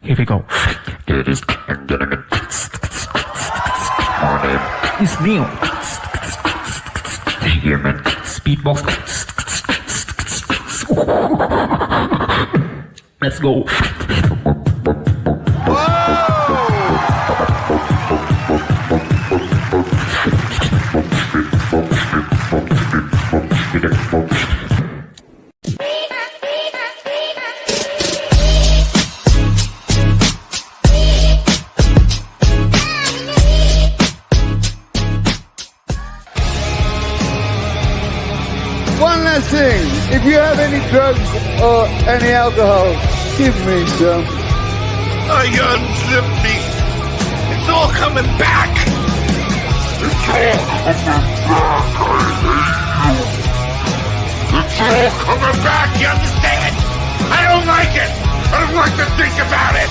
Here we go. Ladies and gentlemen, my name is Neil. Human speedbox. Let's go. One last thing, if you have any drugs or any alcohol, give me some. I unzip me. It's all coming back. It's all coming back. It's all coming back. You understand? I don't like it. I don't like to think about it.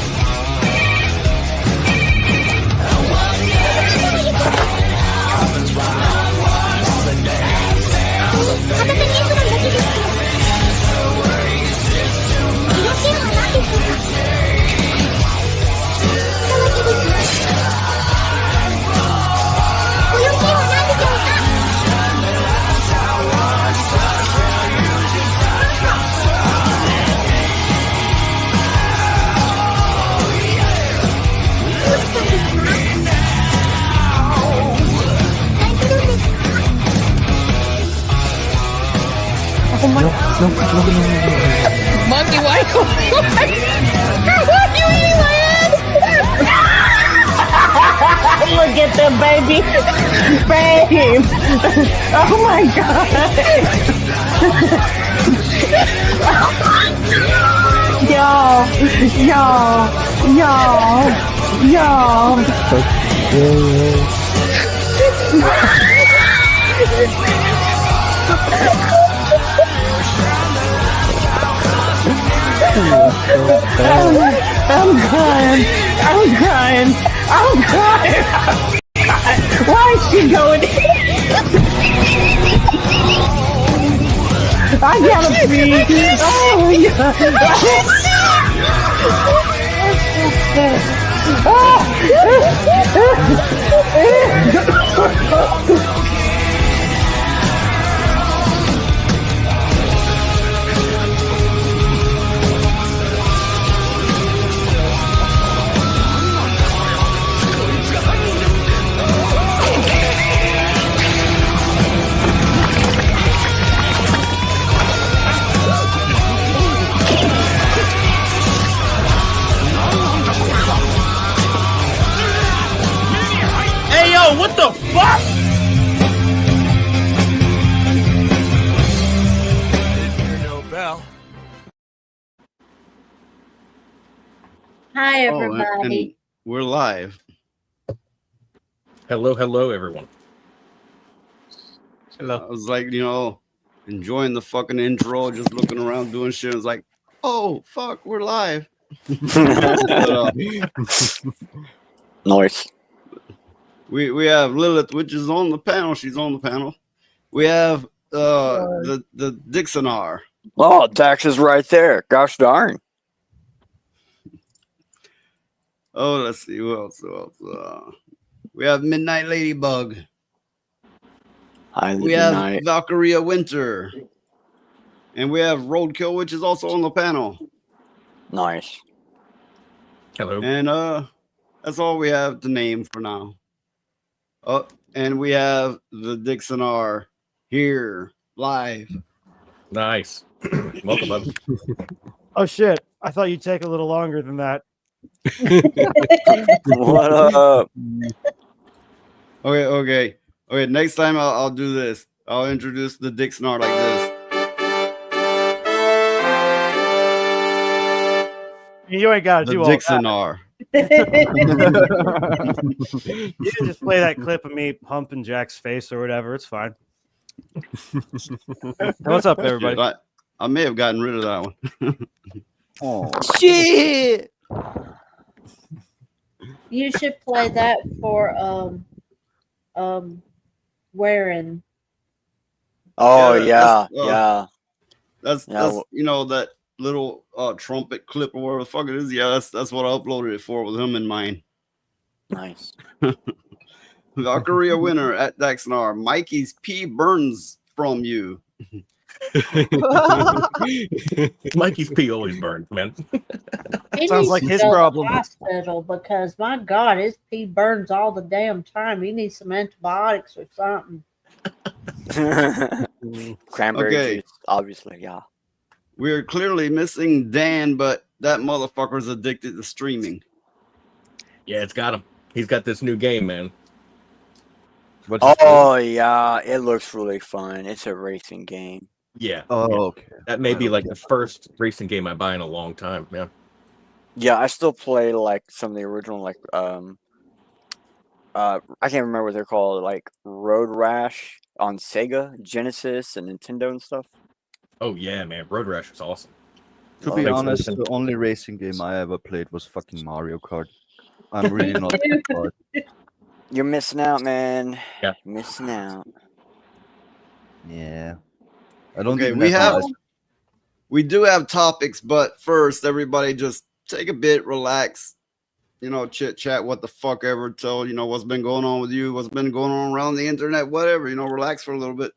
Monkey, why are you eating my head? Look at them, baby. Babe. Oh my god. I'm crying. Why is she going? I gotta pee. Oh, Hey, yo, what the fuck? Hi, Oh, everybody. and we're live. Hello, everyone. I was like, enjoying the fucking intro, just looking around doing shit. I was like, oh, fuck, we're live. Nice. We have Lilith, which is on the panel. She's on the panel. We have the Dixonar. Oh, Dax is right there. Gosh darn. Oh, let's see who else. We have Midnight Ladybug. Hi, We have Valkyria Winter. And we have Roadkill, which is also on the panel. Nice. Hello. And that's all we have to name for now. Oh, and we have the Dixonar here live. Nice. Welcome, bud. Oh shit! I thought you'd take a little longer than that. What up? Okay. Next time I'll do this. I'll introduce the Dixonar like this. You ain't got to The do all that. Dixonar. You can just play that clip of me humping Jack's face or whatever. It's fine. What's up, everybody? I may have gotten rid of that one. Oh Shit! You should play that for wearing. Oh Yeah, yeah. that's that little trumpet clip or whatever the fuck it is. Yeah, that's what I uploaded it for with him in mind. Nice. Valkyria winner at Daxnar. Mikey's P burns from you. Mikey's pee always burns, man. He Sounds needs like to his go to the problem. hospital because my God, his pee burns all the damn time. He needs some antibiotics or something. Cranberry Okay. juice, obviously, yeah. We're clearly missing Dan, but that motherfucker's addicted to streaming. Yeah, it's got him. He's got this new game, man. What's it called? Oh yeah, it looks really fun. It's a racing game. Yeah. Oh, okay. That may be like the first racing game I buy in a long time. Yeah. Yeah, I still play like some of the original like I can't remember what they're called, like Road Rash on Sega, Genesis, and Nintendo and stuff. Oh yeah, man. Road Rash is awesome. To Oh, be makes honest, sense. the only racing game I ever played was fucking Mario Kart. I'm really not. You're missing out, man. Yeah. Missing out. Yeah. I don't Okay, even we have recognize- we do have topics, but first, everybody just take a bit, relax, chit chat, what the fuck ever, tell what's been going on with you, what's been going on around the internet, whatever, relax for a little bit.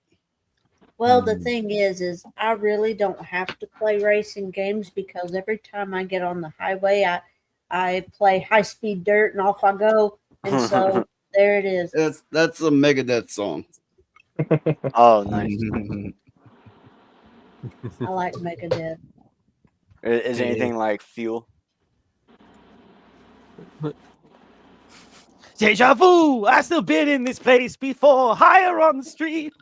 Well, the thing is I really don't have to play racing games because every time I get on the highway, I play High Speed Dirt and off I go. And so there it is. That's a Megadeth song. Oh, nice. I like Megadeth. Is it anything like Fuel? Deja vu! I still been in this place before. Higher on the street.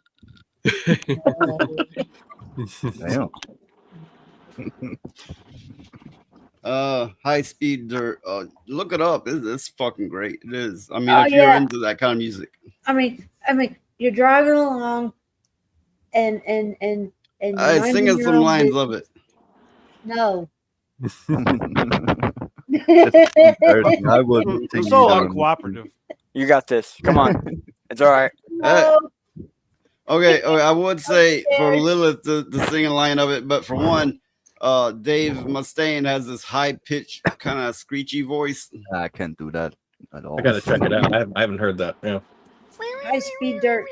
Damn. High Speed Dirt. Look it up. It's fucking great. It is. I mean, Oh, if you're yeah. into that kind of music. I mean, you're driving along, and you're I minding singing your some own lines business. of it. No. I would You're take so you down. uncooperative. You got this. Come on. It's all right. No. Okay, I would say for Lilith the singing line of it, but for one, Dave Mustaine has this high pitched kind of screechy voice. I can't do that at all. I gotta check it out. I haven't heard that. Yeah. High Speed Dirt.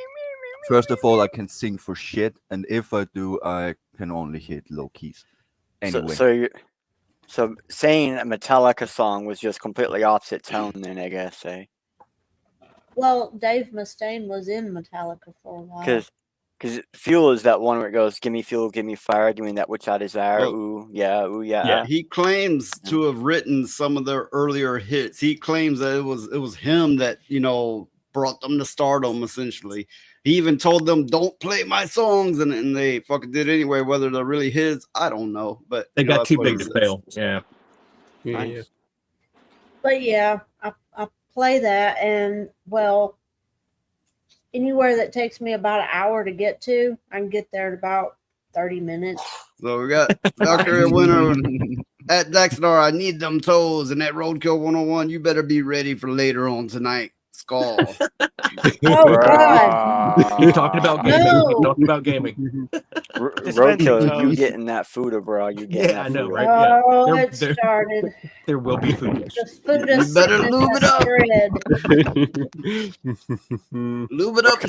First of all, I can sing for shit, and if I do, I can only hit low keys. Anyway, So saying a Metallica song was just completely opposite tone, then I guess, eh? Well, Dave Mustaine was in Metallica for a while. Because Fuel is that one where it goes, "Give me fuel, give me fire, give me that which I desire." Oh. Ooh yeah. Yeah. He claims to have written some of their earlier hits. He claims that it was him that brought them to stardom. Essentially, he even told them, "Don't play my songs," and they fucking did anyway. Whether they're really his, I don't know. But They got that's too what he big to says. fail. Yeah. Nice. But yeah, I play that, and well, anywhere that takes me about an hour to get to, I can get there in about 30 minutes. So we got Dr. Winner at Daxnar. I need them toes, and at Roadkill 101, you better be ready for later on tonight. Skull. Oh God! You're talking about gaming. No. You're talking about gaming. Roadkill, you toes. getting that food, bro? You getting Yeah, that I know, food. right? Yeah. Oh, There- it there- started. There will be food. The food You is better sitting in lube it the up. thread. Lube it up.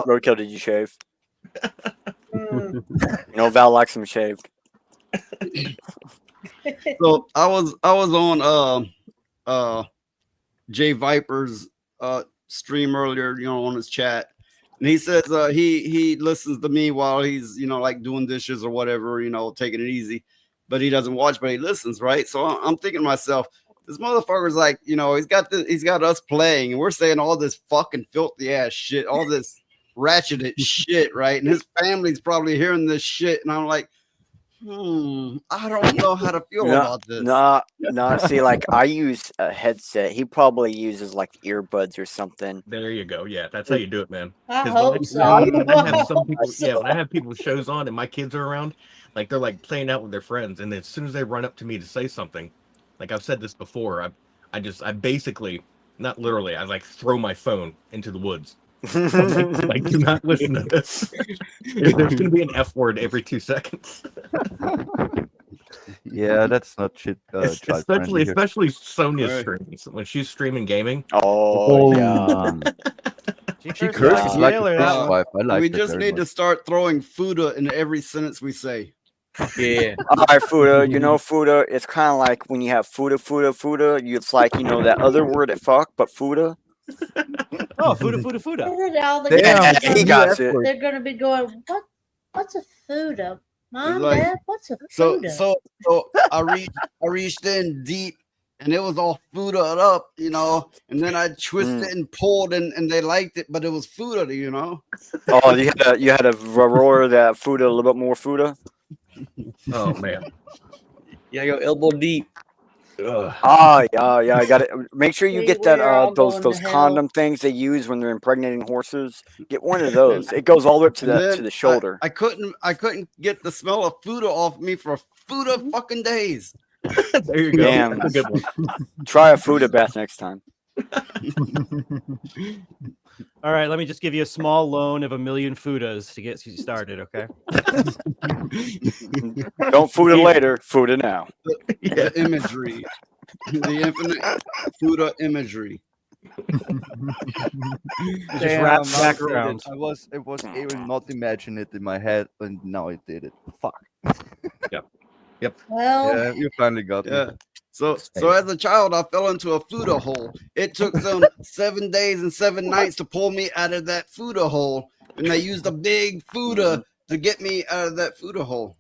Roadkill, did you shave? Mm. Val likes him shaved. So I was on Jay Viper's stream earlier, on his chat, and he says he listens to me while he's like doing dishes or whatever, taking it easy, but he doesn't watch, but he listens, right? So I'm thinking to myself, this motherfucker's like, he's got us playing, and we're saying all this fucking filthy ass shit, all this ratcheted shit, right? And his family's probably hearing this shit, and I'm like, I don't know how to feel about this. No. See, like I use a headset. He probably uses like earbuds or something. There you go. Yeah, that's how you do it, man. I 'Cause hope when so. when I have some people, when I have people shows on and my kids are around, like they're like playing out with their friends, and as soon as they run up to me to say something, like I've said this before, I basically, not literally, I like throw my phone into the woods. Like, do not listen to this. There's going to be an F word every 2 seconds. Yeah, that's not shit. Child friendly here. Especially Sonia's Right. streams when she's streaming gaming. Oh, yeah. She Jeepers curses like a Taylor, that one. fishwife. I like we that just very need to much. start throwing Fuda in every sentence we say. Yeah. All right, Fuda. You know, Fuda. It's kind of like when you have Fuda. It's like that other word at fuck, but Fuda. Oh, Fuda. Isn't it all the Yeah, kids he gonna- got it. They're going to be going, what's a Fuda? Mom, like- Dad, what's a So Fuda? so I reached in deep and it was all Fuda up, and then I twisted and pulled and they liked it, but it was Fuda, Oh, you had to roar that Fuda a little bit more Fuda. Oh man. Yeah, go elbow deep. Ugh. Ah, yeah. I got it. Make sure you See, get that we're all those going those to hell. condom things they use when they're impregnating horses. Get one of those. It goes all the way up to And the then shoulder. I couldn't get the smell of Fuda off me for Fuda fucking days. There you go. Damn. That's a good one. Try a Fuda bath next time. All right, let me just give you a small loan of 1 million Fudas to get you started, okay? Don't Fuda later. Fuda now. The imagery. The infinite Fuda imagery. Just wrap Damn, back I did around. it. It was able not imagine it in my head, and now I did it. Fuck. Well, Yeah, you finally got me. Yeah. So as a child, I fell into a Fuda hole. It took them 7 days and 7 nights to pull me out of that Fuda hole, and they used a big Fuda to get me out of that Fuda hole.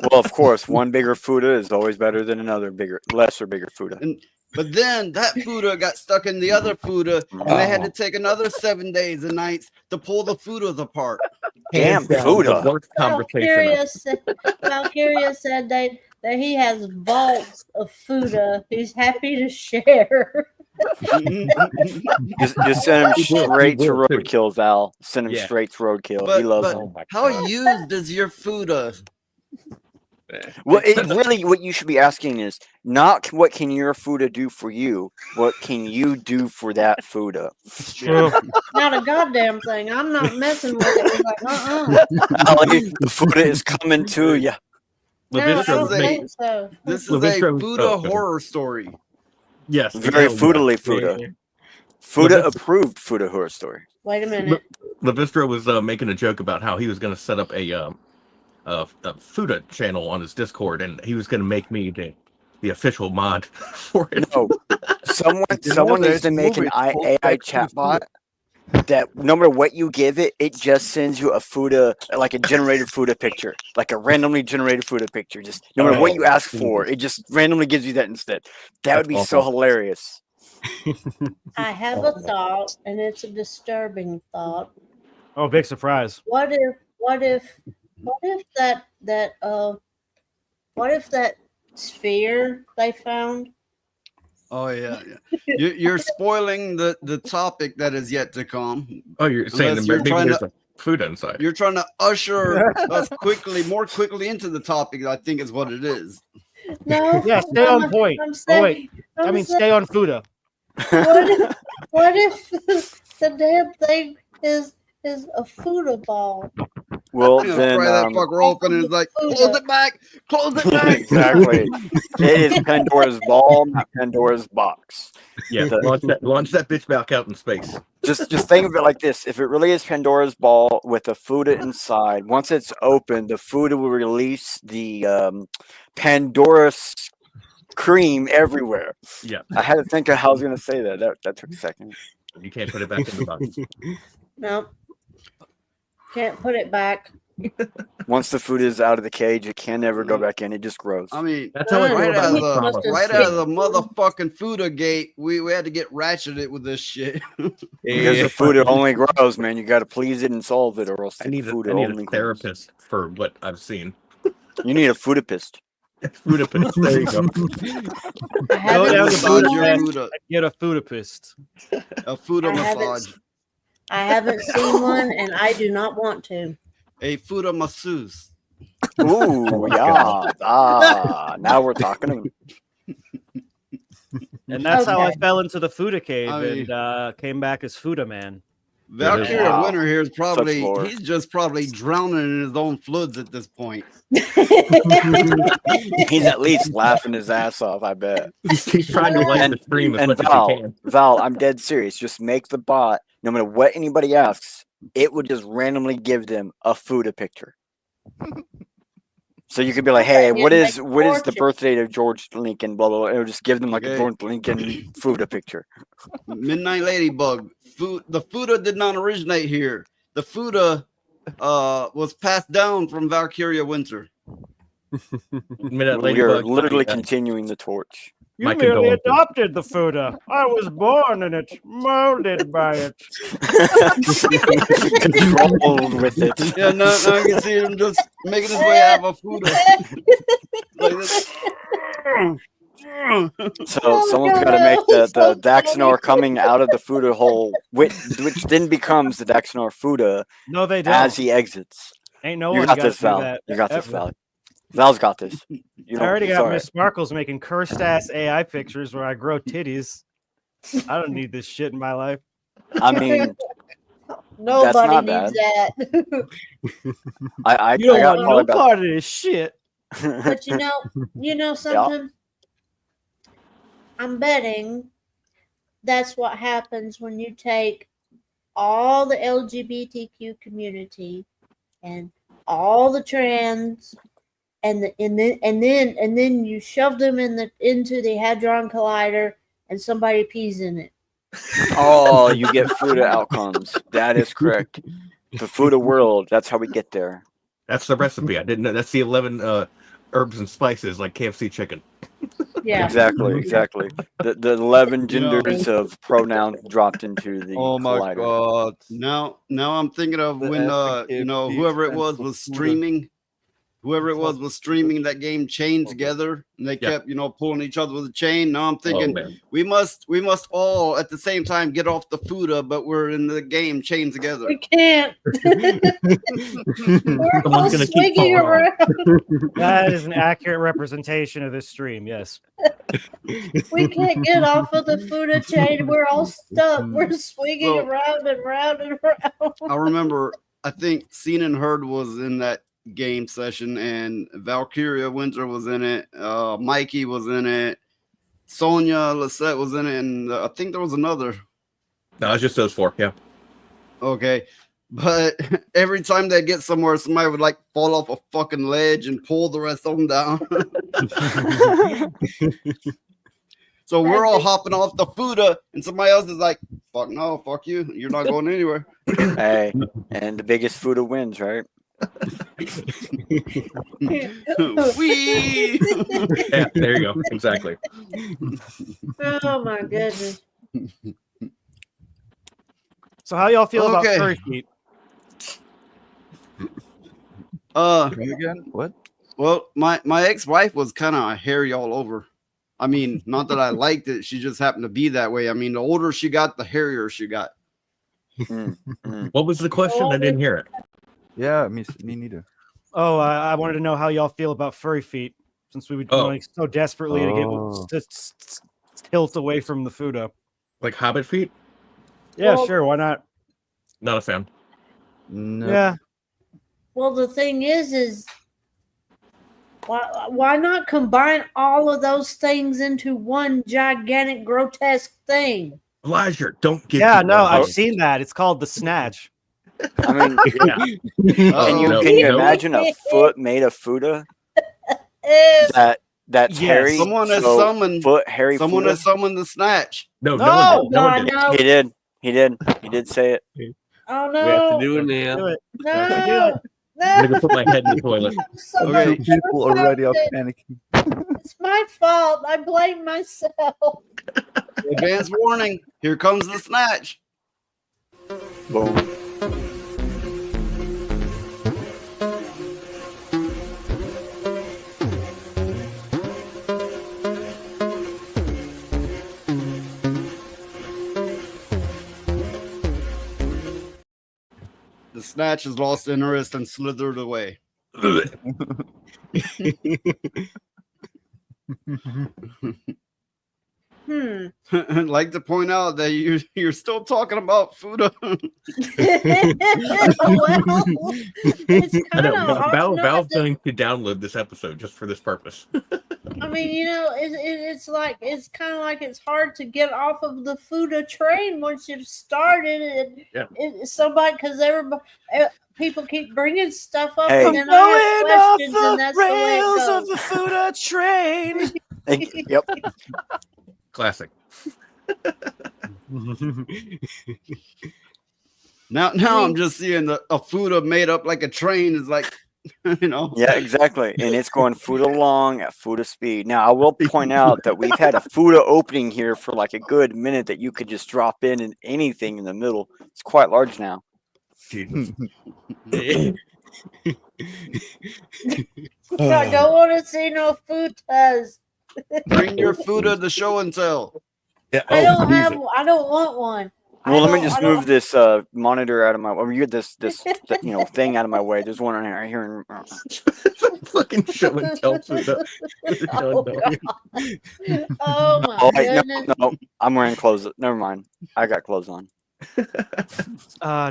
Well, of course, one bigger Fuda is always better than another lesser bigger Fuda. But then that Fuda got stuck in the other Fuda, and they had to take another 7 days and nights to pull the Fudas apart. Damn, Hands down, Fuda. The worst conversation. Valkyria said that he has vaults of Fuda. He's happy to share. Just send him He will, straight he to will, too. roadkill, Val. Send him Yeah. straight to roadkill. But, He loves but them. Oh my how God. used is your Fuda? Well, really, what you should be asking is not what can your Fuda do for you. What can you do for that Fuda? True. Not a goddamn thing. I'm not messing with it. He's like, Ali, the Fuda is coming to you. No, I Levistra don't was think making, so. This is Levistra a was- Fuda oh, go ahead. horror story. yes, Very yeah, Fuda-ly yeah, Fuda. yeah. Fuda Levistra- approved Fuda horror story. Wait a minute. Levistra was making a joke about how he was going to set up a Fuda channel on his Discord, and he was going to make me the official mod for it. No, someone needs to make an AI chatbot that no matter what you give it, it just sends you a Fuda, like a generated Fuda picture, like a randomly generated Fuda picture. Just no matter what you ask for, it just randomly gives you that instead. That would be so hilarious. I have a thought, and it's a disturbing thought. Oh, big surprise. What if that sphere they found? Oh yeah. You're spoiling the topic that is yet to come. Oh, you're saying Unless that you're maybe trying there's to- a Fuda inside. You're trying to usher us more quickly into the topic. I think is what it is. No. Yeah, stay on point. I'm Oh, saying, wait. I mean, saying, stay on Fuda. what if the damn thing is a Fuda ball? Well, You know, then pry that fucker open and it's like, close it back, close it back. exactly. It is Pandora's ball, not Pandora's box. Yeah, launch that bitch back out in space. Just think of it like this: if it really is Pandora's ball with a Fuda inside, once it's open, the Fuda will release the Pandora's cream everywhere. Yeah, I had to think of how I was going to say that. That took a second. you can't put it back in the box. No. Can't put it back. Once the Fuda is out of the cage, it can never go back in. It just grows. I mean, That's how I feel right about out of my the trauma. right out of the motherfucking Fuda gate, we had to get ratcheted with this shit. Because the Fuda only grows, man. You got to please it and solve it, or else I the need Fuda a only grows. therapist for what I've seen. You need a Fudapist. Budapest. There you go. I Go haven't down to seen Massage Fuda your one. Fuda, Get a Fudapist. a Fuda I haven't massage, I haven't seen one, and I do not want to. a Fuda masseuse. Ooh, yeah. Now we're talking. And that's how I Okay. fell into the Fuda cave I mean- and came back as Fuda Man. Valkyria Wow. Winter here is probably lore. he's just probably drowning in his own floods at this point. He's at least laughing his ass off, I bet. He's trying to like the stream as And much as he Val, can. Val, I'm dead serious. Just make the bot, no matter what anybody asks, it would just randomly give them a Fuda picture. So you could be like, "Hey, what is the birthday of George Lincoln?" Blah blah blah. It would just give them like a Okay. George Lincoln Fuda picture. Midnight Ladybug. The Fuda did not originate here. The Fuda was passed down from Valkyria Winter. Midnight We are Ladybug, literally yeah. continuing the torch. You My merely condolences. adopted the Fuda. I was born in it, molded by it. Controlled with it. Yeah, now I can see him just making his way out of a Fuda. Like this. So Oh someone's God, got to make that was the so Daxnor coming out of the Fuda hole, which then becomes the Daxnor Fuda No, they don't. as he exits. Ain't no You one got got this, to do Val. that. You got this, ever. Val. Val's got this. You I don't, already it's got all Miss right. Sparkles making cursed ass AI pictures where I grow titties. I don't need this shit in my life. I mean, Nobody not needs that. I You don't got want probably no about. part of this shit. But you know something? I'm betting that's what happens when you take all the LGBTQ community and all the trans and then you shove them into the Hadron Collider and somebody pees in it. Oh, you get Fuda outcomes. That is correct. The Fuda world. That's how we get there. That's the recipe. I didn't know. That's the 11 herbs and spices like KFC chicken. Yeah. Exactly. The 11 genders of pronouns dropped into the Oh my collider. god! Now I'm thinking of The when African whoever it stands was for was Fuda. streaming. Whoever it was streaming that game chained together, and they Yeah. kept pulling each other with a chain. Now I'm Oh, thinking man. we must all at the same time get off the Fuda, but we're in the game chained together. We can't. We're all Someone's gonna keep swinging falling off. around. That is an accurate representation of this stream. Yes. We can't get off of the Fuda chain. We're all stuck. We're swinging So- around and round and round. I remember, I think Seen and Heard was in that game session, and Valkyria Winter was in it. Mikey was in it. Sonia Lisette was in it, and I think there was another. No, it's just those four. Yeah. Okay. But every time they get somewhere, somebody would like fall off a fucking ledge and pull the rest of them down. So we're all hopping off the Fuda, and somebody else is like, fuck no, fuck you. You're not going anywhere. Hey, and the biggest Fuda wins, right? Whee! Yeah. There you go. Exactly. Oh my goodness. So how y'all feel about Okay. furry feet? Again? What? Well, my ex-wife was kind of hairy all over. I mean, not that I liked it. She just happened to be that way. I mean, the older she got, the hairier she got. What was the question? I didn't hear it. Yeah, me neither. Oh, I wanted to know how y'all feel about furry feet, since we would Oh. like so desperately to Oh. get tilt away from the Fuda. Like Hobbit feet? Yeah, Well- sure, why not? Not a fan. No. Yeah, Well, the thing is why not combine all of those things into one gigantic, grotesque thing? Elijah, don't get. yeah, people no, involved. I've seen that. It's called the snatch. I mean, Yeah. can you no, can you no. imagine a foot made of Fuda Ew. that's Yes. hairy? Someone has so summoned. foot hairy Someone Fuda? has summoned the snatch. No, No! no one did. No God, one did. no. He did say it. Oh We have to no. do it Do now. it. No. I'm gonna No. go put my head in the toilet. So Okay. much People already are something. panicking. It's my fault. I blame myself. Advance warning. Here comes the snatch. Boom. The snatch has lost interest and slithered away. I'd like to point out that you're still talking about Fuda. Well, it's I kind know of hard. Valve's going to download this episode just for this purpose. I mean, it's like it's kind of like it's hard to get off of the Fuda train once you've started. Somebody because everybody. People keep bringing stuff up, Hey. and then I have questions, and that's the way it goes. the Fuda train. Yep. Classic. Now I'm just seeing a Fuda made up like a train is like, Yeah, exactly. And it's going Fuda long at Fuda speed. Now, I will point out that we've had a Fuda opening here for like a good minute that you could just drop in and anything in the middle. It's quite large now. Jesus. I don't want to see no Fudas. Bring your Fuda to show and tell. Yeah. I don't want one. Well, let me just move this monitor out of my, or this thing out of my way. There's one right here. Fucking show and tell Fuda. Oh, God. Oh my goodness. No, I'm wearing clothes. Never mind. I got clothes on.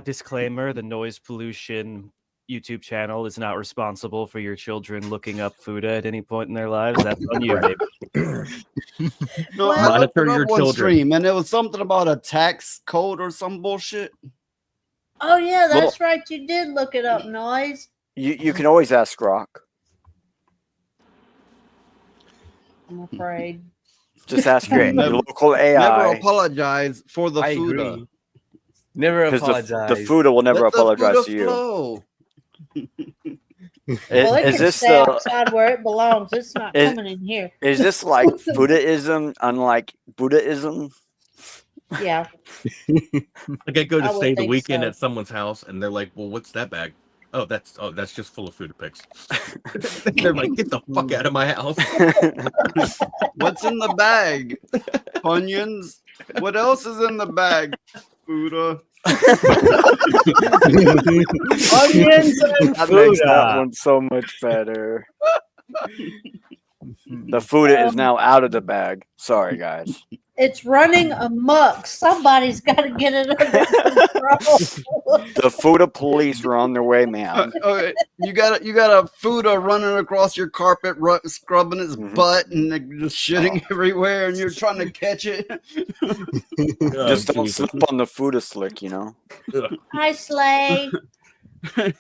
Disclaimer: the noise pollution YouTube channel is not responsible for your children looking up Fuda at any point in their lives. That's on you, baby. No, I Monitor looked it up your one children. stream, and it was something about a tax code or some bullshit. Oh yeah, that's right. You did look it up, Noise. You can always ask Rock. I'm afraid. Just ask your Never- local Never AI. apologize for the I Fuda. agree. Never Because apologize. the Fuda will never Let the apologize Fuda to you. flow. Well, it Is can this stay outside where it belongs. It's not is- coming in here. Is this like Buddhism, unlike Buddhism? Yeah. Like I go I to would stay the think weekend so. at someone's house, and they're like, "Well, what's that bag?" Oh, that's just full of Fuda pics. They're like, "Get the fuck out of my house!" What's in the bag? Onions. What else is in the bag? Fuda. Onions and That makes that Fuda. one so much better. The Fuda is now out of the bag. Sorry, guys. It's running amok. Somebody's got to get it under control. The Fuda police are on their way, man. Okay, you got a Fuda running across your carpet, scrubbing its butt and just shitting everywhere, and you're trying to catch it. Just don't slip on the Fuda slick, you know. Hi, Slay.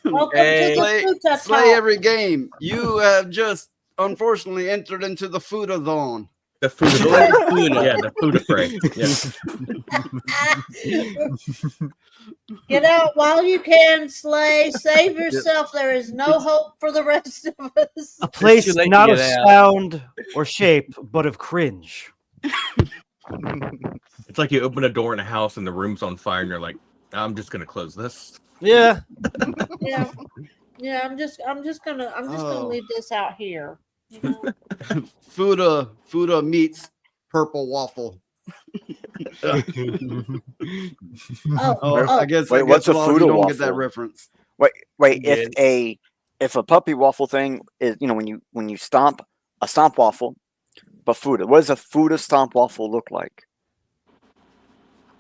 Welcome Hey, to the Fuda Slay Talk. every game. You have just unfortunately entered into the Fuda zone. The Fuda, yeah, the Fuda fray. Yeah. Get out while you can, Slay. Save yourself. There is no hope for the rest of us. A place too late to not of get out. sound or shape, but of cringe. It's like you open a door in a house and the room's on fire, and you're like, "I'm just gonna close this." Yeah. Yeah. Yeah, I'm just gonna leave this out here. You know? Fuda meets purple waffle. Oh, I guess. Wait, I what's guess a a lot of Fuda you don't get that waffle? reference. Wait. If a puppy waffle thing is, when you stomp a stomp waffle, but Fuda. What does a Fuda stomp waffle look like?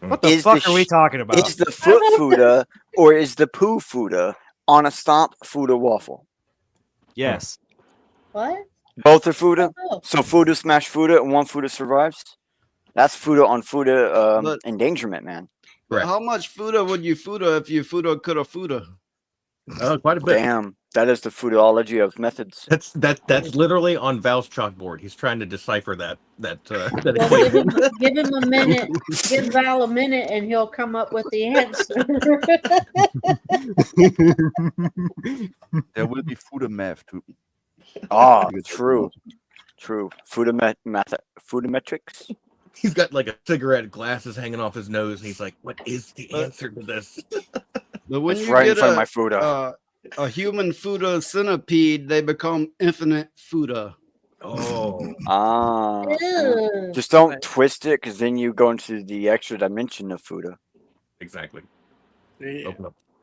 What the Is fuck the are we sh- talking about? Is the foot Fuda or is the poo Fuda on a stomp Fuda waffle? Yes. what? Both are Fuda. Oh, So Fuda smash Fuda and one Fuda survives. That's Fuda on Fuda But- endangerment, man. Correct. How much Fuda would you Fuda if you Fuda could have Fuda? Oh, quite a bit. Damn, that is the Fudaology of methods. That's literally on Val's chalkboard. He's trying to decipher that well, equation. give him a minute. Give Val a minute, and he'll come up with the answer. There will be Fuda math too. Ah, true. Fudametrics. He's got like a cigarette, glasses hanging off his nose, and he's like, "What is the answer to this?" But when It's you right in get front of my Fuda. a human Fuda centipede, they become infinite Fuda. Oh, Ah. Ew. Just don't twist it, because then you go into the extra dimension of Fuda. exactly.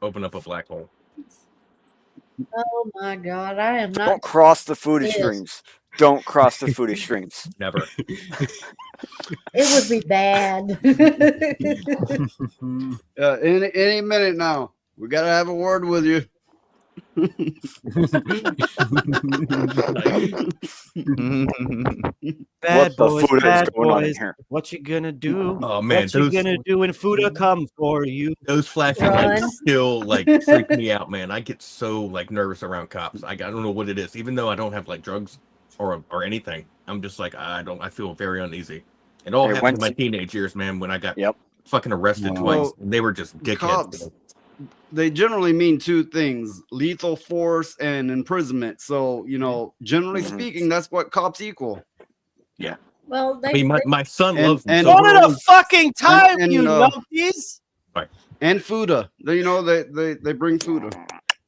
Open up a black hole. Oh my God, I am Don't not. cross the Fuda Yes. streams. Don't cross the Fuda streams. Never. It would be bad. Any minute now. We gotta have a word with you. Bad What the boys, Fuda is bad going on in boys. here? What you gonna do? Oh man, What you gonna do when Fuda come for you? those flashing Run. lights still like freak me out, man. I get so like nervous around cops. I don't know what it is. Even though I don't have like drugs or anything, I'm just like I feel very uneasy. It all Hey, happened in once- my teenage years, man. When I got Yep. fucking arrested Well, twice, and they were just dickheads. cops, they generally mean two things: lethal force and imprisonment. So, generally Mhm. speaking, that's what cops equal. Well, I mean, my son And- loves me. and- So One at a fucking time, and, you uh, numpties. And Fuda. They bring Fuda.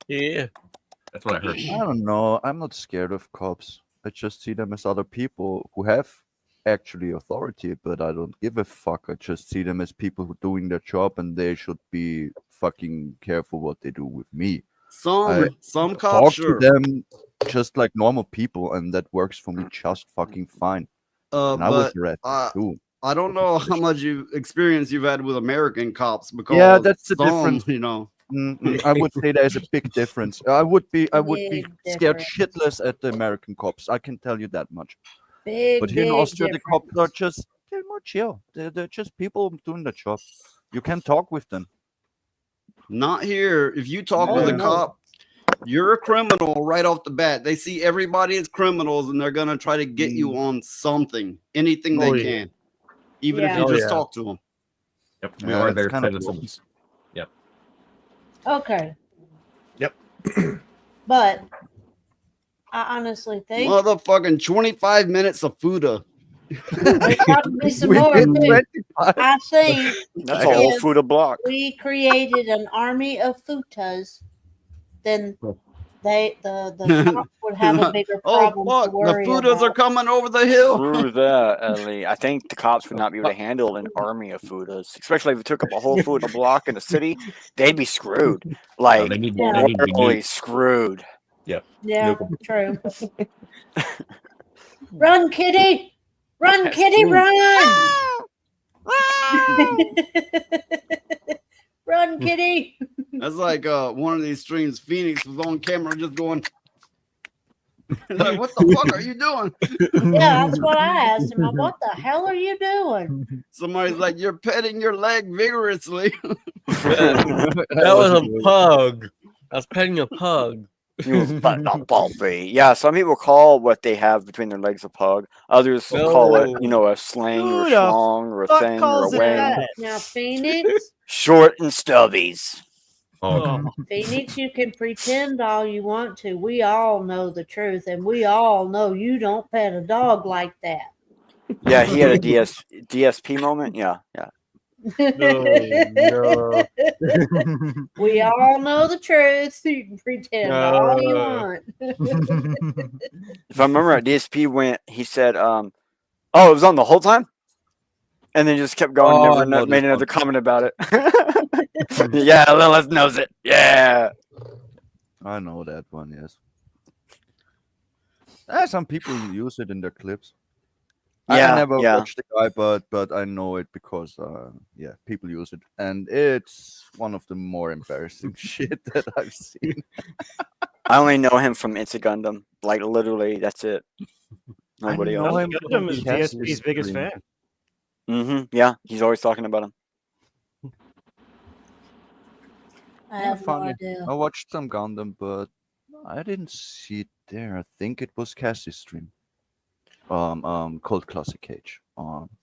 Yeah. that's what I heard. I don't know. I'm not scared of cops. I just see them as other people who have actually authority, but I don't give a fuck. I just see them as people who are doing their job, and they should be fucking careful what they do with me. Some Talk cops, to sure. them just like normal people, and that works for me just fucking fine. And I was But arrested too. I don't know how much experience you've had with American cops because Yeah, that's the some, difference. I would say there's a big difference. I would be Big scared difference. shitless at the American cops. I can tell you that much. Big, But here in big Austria, the difference. cops are they're more chill. They're just people doing their job. You can talk with them. Not here. If you talk Oh, with a no. cop, you're a criminal right off the bat. They see everybody as criminals, and they're gonna try to get you on something, anything they Oh, yeah. can, even Yeah. if you Oh, just yeah. talk to them. Yep, we Yeah, are that's their kind of citizens. Okay. Yep. But I honestly think Motherfucking 25 minutes of Fuda. there's got to be some We more. did Too. 25. I think That's a whole if Fuda block. we created an army of futas, then the cops would have a bigger Oh problem fuck! to The worry Fudas are about. coming over the hill. Screw that, Ellie. I think the cops would not be able to handle an army of Fudas, especially if it took up a whole Fuda block in a city. They'd be screwed. Like, they need Yeah. they need to be really nuked. screwed. Yeah, Nope. true. Run, kitty! Run, That's kitty, cool. run! Run, kitty! That's like one of these streams. Phoenix was on camera just going. Like, what the fuck are you doing? Yeah, that's what I asked him. What the hell are you doing? Somebody's like, you're petting your leg vigorously. That was a pug. I was petting a pug. But not puppy. Yeah, some people call what they have between their legs a pug. Others call it, a sling or Who a the schlong or a fuck thing or a calls it wing. that? Now, Phoenix, Short and stubbies. Oh, Phoenix, you can pretend all you want to. We all know the truth, and we all know you don't pet a dog like that. Yeah, he had a DSP moment. Yeah. No. We all know the truth. You can pretend all you No. want. If I remember right, DSP went, he said, oh, it was on the whole time? And then just kept going, Oh, I never know made this another one. comment about it. Yeah, Lilith knows it. Yeah. I know that one. Yes. Some people use it in their clips. Yeah, I never yeah. watched the guy, but I know it because people use it, and it's one of the more embarrassing shit that I've seen. I only know him from It's a Gundam. Like, literally, that's it. Nobody know else. him Gundam is from DSP's biggest stream. fan. Yeah, he's always talking about him. I have no Funny. idea. I watched some Gundam, but I didn't see it there. I think it was Cassie's stream. Called Classic Cage.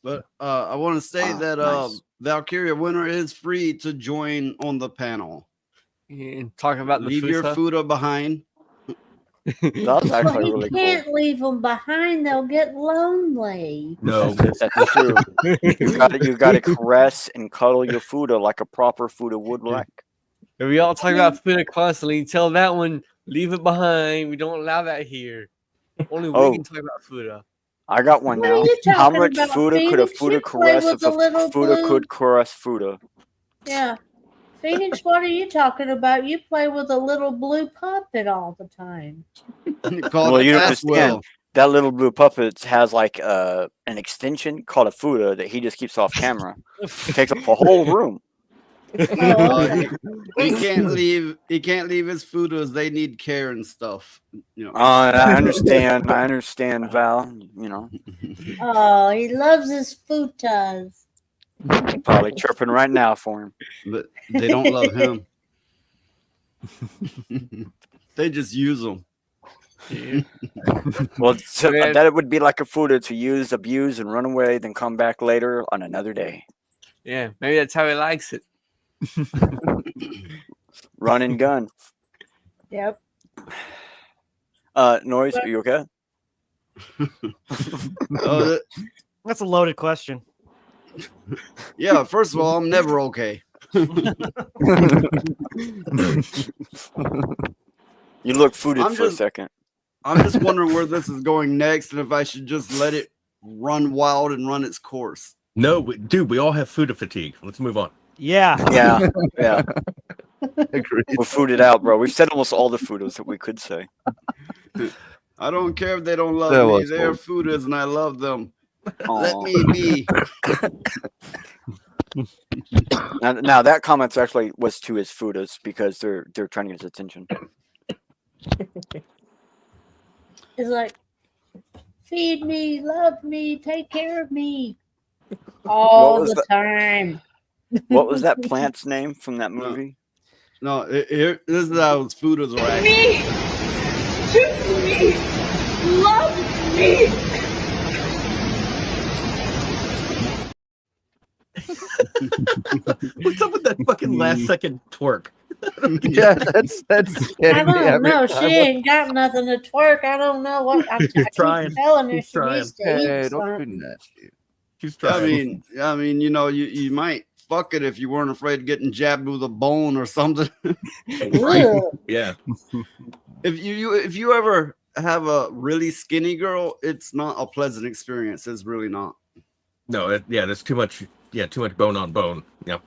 But I want to say Ah, that nice. Valkyria Winter is free to join on the panel. Yeah, talking about the Leave food your stuff. Fuda behind. That was But actually you really cool. can't leave them behind. They'll get lonely. no. That's true. You gotta caress and cuddle your Fuda like a proper Fuda would like. If we all talk about food constantly, tell that one, leave it behind. We don't allow that here. Only we Oh. can talk about food. I got one What are now. you How talking much about, Fuda could a Phoenix? Fuda You play caress with if a little a Fuda blue- could caress Fuda? Yeah. Phoenix, what are you talking about? You play with a little blue puppet all the time. Called Well, you don't Aswell. understand. that little blue puppet has like an extension called a Fuda that he just keeps off camera. It takes up a whole room. He can't leave. He can't leave his Fudas. They need care and stuff. You know. I understand. I understand, Val. You know, Oh, he loves his futas. probably chirping right now for him. But they don't love him. They just use him. Well, so Man. that would be like a Fuda to use, abuse, and run away, then come back later on another day. Yeah, maybe that's how he likes it. Run and gun. Yep. Noise, are you okay? Oh, That's a loaded question. yeah. First of all, I'm never okay. You look fooded I'm for a just- second. I'm just wondering where this is going next, and if I should just let it run wild and run its course. No, dude, we all have food fatigue. Let's move on. Yeah. Yeah, yeah. Agreed. We're fooded out, bro. We've said almost all the Fudas that we could say. I don't care if they don't love That me. was They're cool. Fudas, and I love them. Let Aw. me be. Now that comment actually was to his Fudas because they're trying to get his attention. It's like, feed me, love me, take care of me. All was the that? time. What was that plant's name from that movie? No, this is how Fudas are acting. Me, choose me, love me. What's up with that fucking last second twerk? Yeah, that's I scaring me don't every know. time. She ain't got nothing to twerk. I don't know what. I keep trying. telling her She's she trying. needs to Hey, eat don't be something. nasty. She's trying. I mean, you know, you might fuck it if you weren't afraid of getting jabbed with a bone or something. Right? Ugh. Yeah. If you ever have a really skinny girl, it's not a pleasant experience. It's really not. No, yeah, there's too much. Yeah, too much bone on bone. Yeah.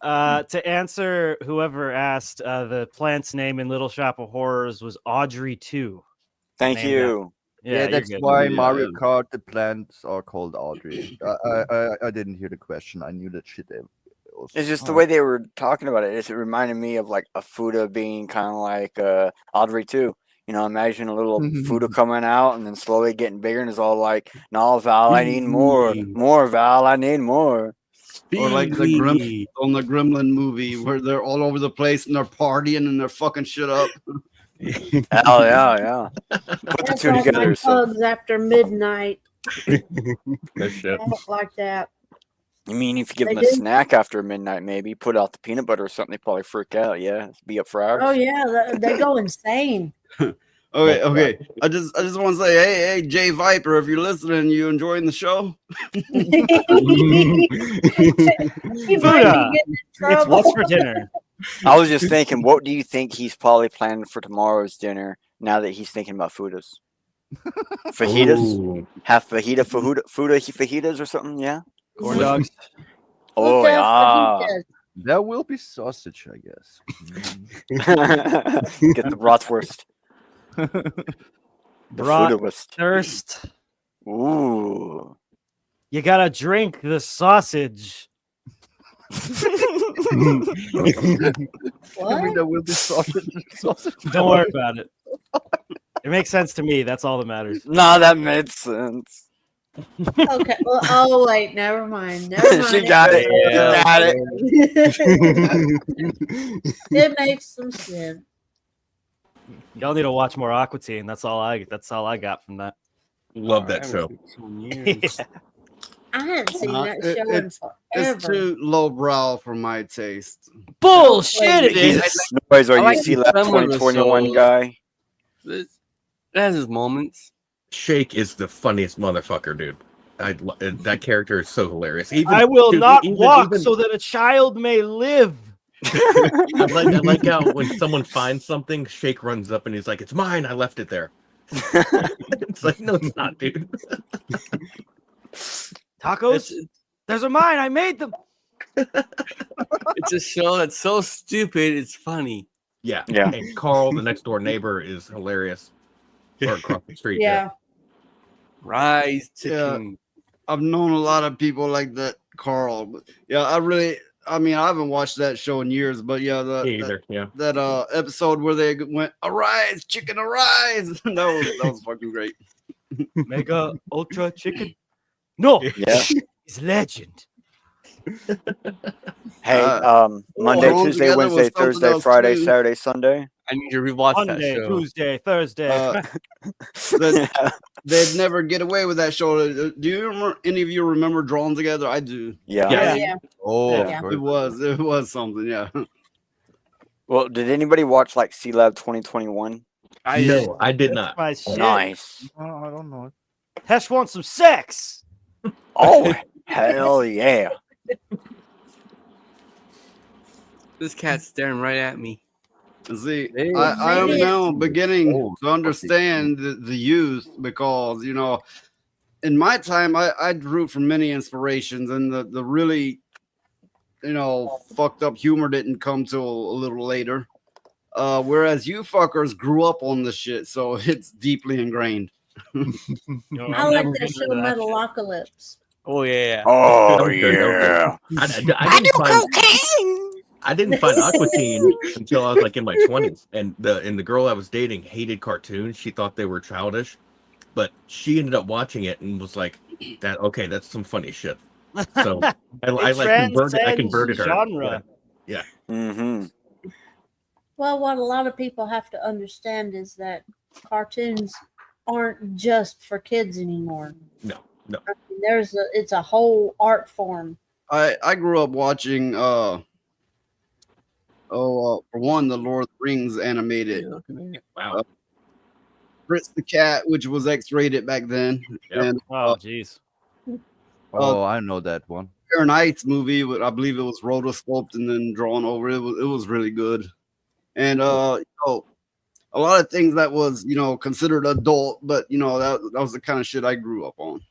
To answer whoever asked, the plant's name in Little Shop of Horrors was Audrey 2. Thank Named you. Yeah, you're that's good. why Yeah. Mario Kart the plants are called Audrey. I didn't hear the question. I knew that shit. It's just the way they were talking about it. It reminded me of like a Fuda being kind of like Audrey too. You know, imagine a little Fuda coming out and then slowly getting bigger, and it's all like, "No, Val, I need more, more, Val, I need more." Or like the on the Gremlin movie where they're all over the place and they're partying and they're fucking shit up. Hell yeah. Put the That's two like together. my So, pugs after midnight. No shit. I don't like that. you mean if you give They them a do? snack after midnight, maybe put out the peanut butter or something, they probably freak out. Yeah, be up for hours. Oh yeah, they go insane. Okay. I just want to say, hey, Jay Viper, if you're listening, you enjoying the show? He might Fuda. be getting in It's trouble. what's for dinner. I was just thinking, what do you think he's probably planning for tomorrow's dinner now that he's thinking about Fudas? Fajitas? Ooh. Have Fuda fajitas or something? Yeah. Corn dogs. Oh, Fuda, yeah. fajitas. There will be sausage, I guess. Get the bratwurst. The Fudawurst. Thirst. Ooh. You gotta drink the sausage. What? There will be sausage. Don't worry about it. It makes sense to me. That's all that matters. Nah, that made sense. Okay. Well, oh wait, never mind. Never mind. She got it. Yeah. Got it. It makes some sense. Y'all need to watch more Aqua Teen. That's all I got from that. Love that show. I hadn't seen Uh, that it- show in It's forever. too lowbrow for my taste. Bullshit! It He's is. Noise, are I you like see some that of the 2021 shows. guy? It has his moments. Shake is the funniest motherfucker, dude. That character is so hilarious. Even, I will dude, not even- walk even- so that a child may live. I like how when someone finds something, Shake runs up and he's like, "It's mine. I left it there." It's like, no, it's not, dude. Tacos? Those are mine. I made them. It's a show that's so stupid. It's funny. Yeah. Yeah. And Carl, the next door neighbor, is hilarious. Or across the street. Yeah. Rise to Yeah. King. I've known a lot of people like that, Carl. But yeah, I mean, I haven't watched that show in years, but yeah, Me either. Yeah. that episode where they went, "Arise, chicken, arise!" that was fucking great. Mega Ultra Chicken. No, Yeah. he's legend. Hey, Uh, Monday, Thrown Tuesday, Together was Wednesday, something Thursday, else, Friday, too. Saturday, Sunday. I need to rewatch that Monday, show. Tuesday, Thursday. They'd never get away with that show. Do you remember? Any of you remember Drawn Together? I do. Yeah. Yeah. Yeah. Oh, Yeah. of It course. was something. Yeah. Well, did anybody watch like C Lab 2021? No, I did That's not. my shit. Nice. Oh, I don't know. Hesh wants some sex. Oh, hell yeah. This cat's staring right at me. See, Hey. I am Maybe now beginning Oh, to understand the youth because, you know, in my time, I drew from many inspirations, and the really, you know, fucked up humor didn't come till a little later. Whereas you fuckers grew up on this shit, so it's deeply ingrained. No, I I'm like never that into show that shit. Metalocalypse. Oh yeah. Oh, That was good, that was good. I didn't find I didn't find Aqua Teen until I was like in my 20s, and the girl I was dating hated cartoons. She thought they were childish, but she ended up watching it and was like, "That okay? That's some funny shit." So I like converted her. genre. Yeah. Mm-hmm. Well, what a lot of people have to understand is that cartoons aren't just for kids anymore. No. I mean, it's a whole art form. I grew up watching for one, the Lord of the Rings animated. Wow. Fritz the Cat, which was X-rated back then, Yep. and Oh, jeez. Oh, I know that one. Fire and Ice movie. I believe it was rotoscoped and then drawn over. It was really good, and you know, a lot of things that was, you know, considered adult, but you know that was the kind of shit I grew up on.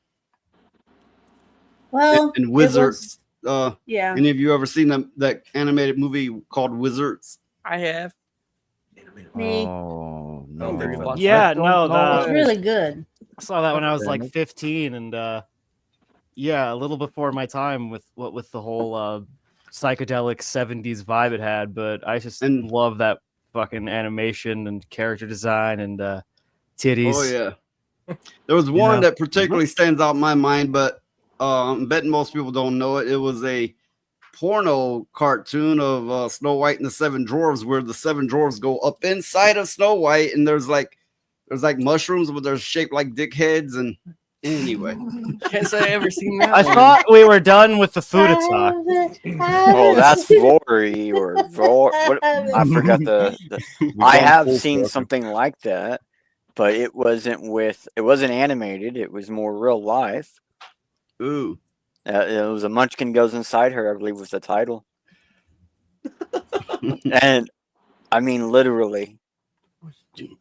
Well, And it Wizards. yeah. Any of you ever seen that animated movie called Wizards? I have. Me. Oh Oh, there you no. go. Yeah, don't no, know It's it. really good. I saw that when I was Okay. like 15, and yeah, a little before my time with the whole psychedelic 70s vibe it had. But I just And- love that fucking animation and character design and titties. Oh yeah. There was one Yeah. that particularly stands out in my mind, but I'm betting most people don't know it. It was a porno cartoon of Snow White and the Seven Dwarfs, where the seven dwarfs go up inside of Snow White, and there's like mushrooms, but they're shaped like dick heads. And anyway, Guess I ever seen that I one. thought we were done with the Fuda talk. Oh, that's Vori or Vor. What, I forgot the I have seen something like that, but it wasn't animated. It was more real life. ooh, It was a Munchkin Goes Inside Her, I believe was the title. And I mean, literally. you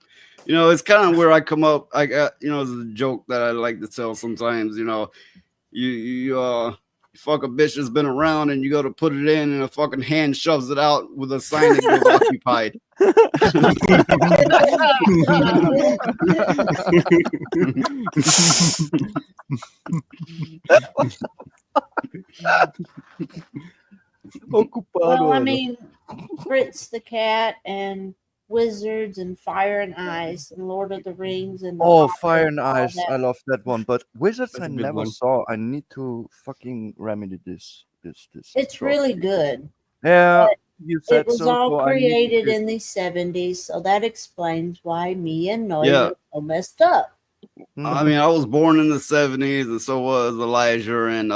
know, it's kind of where I come up. I got, you know, it's a joke that I like to tell sometimes. You know, you fuck a bitch that's been around, and you go to put it in, and a fucking hand shoves it out with a sign that goes occupied. Well, I mean, Fritz the Cat and Wizards and Fire and Ice and Lord of the Rings and Oh, Hobbit Fire and all Ice. that. I love that one. But Wizards That's a I good never one. saw. I need to fucking remedy this. It's trope. really good. Yeah, you said It was so. all so I need to created just- in the 70s, so that explains why me and Noy Yeah. were so messed up. I mean, I was born in the 70s, and so was Elijah. And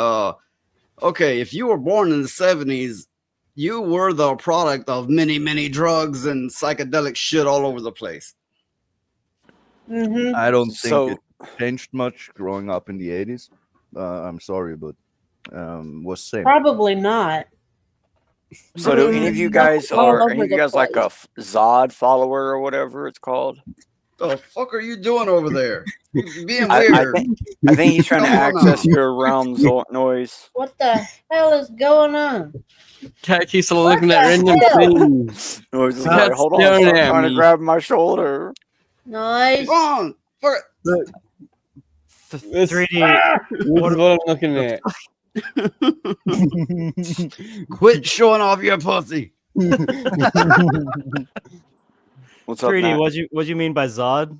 okay, if you were born in the 70s, you were the product of many, many drugs and psychedelic shit all over the place. Mm-hmm. I don't think So- it changed much growing up in the 80s. I'm sorry, but was same. Probably not. So do any of you guys All are over any of you the guys like a place. Zod follower or whatever it's called? The fuck are you doing over there? You're being I weird. I think he's trying to Come on access now. your realm's noise. What the hell is going on? Cat keeps on What looking at the random hell? things. Noise is Cat's like, hold on, staring stop at trying to me. grab my shoulder. Noise. Come on. Fuck it. 3D. This is what I'm looking at. Quit showing off your pussy. What's up, 3D. Matt? What you mean by Zod?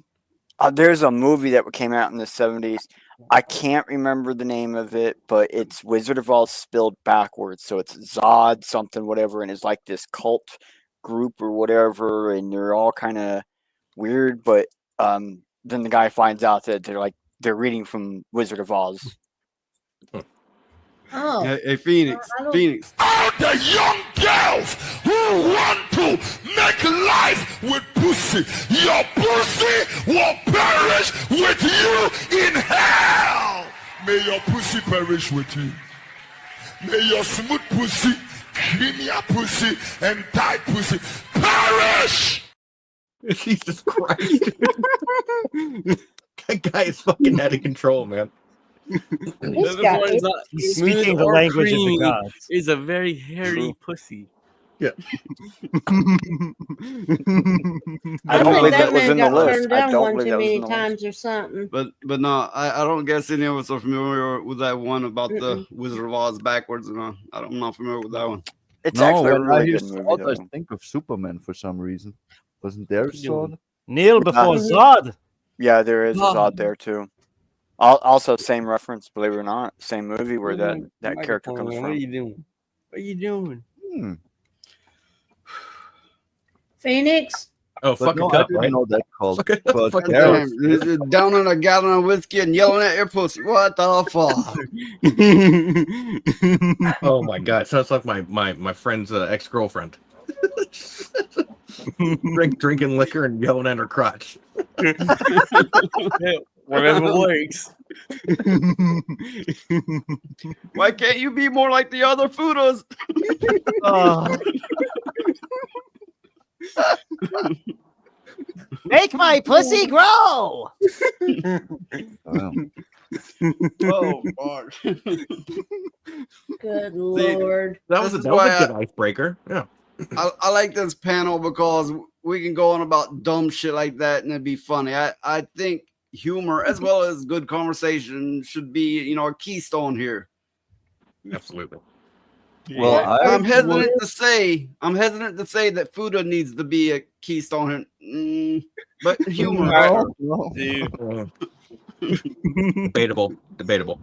There's a movie that came out in the 70s. I can't remember the name of it, but it's Wizard of Oz spelled backwards. So it's Zod something, whatever, and it's like this cult group or whatever, and they're all kind of weird, but then the guy finds out that they're reading from Wizard of Oz. Oh. Hey, Phoenix. I don't- Phoenix. All the young girls who want to make life with pussy, your pussy will perish with you in hell. May your pussy perish with you. May your smooth pussy, creamier pussy, and tight pussy perish. Jesus Christ. That guy is fucking out of control, man. This guy is- He's speaking the language of the gods. Is a very hairy pussy. Yeah. I I don't think believe that that was man in the got list. turned I down don't one believe too that was many in the list. times or something. But no, I don't guess any of us are familiar with that one about the Wizard of Oz backwards. And I'm not familiar with that one. It's No, actually a when I really hear good movie, Zod, I though. think of Superman for some reason. Wasn't there a Zod? Neil before Zod. Yeah, there is a Oh. Zod there too. Also, same reference, believe it or not, same movie where that character comes What are from. you doing? What are you doing? Hmm. Phoenix. Oh, But fuck no, a I cup, didn't right? know that called. Fuck it. But Fuck it. there Damn, down on a gallon of whiskey and yelling at your pussy. What the fuck? Oh my god, sounds like my friend's ex-girlfriend. Drinking liquor and yelling at her crotch. Whatever works. Why can't you be more like the other fooders? Oh. Make my pussy grow. Wow. Oh, fuck. Good Lord. That was This is a why good icebreaker. Yeah. I like this panel because we can go on about dumb shit like that and it'd be funny. I think humor as well as good conversation should be, a keystone here. Absolutely. Well, I'm hesitant to say that Fuda needs to be a keystone here. But humor. No. Dude, Debatable. debatable.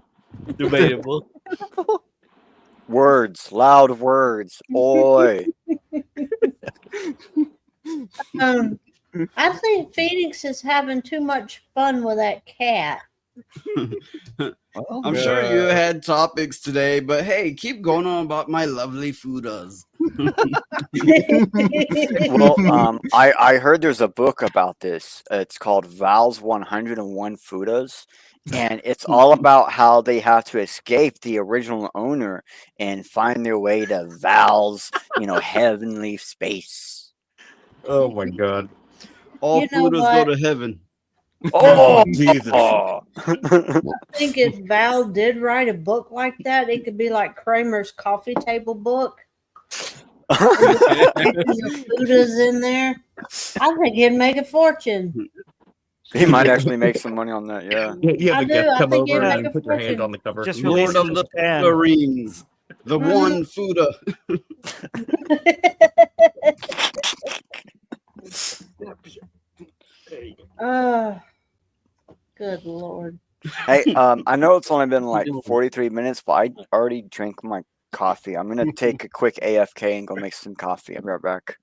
Words, loud words. Oi. I think Phoenix is having too much fun with that cat. Well, I'm sure you had topics today, but hey, keep going on about my lovely Fudas. Well, I heard there's a book about this. It's called Val's 101 Fudas, and it's all about how they have to escape the original owner and find their way to Val's, heavenly space. Oh my god. All You know Fudas what? go to heaven. Oh, Jesus. I think if Val did write a book like that, it could be like Kramer's coffee table book. The Buddha's in there. I think he'd make a fortune. He might actually make some money on that. Yeah. You have I a do. guest I come think you'd over make and a put your hand fortune. on the cover. Just Lord release of it the in Japan. Fuda rings. The one Fuda. Good Lord. Hey, I know it's only been like 43 minutes, but I already drank my coffee. I'm gonna take a quick AFK and go make some coffee. I'll be right back.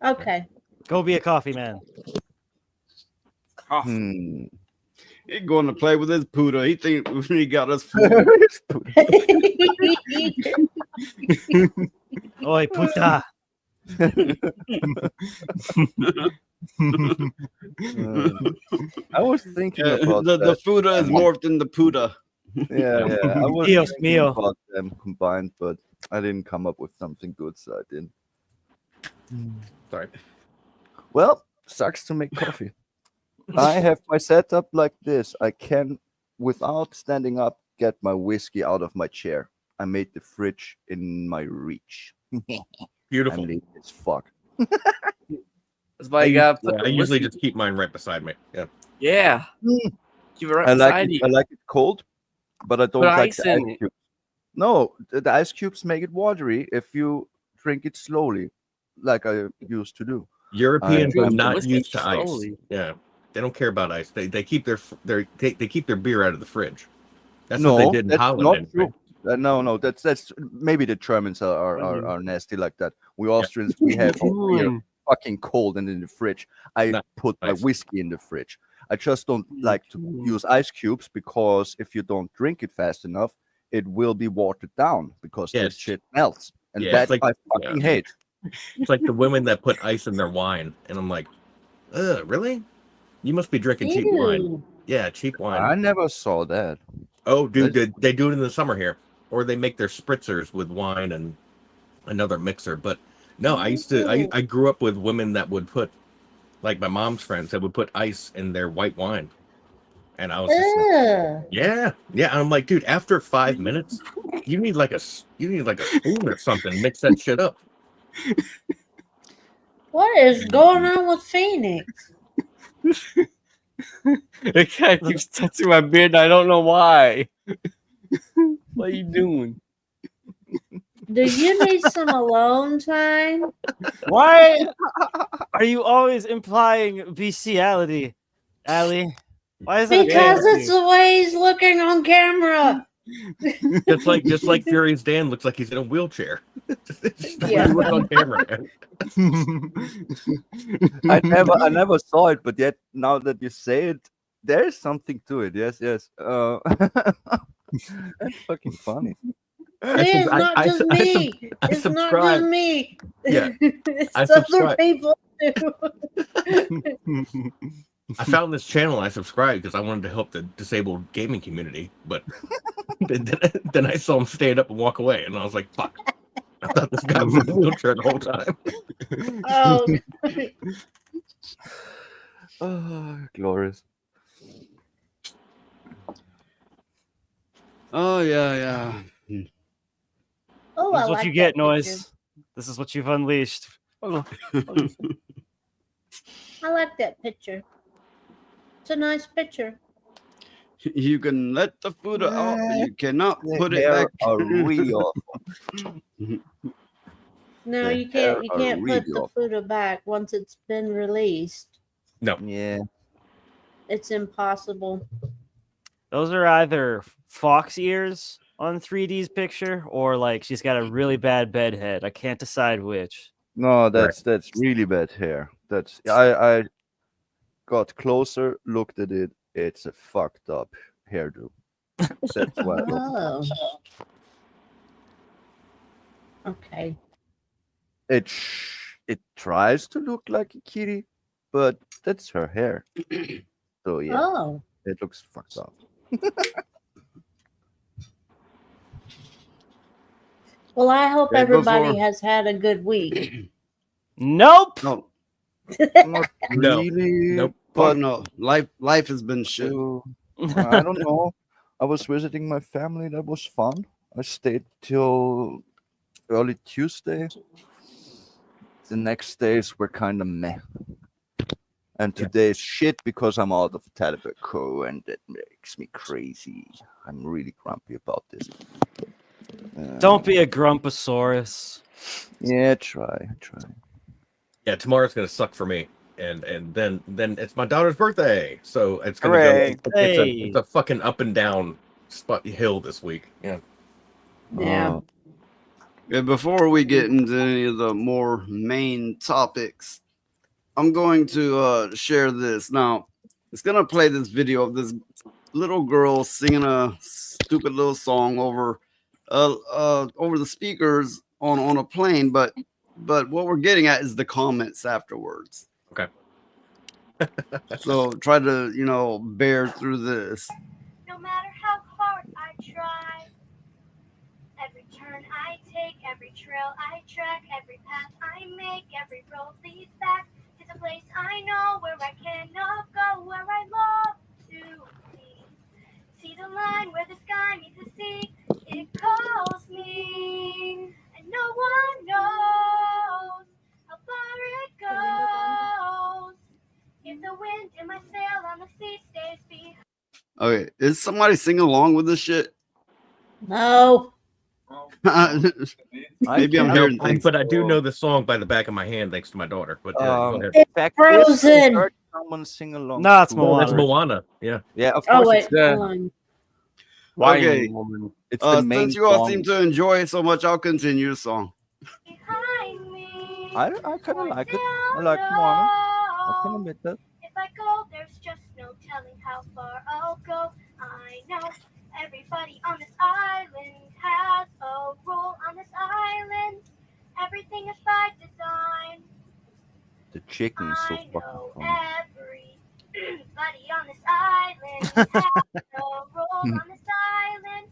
Okay. Go be a coffee man. Hmm. He going to play with his Puda. He think he got us food. Oi, puta. I was thinking Yeah, about the that. Fuda is morphed into Puda. Yeah. I was Dios thinking mío. about them combined, but I didn't come up with something good, so I didn't. Sorry. Well, sucks to make coffee. I have my setup like this. I can, without standing up, get my whiskey out of my chair. I made the fridge in my reach. Beautiful. I'm lazy as fuck. That's why you gotta put I the usually whiskey- just keep mine right beside me. Yeah. Yeah. Keep it right I beside like you. it. I like it cold, but I don't Put like ice the in ice it. cubes. No, the ice cubes make it watery if you drink it slowly, like I used to do. Europeans are I'm not whiskey used to ice. slowly. Yeah, they don't care about ice. They keep they keep their beer out of the fridge. That's no, what they did in that's Holland. not anyway. true. No, that's maybe the Germans are nasty like that. We Austrians, we have our beer fucking cold and in the fridge. I No, put my nice. whiskey in the fridge. I just don't like to use ice cubes because if you don't drink it fast enough, it will be watered down because this Yes. shit melts, and Yeah, that it's like- I fucking yeah. hate. It's like the women that put ice in their wine, and I'm like, really? You must be drinking cheap wine. Ew. Yeah, cheap wine. I never saw that. Oh, dude, they do it in the summer here, or they make their spritzers with wine and another mixer. But no, I grew up with women that would put, like my mom's friends, that would put ice in their white wine, and I was just like, Ugh. yeah. And I'm like, dude, after 5 minutes, you need like a spoon or something. Mix that shit up. What is going on with Phoenix? The guy keeps touching my beard. And I don't know why. What are you doing? Do you need some alone time? Why are you always implying bestiality, Allie? Why is that? Because it's the way he's looking on camera. Just like Furious Dan looks like he's in a wheelchair. Just the way Yeah. he looks on camera, man. I never saw it, but yet now that you say it, there's something to it. Yes. That's fucking funny. It's not just me. It's not just subscribe. me. Yeah. It's I other subscribe. people too. I found this channel. I subscribed because I wanted to help the disabled gaming community, but then I saw him stand up and walk away, and I was like, "Fuck!" I thought this guy was in a wheelchair the whole time. Oh, Oh, glorious. Oh yeah. oh, This I is what like you get, that noise. picture. This is what you've unleashed. I like that picture. It's a nice picture. You can let the food out, but you cannot The put it hair back. are really awful. No, The you can't. You hair are can't really put the awful. food back once it's been released. No, Yeah. It's impossible. Those are either fox ears on 3D's picture, or like she's got a really bad bed head. I can't decide which. No, that's really bad hair. That's I got closer, looked at it. It's a fucked up hairdo. That's why. I don't- Oh. Okay. It tries to look like a kitty, but that's her hair. So yeah, Oh. it looks fucked up. Well, I hope Yeah, everybody before- has had a good week. Nope. No, Not No. really. Nope. but But no, life has been shit. I don't know. I was visiting my family. That was fun. I stayed till early Tuesday. The next days were kind of meh. And today's shit because I'm out of Talibaco and it makes me crazy. I'm really grumpy about this. Don't be a grumposaurus. Yeah, try. yeah, tomorrow's gonna suck for me, and then it's my daughter's birthday, so it's gonna Hooray. go. Hey. It's a fucking up and down hill this week. Yeah. Yeah. Yeah, before we get into any of the more main topics, I'm going to share this. Now, it's going to play this video of this little girl singing a stupid little song over the speakers on a plane, but what we're getting at is the comments afterwards. Okay. So try to, bear through this. No matter how hard I try, every turn I take, every trail I track, every path I make, every road leads back to the a place I know where I cannot go, where I love to be. See the line where the sky meets the sea, it calls me, and no one knows how far it goes. If the wind in my sail on the sea stays behind. Okay, is somebody singing along with this shit? No. Maybe I'm hearing things. But I do know the song by the back of my hand thanks to my daughter. But go ahead. It's Frozen. Heard someone sing along. No, it's Well, that's Moana. Moana. Yeah. Yeah, of Oh course. wait, It's the hold on. Whining Okay. woman. it's the main Since you all song. seem to enjoy it so much, I'll continue the song. Behind me. I kind of like it. I like Moana. I can admit that. If I go, there's just no telling how far I'll go. I know everybody on this island has a role on this island. Everything is by design. The chicken is so I fucking know funny. everybody on this island has a role on this island.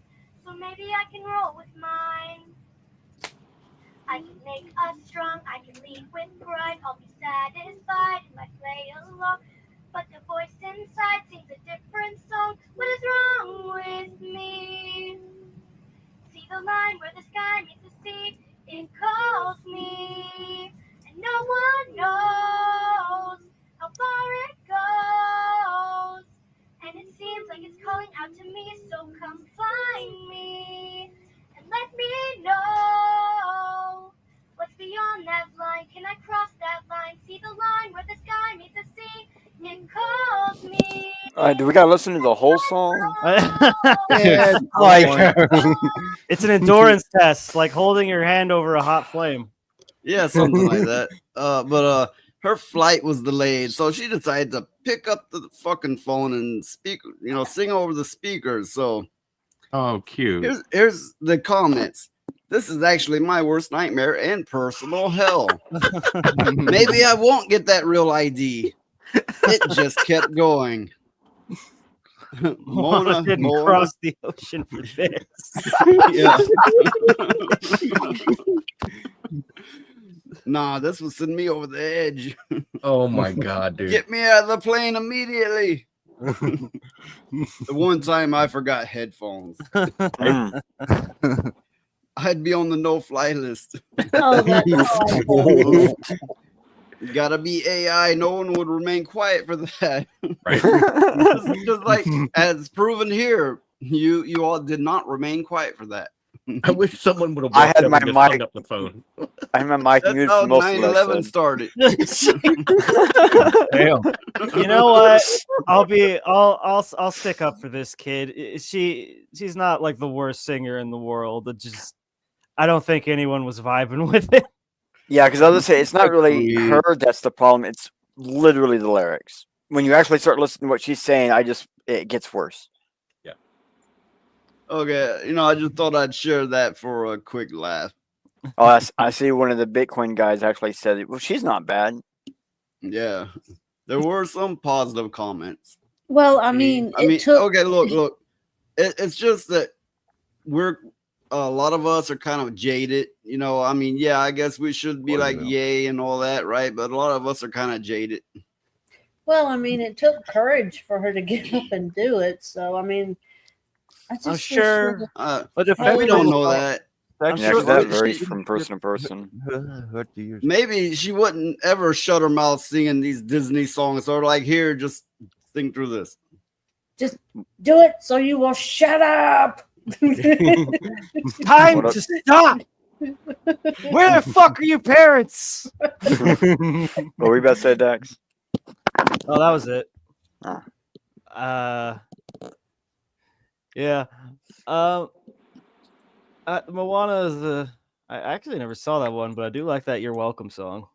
So maybe I can roll with mine. I can make us strong, I can lead with pride. I'll be satisfied if I play along. But the voice inside sings a different song. What is wrong with me? See the line where the sky meets the sea. It calls me, and no one knows how far it goes. And it seems like it's calling out to me, so come find me and let me know what's beyond that line. Can I cross that line? See the line where the sky meets the sea. It calls me. All right, do we gotta listen to the whole song? Yeah, Like it's an endurance test, like holding your hand over a hot flame. Yeah, something like that. But her flight was delayed, so she decided to pick up the fucking phone and speak, sing over the speakers. So Oh, cute. here's the comments. This is actually my worst nightmare and personal hell. Maybe I won't get that real ID. It just kept going. Mona didn't Mona. cross the ocean for this. Yeah. Nah, this was sending me over the edge. Oh my god, dude. Get me out of the plane immediately. The one time I forgot headphones. I'd be on the no-fly list. Oh, that's awful. Gotta be AI. No one would remain quiet for that. Right. just like as proven here, you all did not remain quiet for that. I wish someone would have I walked had up my and just hung mic- up the phone. I had my mic That's muted how for most of 9/11 that. started. Damn. You know what? I'll stick up for this kid. She's not like the worst singer in the world. It just I don't think anyone was vibing with it. Yeah, because I was gonna say it's not really Agreed. her that's the problem. It's literally the lyrics. When you actually start listening to what she's saying, it gets worse. Okay, I just thought I'd share that for a quick laugh. Oh, I see one of the Bitcoin guys actually said it. Well, she's not bad. Yeah, there were some positive comments. Well, I mean, okay, look. It's just that a lot of us are kind of jaded. Yeah, I guess we should be like yay and all that, right? But a lot of us are kind of jaded. Well, I mean, it took courage for her to get up and do it. So, I mean, I just I'm wish sure. her- But the Hey, We don't know that. Yeah, 'cause that varies from person to person. Hurt the ears. Maybe she wouldn't ever shut her mouth singing these Disney songs. Or like, here, just sing through this. just do it so you will shut up. Time What up? to stop. Where the fuck are your parents? What were you about to say, Dax? Oh, that was it. Ah. Yeah. Moana is I actually never saw that one, but I do like that "You're Welcome" song.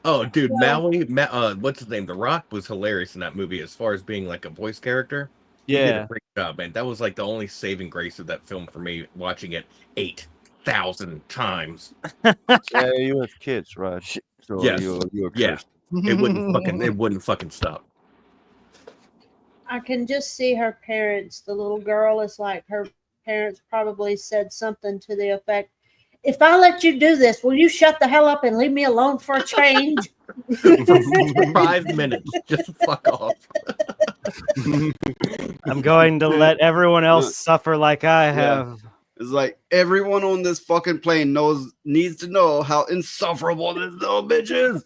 Oh, dude, Maui, what's his name? The Rock was hilarious in that movie as far as being like a voice character. He did Yeah. a great job, man. That was like the only saving grace of that film for me, watching it 8,000 times. Yeah, you have kids, right? So Yes. you're Yeah. cursed. It wouldn't fucking stop. I can just see her parents. The little girl is like her parents probably said something to the effect, if I let you do this, will you shut the hell up and leave me alone for a change? For 5 minutes. Just fuck off. I'm going to let everyone else suffer like I have. It's like everyone on this fucking plane needs to know how insufferable this little bitch is.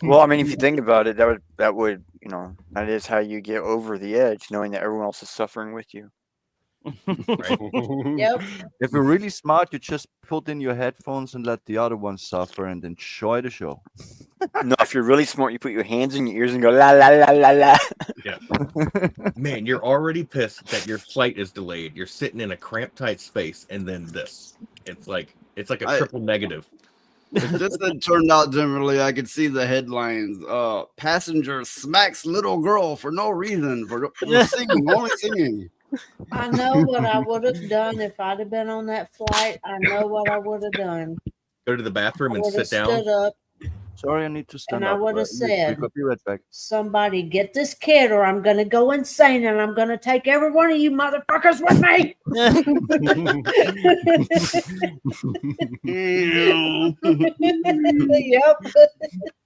Well, I mean, if you think about it, that would that is how you get over the edge, knowing that everyone else is suffering with you. Yep. If you're really smart, you just put in your headphones and let the other one suffer and enjoy the show. No, if you're really smart, you put your hands in your ears and go la la la la la. Yeah. Man, you're already pissed that your flight is delayed. You're sitting in a cramped tight space, and then this. It's like a triple negative. If this had turned out differently, I could see the headlines. Passenger smacks little girl for no reason for singing, only singing. I know what I would have done if I'd have been on that flight. I know what I would have done. Go to the bathroom and sit down. Stood up, Sorry, I need to stand and up. I would have said, I'll be right back. "Somebody get this kid, or I'm going to go insane, and I'm going to take every one of you motherfuckers with me." Yep.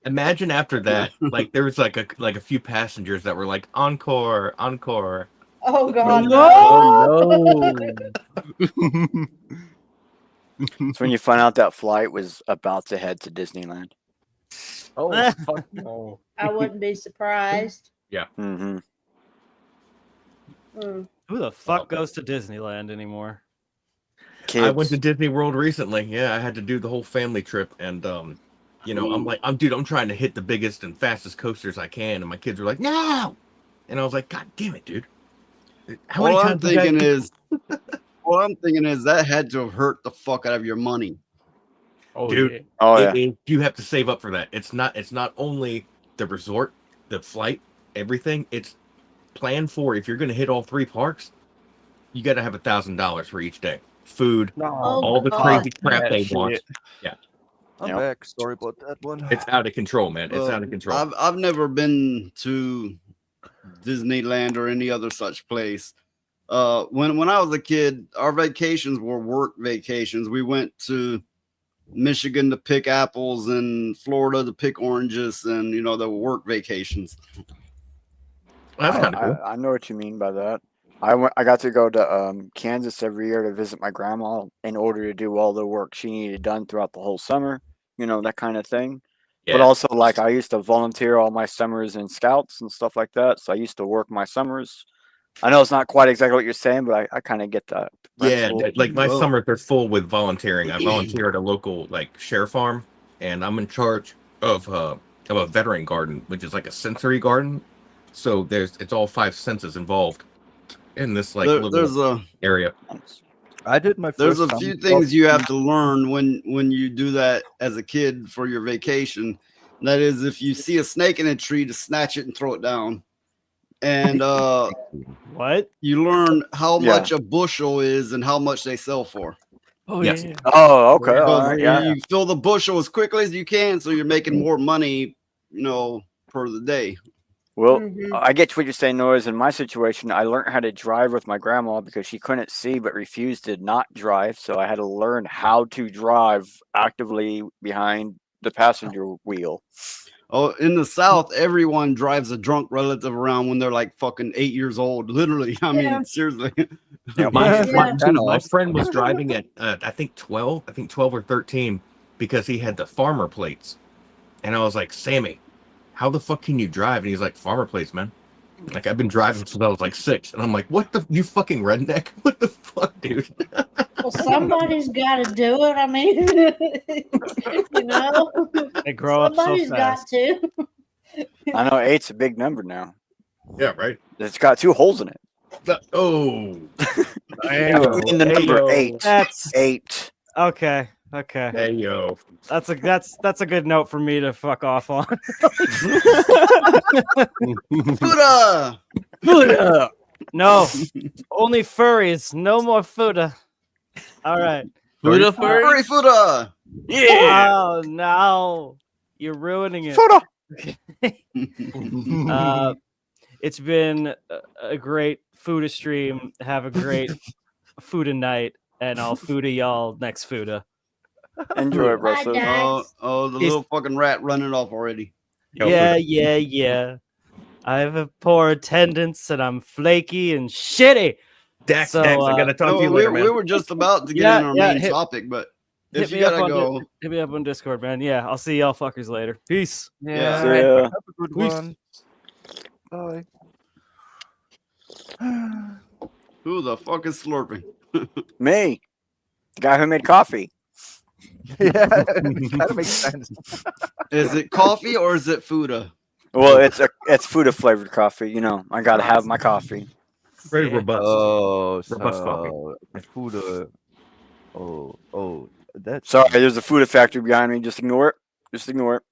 Imagine after that, like there was like a few passengers that were like encore, encore. Oh God! Oh no! So when you find out that flight was about to head to Disneyland. Oh, fuck no. I wouldn't be surprised. Mm-hmm. Mm. Who the fuck goes to Disneyland anymore? Kids. I went to Disney World recently. Yeah, I had to do the whole family trip, and I'm trying to hit the biggest and fastest coasters I can, and my kids were like, "No!" And I was like, "God damn it, dude!" All I'm thinking is that had to have hurt the fuck out of your money. Oh, dude. yeah. Oh yeah. You have to save up for that. It's not only the resort, the flight, everything. It's planned for. If you're going to hit all 3 parks, you got to have $1,000 for each day. Food, all the crazy crap they want. Yeah, I'm back. Sorry about that one. it's out of control, man. It's out of control. I've never been to Disneyland or any other such place. When I was a kid, our vacations were work vacations. We went to Michigan to pick apples and Florida to pick oranges, and the work vacations. That's kind of cool. I know what you mean by that. I got to go to Kansas every year to visit my grandma in order to do all the work she needed done throughout the whole summer, that kind of thing. Yeah. But also, like, I used to volunteer all my summers in scouts and stuff like that. So I used to work my summers. I know it's not quite exactly what you're saying, but I kind of get that. Yeah, like my summers are full with volunteering. I volunteer at a local share farm, and I'm in charge of a veteran garden, which is like a sensory garden. So it's all 5 senses involved in this little area. I did my There's first a few things you have to learn when you do that as a kid for your vacation. That is, if you see a snake in a tree, to snatch it and throw it down. And What? you learn how much a bushel is and how much they sell for. Oh, Yes. yeah. Oh, okay. All Because right, yeah. you fill the bushel as quickly as you can, so you're making more money, per the day. Well, Mhm. I get what you're saying, Noise. In my situation, I learned how to drive with my grandma because she couldn't see but refused to not drive. So I had to learn how to drive actively behind the passenger wheel. Oh, in the South, everyone drives a drunk relative around when they're like fucking 8 years old. Literally, I mean, seriously. My friend was driving at I think 12 or 13 because he had the farmer plates, and I was like, Sammy, how the fuck can you drive? And he's like, farmer plates, man. Like, I've been driving since I was like 6, and I'm like, what the, you fucking redneck? What the fuck, dude? Well, somebody's got to do it. I mean, They grow up so somebody's got fast. to. I know 8's a big number now. Yeah, right. It's got 2 holes in it. Oh, In the number 8. That's 8. okay. Okay. hey yo, That's a good note for me to fuck off on. Buddha! Fuda. No, only furries. No more Fuda. All right. Buddha furry? Furry Buddha! Oh no, you're ruining it. Fuda. It's been a great Fuda stream. Have a great Fuda night. and I'll Fuda y'all next Fuda. Enjoy it, Bye, Russell. Dax. Oh, the little fucking rat running off already. Yeah. I have a poor attendance and I'm flaky and shitty. Dax, So, Dax, I gotta talk to you we, later, man. we were just about to get Yeah, in our yeah, main hit- topic, but Hit if you me up gotta on go, hit me up on Discord, man. Yeah, I'll see y'all fuckers later. Peace. Yeah. See ya. Have a good Peace. one. Bye. who the fuck is slurping? Me, the guy who made coffee. Yeah, it kind of makes sense. Is it coffee or is it Fuda? Well, it's Fuda flavored coffee. You know, I gotta have my coffee. Very robust. Oh, Robust coffee. Food. Oh, that's Sorry, there's a Fuda factory behind me. Just ignore it. Just ignore it.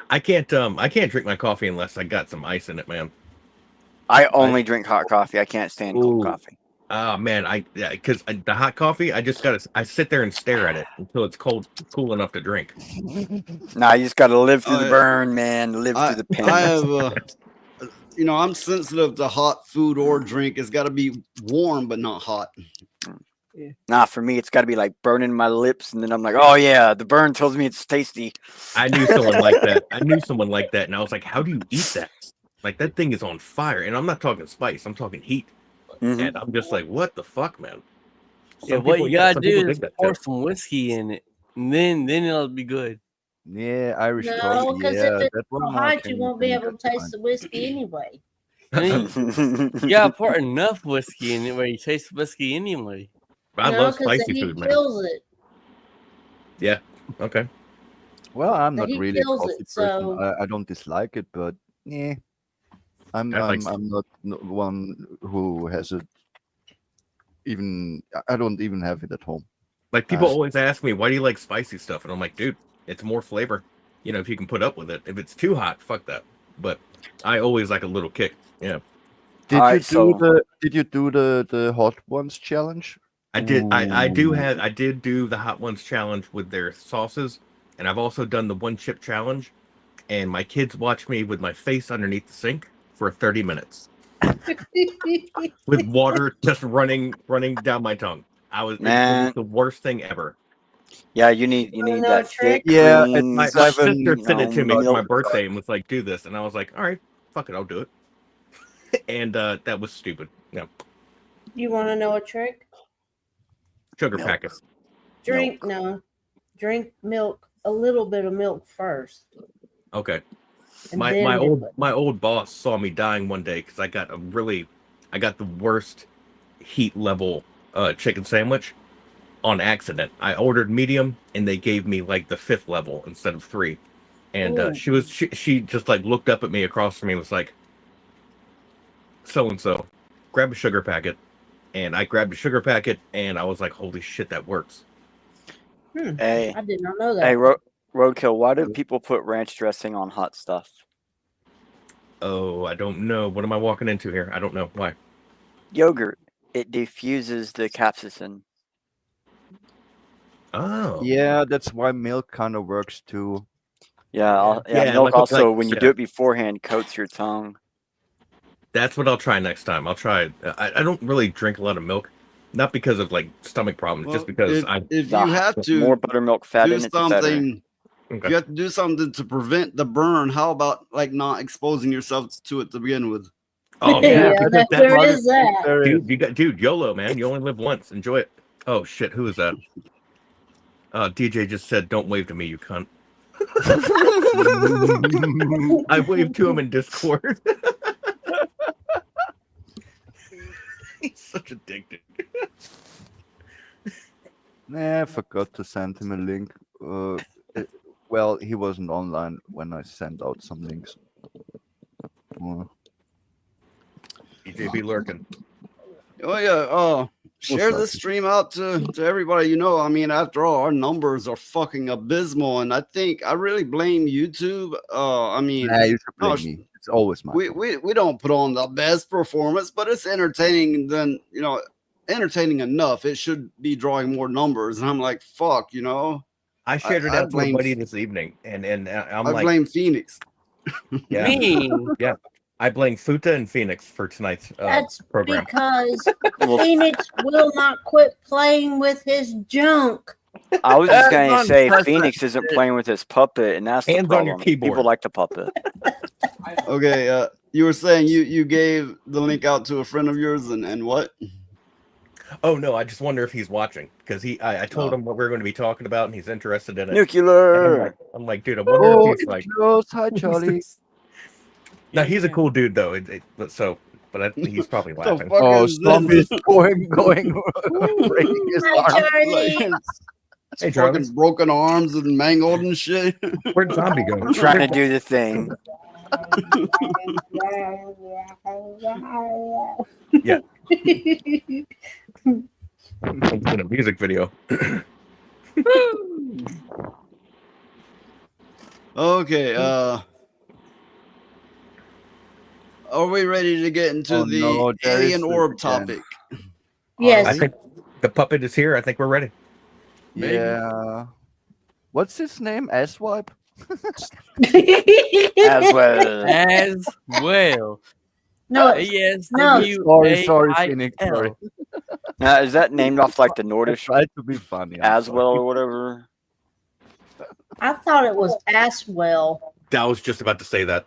I can't drink my coffee unless I got some ice in it, man. I only drink hot coffee. I can't stand cold Ooh. coffee. Oh man, because the hot coffee, I sit there and stare at it until it's cool enough to drink. Nah, you just gotta live through the burn, man. Live through the pain. I have, I'm sensitive to hot food or drink. It's got to be warm but not hot. Nah, for me, it's got to be like burning my lips, and then I'm like, oh yeah, the burn tells me it's tasty. I knew someone like that. And I was like, how do you eat that? Like that thing is on fire, and I'm not talking spice. I'm talking heat. Mhm. And I'm just like, what the fuck, man? Yeah, Some what people- you gotta some people do is dig that pour too. some whiskey in it, and then it'll be good. Yeah, Irish No, coffee. because Yeah, if it's that one so I hot, you can- won't be can able to get taste fine. the whiskey anyway. I mean, you gotta pour enough whiskey in it where you taste whiskey anyway. I No, love 'cause the spicy heat food, man. kills it. Yeah. Okay. Well, I'm The not heat really a kills coffee it, person. so- I don't dislike it, but yeah, I'm I like I'm not one who has it. Even I don't even have it at home. Like people Uh, always ask me, why do you like spicy stuff? And I'm like, dude, it's more flavor. You know, if you can put up with it. If it's too hot, fuck that. But I always like a little kick. Yeah. Did you do the hot ones challenge? I did. I did do the hot ones challenge with their sauces, and I've also done the one chip challenge. And my kids watched me with my face underneath the sink for 30 minutes with water just running down my tongue. It was Man. the worst thing ever. Yeah, you need know that a trick? thick. Yeah, cream, My Seven, sister sent it to me for my milk. birthday and was like, "Do this," and I was like, "All right, fuck it, I'll do it." And that was stupid. No You want to know a trick? sugar Milk. packets. Drink drink milk, a little bit of milk first. Okay. And My then my dip old it. my old boss saw me dying one day because I got the worst heat level chicken sandwich on accident. I ordered medium and they gave me like the 5th level instead of 3. And Ooh. she just like looked up at me across from me and was like, so and so, grab a sugar packet. And I grabbed a sugar packet and I was like, holy shit, that works. Hey, I did not know that. hey, Roadkill. Why do people put ranch dressing on hot stuff? Oh, I don't know. What am I walking into here? I don't know why. Yogurt. It diffuses the capsaicin. Oh. Yeah, that's why milk kind of works too. Yeah, Yeah, milk like- also, like- when you yeah. do it beforehand, coats your tongue. That's what I'll try next time. I'll try. I don't really drink a lot of milk, not because of like stomach problems, just because if you have to more buttermilk fat do in it, the better. something, if you have to do something to prevent the burn, how about like not exposing yourself to it to begin with? Oh Yeah, yeah, there is that. dude, YOLO, man. You only live once. Enjoy it. Oh shit, who is that? DJ just said, "Don't wave to me, you cunt." I waved to him in Discord. He's such a dick, dude. Nah, I forgot to send him a link. Well, he wasn't online when I sent out some links. DJ be lurking. Oh yeah, share this stream out to everybody. You know, I mean, after all, our numbers are fucking abysmal, and I really blame YouTube. I mean, Nah, you should blame no, me. It's always my we don't put on the best performance, but it's entertaining. Then entertaining enough. It should be drawing more numbers, and I'm like, fuck, I shared it I out to a blame- buddy this evening, and I'm I like, blame Phoenix. yeah, Me. yeah. I blame Futa and Phoenix for tonight's That's program. because Phoenix will not quit playing with his junk. I was just That's gonna say not- Phoenix isn't playing with his puppet, and that's the Hands on your problem. keyboard. People like the puppet. Okay, you were saying you gave the link out to a friend of yours, and what? Oh no, I just wonder if he's watching because I told him what we are going to be talking about, and he's interested in it. And Nuclear. I'm like, dude, I wonder Oh, if he's like. Hi, Charlie. No, he's a cool dude though. He's probably The laughing. fuck Oh, is stop this? is going, breaking his Hi, arm. Charlie. Hey, Fucking Travis, broken arms and mangled and shit. where'd Zombie go? I'm trying to do the thing. Yeah. It's in a music video. Okay, are we ready to get into Oh, the no, there is alien this orb again. topic? Yes. I think the puppet is here. I think we're ready. Maybe. Yeah. What's his name? Asswipe? As well. As well. No, Yes. No. Sorry, Phoenix. Sorry. Now, is that named off like the I Nordish tried to be funny. I'm as sorry. well or whatever? I thought it was Aswell. I was just about to say that.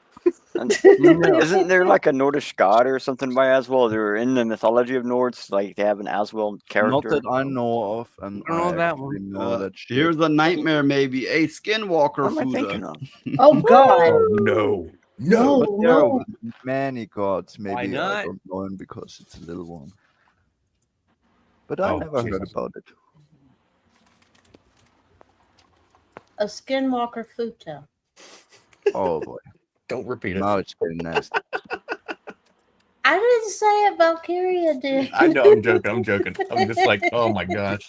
Isn't there like a Nordish god or something by Aswell? They're in the mythology of Nords, like they have an Aswell Not character. that I know of, and I don't know that actually one. know that shit. Here's a nightmare, maybe a skinwalker What am I thinking Fuda. of? Oh God. Oh no. No, But there are no. many gods. Maybe I not? don't know him because it's a little one. But I Oh, never heard Jesus. about it. A Skinwalker Futa. Oh boy, Don't repeat it. now it's getting nasty. I didn't say it. Valkyria did. I know. I'm joking. I'm joking. I'm just like, oh my gosh.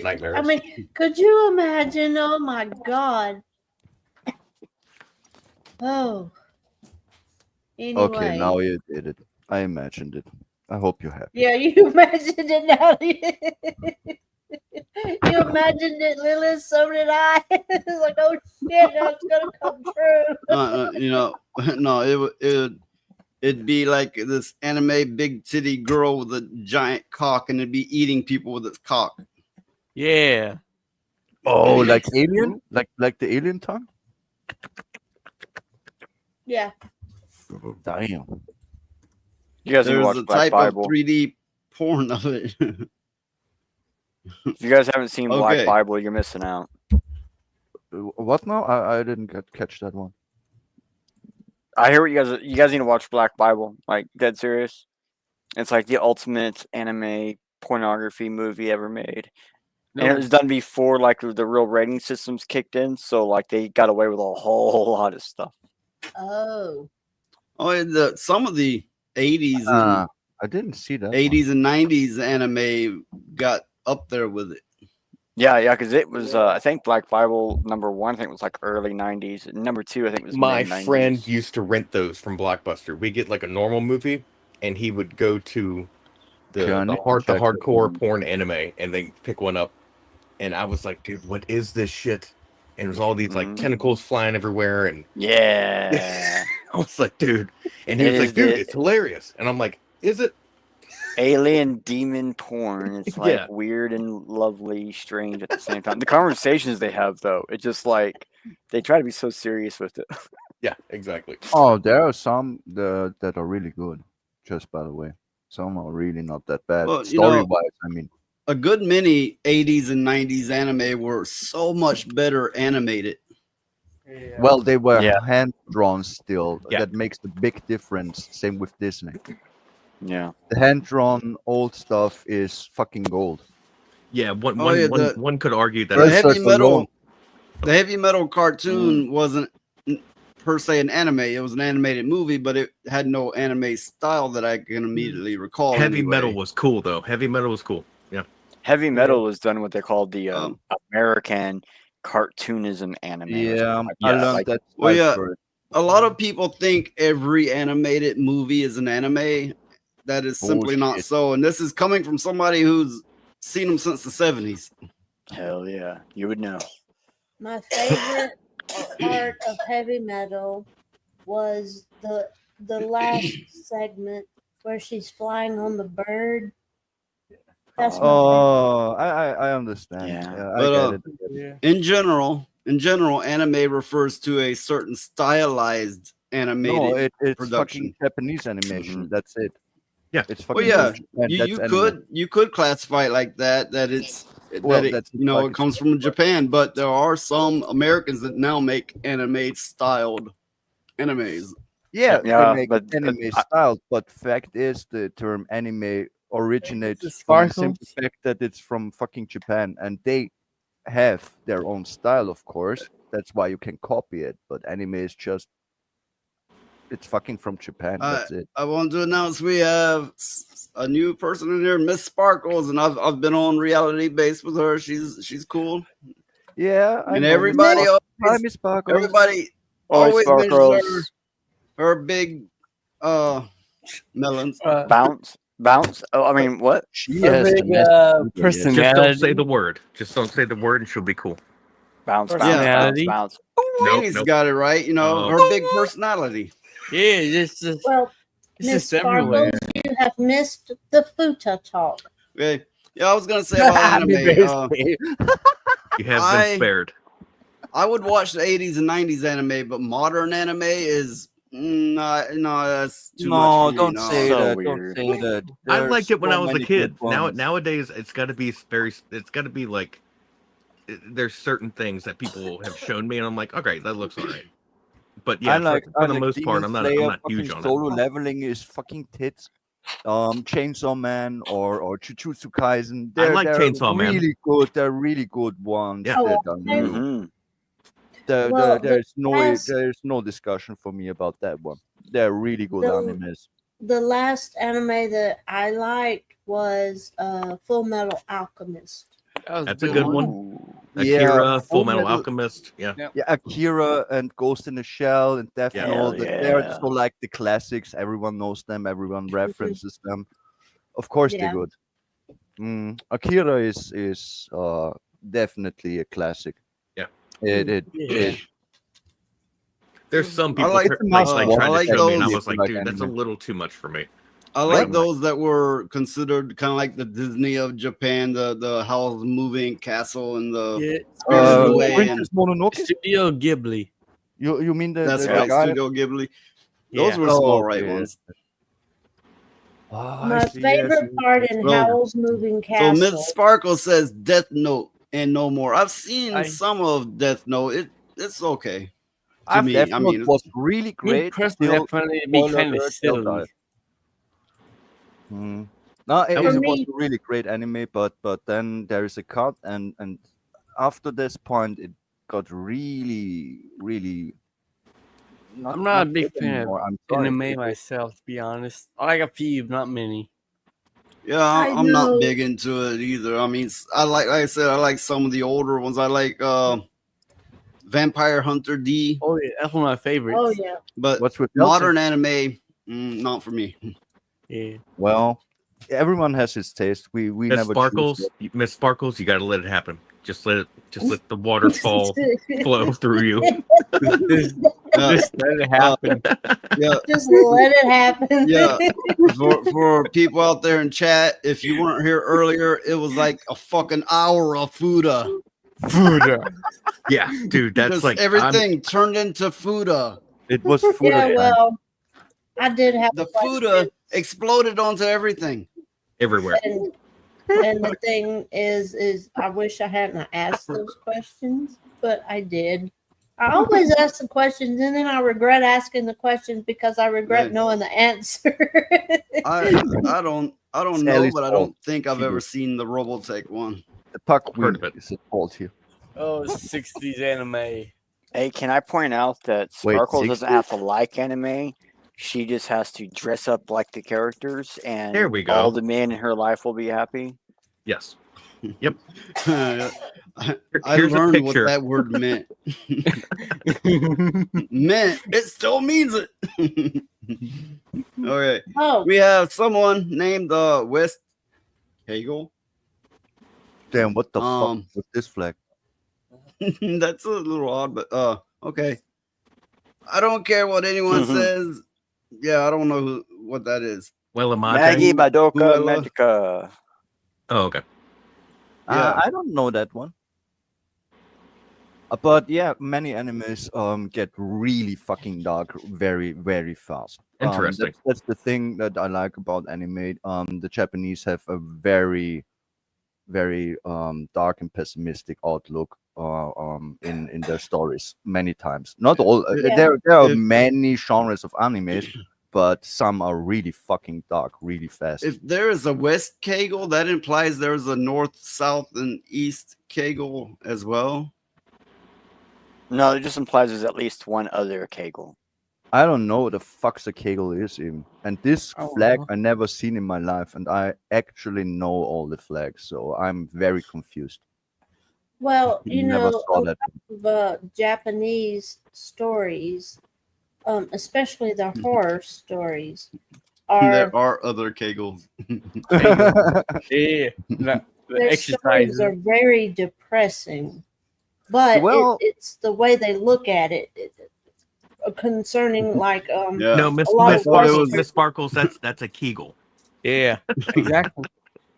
Nightmares. I mean, could you imagine? Oh my God. Oh. Anyway. Okay, now you did it. I imagined it. I hope you're happy. Yeah, you imagined it now. You imagined it, Lilith. So did I. It's like, oh shit, that's gonna come true. You know, no, it'd be like this anime big titty girl with a giant cock, and it'd be eating people with its cock. Yeah. Oh, like alien, like the alien tongue. Yeah. Damn. You guys need to There's watch a Black type Bible. of 3D porn of it. If you guys haven't seen Black Okay. Bible, you're missing out. What now? I didn't catch that one. I hear what you guys need to watch Black Bible, like dead serious. It's like the ultimate anime pornography movie ever made. And it was done before like the real rating systems kicked in, so like they got away with a whole lot of stuff. Oh. Oh, and some of the 80s I didn't see that. and 80s and 90s anime got up there with it. Yeah, because it was I think Black Bible #1, I think it was like early 90s. And #2, I think it was My mid-90s. friend used to rent those from Blockbuster. We get like a normal movie, and he would go to the hardcore porn anime and then pick one up. And I was like, dude, what is this shit? And it was all these like tentacles flying everywhere, and yeah, I was like, dude. And he was like, dude, it's hilarious. And I'm like, is it? Alien demon porn. It's like Yeah. weird and lovely, strange at the same time. The conversations they have, though, it's just like they try to be so serious with it. Yeah, exactly. Oh, there are some that are really good. Just by the way, some are really not that bad. Well, you know- Story wise, I mean. A good many 80s and 90s anime were so much better animated. Well, they were Yeah. hand drawn still. Yeah. That makes the big difference. Same with Disney. Yeah. The hand drawn old stuff is fucking gold. Yeah, one could argue that The That's heavy such a metal, long- the heavy metal cartoon wasn't per se an anime. It was an animated movie, but it had no anime style that I can immediately recall. heavy anyway. metal was cool though. Heavy metal was cool. Yeah. Heavy metal was done what they called the American cartoonism anime. or Yeah, something like I that. learned Like, that. Well, twice yeah. for it. A lot of people think every animated movie is an anime. That is simply not Bullshit. so. And this is coming from somebody who's seen them since the 70s. Hell yeah, you would know. My favorite part of heavy metal was the last segment where she's flying on the bird. That's my Oh, I understand. Yeah. Yeah, I But get it. in general, anime refers to a certain stylized animated No, it's production. fucking Japanese animation. That's it. Yeah. It's Well, fucking yeah, from Japan. you That's anime. could classify it like that. Well, It that's you know it fucking comes from Japan, but there are some Americans that now make anime styled animes. Yeah, they Yeah, make but anime style, but fact is the term anime originates the from the simple sparkles? fact that it's from fucking Japan and they have their own style, of course. That's why you can copy it, but anime is just it's fucking from Japan. That's it. I want to announce we have a new person in here, Miss Sparkles, and I've been on Reality Base with her. She's cool, Yeah, and everybody Hi, Miss Sparkles. everybody Oi, always mentions Sparkles. her big melons. Bounce. Oh, I mean, what? She A has the big message. Just don't personality. say the word. Just don't say the word, and she'll be cool. Bounce. Personality. Lainey's Nope. got it right. You know, Oh. her big personality. Yeah, just Well, it's Miss just everywhere. Sparkles, you have missed the futa talk. Okay. Yeah, I was gonna say about anime. You have I- been spared. I would watch the 80s and 90s anime, but modern anime is no, that's too much. No, for me, don't no. say So that. weird. Don't say that. I There's liked it when so I was a many kid. good ones. Nowadays, it's got to be It's got to be like. There's certain things that people have shown me, and I'm like, okay, that looks alright. But yeah, for the most part, I'm not huge on Solo it. leveling is fucking tits. Chainsaw Man or Jujutsu Kaisen. I like they're Chainsaw Man. really good. They're really good ones. Yeah. that Oh, are okay. new. Mm-hmm. Well, There's last- there's no discussion for me about that one. They're really good The- animes. The last anime that I liked was Full Metal Alchemist. That's a good one. Yeah, Akira, Full Full Metal Metal- Alchemist. Yeah. Yeah, Akira and Ghost in the Shell and Death Yeah. Note. Hell They're yeah. so like the classics. Everyone knows them. Everyone references them. Of course Yeah. they're good. Akira is definitely a classic. Yeah. It There's some people like- like I tried like to show me, and I those- was like, like dude, that's a anime. little too much for me. I like What? those that were considered kind of like the Disney of Japan, the Howl's Moving Castle and the Yeah. Spirited Oh, Away. yeah. Princess Mononoke. Studio Ghibli. You mean That's the right, guy? Studio Ghibli. Those Yeah. were Oh, small right yeah. ones. Oh, I My see, favorite yes, part yes. in Well, Howl's Moving So Castle. Miss Sparkle says Death Note and no more. I've seen I- some of Death Note. It's okay. I me, Death I Note mean- was really Me great. personally, till I find it to be spoiler kind of alert, they'll silly. die. No, it That was was- a really great anime, but then there is a cut, and after this point, it got really. I'm not a big good fan of anymore. I'm sorry. anime myself, to be honest. I like a few, not many. Yeah, I I'm not know. big into it either. I mean, like I said, I like some of the older ones. I like Vampire Hunter D, Oh yeah, that's one of my favorites. Oh yeah. but What's with modern anime, not for me. Yeah. Well, everyone has his taste. We Miss never choose Sparkles, what- Miss Sparkles, you got to let it happen. Just let the waterfall flow through you. Just, Uh, just let it happen. yeah, Just let it happen. Yeah. for people out there in chat, if you weren't here earlier, it was like a fucking hour of Fuda. Fuda. Yeah, dude, that's Just like everything turned into Fuda. It was food. Yeah, well, I did have The a question. Fuda exploded onto everything. everywhere. And the thing is I wish I hadn't asked those questions, but I did. I always ask the questions and then I regret asking the questions because I regret Right. knowing the answer. I don't know, Sally's but I fault. don't think I've She ever did. seen the Robotech one. The Puck Heard Queen of it. is involved here. Oh, 60s anime. Hey, can I point out that Wait, Sparkles doesn't 60? have to like anime? She just has to dress up like the characters, and There we go. all the men in her life will be happy. Yes. Yep. I Here's a learned what picture. that word meant. Meant it still means it. Okay, Oh, we have someone named West Hagel. Damn, what the Um, fuck with this flag? That's a little odd, but okay. I don't care what anyone says. Yeah, I don't know what that is. Well, Maggie Madoka Whoever. Magica. Oh, okay. Yeah. I don't know that one. But yeah, many animes get really fucking dark very, very fast. Interesting. That's the thing that I like about anime. The Japanese have a very, very dark and pessimistic outlook in their stories many times. Not all. Yeah. There are If- many genres of animes, but some are really fucking dark, really fast. If there is a West Kegel, that implies there's a North, South, and East Kegel as well. No, it just implies there's at least one other Kegel. I don't know what the fuck's a Kegel is even. And this Oh, flag wow. I never seen in my life, and I actually know all the flags, so I'm very confused. Well, you Never know, saw that. the Japanese stories, especially the horror stories, are There are other Kegels. Yeah. The their stories exercises. are very depressing, but Well- it's the way they look at it, concerning like Yeah. No, Miss a lot of Miss Sparkles, that's a Kegel. Yeah, exactly.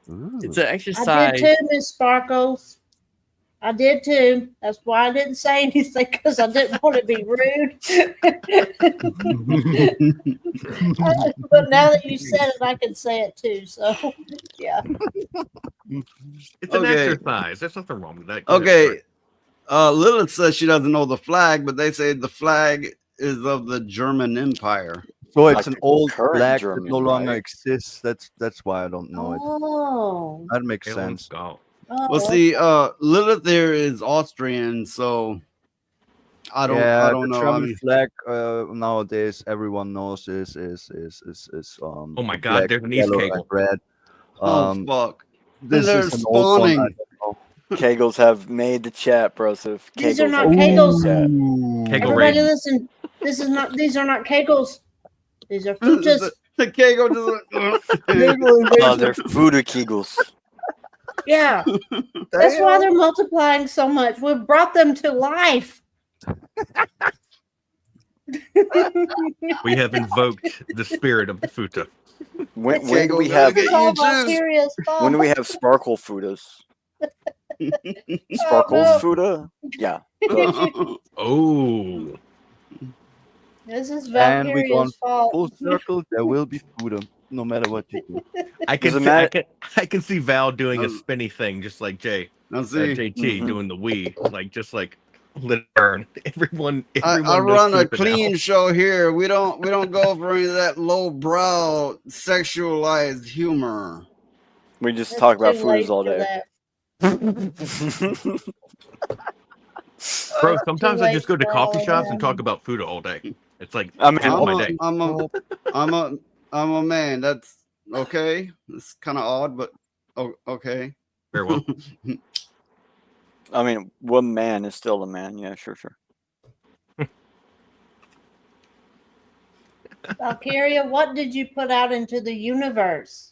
Ooh. It's an I exercise. did too, Miss Sparkles. I did too. That's why I didn't say anything, because I didn't want to be rude. But now that you said it, I can say it too. So, yeah. It's an Okay. exercise. There's nothing wrong with that. Go ahead, Okay. sorry. Lilith says she doesn't know the flag, but they say the flag is of the German Empire. So it's Like an the old current flag that German, no longer right? exists. That's why I don't know it. Oh. That makes It sense. won't go. Oh, Well, see, Lilith there is Austrian, so I don't Yeah, know. the I German mean, flag nowadays everyone knows is Oh my God, black, there's an East yellow, Kegel. and red. oh fuck. This they're is an old one. I spawning. don't know. Kegels have made the chat, Broseph. These are Kegels not have made Kegels. the chat. Kegel everybody Raiden. listen. These are not Kegels. These are futas. The Kegel just Oh, they're Fuda Kegels. Yeah. That's why they're multiplying so much. We've brought them to life. We have invoked the spirit of the futa. When do Kegels we are have good. It's all You too. Valkyria's fault. when do we have Sparkle Fudas? Sparkles no. Fuda? Yeah. Oh, This is And we gone Valkyria's fault. full circle. There will be food, no matter what you do. I can Does it see, matter- I can see Val doing a spinny thing, just like Now see, JT Mhm. doing the Wii, like just like let it burn. Everyone I knows run a Futa now. clean show here. We don't go for any of that lowbrow sexualized humor. We just It's talk about too late Fudas all for day. that. Bro, sometimes I late just go to for coffee all shops and that. talk about Futa all day. It's like I mean, half I'm my a, day. I'm a man. That's okay. It's kind of odd, but okay. Very well. I mean, one man is still a man. Yeah, sure. Valkyria, what did you put out into the universe?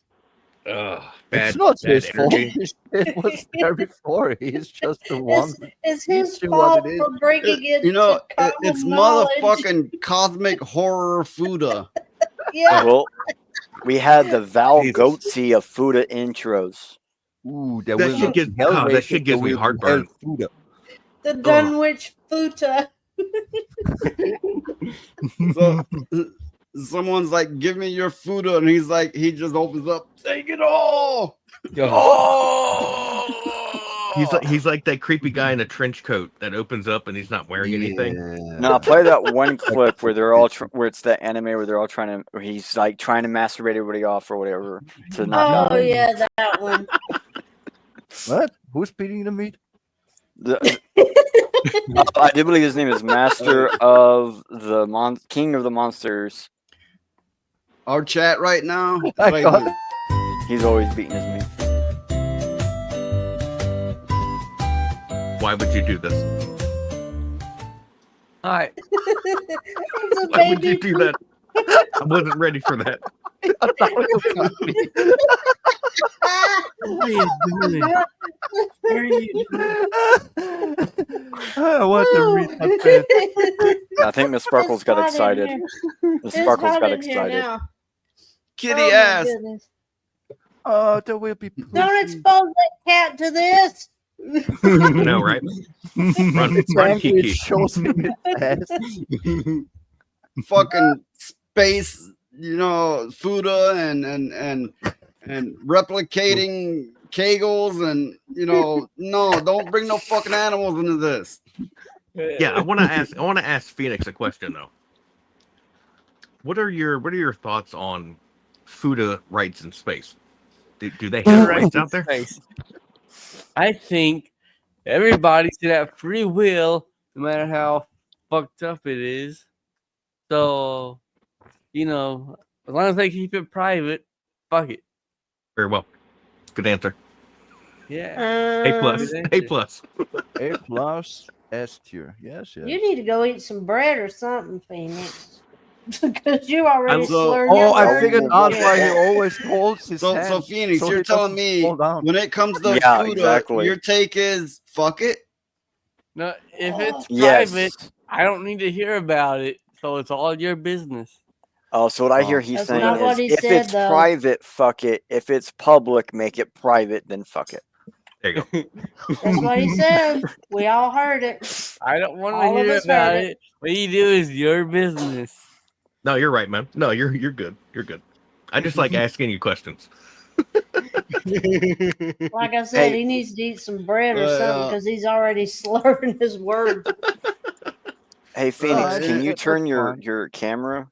Ugh, It's bad, not bad his fault. energy. It was there before. He's just the one. It's his Teach you what fault it is. for breaking into You know, common it's knowledge. motherfucking cosmic horror Fuda. Yeah. Well, we had the Val Jesus. Goatsy of Fuda intros. Ooh, there That will shit be gives- oh, that Hellraiser, shit gives there me will be heartburn. Hellfuda. The Dunwich Futa. So someone's like, "Give me your Fuda," and he's like, he just opens up, "Take it all." He's like that creepy guy in a trench coat that opens up and he's not wearing anything. No, play that one clip where they're all where it's that anime where they're all trying to, where he's like trying to masturbate everybody off or whatever to not Oh die. yeah, that one. What? Who's beating the meat? I do believe his name is Master of the King of the Monsters. Our chat right now. I like, got it. He's always beating his meat. Why would you do this? All right. It's a Why would you baby do that? I wasn't ready for that. Futa. What are you doing? I want to read that bit. I think Miss Sparkles got excited. Miss Sparkles got excited. Kitty Oh, my ass. goodness. Oh, there will be. Don't expose that cat to this. No, right? Run, run, It Kiki. shows him its ass. Fucking space, Fuda and replicating Kegels and no, don't bring no fucking animals into this. Yeah, I want to ask Phoenix a question though. What are your thoughts on Fuda rights in space? Do they have rights out there? I think everybody should have free will, no matter how fucked up it is. So, as long as they keep it private, fuck it. Very well. Good answer. Yeah. A plus. A plus. A plus. S tier. Yes. You need to go eat some bread or something, Phoenix. Because you already So- slurred Oh, your I words. figured out why he always holds his So hand. Phoenix, so you're he telling doesn't me fall down. when it comes to Yeah, Fuda, exactly. your take is fuck it? No, if it's Yes. private, I don't need to hear about it. So it's all your business. Oh, so what I hear he's That's saying not what is, he if said, it's though. private, fuck it. If it's public, make it private, then fuck it. There you go. That's what he said. We all heard it. I don't want All to of hear us about heard it. What you do is your business. No, you're right, man. No, you're good. You're good. I just like asking you questions. Like I said, Hey. he needs to eat some bread or Well, something because he's already slurring his words. Hey, Phoenix, it- can you that's turn your, fine. your camera?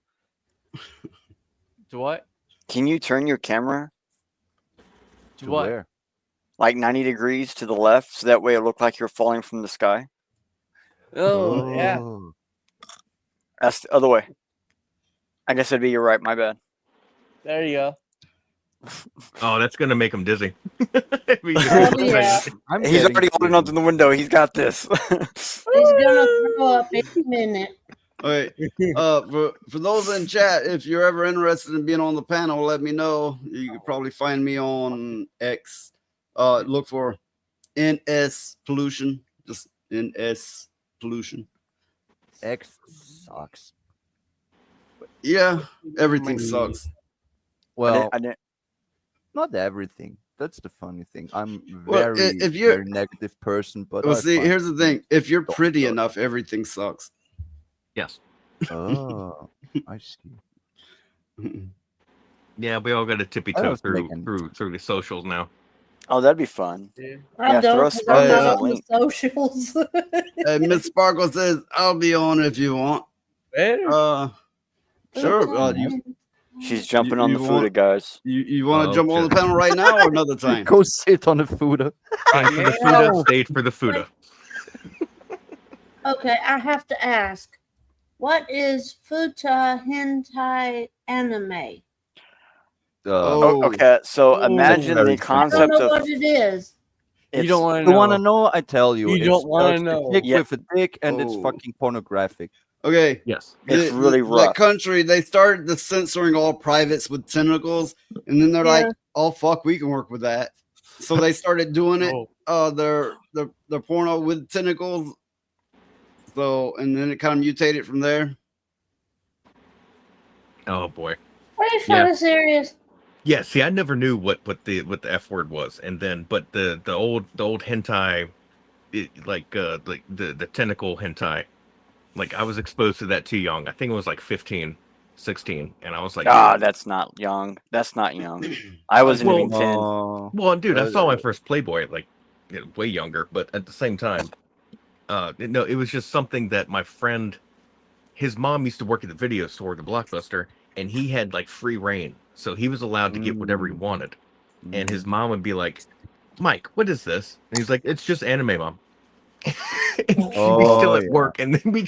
To what? Can you turn your camera To To what? where? like 90 degrees to the left so that way it look like you're falling from the sky? Oh, yeah. Oh. That's the other way. I guess it'd be you're right. My bad. There you go. Oh, that's gonna make him dizzy. If he just Oh, looks yeah. at you. I'm He's getting already holding up to the window. He's got this. He's gonna throw up any minute. Okay. For those in chat, if you're ever interested in being on the panel, let me know. You could probably find me on X. Look for NS Pollution. Just NS Pollution. X sucks. Yeah, everything sucks. Well, I didn't, not everything. That's the funny thing. I'm Well, very, if you're- very negative person, but Well, I see, find here's the thing. If you're Don't pretty suck. enough, everything sucks. Yes. Oh, I see. Yeah, we all got to tippy I toe was through making- through the socials now. oh, that'd be fun. I Yeah, throw don't us because I'm Sparkles not a on the link. socials. Miss Sparkle says, I'll be on if you want. Better. Sure. She's jumping on you the want- Fuda, guys. You want to Oh, jump on the shit. panel right now or another time? Go sit on the Fuda. Time for the Fuda, stayed for the Fuda. Okay, I have to ask, what is Futa Hentai Anime? Oh, okay, so imagine Very the I don't concept know of what it is. You it's- don't want You to know. want to know? I tell you. You It don't wanna starts with know. Dick Yeah. with a dick, and it's Oh. fucking pornographic. Okay. Yes. It's really That rough. country, they started the censoring all privates with tentacles, and then they're like, Yeah. "Oh fuck, we can work with that." So they started doing it. Oh. Their porno with tentacles. So and then it kind of mutated from there. Oh boy. Are you Yeah. fucking serious? Yeah. See, I never knew what the F word was, and then but the old hentai, like the tentacle hentai, like I was exposed to that too young. I think it was like 15, 16, and I was like, Ah, dude. that's not young. That's not young. I wasn't even 10. Oh, Well, dude, I saw my first Playboy like way younger, but at the same time, no, it was just something that my friend, his mom used to work at the video store, the Blockbuster, and he had like free reign, so he was allowed to get whatever he wanted. And his mom would be like, "Mike, what is this?" And he's like, "It's just anime, mom." And we'd be still at yeah. work, and then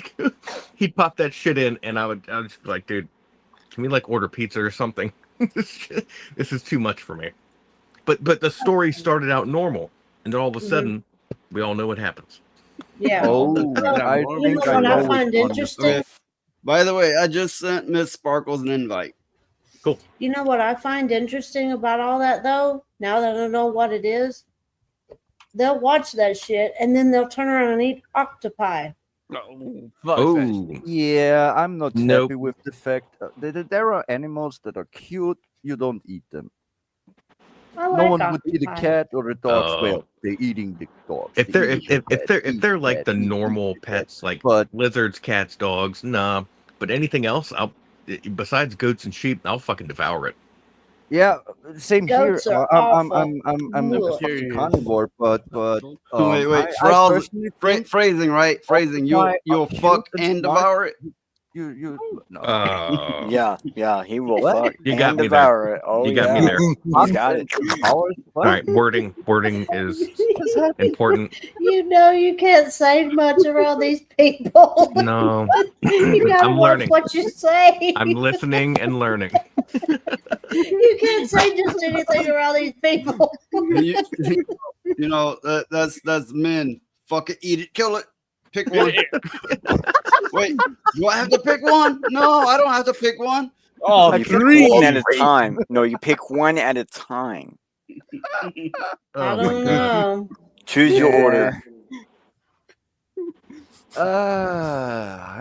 he'd pop that shit in, and I would just be like, "Dude, can we like order pizza or something? This is too much for me." But the story started out normal, and then all of a sudden, we all know what happens. Yeah. Oh, I You know think I what I know find which one. interesting? Okay. By the way, I just sent Miss Sparkles an invite. You know what I find interesting about all that, though? Now that I know what it is, they'll watch that shit and then they'll turn around and eat octopi. Oh, Yeah, I'm not Nope. happy with the fact there are animals that are cute. You don't eat them. I No like one would eat a octopi. cat or a dog. Oh. Well, they're eating the dogs. if They they're eat if the cat, they're eat if they're like cat, the eat normal cat. pets, like But lizards, cats, dogs, nah. But anything else, besides goats and sheep, I'll fucking devour it. yeah, same here. Goats are I'm a awful. fucking carnivore, but wait, I phrase, personally think phrasing, right? Phrasing. You'll octopi are fuck cute and smart. devour it. You no. Oh, Yeah, he will What? fuck You got and me there. devour it. Oh You got me yeah, there. he's got it. Powers? All right, wording is What's happening? important. You know you can't say much around these people. No, You gotta I'm watch learning. what you say. I'm listening and learning. You can't say just anything around these people. you, you know that's men. Fuck it, eat it, kill it. Pick one. Wait, do I have to pick one? No, I don't have to pick one. Oh, you pick one at a time. No, you pick one at a time. I Oh my don't God. know. Choose your order.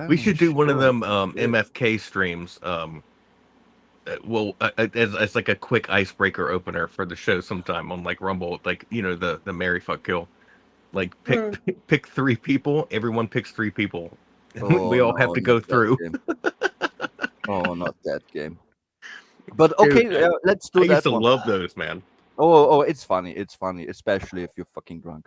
We should do one of them MFK streams. Well, as like a quick icebreaker opener for the show sometime on like Rumble, like the Mary Fuck Kill. Like pick 3 people. Everyone picks 3 people. We all have to go through. Oh, not that game. But okay, Dude, let's do I that used to one. love those, man. Oh, it's funny. It's funny, especially if you're fucking drunk.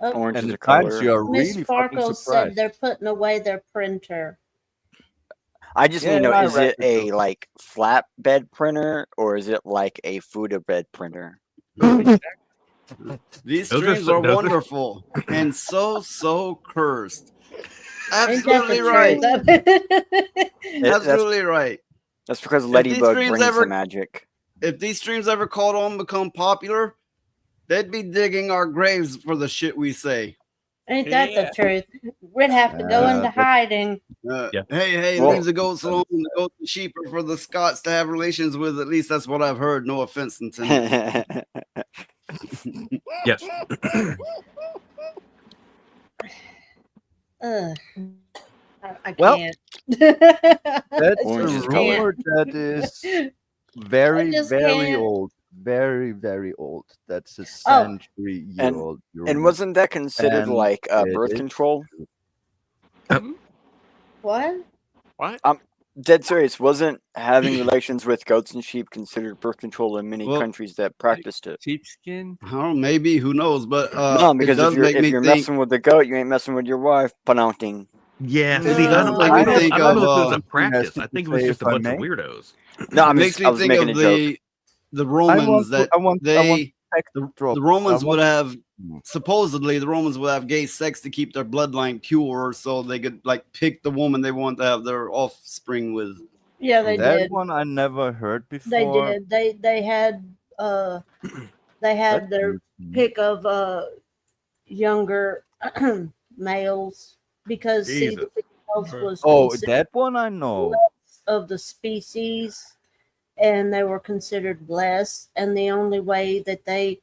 Orange And is the a color. times you are Miss really Sparkle fucking said surprised. they're putting away their printer. I just need to Yeah, know: I is read it a like flatbed printer or is it like a Fuda-bed printer? These Those are streams so- are those are- wonderful and so cursed. Ain't that Absolutely the right. truth? Absolutely right. That's because these Ladybug streams brings ever- the magic. If these streams ever caught on, become popular, they'd be digging our graves for the shit we say. Ain't that the truth? We'd have to go into hiding. Yeah. Hey, Well- leave the goats alone. The goats and sheep are for the Scots to have relations with. At least that's what I've heard. No offense intended. Yes. Ugh. I Well, can't. That's Orange a is color. rumor that is very, just very can't. old. Very, very old. That's a Oh. century-year-old. And wasn't that considered And like it birth is control? What? Dead serious. Wasn't having relations with goats and sheep considered birth control in many Well, countries that practiced it? Sheepskin. I don't know, maybe, who knows? But No, it because does if you're make me think. messing with the goat, you ain't messing with your wife. Panouting. Yeah. No. See, I Does don't, make I me don't, think I don't know of, if it was a Nasty practice. to I think it was say just a if I bunch of may. weirdos. No, It makes I me was think making of a joke. the Romans that I want they drop. the Romans I would want- have supposedly the Romans would have gay sex to keep their bloodline pure, so they could like pick the woman they want to have their offspring with. Yeah, they that did. one I never heard before. They did. They had That's their interesting. pick of younger males because see, Jesus. the females was Oh, considered that one I know. of the species, and they were considered less. And the only way that they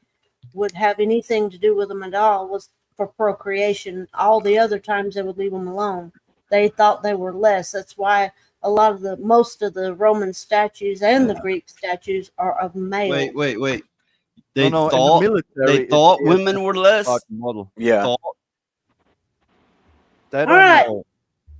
would have anything to do with them at all was for procreation. All the other times they would leave them alone. They thought they were less. That's why most of the Roman statues and the Greek statues are of males. Wait. They No, in the thought military, they it's women were less. model. Yeah. Thought That All I right. know,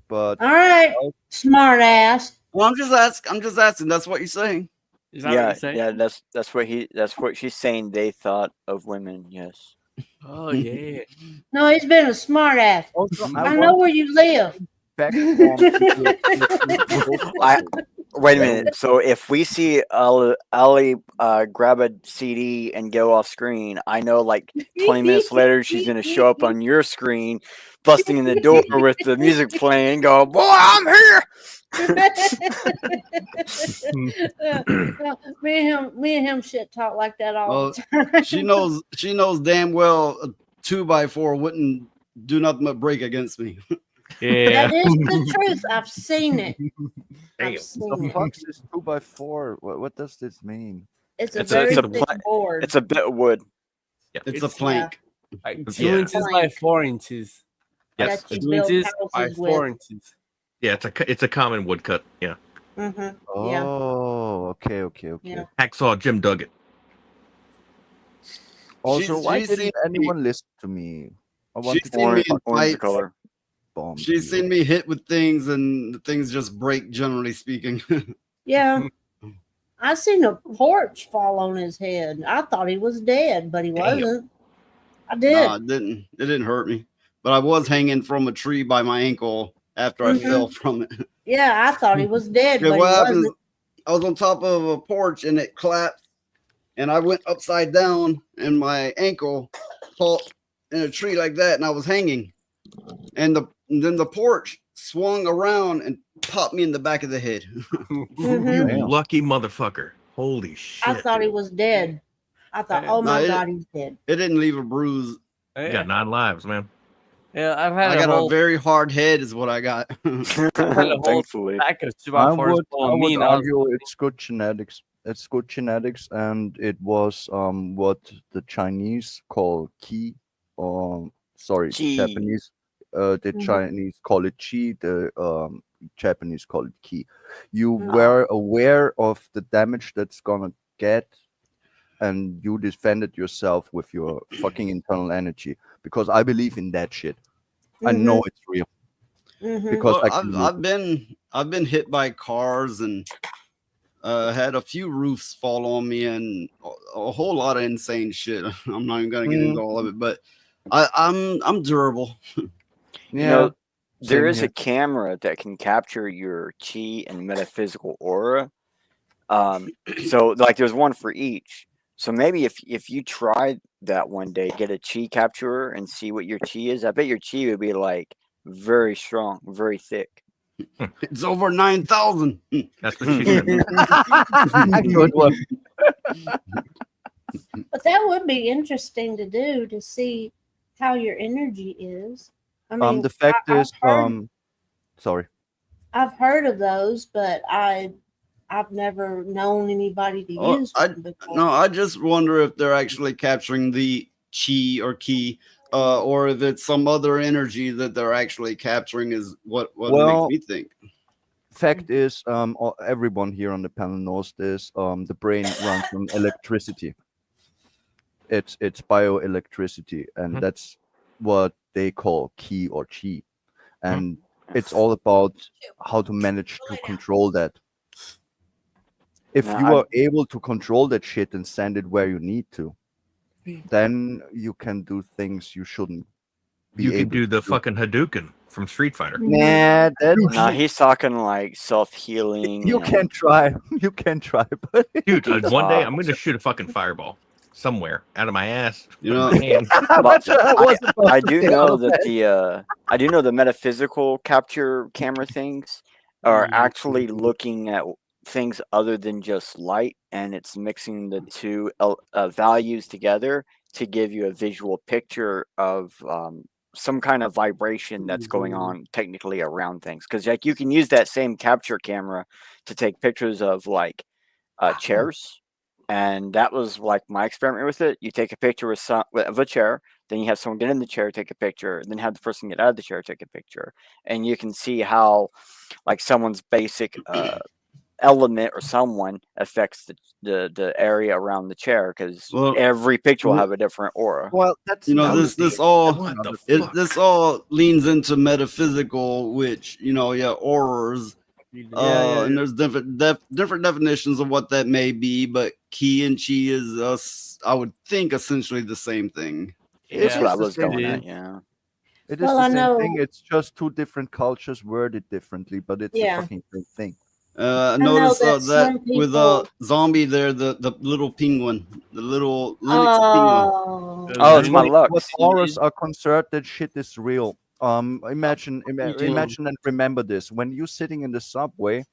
but All right, smart ass. well, I'm just asking. That's what you're saying. Is that Yeah, what you're saying? yeah, that's what she's saying. They thought of women. Yes. Oh yeah. No, he's been a smart ass. also I know where you live. back on Wait a minute. So if we see Ali grab a CD and go off screen, I know like 20 minutes later she's gonna show up on your screen, busting in the door with the music playing, and go, "Boy, I'm here." me and him shit talk like that all Well, the time. she knows damn well a 2x4 wouldn't do nothing but break against me. Yeah. That is the truth. I've seen it. Damn. I've seen The it. fuck is 2x4? What does this mean? It's a It's a very it's a thick pla- board. it's a bit of wood. Yeah. It's a plank. Like 2 Yeah. inches by 4 inches. Yes. that you 2 build inches by houses 4 with. inches. Yeah, it's a common woodcut. Yeah. Mm-hmm. Yeah. Oh, okay. Yeah. Hacksaw Jim Duggan. Also, She's- why she's didn't seen anyone listen to me? I She's wanted to seen me Orange, in orange fights. color. bomb. She's seen me hit with things, and the things just break. Generally speaking. Yeah. I seen a porch fall on his head. I thought he was dead, but he Damn. wasn't. I did. Nah, it didn't. It didn't hurt me, but I was hanging from a tree by my ankle after I Mhm. fell from it. Yeah, I thought he was dead, Yeah, but he what happened is wasn't. I was on top of a porch and it collapsed, and I went upside down, and my ankle caught in a tree like that, and I was hanging, and then the porch swung around and popped me in the back of the head. Mhm. You lucky motherfucker. Holy shit. I thought he was dead. I thought, Yeah. oh my Nah, God, he's dead. It didn't leave a bruise. You Yeah, got 9 lives, man. I've had I a got whole a very hard head, is what I got. Thankfully. stack of 2 I by 4s would, on me, and I was argue it's good genetics. It's good genetics, and it was what the Chinese call qi, or sorry, Qi. Japanese. The Mhm. Chinese call it qi. The Japanese call it qi. You Mhm. were aware of the damage that's gonna get, and you defended yourself with your fucking internal energy. Because I believe in that shit. I know it's real. Mhm. Because Well, I can live I've been hit by cars and had a few roofs fall on me and a whole lot of insane shit. I'm not even gonna get into all of it, but I'm durable. You know, there same is here. a camera that can capture your chi and metaphysical aura. So like there's one for each. So maybe if you tried that one day, get a chi capturer and see what your chi is, I bet your chi would be like very strong, very thick. It's over 9,000. That's what she said. Good one. But that would be interesting to do, to see how your energy is. I mean, The fact is, sorry. I've heard of those, but I've never known anybody to Oh, use I one before. no, I just wonder if they're actually capturing the chi or ki, or if it's some other energy that they're actually capturing. Is what Well, makes me think. Fact is, everyone here on the panel knows this. The brain runs on electricity. It's bioelectricity, and that's what they call ki or chi, and it's all about how to manage to control that. If Now, you I- are able to control that shit and send it where you need to, then you can do things you shouldn't be You able could do to the fucking Hadouken from Street Fighter. Nah, that Nah, he's talking like self-healing. you can try. You can try, but Dude, one day I'm gonna shoot a fucking fireball somewhere out of my ass. You know, my hand. But I was about I to do say know all that the metaphysical capture camera things are actually looking at things other than just light, and it's mixing the two values together to give you a visual picture of some kind of vibration that's going on technically around things. Because like you can use that same capture camera to take pictures of like chairs. And that was like my experiment with it. You take a picture of a chair, then you have someone get in the chair, take a picture, and then have the person get out of the chair, take a picture. And you can see how like someone's basic element or someone affects the area around the chair, because Well, every picture will have a different aura. Well, that's this all What the fuck? this all leans into metaphysical, which auras. And there's different definitions of what that may be, but ki and chi is I would think essentially the same thing. That's what I it's the was same going thing. at, yeah. It is Well, the I same know- thing. It's just two different cultures worded differently, but it's Yeah. the fucking same thing. I know noticed that that some with people- zombie there, the little penguin, the little Linux penguin. Oh, it's my What Lux. auras are concerned, that shit is real. Imagine too. and remember this. When you're sitting in the subway,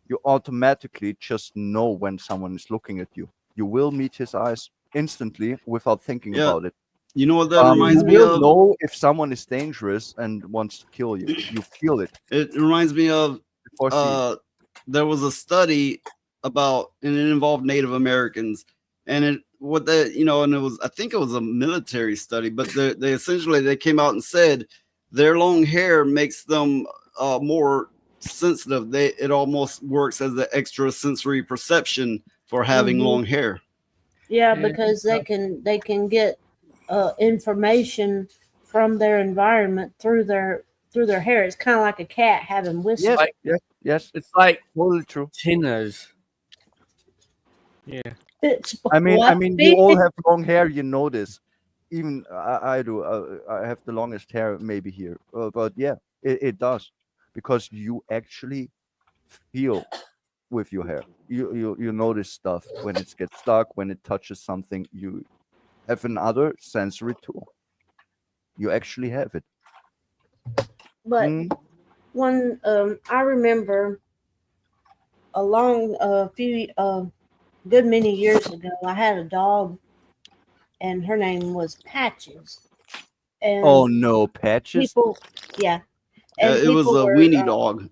you automatically just know when someone is looking at you. You will meet his eyes instantly without thinking Yeah. about it. You know what that reminds you me will of? know if someone is dangerous and wants to kill you. You feel it. It reminds me of before seeing. there was a study about, and it involved Native Americans, and it what that and it was, I think it was a military study, but they essentially they came out and said their long hair makes them more sensitive. It almost works as the extra sensory perception for having Mhm. long hair. Yeah, because they can get information from their environment through their hair. It's kind of like a cat having whiskers. Yes. It's like totally true. Tinas. Yeah. It's I mean, what? you all have long hair. You know this. Even I do. I have the longest hair, maybe here. But yeah, it does, because you actually feel with your hair. You notice stuff when it gets stuck, when it touches something. You have another sensory tool. You actually have it. But one, I remember good many years ago, I had a dog, and her name was Patches. And Oh no, Patches. people, yeah, and It was a people were, weenie dog.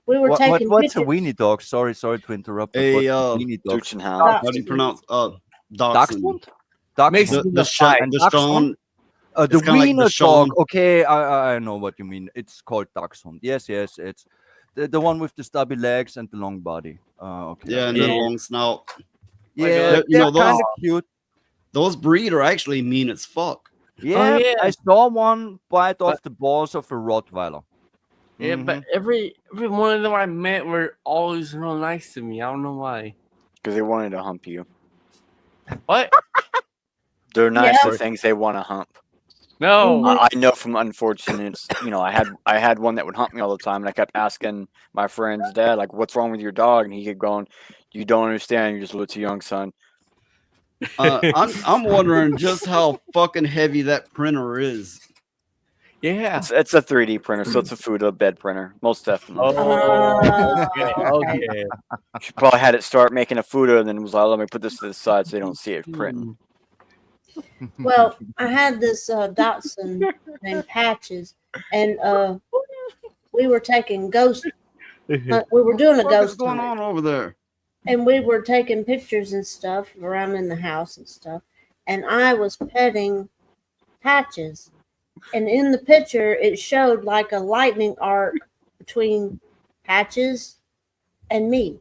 We were taking What's a pictures. weenie dog? Sorry to interrupt. But A what's a weenie dog? How do you pronounce Dachshund? Dachshund. The Sean. The It's kinda like the wiener Sean. dog. Okay, I know what you mean. It's called Dachshund. Yes, it's the one with the stubby legs and the long body. Okay. Yeah, and the long snout. Yeah, they're kind those of cute. Those breed are actually mean as fuck. Yeah, I saw one bite off the balls of a Rottweiler. Yeah, but every one of them I met were always real nice to me. I don't know why. Because they wanted to hump you. What? They're nice Yeah. to things they want to hump. No. I know from unfortunate. I had one that would hump me all the time, and I kept asking my friend's dad, like, "What's wrong with your dog?" And he kept going, "You don't understand. You're just a little too young, son." I'm wondering just how fucking heavy that printer is. Yeah, it's a 3D printer, so it's a food bed printer, most definitely. Okay. She probably had it start making a food, and then was like, "Let me put this to the side so they don't see it printing." Well, I had this Dachshund named Patches, and we were taking ghost. We were doing a What is ghost going hunt, on over there? and we were taking pictures and stuff around in the house and stuff. And I was petting Patches, and in the picture, it showed like a lightning arc between Patches and me.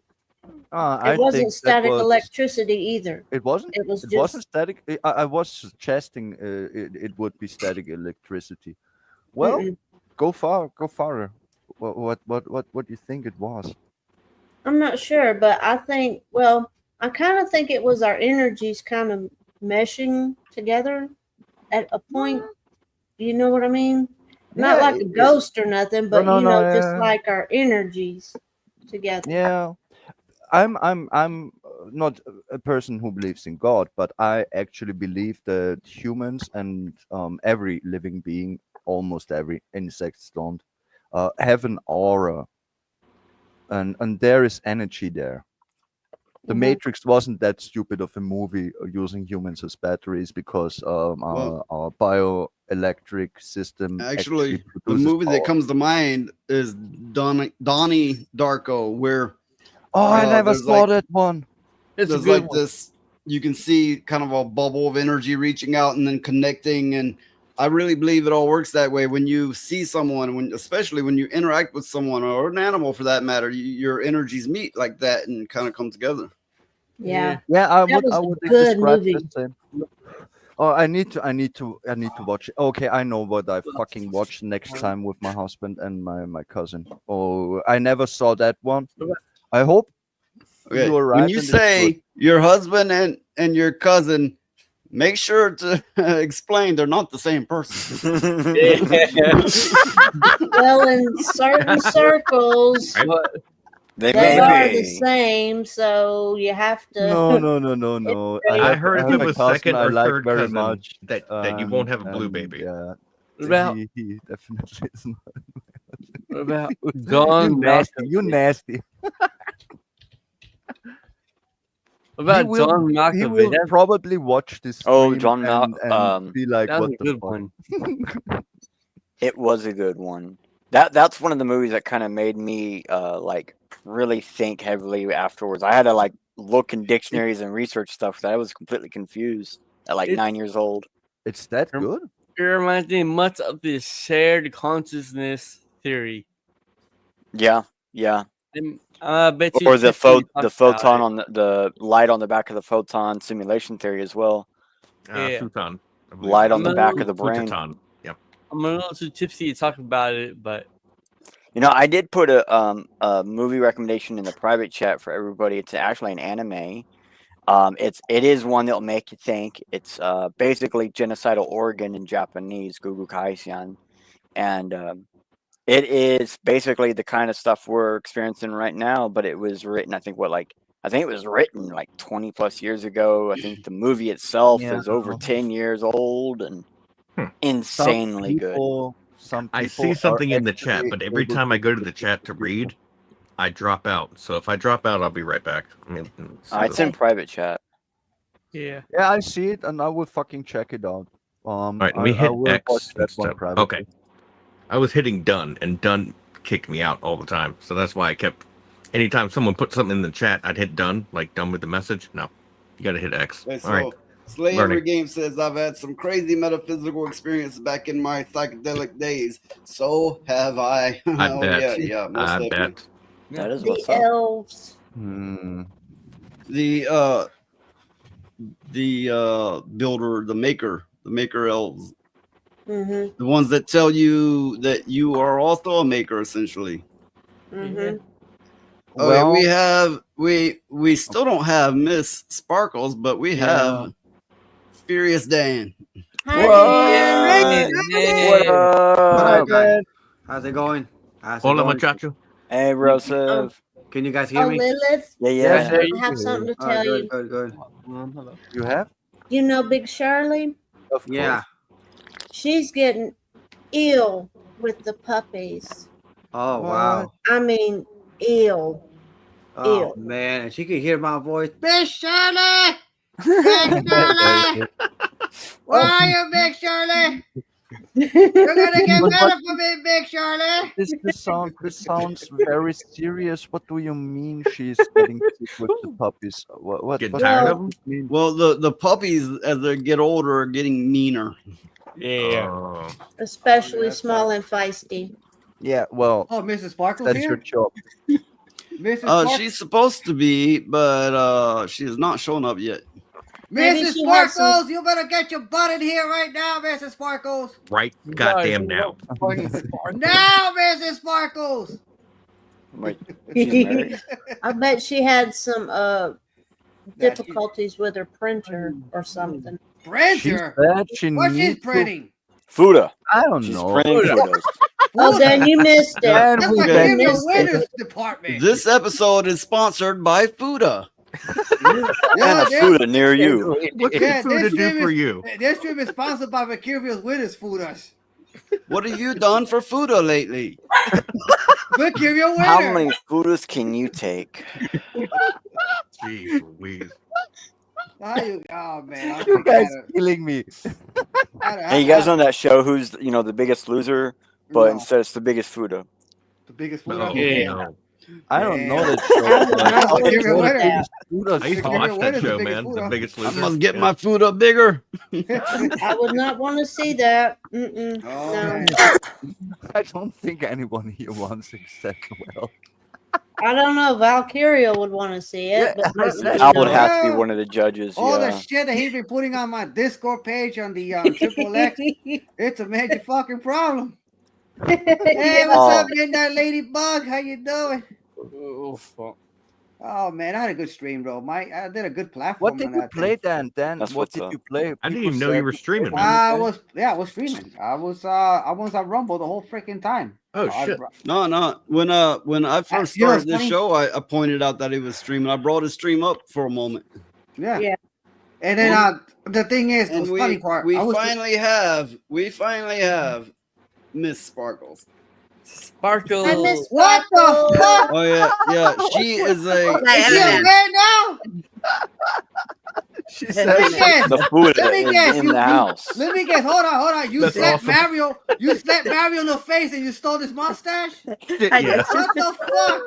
I It wasn't think that static was- electricity either. It wasn't. It was It just wasn't static. I was suggesting it would be static electricity. Well, Mm-mm. go farther. What do you think it was? I'm not sure, but I think, well, I kind of think it was our energies kind of meshing together at a point. You know what I mean? Not Yeah, like a ghost or nothing, but no, just yeah. like our energies together. Yeah, I'm not a person who believes in God, but I actually believe that humans and every living being, almost every insect don't, have an aura, and there is energy there. The Matrix wasn't that stupid of a movie using humans as batteries, because our bioelectric system Actually, the produces movie that power. comes to mind is Donnie Darko, where Oh, I never there's saw like- that one. It's a there's good like one. this, you can see kind of a bubble of energy reaching out and then connecting, and I really believe it all works that way. When you see someone, especially when you interact with someone or an animal for that matter, your energies meet like that and kind of come together. Yeah. Yeah, I That was a would good describe movie. the same. Oh, I need to watch it. Okay, I know what I fucking watch next time with my husband and my cousin. Oh, I never saw that one. I hope Okay. you are right. When you and it's say good. your husband and your cousin, make sure to explain they're not the same person. Well, in certain circles, They they may are be. the same, so you have to. No. I heard if have it a was cousin second I or like third very cousin much, that you won't have a blue and, baby. Yeah, What about- he definitely is not. What about you Gone nasty? You nasty. What about will- John He Malkovich? will That's, probably watch this. Oh, stream John and be like, that was "What a the good fuck?" one. It was a good one. That's one of the movies that kind of made me like really think heavily afterwards. I had to like look in dictionaries and research stuff because I was completely confused at like It's- 9 years old. It's that Rem- good. It reminds me much of the shared consciousness theory. Yeah, yeah. And I bet you Or the Tiffany the talked about photon it. on the light on the back of the photon simulation theory as well. Yeah. Futon. I believe Light it on is. the back of the brain. Futon. Yep. I'm a little too tipsy to talk about it, but You know, I did put a movie recommendation in the private chat for everybody. It's actually an anime. It is one that'll make you think. It's basically Genocidal Oregon in Japanese, Gugu Kaisian, and it is basically the kind of stuff we're experiencing right now. But it was written, I think it was written like 20 plus years ago. I think the movie itself is over 10 years old and insanely good. I see something in the chat, but every time I go to the chat to read, I drop out. So if I drop out, I'll be right back. I mean, It's in private chat. yeah. Yeah, I see it, and I will fucking check it out. All right, let I me hit will X. watch that one instead. privately. Okay. I was hitting done, and done kicked me out all the time. So that's why I kept. Anytime someone put something in the chat, I'd hit done, like done with the message. No, you got to hit X. Okay, All right. Slay Learning. Every Game says, I've had some crazy metaphysical experience back in my psychedelic days. So have I. I Oh, bet. Yeah, most I definitely. bet. That is The what's up. elves. The builder, the maker elves. Mm-hmm. The ones that tell you that you are also a maker, essentially. Mm-hmm. Oh, yeah, we have we still don't have Miss Sparkles, but we have Furious Dan. Hi, What up? How's it going? Hola, muchacho. Hey, Rosef. Can you guys hear Oh, me? Lilith. Yeah. I have something to tell you. Good. You have? You know Big Shirley? Of Yeah. She's getting ill with the puppies. Oh wow. I mean, ill. Oh Ew. man, and she could hear my voice. Big Shirley! Big Shirley! Where are you, Big Shirley? You're gonna get better for me, Big Shirley. This sounds very serious. What do you mean she's getting sick with the puppies? What Getting what tired does of them? it mean? Well, the puppies as they get older are getting meaner. Yeah. Oh. Especially small and feisty. Yeah, well, Oh, Mrs. Sparkles that's your here. job. Mrs. Sparkles. She's supposed to be, but she has not shown up yet. Maybe Mrs. she has some- Sparkles, you better get your butt in here right now, Mrs. Sparkles. Right goddamn now. Now, Mrs. Sparkles. Wait, she's married? I bet she had some difficulties with her printer or something. She Printer. said she What's needs she's printing? Fuda. I don't She's know. printing photos. Oh, then you missed it. Dan, That's we like got in the missed it. winners department. This episode is sponsored by Fuda. And a Fuda near you. What Yeah, can Fuda this do stream for is- you? This stream is sponsored by Mercurial's Winners Fooders. What have you done for Fuda lately? Mercurial Winner. How many Fudas can you take? Jeez Louise. Oh man, You guys killing me. Hey, you guys know that show Who's the Biggest Loser? But No. instead it's the biggest Fuda. the biggest food. No, Yeah. no. I don't know that I would not show. want to Give it do away. that. I used to Give watch it that away, show, the biggest man. food, The huh? Biggest I Loser. must get Yeah. my Fuda bigger. I would not want to see that. Mm-mm. Oh, No. man. I don't think anyone here wants except well. I don't know. Valkyria would want to see it, but not me, I would no. have to be one of the judges. All the Yeah. shit that he's been putting on my Discord page on the Triple X, it's a major fucking problem. Hey, what's up, Midnight Ladybug? How you doing? Oh man, I had a good stream, bro. I did a good platform. What did on you that play, thing. Dan? That's What what's did up. you play? I didn't People even know you said were streaming, man. I was streaming. I was on Rumble the whole freaking time. Oh I- shit. No. When I first You know started what's this funny? show, I pointed out that he was streaming. I brought his stream up for a moment. Yeah. Yeah. And then the thing is, And the funny part, we I was finally have Miss Sparkles. Sparkle. I miss What the Sparkle. fuck? Oh yeah. She is a Is she a man now? She Let said me guess. The food Let me is guess. in the house. Let me guess. Hold on. You That's slapped awesome. Mario. You slapped Mario in the face and you stole his mustache. Yeah. What the fuck?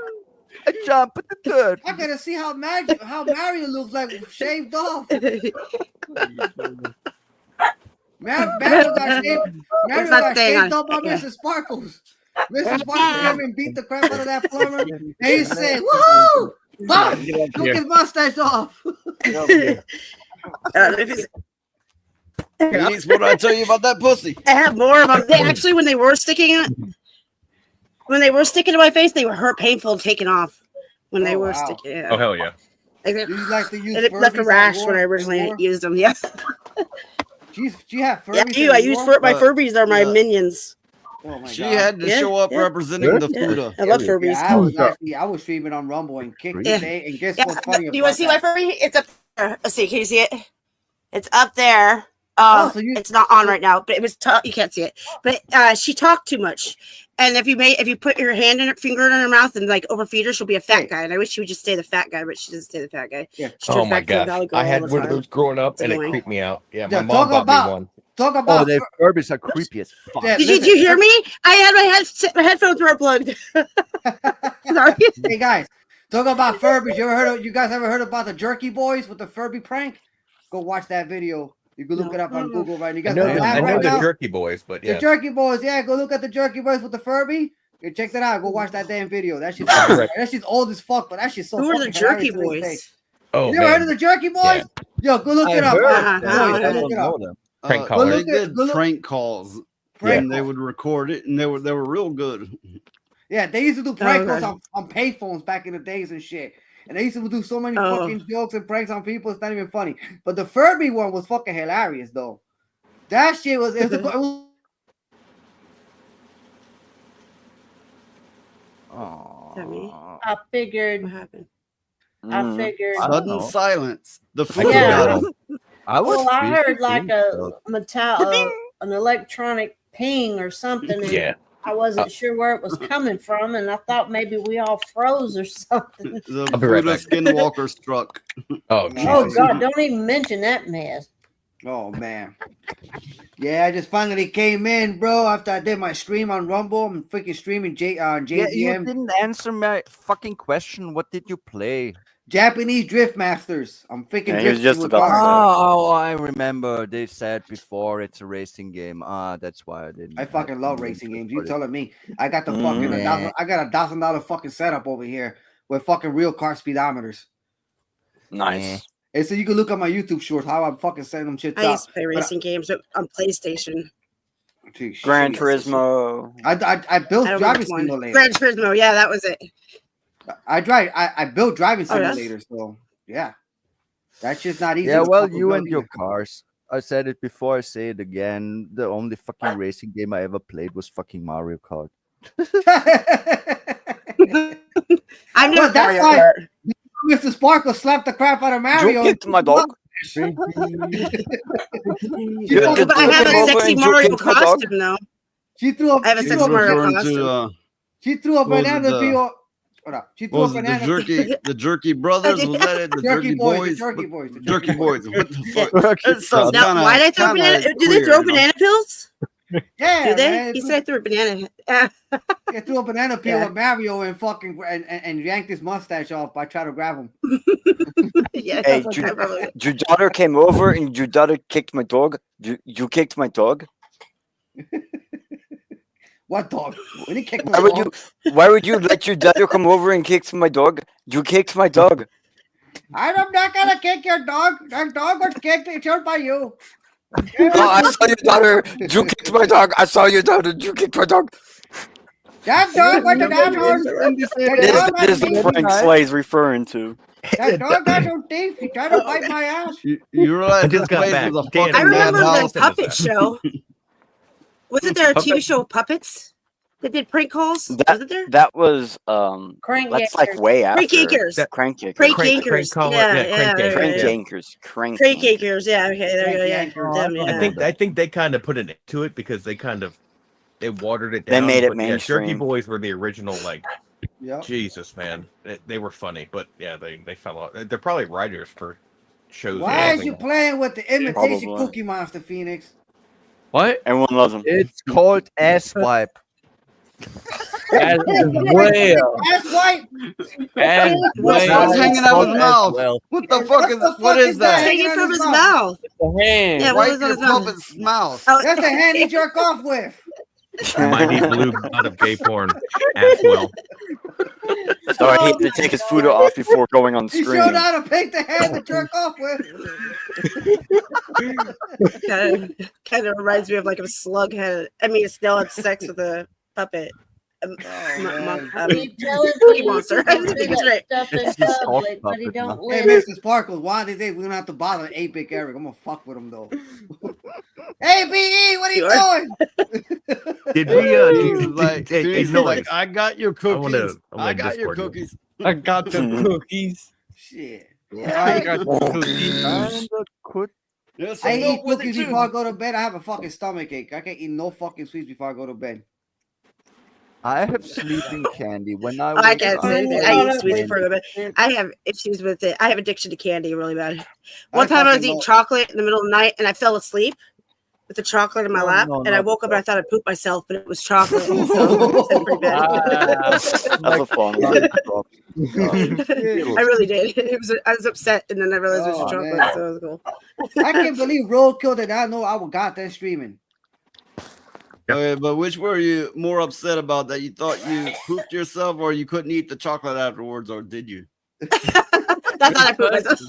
I jump at the dirt. I gotta see how Mario looks like shaved off. Mario got shaved up by Mrs. Sparkles. Mrs. Sparkles came and beat the crap out of that plumber. And he said, "Woohoo! Bob, took his mustache off." Phoenix, what did I tell you about that pussy? I have more of them. They actually, when they were sticking to my face, they were painful taking off. When they were sticking. Yeah. Oh hell yeah! You like to use it left a Furbies rash at when I war? originally used them. Yeah. Do you have Yeah, Furbies? I do. I use my Furbies are my yeah. minions. Oh my She God. had to show up representing the Fuda. I love Furbies. I was streaming on Rumble and kicked Yeah. today. And guess Yeah, what's funny? do you want to see my Furby? It's up there. Let's see. Can you see it? It's up there. So It's not on right now, but it was. You can't see it. But she talked too much, and if you put your finger in her mouth and like overfeed her, she'll be a fat guy. And I wish she would just stay the fat guy, but she doesn't stay the fat guy. Yeah. She Oh turns my back to the god! Valley Girl I had all the one of time. those growing up, It's and it annoying. creeped me out. Yeah, Yeah, my mom bought me one. Talk Oh, about. they Furbies are creepy as fuck. Yeah, Did you hear me? I had my headphones were unplugged. Sorry. Hey guys, talk about Furbies. You guys ever heard about the Jerky Boys with the Furby prank? Go watch that video. You can look it up on Google right now. You I guys know, wanna laugh I know right the now? Jerky Boys, but The yeah. Jerky Boys, yeah. Go look at the Jerky Boys with the Furby. Yeah, check that out. Go watch that damn video. That shit's old as fuck, but that shit's so. Who are the fucking Jerky hilarious to this day. Boys? Oh You ever heard of man, the Jerky Boys? Yo, go look I it up. heard Boys, of them. go I look don't it up. know them. Prank They callers. did Look- prank calls, Prank and they would record it, and they were real good. Yeah, they used to do prank Okay. calls on payphones back in the days and shit. And they used to do so many Oh. fucking jokes and pranks on people. It's not even funny. But the Furby one was fucking hilarious, though. That shit was. It was That me? Aw. I figured. What happened? Mm. I figured. I don't Sudden know. silence. The I Fuda Yeah. got 'em. I was Well, I busy heard like doing a stuff. an electronic ping or something. And Yeah. I wasn't sure where it was coming from, and I thought maybe we all froze or something. The I'll be right Fuda back. Skinwalker struck. Oh Oh Jesus! God! Don't even mention that mess. Oh man. Yeah, I just finally came in, bro. After I did my stream on Rumble, I'm freaking streaming Yeah, you JDM didn't answer my fucking question. What did you play? Japanese Drift Masters. I'm freaking Yeah, he was drifting just with about to cars. say. Oh, I remember. They said before it's a racing game. That's why I didn't. I fucking love racing games. You telling me? I got the fucking Yeah. I got $1,000 fucking setup over here with fucking real car speedometers. Nice. And so you can look at my YouTube shorts how I'm fucking setting them shit I up. used to play racing games on PlayStation. Gran Turismo. I built I don't know driving which one. simulators. Gran Turismo. Yeah, that was it. I built driving Oh, yes? simulators. So yeah, that shit's not easy. Yeah, to well, fucking you build and your either. cars. I said it before. I say it again. The only fucking racing game I ever played was fucking Mario Kart. I've Well, never that's Mario why- Kart. Mr. Sparkle slapped the crap out of Mario. You kicked my dog. She You threw- But I have came a over sexy and Mario kicked my dog. costume though. She threw up. I have a she sexy threw up- Mario Referring costume. to She threw a What was it, banana the- peel. Hold up. She threw what a was it, banana. the Jerky Brothers? Was that it? The Jerky Jerky Boys, Boys? the Jerky Boys, the Jerky Jerky Boys. What the fuck? Jerky That sounds Now, kinda- why did I throw kinda banana? Do they queer, throw you know? banana pills? Yeah, Do they? man. He said I threw a banana. She threw a banana peel Yeah. at Mario and fucking and yanked his mustache off by trying to grab him. Yeah. Hey, that's what I probably- your daughter came over and your daughter kicked my dog. You kicked my dog. What dog? When he kicked Why my would dog. you? Why would you let your daughter come over and kick my dog? You kicked my dog. I'm not gonna kick your dog. That dog was kicked. It's hurt by you. Oh, I saw your daughter. You kicked my dog. I saw your daughter. You kicked my dog. That dog was an asshole. This is the prank Slay's referring to. That dog got no teeth. He tried to bite my ass. You realize I this just got place back. is a Damn. fucking I remember madhouse? the puppet show. Wasn't there a TV Puppet? show Puppets that did prank calls? Was it there? That was Crank that's like Yankers. way after. Prank Yankers. Crank Yankers. Prank Crank Yankers. call it, Yeah, yeah, yeah, Crank yeah, Yankers. Crank yeah. Yankers. Crank. Crank Yankers. Yankers. Yeah. Okay. There you go. Yeah. Crank Them, I yeah. think they kind of put it to it because they watered it They down. made it but yeah, mainstream. Jerky Boys were the original like Yeah. Jesus, man, they were funny, but yeah, they fell off. They're probably writers for shows. Why and is you everything. playing with the imitation Probably. Cookie Monster, Phoenix? What? Everyone loves him. It's called ass wipe. As well. That's white. As What's well. hanging out of his As mouth? well. What the fuck is? What fuck is is that? that? Hanging from his mouth. The hand. Yeah, what Right was on in his the mouth? puppet's mouth. Oh, That's the hand he jerk off with. Mighty blue god of gay porn as well. So he had to take his food off before going on He screen. showed how to pick the hand to jerk off with. kind of reminds me of like a slug had. I mean, a snail had sex with a puppet. Cookie Monster. I just think it's right. Stuff in It's just public, talk but he about don't Hey, live. Mr. Sparkles, one of these days we're gonna have to bother 8-Bit Eric. I'm gonna fuck with him though. Hey, BE, what are you doing? Did we? He's like, hey, he's Noise, like, I got your cookies. I I got your Discord cookies. I got the cookies. Shit. I got the cookies. And the could Yes, I milk eat with it cookies too. before I go to bed. I have a fucking stomach ache. I can't eat no fucking sweets before I go to bed. I have sleeping candy when I. Oh, I wake can't up. say anything. I I love eat sweets it. before I go to bed. I have issues with it. I have addiction to candy really bad. I One time I was fucking eating know. chocolate in the middle of the night and I fell asleep with the chocolate in my No, lap, no, and I not woke up and I that. thought I pooped myself, but it was chocolate. So it's pretty bad. That's a fun one. I really did. I was upset, and then I realized it was Oh, chocolate, man. so it was cool. I can't believe Roadkill did not know I was goddamn streaming. Okay, but which were you more upset about? That you thought you pooped yourself, or you couldn't eat the chocolate afterwards, or did you? I thought I pooped myself.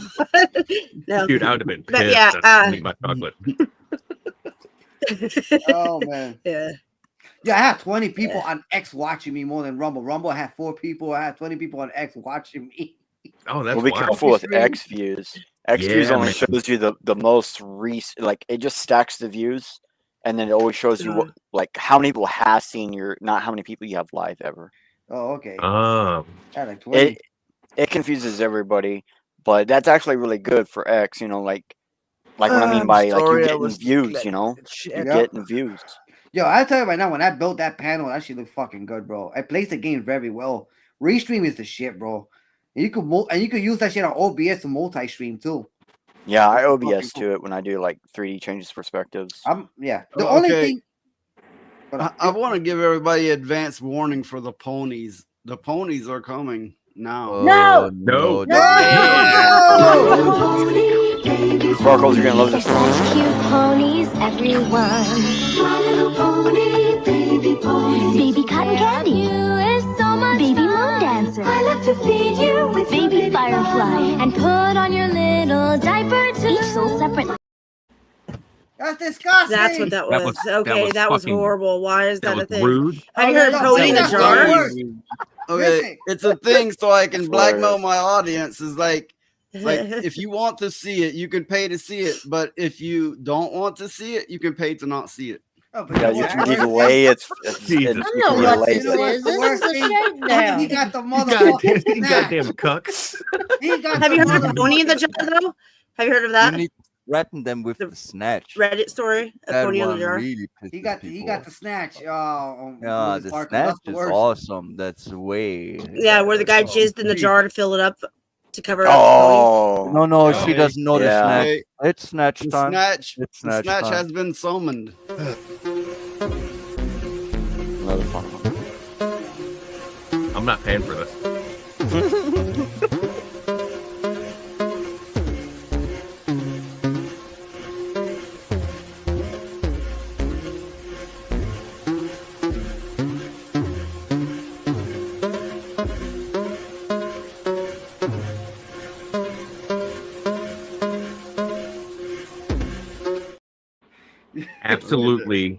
No. Dude, I would have been But pissed. yeah, to eat my chocolate. Oh man. Yeah. Yeah, I had 20 people on X watching me more than Rumble. Rumble had 4 people. I had 20 people on X watching me. Oh, that's Well, be wild. careful with X views. X views Yeah, only man. shows you the most recent. Like it just stacks the views, and then it always shows you what, like how many people have seen your, not how many people you have live ever. Oh, okay. Um, I had like 20. It confuses everybody, but that's actually really good for X. You know, like what I mean I'm by like sorry, you're I getting was views. like- You know, Shit. you're Yeah. getting views. Yo, I'll tell you right now, when I built that panel, that shit looked fucking good, bro. I placed the game very well. Restream is the shit, bro. And you could use that shit on OBS to multi-stream too. Yeah, I Fucking OBS cool. to it when I do like 3D changes perspectives. Yeah. The Oh, only okay. thing. I want to give everybody advance warning for the ponies. The ponies are coming now. Oh, No! No. Sparkles, you're gonna love this song. Cute ponies, everyone. My little pony, baby pony. Baby cotton candy. You is so much baby moon dancer. I love to feed you with baby firefly. And put on your little diaper too. Each sold separately. That's disgusting. That's what that was. Okay, that was fucking- horrible. Why is that a was thing? rude. Have you heard no, Pony in the that's Jar? not work. Okay, Listen. it's a thing so I can That's blackmail hilarious. my audience. Is like, it's like if you want to see it, you can pay to see it. But if you don't want to see it, you can pay to not see it. Oh, but Yeah, you you know can what? delay it. Jesus. I know can what delay this it. is. This is Worst a thing- shakedown. He got the motherfucking snatch. Goddamn cuck. He got Have the you heard of mother- Pony in the Jar though? Have you heard of You that need to threaten them with the snatch. Reddit story? A That Pony in the one Jar. really He pisses got people the snatch. On Yeah, Mrs. the Parker. snatch That's the is worst. awesome. That's way. Yeah, where the guy jizzed in the jar to fill it up to cover up. Oh No, no, Okay. she doesn't know the Yeah. snatch. Okay, It's snatch the time. snatch, It's the snatch snatch time. has been summoned. Another fun one. I'm not paying for this. Absolutely.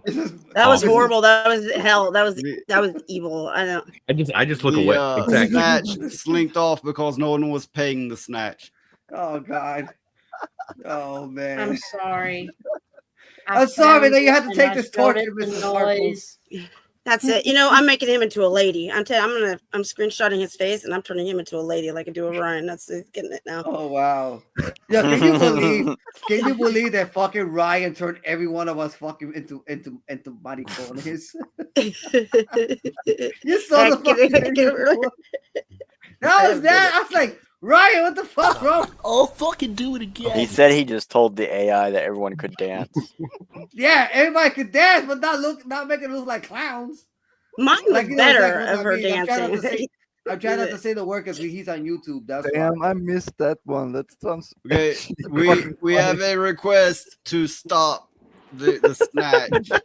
That was awful. horrible. That was hell. That was evil. I know. I just look The away. Exactly. snatch slinked off because no one was paying the snatch. Oh God. Oh man. I'm sorry. I'm sorry that you had to And take I this showed torture, it the Mrs. Sparkles. noise. That's it. You know, I'm making him into a lady. I'm screenshotting his face and I'm turning him into a lady like I do with Ryan. That's getting it now. Oh wow. Yeah, can you believe? Can you believe that fucking Ryan turned every one of us fucking into maricones? You saw the fucking video. That was that. I was like, Ryan, what the fuck, bro? Oh, fucking do it again. He said he just told the AI that everyone could dance. Yeah, everybody could dance, but not make it look like clowns. Mine was better exactly of her dancing. I'm trying not to say the word because he's on YouTube. That's Damn, I missed that one. That sounds Okay, we have a request to stop the snatch. Stop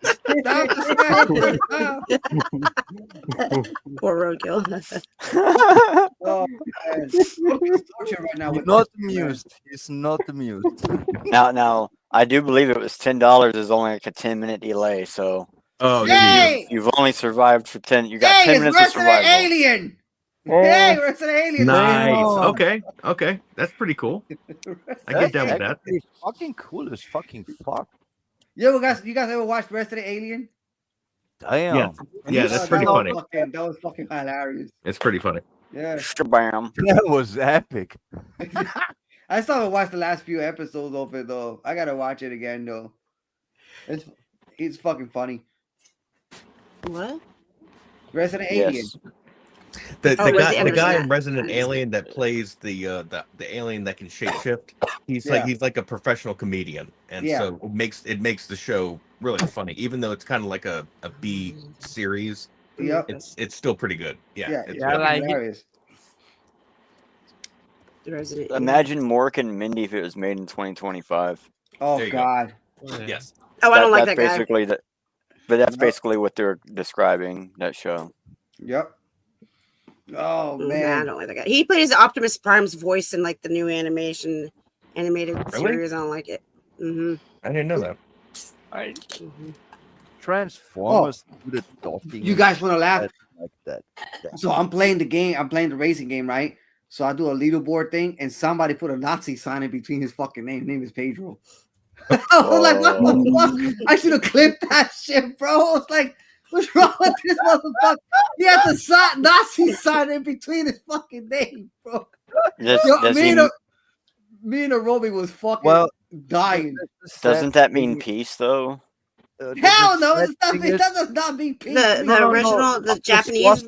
the Poor roadkill. Oh, man. Right now He's not amused. He's not amused. Now, I do believe it was $10 is only like a 10-minute delay. So, Hey! you've only survived for 10. You got Hey, 10 it's minutes of Resident survival. Alien. Hey, Resident Alien. Nice. Okay. That's pretty cool. I get down with that. It's fucking cool as fucking fuck. You guys ever watched Resident Alien? Damn. Yeah, that's pretty funny. That was fucking hilarious. It's pretty funny. Yeah. Shabam. That was epic. I still haven't watched the last few episodes of it though. I gotta watch it again though. It's fucking funny. What? Resident Alien. Yes. The Resident guy Alien. in Resident Alien that plays the alien that can shapeshift. He's Yeah. like a professional comedian, and Yeah. so it makes the show really funny, even though it's kind of like a B series. Yep. It's still pretty good. Yeah. It's I good. like it. Hilarious. Resident Alien. Imagine Mork and Mindy if it was made in 2025. Oh There you go. God. Yes. Oh, I don't like that's that guy. basically that. But that's Yep. basically what they're describing that show. Yep. Oh Nah, I man. don't like that guy. He plays Optimus Prime's voice in like the new animated Really? series. I don't like it. Mm-hmm. I didn't know that. Transformers do the docking. You guys want to laugh? like that. So I'm playing the game. I'm playing the racing game, right? So I do a leaderboard thing, and somebody put a Nazi sign in between his fucking name. His name is Pedro. I was like, what the fuck? I should have clipped that shit, bro. I was like, what's wrong with this motherfucker? He had the Nazi sign in between his fucking name, bro. Yo, me and Roby was fucking dying. Doesn't that mean peace, though? Hell no, it's not, that does not mean peace. The original, the Japanese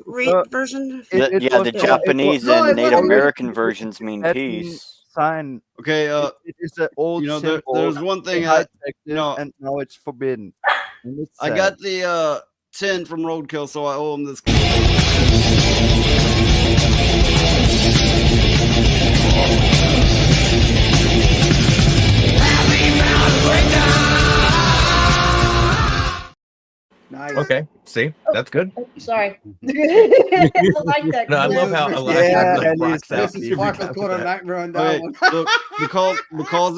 version? The Japanese and Native American versions mean that peace. Sign. Okay, it is an old. you know, symbol. there's one thing and now it's forbidden. And it's I sad. got the 10 from Roadkill, so I owe him this. Nice. Okay, see, that's good. Sorry. I like that. No, I love how Elijah rocks out. This is Sparkle caught a nightmare on that Okay, one. look, because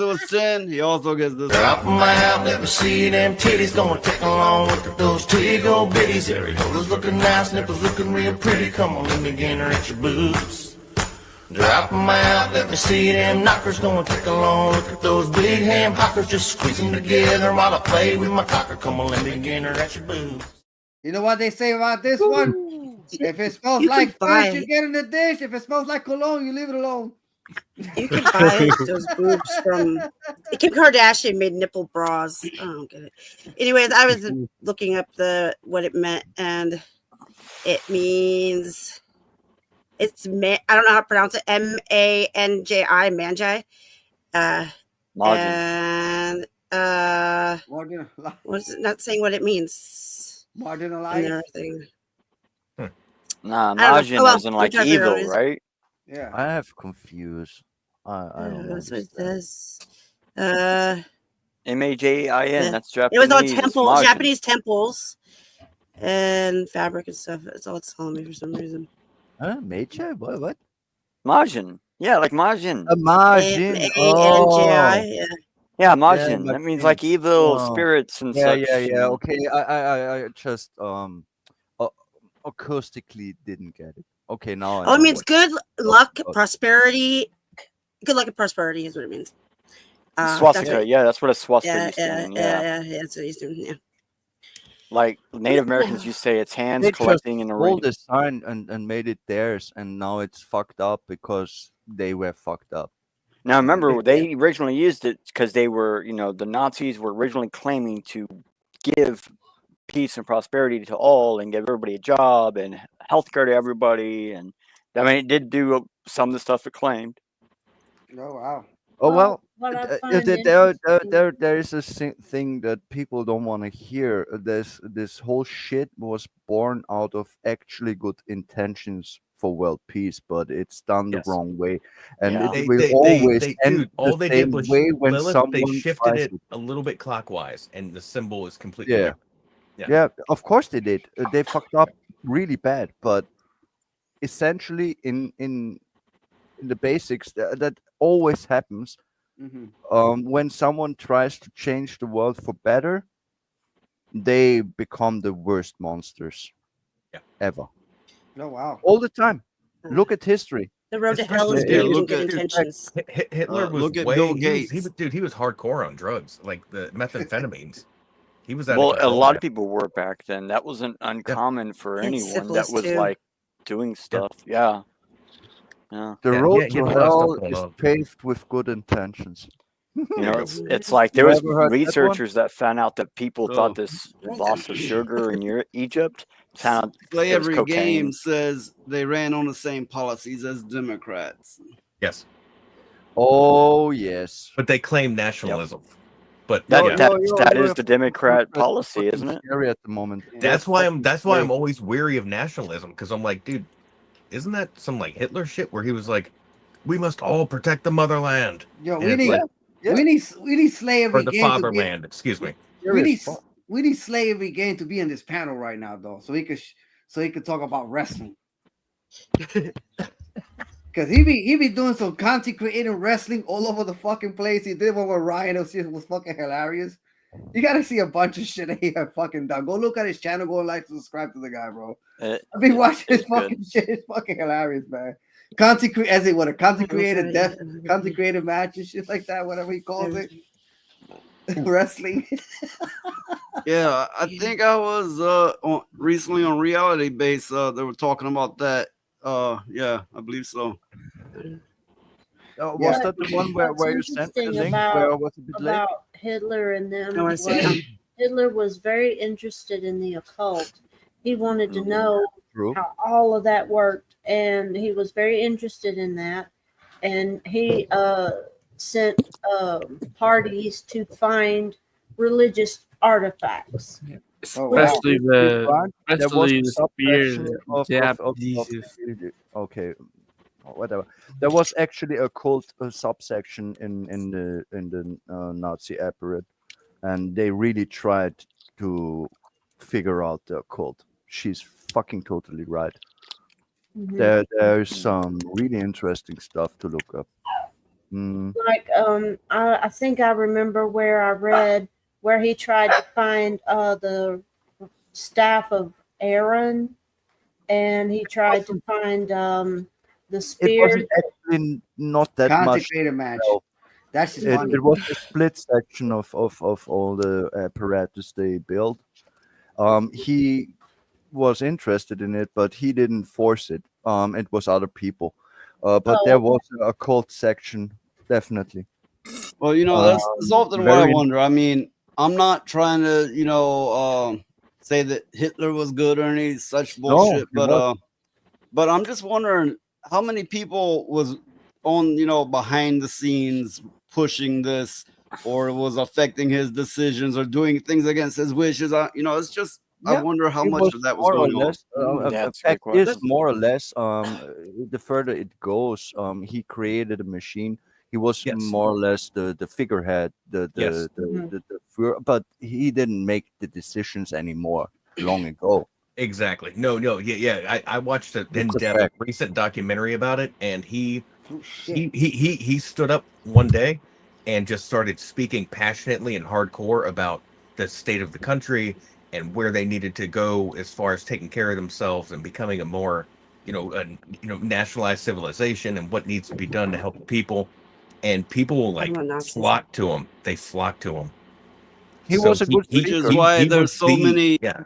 it was 10, he also gets this. Drop 'em out, let me see them titties. Gonna take along, look at those twig old bitties. Areola's looking nice, nipples looking real pretty. Come on, let me get her at your boobs. Drop 'em out, let me see them knockers. Gonna take along, look at those big ham hockers. Just squeeze them together while I play with my cocker. Come on, let me get her at your boobs. You know what they say about this one? If it smells You like can buy fish, you get in the dish. If it smells like cologne, you leave it alone. You can buy those boobs from Kim Kardashian made nipple bras. I don't get it. Anyways, I was looking up what it meant, and it means I don't know how to pronounce it. Manji, manji. And what's it not saying what it means? Marginalized. Nah, I don't know. Majin Oh, well, isn't like whichever evil, it is. right? Yeah. I have confused. I don't know. That's what it says. Majin. That's Japanese. It was on it's temple, Majin. Japanese temples, and fabric and stuff. That's all it's telling me for some reason. Major? What? Majin. Yeah, like Majin. Majin. M-A-N-J-I, Yeah, Majin. Yeah, that means like evil Oh. spirits and Yeah, such. yeah. Okay, I just acoustically didn't get it. Okay, now. Oh, it means good luck, oh. prosperity. Good luck and prosperity is what it means. Swastika. Yeah, that's what a swastika Yeah, used to yeah, mean. yeah, yeah. That's what he's doing. Yeah. Like Native Americans used to say, it's hands They just collecting in a stole ring. the sign and made it theirs, and now it's fucked up because they were fucked up. Now remember, they originally used it because they were, the Nazis were originally claiming to give peace and prosperity to all and give everybody a job and healthcare to everybody. And I mean, it did do some of the stuff it claimed. Oh wow. Oh well, what I there find there is a thing that people don't want to hear. This whole shit was born out of actually good intentions for world peace, but it's done the Yes. wrong way, and Yeah. it will always end Dude, all the they same did was way when Lilith, someone they shifted tries it to- a little bit clockwise, and the symbol is completely Yeah. different. Yeah, of course they did. They fucked up really bad, but essentially in the basics, that always happens. When someone tries to change the world for better, they become the worst monsters ever. Oh wow. All the time. Look at history. The road to hell is Especially- paved in look good at- intentions. Hitler was look at way. Bill He Gates. was, dude, he was hardcore on drugs, like the methamphetamines. He was out Well, of a control, lot man. of people were back then. That wasn't uncommon for And anyone syphilis, that was too. like doing stuff. Yeah. Yeah. The Yeah, road yeah, to he had a lot of hell stuff going is on. paved with good intentions. It's like there You was ever heard that one? researchers that found out that people Oh. thought this loss of sugar in Egypt found out it was Slavery cocaine. Game says they ran on the same policies as Democrats. Yes, Oh yes. but they claim nationalism. But That, yeah, that is the Democrat policy, isn't it? Scary at the moment. that's why I'm always weary of nationalism, because I'm like, dude, isn't that some like Hitler shit where he was like, we must all protect the motherland? Yo, And we it's need like- we need slavery or the game to be, fatherland. Excuse me. we need slavery game to be in this panel right now though, so he could talk about wrestling. Cause he be doing some content creating wrestling all over the fucking place. He did one with Ryan. It was fucking hilarious. You gotta see a bunch of shit that he had fucking done. Go look at his channel. Go like, subscribe to the guy, bro. I've been watching his fucking shit. It's fucking hilarious, man. Content created death, content created match and shit like that, whatever he calls it. Wrestling. Yeah, I think I was recently on Reality Base. They were talking about that. Yeah, I believe so. Was that the one where you sent the interesting link? Where I was a bit late? about Hitler and them Oh, I was see. Hitler was very interested in the occult. He wanted to know True. how all of that worked, and he was very interested in that. And he sent parties to find religious artifacts. Especially There was especially a the spears. subsection of Jesus. okay, whatever. There was actually a cult subsection in the Nazi apparatus, and they really tried to figure out the occult. She's fucking totally right. There's some really interesting stuff to look up. Like I think I remember where I read where he tried to find the staff of Aaron, and he tried to find the It spear. wasn't actually not that much. Consecrated match. no. That's just It, funny. it was a split section of all the apparatus they built. He was interested in it, but he didn't force it. It was other people. But there was a cult section, definitely. Well, that's often what I wonder. I mean, I'm not trying to, say that Hitler was good or any such bullshit, he wasn't. but I'm just wondering how many people was on, behind the scenes pushing this, or was affecting his decisions or doing things against his wishes. It's just I wonder how He much was of that was more or going on. less, Yeah, the that's a good fact is, question. more or less, the further it goes, he created a machine. He was more or less the figurehead, the but he didn't make the decisions anymore long ago. Exactly. No, yeah. I watched an It's a in-depth fact. recent documentary about it, and he stood up one day and just started speaking passionately and hardcore about the state of the country and where they needed to go as far as taking care of themselves and becoming a more, nationalized civilization and what needs to be done to help the people. And people will flock to him. They flock to him. He So was a good Which is speaker. why he there's was so the- many yeah.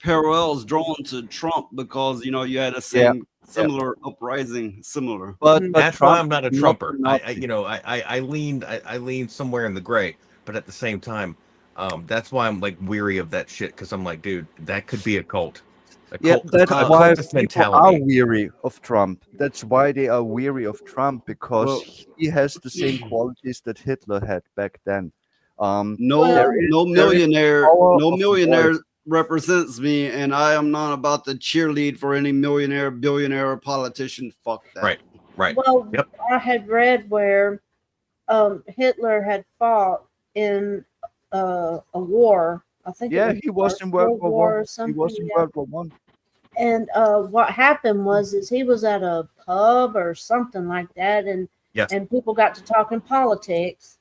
parallels drawn to Trump because you had a Yeah. similar uprising, similar. But That's Trump why I'm not a is Trumper. Nazi. I lean somewhere in the gray, but at the same time, that's why I'm like weary of that shit because I'm like, dude, that could be a cult. Yeah, that's a why cultist people are mentality. weary of Trump. That's why they are weary of Trump because Well- he has the same qualities that Hitler had back then. No, there is- no there is millionaire, power no of millionaire voice. represents me, and I am not about to cheerlead for any millionaire, billionaire, or politician. Fuck that. Right. Well, Yep. I had read where Hitler had fought in a war. I think Yeah, it was he was First in World War War or One. He something. was in yeah. World War One. And what happened was he was at a pub or something like that, and Yes. and people got to talking politics,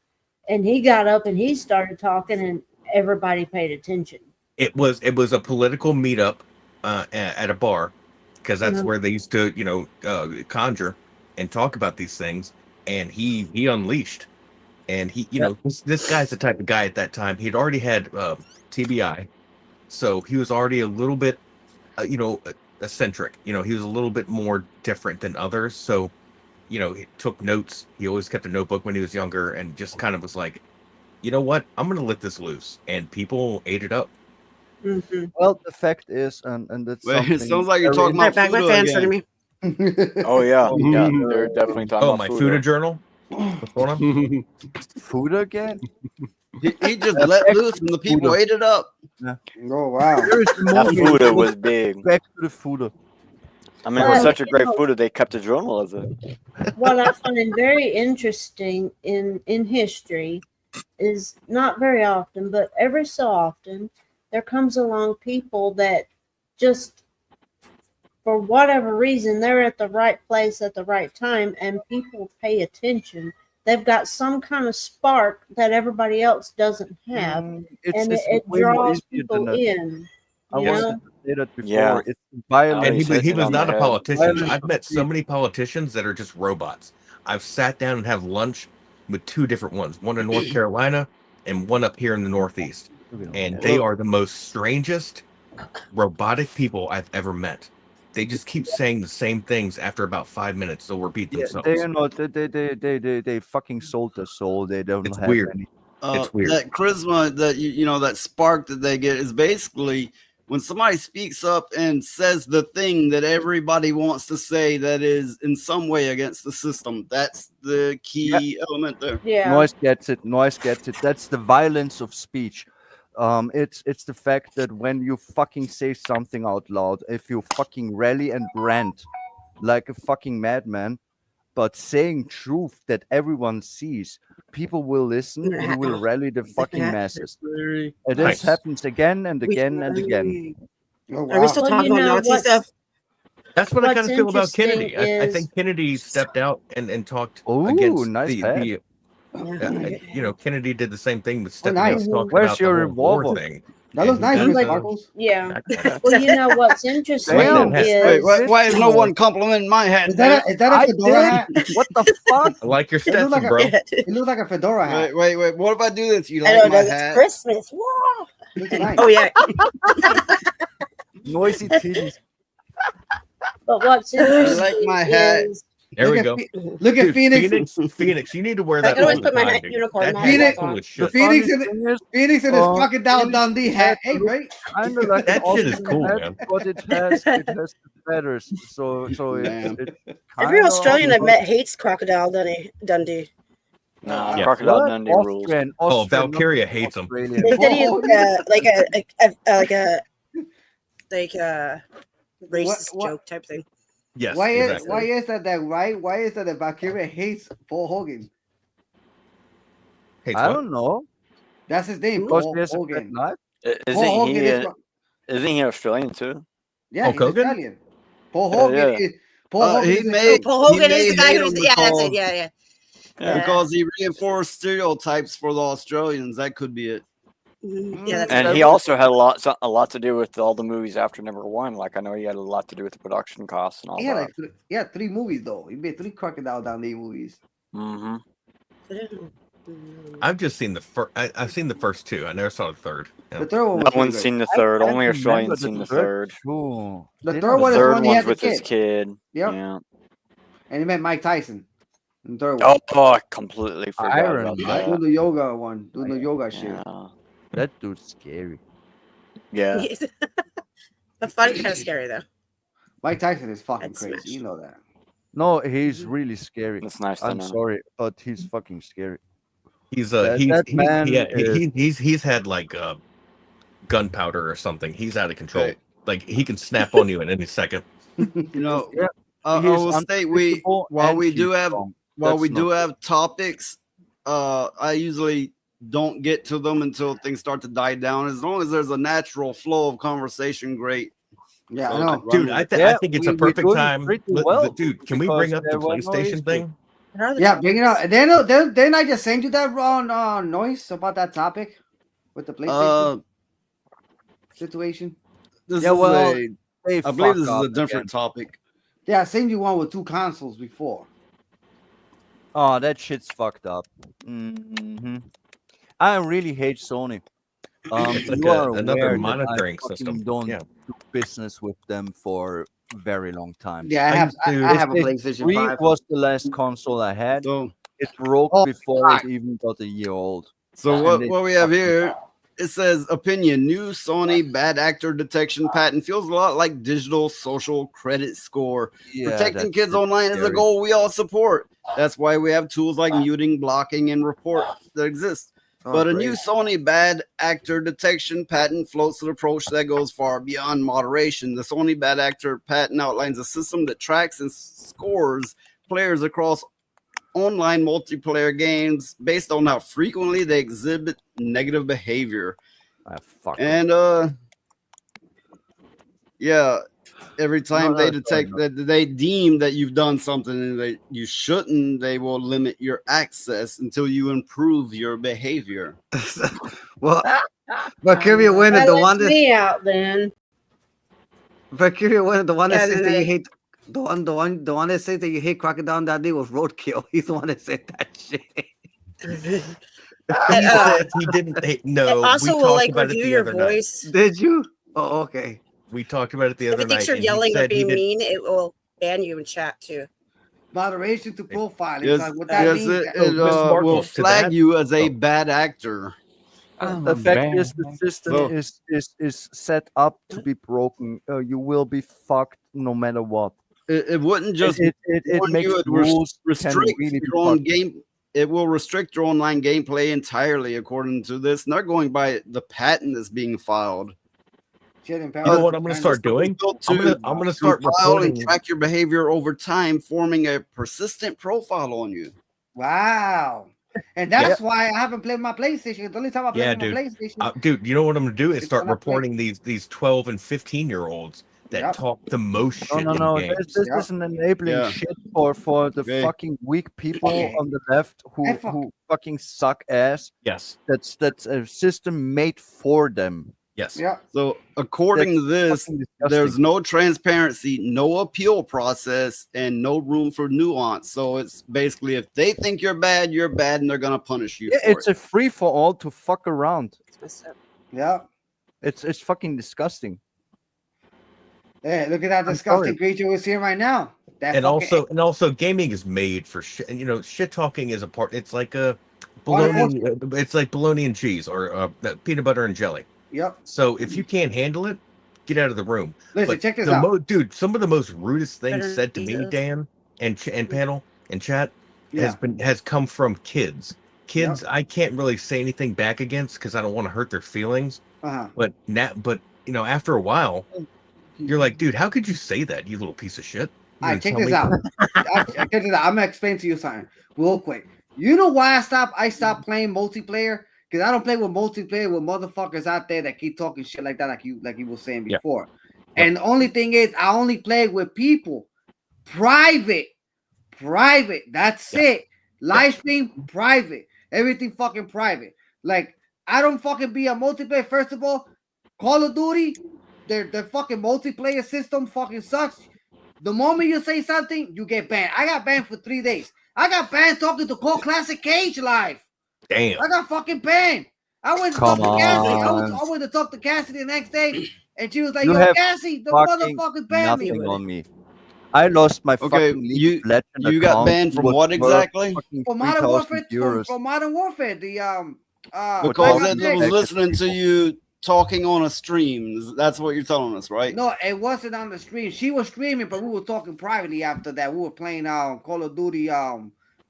and he got up and he started talking, and everybody paid attention. It was a political meetup at a bar because that's Mhm. where they used to conjure and talk about these things, and he unleashed, and he this guy's the type of guy at that time. He'd already had TBI, so he was already a little bit eccentric. He was a little bit more different than others, so he took notes. He always kept a notebook when he was younger, and just kind of was like, you know what, I'm gonna let this loose, and people ate it up. Mm-hmm. Well, the fact is, and that's Wait, it something sounds like you're very talking about Right back, my Fuda fans again. for me. Oh yeah, yeah, they're definitely talking Oh, about my food. Fuda journal. What's going on? Food again. He just let loose, and the people Fuda. ate it up. Yeah. Oh wow. There is the That movie. Fuda was big. Back to the Fuda. I mean, it was Well, such a great you know- Fuda. They kept a journal of it. What I find very interesting in history is not very often, but every so often, there comes along people that just, for whatever reason, they're at the right place at the right time, and people pay attention. They've got some kind of spark that everybody else doesn't have, It's, and it's it way more draws easier people than that. in. I You wanted know? to say that before. Yeah. It's violence. And he Hitting was on not the a head. politician. Violence I've of met so speech. many politicians that are just robots. I've sat down and have lunch with two different ones, one in North Carolina and one up here in the Northeast. And they are the most strangest robotic people I've ever met. They just keep saying the same things. After about 5 minutes, they'll repeat Yeah, themselves. they are not. They fucking sold their soul. They don't It's have weird. any. It's weird. That charisma, that that spark that they get is basically when somebody speaks up and says the thing that everybody wants to say that is in some way against the system. That's the key element there. Yeah. Noise gets it. Noise gets it. That's the violence of speech. It's the fact that when you fucking say something out loud, if you fucking rally and rant like a fucking madman, but saying truth that everyone sees, people will listen. You will rally the fucking masses. And this Nice. happens again and again and again. Oh, Are we still Well, talking you about know Nazi what's- stuff? That's what I What's kind of feel about interesting Kennedy. I is- think Kennedy stepped out and talked Ooh, against nice the hat. Kennedy did the same thing with stepping nice. out, talking Where's about your the whole war revolver? thing. That looks And nice, that's, Miss uh, Sparkles. Yeah. that- Well, you know what's interesting Damn. Wait, is why is no one complimenting my hat? Is that a I fedora hat? did. What the fuck? I like your It looks like Stetson, a- bro. It looks like a fedora hat. Wait. What if I do this? You I like don't my know. It's hat? Christmas. Wow. Looks nice. Oh yeah. Noisy titties. but what's You interesting like my hat? is There we Look go. at Look at Dude, Phoenix. Phoenix, you need to wear I that. can always all the put my time, dude. unicorn That hat hat back is cool on. as shit. Phoenix Funny in thing is, Phoenix in his crocodile Dundee hat. Hey, great. kind of like That an shit is Austrian cool, hat, man. but it has the feathers. So Man. it's Every kinda Australian I've Austrian. met hates Crocodile Dundee. Nah, Yeah. Crocodile What? Dundee rules. Austrian, Oh, Austrian, not Valkyria hates him. Australian. They said he's Oh, like a racist What- joke type thing. Yes, Why is exactly. why is that right? Why is that Valkyria hates Paul Hogan? Hates I what? don't know. That's his name, Because Paul he has a fat Hogan. knife. Paul Isn't Hogan he? is Isn't he Australian too? yeah, Hulk he's Hogan? Italian. Paul Yeah, Hogan yeah. is Paul Hogan he is made- Paul Hogan he is the may guy hate who's him yeah, that's because- it. Yeah. Yeah. Because he reinforced stereotypes for the Australians. That could be it. Mhm. Yeah, that's And he also had a lot to do with all the movies after #1. Like I know he had a lot to do with the production costs and all He had that. like three movies though. He made 3 Crocodile Dundee movies. Mm-hmm. I've just seen the first. I've seen the first two. I never saw the third. Yeah. The third one No was one's really seen good. the third. I Only remember Australians the seen the third. two. The Didn't third I- one The is third when he had one's the with his kid. kid. Yep. Yeah. And he met Mike Tyson. In the third one. Oh, I completely forgot Iron about Man. that. Doing the yoga one. Doing the yoga shit. Yeah. That dude's scary. Yeah. But funny, kind of scary though. Mike Tyson is fucking I'd crazy. smash. You know that. No, he's really scary. That's nice to I'm know. sorry, but he's fucking scary. He's That man he's had like gunpowder or something. He's out of control. Right. Like he can snap on you in any second. You know, Yeah. I He is will state we unpredictable while and we he's do have strong. while That's we not do good. have topics, I usually don't get to them until things start to die down. As long as there's a natural flow of conversation, great. Yeah, So, I know. Dude, I think it's a perfect time. Dude, can we bring up the PlayStation thing? Yeah, bring it up. Didn't I just send you that on noise about that topic with the PlayStation situation? This Yeah, is well, a, they I believe fuck this is up a different again. topic. Yeah, I sent you one with 2 consoles before. Oh, that shit's fucked up. I really hate Sony. It's like you are another aware that I monitoring fucking system. Don't Yeah. do business with them for a very long time. Yeah, I have a PlayStation 3 5. was the last console I had. So, it broke Oh, before fuck. it even got a year old. So And what they we have fucking- here, it says opinion, new Sony bad actor detection patent feels a lot like digital social credit score. Yeah, Protecting that's kids online is a scary. goal we all support. That's why we have tools like muting, blocking, and report that exist. Oh, But a great. new Sony bad actor detection patent floats an approach that goes far beyond moderation. The Sony bad actor patent outlines a system that tracks and scores players across online multiplayer games based on how frequently they exhibit negative behavior. And yeah, every time No, they no, detect sorry, that they deem that you've done something that you shouldn't, they will limit your access until you improve your behavior. Well, Valkyria winner, That the lets one that me out then. Valkyria winner, the one that Yeah, says that they- you hate the one that says that you hate crocodile that day was Roadkill. He's the one that said that shit. He said he didn't. No, It also we will talked like about it review the your other night. voice. Did you? Oh, okay. We talked about it the If other it thinks night. you're and he yelling or said he being did- mean, it will ban you in chat too. Moderation to profile. Yes, Like, what that yes, means? it, Oh, Miss Markle, will to flag that- you as a bad actor. The fact is, the system So- is set up to be broken. You will be fucked no matter what. It wouldn't just it warn makes you, it rules can restrict really be your own fucked. game. It will restrict your online gameplay entirely, according to this. And they're going by the patent that's being filed. You know what I'm going to start doing? I'm going to start compile and reporting. track your behavior over time, forming a persistent profile on you. Wow. And that's why I haven't played my PlayStation. The only time I play Yeah, my dude. PlayStation. Dude, you know what I'm going to do is It's start on a plate. reporting these 12 and 15-year-olds that Yep. talk the most shit No. in games. This is an enabling Yeah. shit for the Okay. fucking weak people Okay. on the left who I fuck- who fucking suck ass. Yes. That's a system made for them. Yes. Yeah. So, according That's to this, fucking disgusting. there's no transparency, no appeal process, and no room for nuance. So, it's basically if they think you're bad, and they're going to punish you. Yeah, for it's it. a free for all to fuck around. Yeah. It's fucking disgusting. Hey, look at that I'm disgusting sorry. creature we're seeing right now. That And fucking- also gaming is made for shit. And, you know, shit talking is a part. It's like a Well, bologna. It's like bologna and cheese or peanut butter and jelly. Yep. So if you can't handle it, get out of the room. Listen, But check this the out. Dude, some of the most rudest things Better said to eat me, those. Dan, and panel and chat Yeah. has come from kids. Kids, I can't really say anything back against because I don't want to hurt their feelings. Uh-huh. But you know, after a while, you're like, dude, how could you say that, you little piece of shit? All right, You're check gonna this tell out. Check this out. I'm gonna explain to you something real quick. You know why I stopped playing multiplayer? Because I don't play with multiplayer with motherfuckers out there that keep talking shit like that, like you was saying Yeah. before. And the only thing is, I only play with people private. That's it. Live stream private. Everything fucking private. Like I don't fucking be a multiplayer. First of all, Call of Duty, their fucking multiplayer system fucking sucks. The moment you say something, you get banned. I got banned for 3 days. I got banned talking to Cold Classic Cage live. Damn. I got fucking banned. I went to talk to Cassie. I went to talk to Cassie the next day, and she was like, You "Yo, have Cassie, the fucking motherfuckers banned me." nothing on me. I lost my fucking League of Legends you got account. banned from was what worth exactly? fucking For Modern 3,000 Warfare, euros. from Modern Warfare, the Because Black Ops it was 6. listening to you talking on a stream. That's what you're telling us, right? No, it wasn't on the stream. She was streaming, but we were talking privately after that. We were playing Call of Duty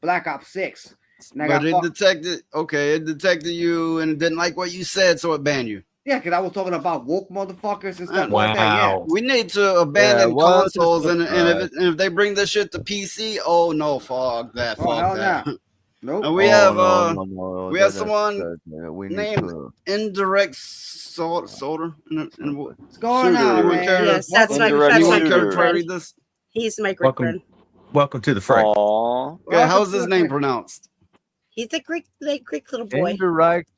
Black Ops 6. And I But got it fucked. it detected you and it didn't like what you said, so it banned you. Yeah, because I was talking about woke motherfuckers and stuff like that. Yeah. We need to abandon Yeah, well, just consoles, and subscribe. if they bring this shit to PC, oh no, fuck that, Oh, fuck hell that. no. Nope. And we Oh, have no, we have that is someone bad, yeah, we need named to- Indirect Solder. What's going on, man? Yes, that's my Anyone great care to friend. read this? He's my great friend. Welcome to the fray. Okay, how's his name pronounced? He's a Greek little boy. Indirect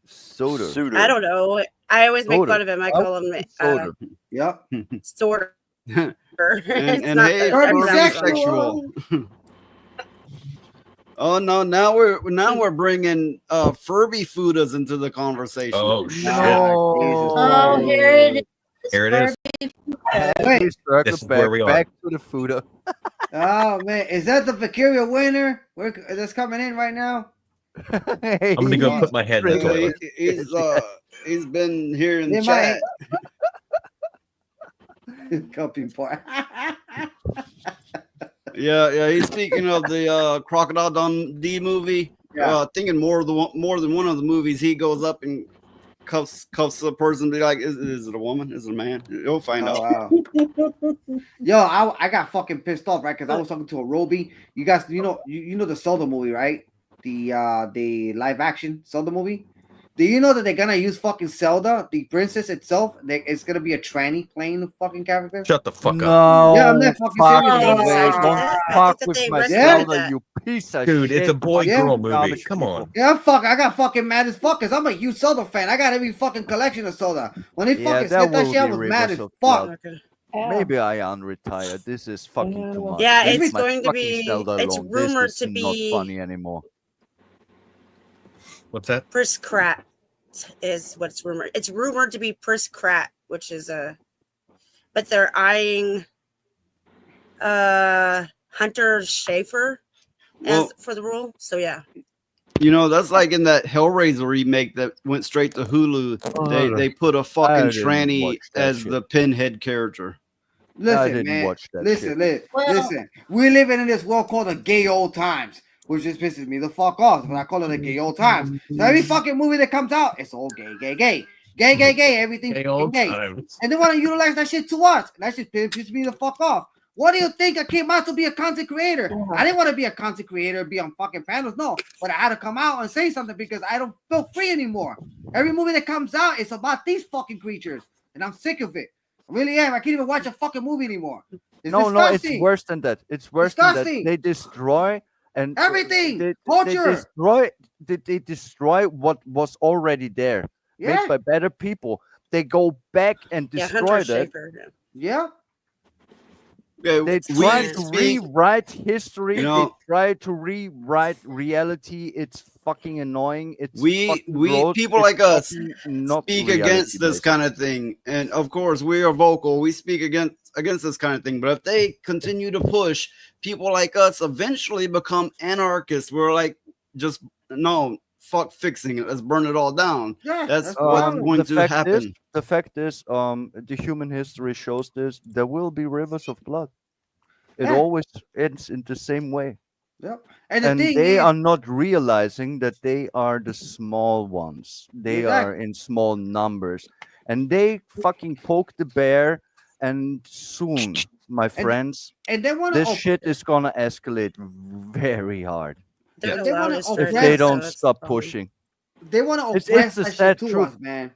soda. I don't know. I always make Soda. fun of him. I call him soda. Yep. Sorter. And It's not hey, the- I'm furby not sexual. Oh no! Now we're bringing Furby Fudas into the conversation. Oh shit! Oh, here it is. Here it is. Hey, circle This is where we are. back to the Fuda. Oh man, is that the Vicaria winner? That's coming in right now. Hey, I'm gonna go put my head in the toilet. He's been here in They the chat. Cupping part. Yeah. He's speaking of the Crocodile Dundee movie. Yeah. Thinking more than one of the movies, he goes up and cuffs a person. Be like, is it a woman? Is it a man? You'll find out. Wow. Yo, I got fucking pissed off, right? Because I was talking to a Roby. You guys, you know the Zelda movie, right? The live action Zelda movie. Do you know that they're gonna use fucking Zelda, the princess itself? It's gonna be a tranny playing the fucking character. Shut the fuck up. No, Yeah, I'm not fucking fuck serious. you, Yeah. man. Don't fuck with my Yeah. Zelda, you piece of Dude, shit. it's a boy-girl movie. Garbage Come people. on. Yeah, I got fucking mad as fuck because I'm a huge Zelda fan. I got every fucking collection of Zelda. When they Yeah, fucking that said that will shit, I be was mad as Rivers of fuck. Blood. Maybe I unretire. This is fucking too much. Yeah, Leave it's my going to fucking be- Zelda it's alone. This rumored is to be- not funny anymore. What's that? Priskrat is what's rumored. It's rumored to be Priskrat, which is but they're eyeing Hunter Schafer Well- for the role. So yeah. You know, that's like in that Hellraiser remake that went straight to Hulu. They put a I fucking didn't tranny watch that as shit. the Pinhead character. I Listen, didn't man. watch that Listen, shit. listen. We're living in this world called the gay old times, which just pisses me the fuck off when I call it the gay old times. So every fucking movie that comes out, it's all gay. Everything Gay fucking old gay. times. And they want to utilize that shit to us. That shit pisses me the fuck off. What do you think I came out to be a content creator? I didn't want to be a content creator, be on fucking panels. No, but I had to come out and say something because I don't feel free anymore. Every movie that comes out, it's about these fucking creatures, and I'm sick of it. I really am. I can't even watch a fucking movie anymore. It's No, disgusting. it's worse than that. It's worse than Disgusting. that. They destroy and Everything. They Culture. they destroy what was already there, Yeah. made by better people. They go back and Yeah, destroy Hunter that. Schafer. Yeah. They try to speak- rewrite history. You know- They try to rewrite reality. It's fucking annoying. It's We fucking gross. people It's like us fucking not speak against this reality-based. kind of thing, and of course we are vocal. We speak against this kind of thing. But if they continue to push, people like us eventually become anarchists. We're like, just no, fuck fixing it. Let's burn it all down. Yeah, That's what's going the to fact happen. Is, the fact is, the human history shows this. There will be rivers of blood. It Yeah. always ends in the same way. Yep. And the And thing they is, are not realizing that they are the small ones. They are in small numbers. And they fucking poke the bear. And soon, my friends, and they want to this shit is gonna escalate very hard. They're They the wanna loudest oppress If right they now, so don't that's stop the problem. pushing. They want to It's oppress the that sad shit to truth. us, man.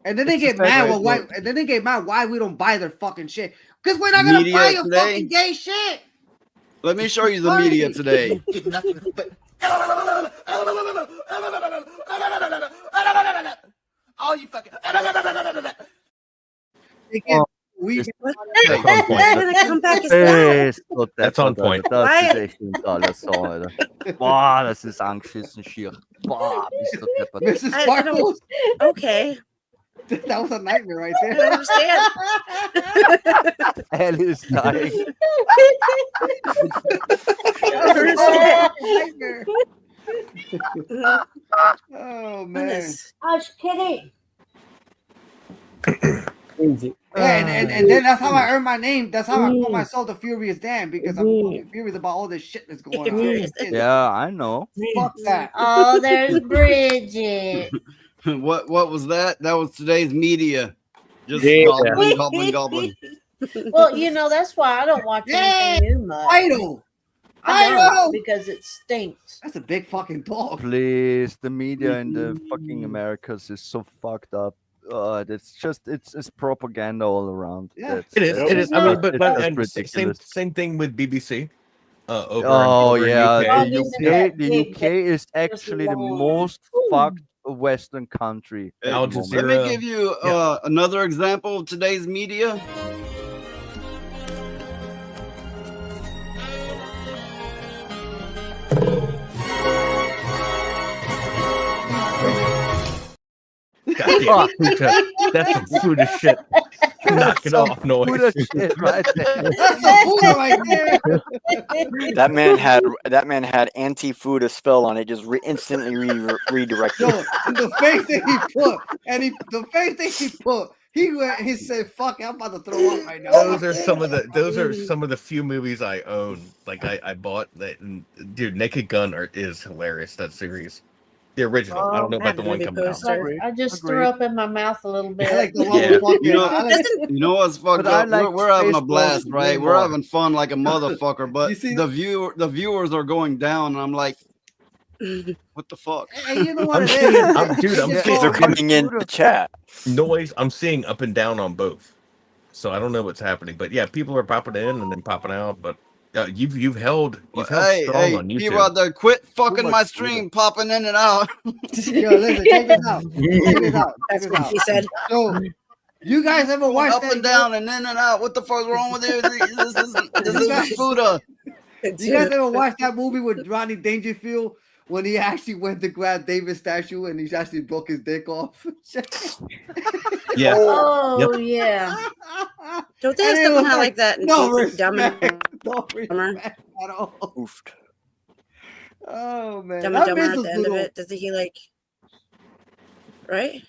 And then they It's the get sad mad. truth. Why? And then they get mad why we don't buy their fucking shit. Because we're not gonna Media buy your today? fucking gay shit. Let me show you the media today. They get We That's on point. Gonna come back as well. That's on point. Das Why- ist echt ein toller Song, Alter. Boah, das ist angeschissen schier. Boah, bist du deppert. Mrs. I Sparkles. Okay. That was a nightmare right I there. understand. Ellie is dying. That was a nightmare. Oh man. Goodness. Hush, kitty. And then that's how I earned my name. That's how I call myself the Furious Dan, because I'm fucking furious about all this shit that's going on. Yeah, I know. Fuck that. Oh, there's Bridget. What was that? That was today's media. Just Yeah. gobbling. Well, you know, that's why I don't watch anything new much. Idol. I don't, Idol. because it stinks. That's a big fucking dog. Please, the media in the fucking Americas is so fucked up. It's just it's propaganda all around. Yeah. It is. It is. I mean, but it's just and ridiculous. same thing with BBC. Over Oh over in yeah, UK. the UK is actually the most fucked Western country. at Al the moment. Let Jazeera. me give you another example of today's media. Goddamn, that's some food of shit. Knock it Some off, noise. Buddha shit right there. That's a Buddha right there. That man had anti-Fuda spell on it, just instantly redirected. Yo, and the face that he put, the face that he put, he said, "Fuck it, I'm about to throw up right now." Those are some of the few movies I own. Like I bought that. And, dude, Naked Gun is hilarious. That series, the original. I don't know about the one coming out. I just threw up in my mouth a little bit. I like the Yeah, motherfucker. you know, I like- you know what's fucked But I up? like We're having a Spaceballs blast, way right? We're more. having fun like a motherfucker, but You see- the viewers are going down, and I'm like, what the fuck? Hey, you know what I'm it seeing, is? I'm It's seeing They're coming in the chat. noise. I'm seeing up and down on both. So I don't know what's happening, but yeah, people are popping in and then popping out. But you've held Hey, strong on YouTube. people out there, quit fucking much my Buddha. stream, popping in and out. Yo, listen, check this out. Check this out. Check That's this what out. he said. So, you guys ever watched Up that? and down and in and out. What the fuck's wrong with you? This is Buddha. You guys ever watch that movie with Rodney Dangerfield when he actually went to grab David's statue and he actually broke his dick off? Yeah. Oh, yeah. Don't they have And it something was like that? In No Dumb and respect. No Dumber? respect at all. Oofed. Oh, man. Dumb I and Dumber miss at those the end of little- it? Doesn't he like? Right?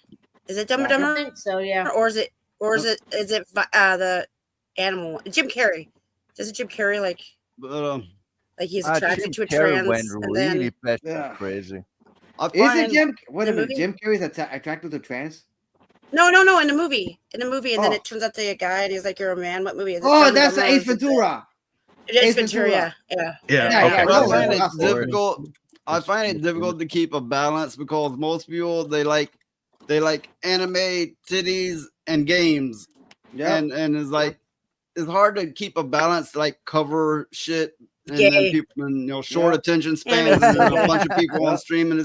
Is it Dumb and I Dumber, think so, yeah. or is it the animal one? Jim Carrey? Doesn't Jim Carrey like But he's Ah, attracted Jim to a Carrey trans, went and really then best Yeah. crazy. I Is find it Jim? Wait a The minute. movie? Jim Carrey's attracted to trans? no, in the movie, and then Oh. it turns out to be a guy, and he's like, "You're a man." What movie is it? Oh, Dumb and that's Dumber, Ace or is it Ventura. Ace Ace Ventura. Ventura. Yeah. Yeah. Yeah, Okay. yeah, I no, find that's it boring. difficult. I find it difficult to keep a balance because most people they like anime, titties, and games. Yeah. And it's like it's hard to keep a balance, like cover shit and Gay. then people short Yeah. attention spans and then a bunch of people Yeah. on stream, and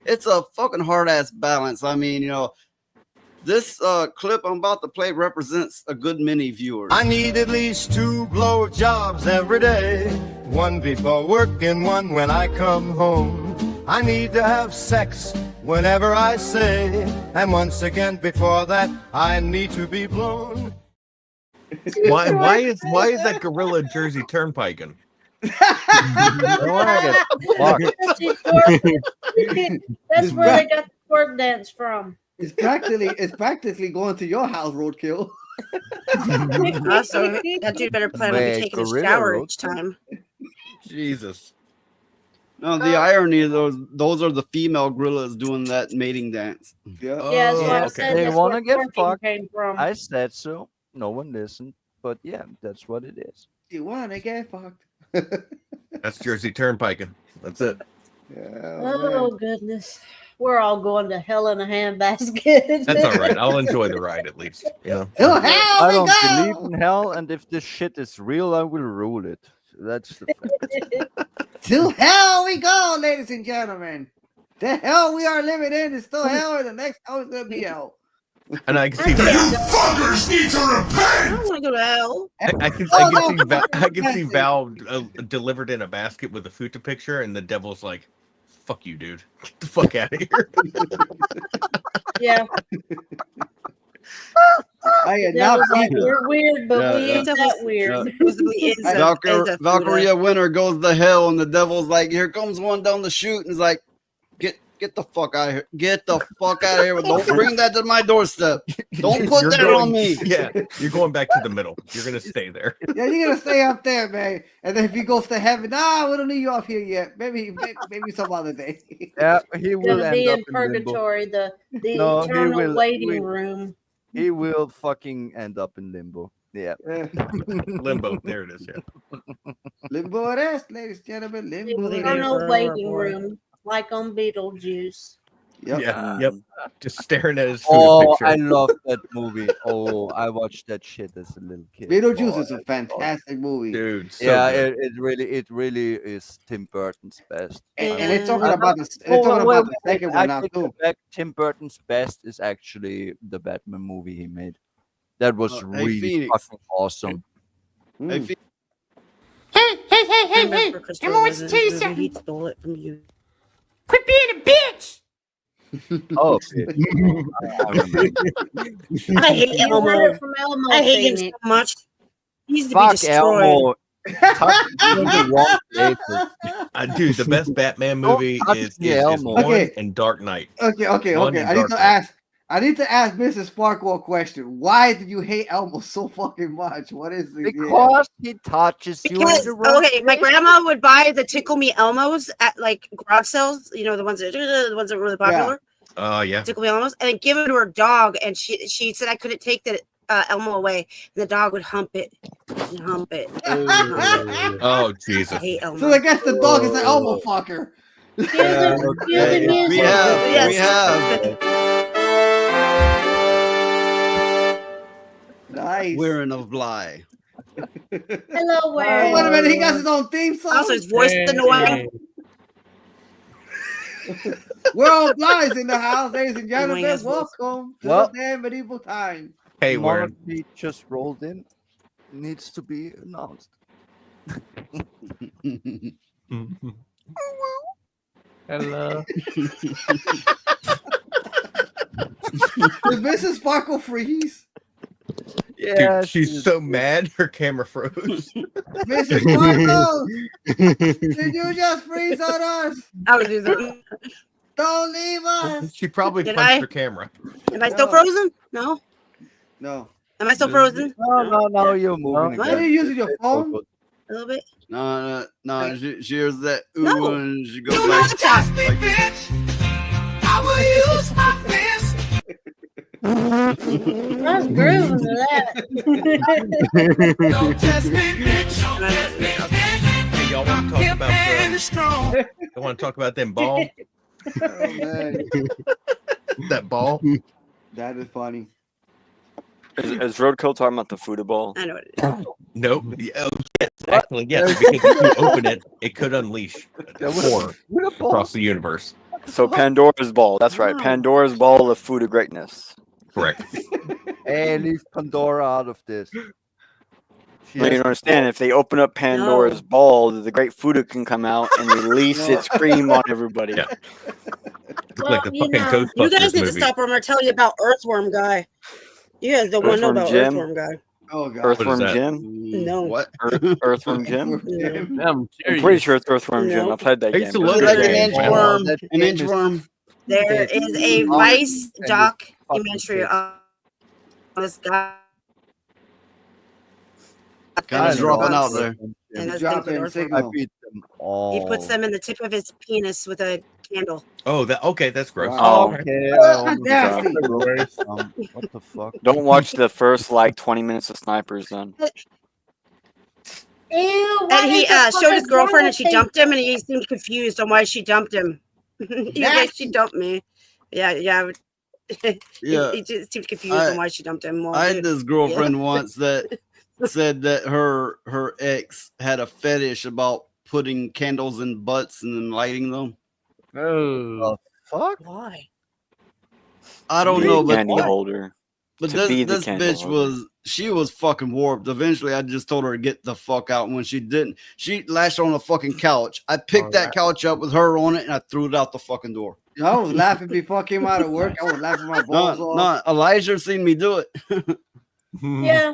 it's a fucking hard ass balance. I mean, this clip I'm about to play represents a good many viewers. I need at least 2 blow jobs every day. One before work and one when I come home. I need to have sex whenever I say. And once again before that, I need to be blown. Why is that gorilla Jersey Turnpiking? That's where they got the twerk dance from. It's practically going to your house, Roadkill. Also, that dude better plan on Wait, taking a gorilla shower road? each time. Jesus. No, the irony of those are the female gorillas doing that mating dance. Yeah. Yeah, that's what I okay. said. They That's wanna where get twerking fucked. came from. I said so. No one listened, but yeah, that's what it is. You want to get fucked? That's Jersey Turnpiking. That's it. Yeah, Oh goodness, we're all going to hell in a handbasket. That's all right. I'll enjoy the ride at least. To I hell we don't go! believe in hell, and if this shit is real, I will rule it. That's the fact. To hell we go, ladies and gentlemen. The hell we are living in is still hell, and the next hell is gonna be hell. And I can see You Val. fuckers need to I repent! don't want to go to hell. I can see Val delivered in a basket with a Futa picture, and the devil's like, "Fuck you, dude. Get the fuck out of here." Yeah. Hey, That now was like, people- we're weird, but Yeah, we yeah. ain't that weird. Valkyria Winter goes to hell, and the devil's like, "Here comes one down the chute," and he's like, "Get the fuck out of here! Get the fuck out of here! Don't bring that to my doorstep! Don't put You're that going- on me!" Yeah, you're going back to the middle. You're gonna stay there. Yeah, you're gonna stay up there, man. And then if he goes to heaven, we don't need you up here yet. Maybe some other day. Yeah, he will Gonna be end in up in limbo. purgatory, the No, he eternal will- waiting we- room. He will fucking end up in limbo. Yeah. Limbo. There it is. Yeah. Limbo it is, ladies and gentlemen. Limbo it Eternal is. waiting room, like on Beetlejuice. Yep. Yeah. Yep. Just staring at his Futa Oh, picture. I love that movie. Oh, I watched that shit as a little kid. Beetlejuice Oh, is a fantastic movie. Dude. So yeah, good. it really is Tim Burton's best. And I it's love- talking about the second one now I take too. it back. Tim Burton's best is actually the Batman movie he made. That was Hey, really Phoenix. fucking awesome. Hey, Phoenix. Hey, Emma wants to tell you something. He stole it from you. Quit being a bitch. Oh, I hate You Elmo. heard it from Elmo, I hate him so Phoenix. much. He needs to be fuck destroyed. Elmo. Touch me in the wrong places. Dude, the best Batman movie touch is me, Elmo. one Okay. and Dark Knight. Okay. One and I need Dark to Knight. ask Mrs. Sparkle a question. Why do you hate Elmo so fucking much? What is it? Because he touches you in Because the wrong my grandma would buy the Tickle Me Elmos at like garage sales. You know the ones that are really popular. Oh yeah. Tickle Me Elmos, and then give it to her dog. And she said I couldn't take the Elmo away, and the dog would hump it and hump it. Oh Jesus. I hate Elmo. So I guess the dog is an Elmo fucker. Okay. We have. Nice. Wearing of Bly. Hello, Oh, where? wait a minute, he got his own theme song. Also, his voice is annoying. World Lies in the house, ladies and gentlemen. Annoying as well. Welcome to Well- the damn medieval time. Hey, Warren. Monarchy just rolled in. Needs to be announced. Hello. Did Mrs. Sparkle freeze? Yeah, Dude, she's so mad her camera froze. Mrs. Sparkle, did you just freeze on us? I would do that. Don't leave us. She probably Did punched I? her camera. Am I still No. frozen? No. No. Am I still frozen? No, you're moving. Why are you using your phone? A little bit. No. She hears that ooh, No. and she goes Do like, not test me, bitch. I will use my fist. I was grooving to that. Don't test me, bitch. Hey, y'all want to talk about And strong. I want to talk about them ball. Oh, man. That ball. That is funny. Is Roadkill talking about the Fuda ball? I know what it is. Nope. Yeah, oh, yes, actually, yes. Because if you open it, it could unleash horror across the universe. So Pandora's ball. That's right. Oh. Pandora's ball of Fuda greatness. Correct. Hey, leave Pandora out of this. She But you has- don't understand. If they open up Pandora's ball, the great Fuda can come out and release its cream on everybody. Yeah. Well, Like the you fucking know, You guys Ghostbusters need to movie. stop, or I'm gonna tell you about Earthworm Guy. You guys don't want to know Earthworm about Jim? Earthworm Guy. Oh, God. Earthworm that? Jim? No. What? Earthworm Jim? Yeah, I'm I'm curious. pretty sure it's Earthworm Jim. No. I played that I game. used to It was love a that good Like an game. game. inchworm. that An game is- inchworm. There is a Oh, Vice and documentary on this guy. Kind of dropping out there. And that's Drop thing in with I Earthworm. signal. beat them all. He puts them in the tip of his penis with a candle. Oh, that okay. That's gross. Oh, Okay. Nasty. What the fuck? don't watch the first like 20 minutes of Snipers then. Ew, what And he is the showed his fucking girlfriend and wrong she with dumped him, and he seemed confused on why she dumped him. He was like, she dumped me. Yeah. Yeah. He just seemed confused on why she dumped him. Well, I had dude, this girlfriend once that said that her ex had a fetish about putting candles in butts and then lighting them. Oh. Fuck. why? I don't know, but Candy holder. But To be the this candle bitch holder. she was fucking warped. Eventually, I just told her to get the fuck out. And when she didn't, she lashed on the fucking couch. I picked that couch up with her on it, and I threw it out the fucking door. I was laughing before I came out of work. I was laughing my balls off. No, Elijah seen me do it. Yeah,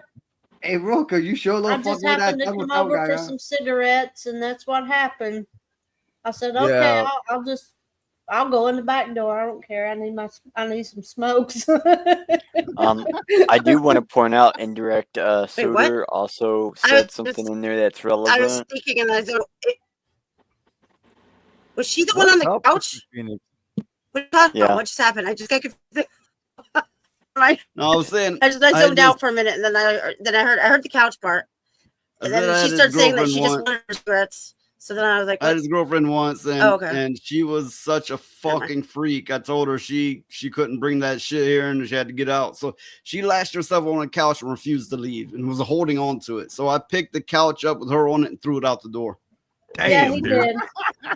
Hey, Roka, you sure I little fuck just with that happened to tongue come with tongue over guy, for huh? some cigarettes, and that's what happened. I said, okay, Yeah. I'll go in the back door. I don't care. I need some smokes. I do want to point out indirect Wait, what? Suitor also I said was something just- in there that's I was relevant. thinking, and I don't. Was she the one on the couch? Phoenix? What are you talking Yeah. about? What just happened? I just got confused. Right? No, I was saying I zoned out for a minute, and then I heard the couch part, and I then had she this started saying that girlfriend she just once. wanted her cigarettes. So then I was like, I had what? his girlfriend once, and Oh, okay. and she was such a fucking freak. I told her she couldn't bring that shit here, and she had to get out. So she lashed herself on a couch and refused to leave, and was holding on to it. So I picked the couch up with her on it and threw it out the door. Yeah, he did.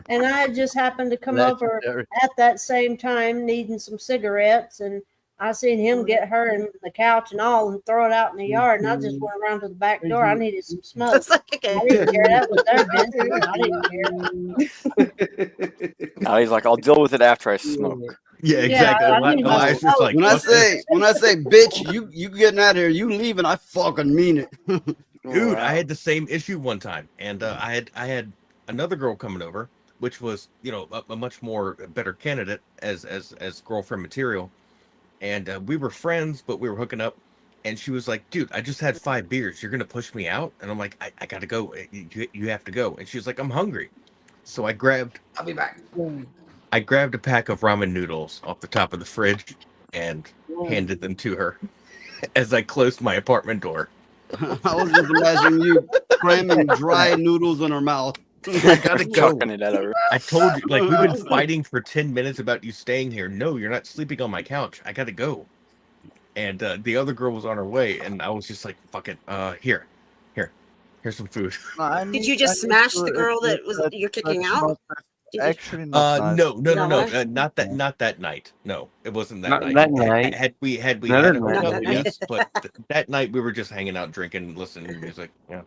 And I just happened to come over Legendary. at that same time needing some cigarettes, and I seen him get her in the couch and all and throw it out in the yard, and I just went around to the back door. I needed some smoke. It's like, okay. I didn't care. That was their business. I didn't care. Now he's like, I'll deal with it after I smoke. Yeah, exactly. I need my Elijah's just like, when I fuck this. say, bitch, you getting out of here, you leaving, I fucking mean it. Dude, I had the same issue one time, and I had another girl coming over, which was, you know, a much more better candidate as girlfriend material, and we were friends, but we were hooking up, and she was like, dude, I just had 5 beers, you're gonna push me out? And I'm like, I gotta go. You have to go. And she was like, I'm hungry. So I'll be back. I grabbed a pack of ramen noodles off the top of the fridge and handed them to her as I closed my apartment door. I was just imagining you cramming dry noodles in her mouth. I gotta go. Chucking it at her. I told you, like, we've been fighting for 10 minutes about you staying here. No, you're not sleeping on my couch. I gotta go. And the other girl was on her way, and I was just like, fuck it. Here's some food. Did you just smash the girl that was you're kicking out? Did you- Actually, not No, No. not that night. No, it wasn't that Not night. that night. Had we Another had a night. hookup, Not that night. yes, but that night we were just hanging out, drinking, listening to music. Yeah.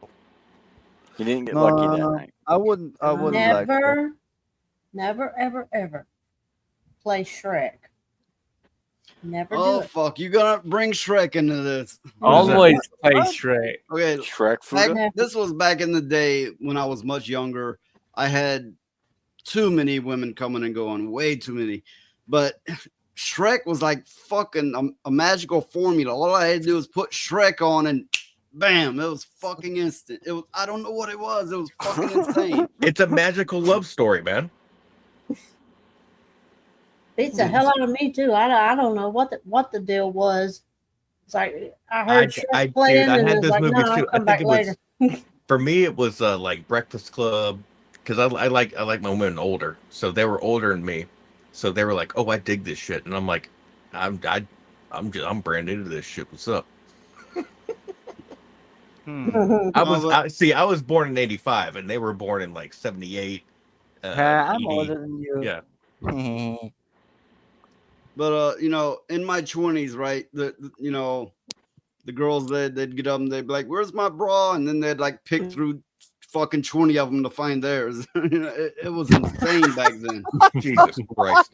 You didn't get lucky that No, night. I wouldn't like that. Never, ever, ever play Shrek. Never do Oh it. fuck, you gonna bring Shrek into this? Always play Shrek. Okay, Shrek back, food. this was back in the day when I was much younger. I had too many women coming and going, way too many. But Shrek was like fucking a magical formula. All I had to do was put Shrek on and bam, it was fucking instant. It was, I don't know what it was. It was fucking insane. It's a magical love story, man. Beats the hell out of me too. I don't know what the deal was. It's like I heard Shrek playing, I and had it was those like, movies no, I'll too. I come back think it later. was for me. It was like Breakfast Club, because I like my women older, so they were older than me, so they were like, oh, I dig this shit, and I'm like, I'm brand new to this shit. What's up? I was born in '85, and they were born in like '78. I'm 80. older than you. Yeah. But you know, in my 20s, right? You know, the girls they'd get up and they'd be like, "Where's my bra?" And then they'd like pick through fucking 20 of them to find theirs. You know, it was insane back then. Jesus Christ.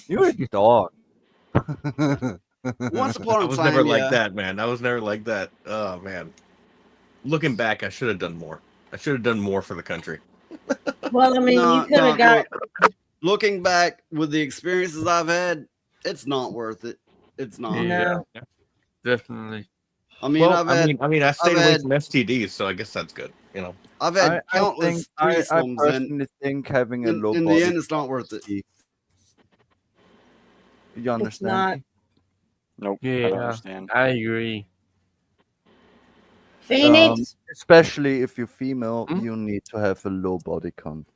You're a dog. Once upon I a was time, never yeah. like that, man. I was never like that. Oh man. Looking back, I should have done more. I should have done more for the country. Well, I mean, No, you could have got. look, looking back with the experiences I've had, it's not worth it. It's not. No. Definitely. I mean, Well, I've had, I stayed I've away had- from STDs, so I guess that's good. You know, I've had I countless I threesomes, and personally think having a low in the body end, it's not worth it. You understand? not. me? Nope. I Yeah, don't understand. I agree. Phoenix. Especially if you're female, Hmm? you need to have a low body count.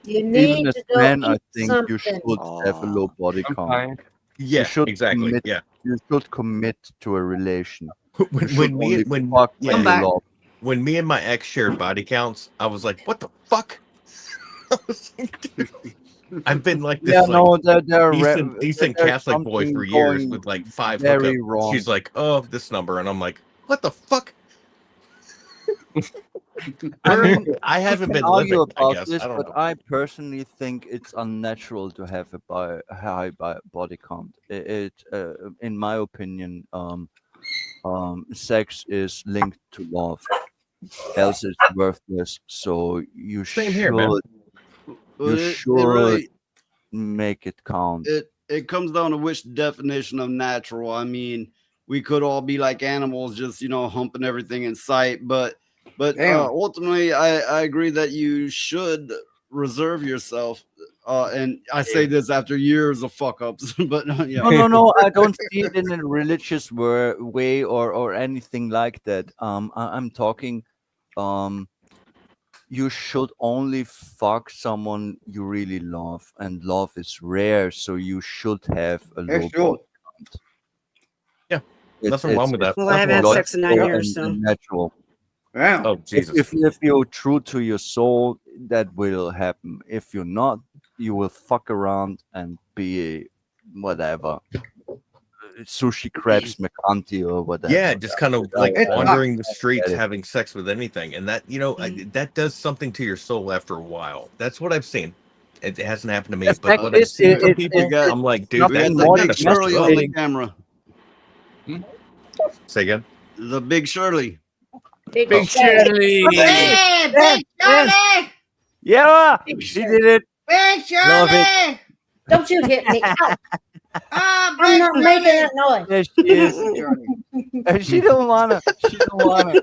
You Even need as to go men, I eat think something. you should have a low body I'm count. fine. yeah, should exactly. commit- Yeah, You should commit to a relation. You when should me only when fuck yeah, when you back. love. when me and my ex shared body counts, I was like, what the fuck? I was like, dude. I've been like this Yeah, like no, there are decent there's Catholic boy something for years going with like 5 very hookups. wrong. She's like, oh, this number, and I'm like, what the fuck? I mean, I haven't we been can argue living, I about guess. this, I don't but know. I personally think it's unnatural to have a high body count. In my opinion, sex is linked to love, else it's worthless. So you Same here, man. Well, you it should really make it count. it comes down to which definition of natural. I mean, we could all be like animals, just humping everything in sight, but Damn. ultimately, I agree that you should reserve yourself. And I say this after years of fuck ups, but yeah. No. I don't see it in a religious way or anything like that. I'm talking. You should only fuck someone you really love, and love is rare, so you should have a low That's true. body count. Yeah, nothing wrong with that. Well, I haven't had sex in 9 years, so. Natural. Yeah. Oh Jesus! If you're true to your soul, that will happen. If you're not, you will fuck around and be whatever, sushi crabs McCanty or whatever. Yeah, just kind of like It's not- wandering the streets, Get it. having sex with anything, and that that does something to your soul after a while. That's what I've seen. It hasn't happened to me, but what I've seen from people, I'm like, dude, We that's got like the kind big of fucked Shirley up. on the camera. Say again. The big Shirley. Big Shirley. Hey, Big Shirley! Yeah, she did it. Big Love Shirley! Don't you hit me. Ow. Ah, I'm Big not making Shirley! that noise. There she is. And she don't wanna. She don't wanna.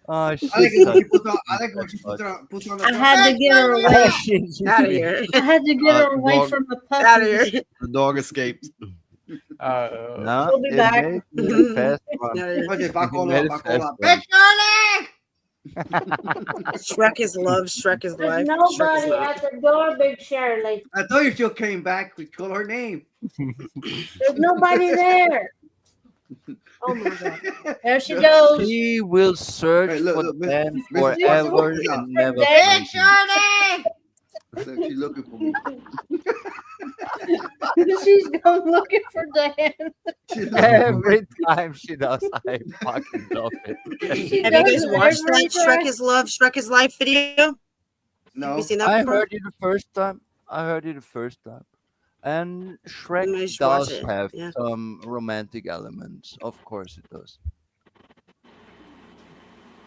Oh, she's I like it when such she puts on. I like it when she puts on the. I had to get her away. Out of here. I had to get her away dog. from the Out of puppies. here. The dog escaped. no. She'll be it back. made it a fast run. Out of here. Oye, Paco, Made it Paco, fast Paco. run. Big Shirley! Shrek is love. Shrek is There's life. Shrek is nobody love. at the door, Big Shirley. I thought you still came back. We call her name. There's nobody there. Oh my god. There she goes. She will search Hey, look, for look, them Miss- forever Miss- and never Big find them. Shirley! I said she's looking for me. She's going looking for Dan. She's looking for me. Every time she does, I fucking love it. She Have you does guys watched every that time. Shrek is love, Shrek is life video? Have No. you seen that I before? heard you the first time. And Shrek You should watch does it, have yeah. some romantic elements. Of course, it does.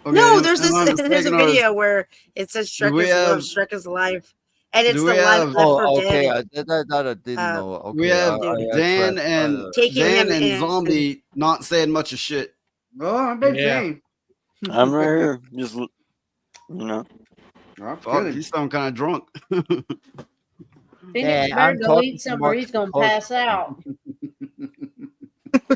Okay, No, there's am I this. There's a mistaken, or is- video where it says Shrek we is love, have- Shrek is life, and it's do the we life have- Left Oh, 4 okay. Dead. That I didn't Uh, know. Okay, We have I Dan tried- and Taking Dan him and in. Zombie not saying much of shit. Oh, I've been Yeah. saying. I'm right here. Just I'm Fuck, chilling. you sound kind of drunk. Phoenix Yeah, better I'm go talking eat some or about he's gonna coke. pass out.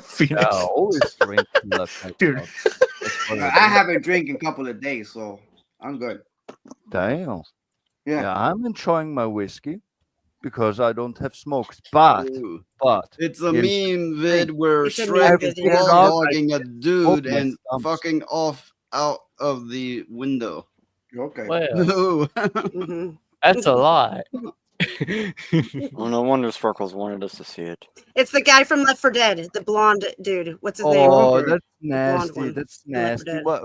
Phoenix. Yeah, always drink that type Dude. of stuff. That's what I I do. haven't drank in a couple of days, so I'm good. Damn. Yeah. Yeah, I'm enjoying my whiskey because I don't have smokes. But Ooh. it's It's a meme vid where It's a meme Shrek vid, is yeah. dogging a dude my and stumps. fucking off out of the window. Okay. Well, Ooh. Mhm. that's a lot. Well, no wonder Sparkles wanted us to see it. It's the guy from Left 4 Dead, the blonde dude. What's his name? Oh, Okay. that's blonde nasty. one. That's Left 4 nasty. Dead. What?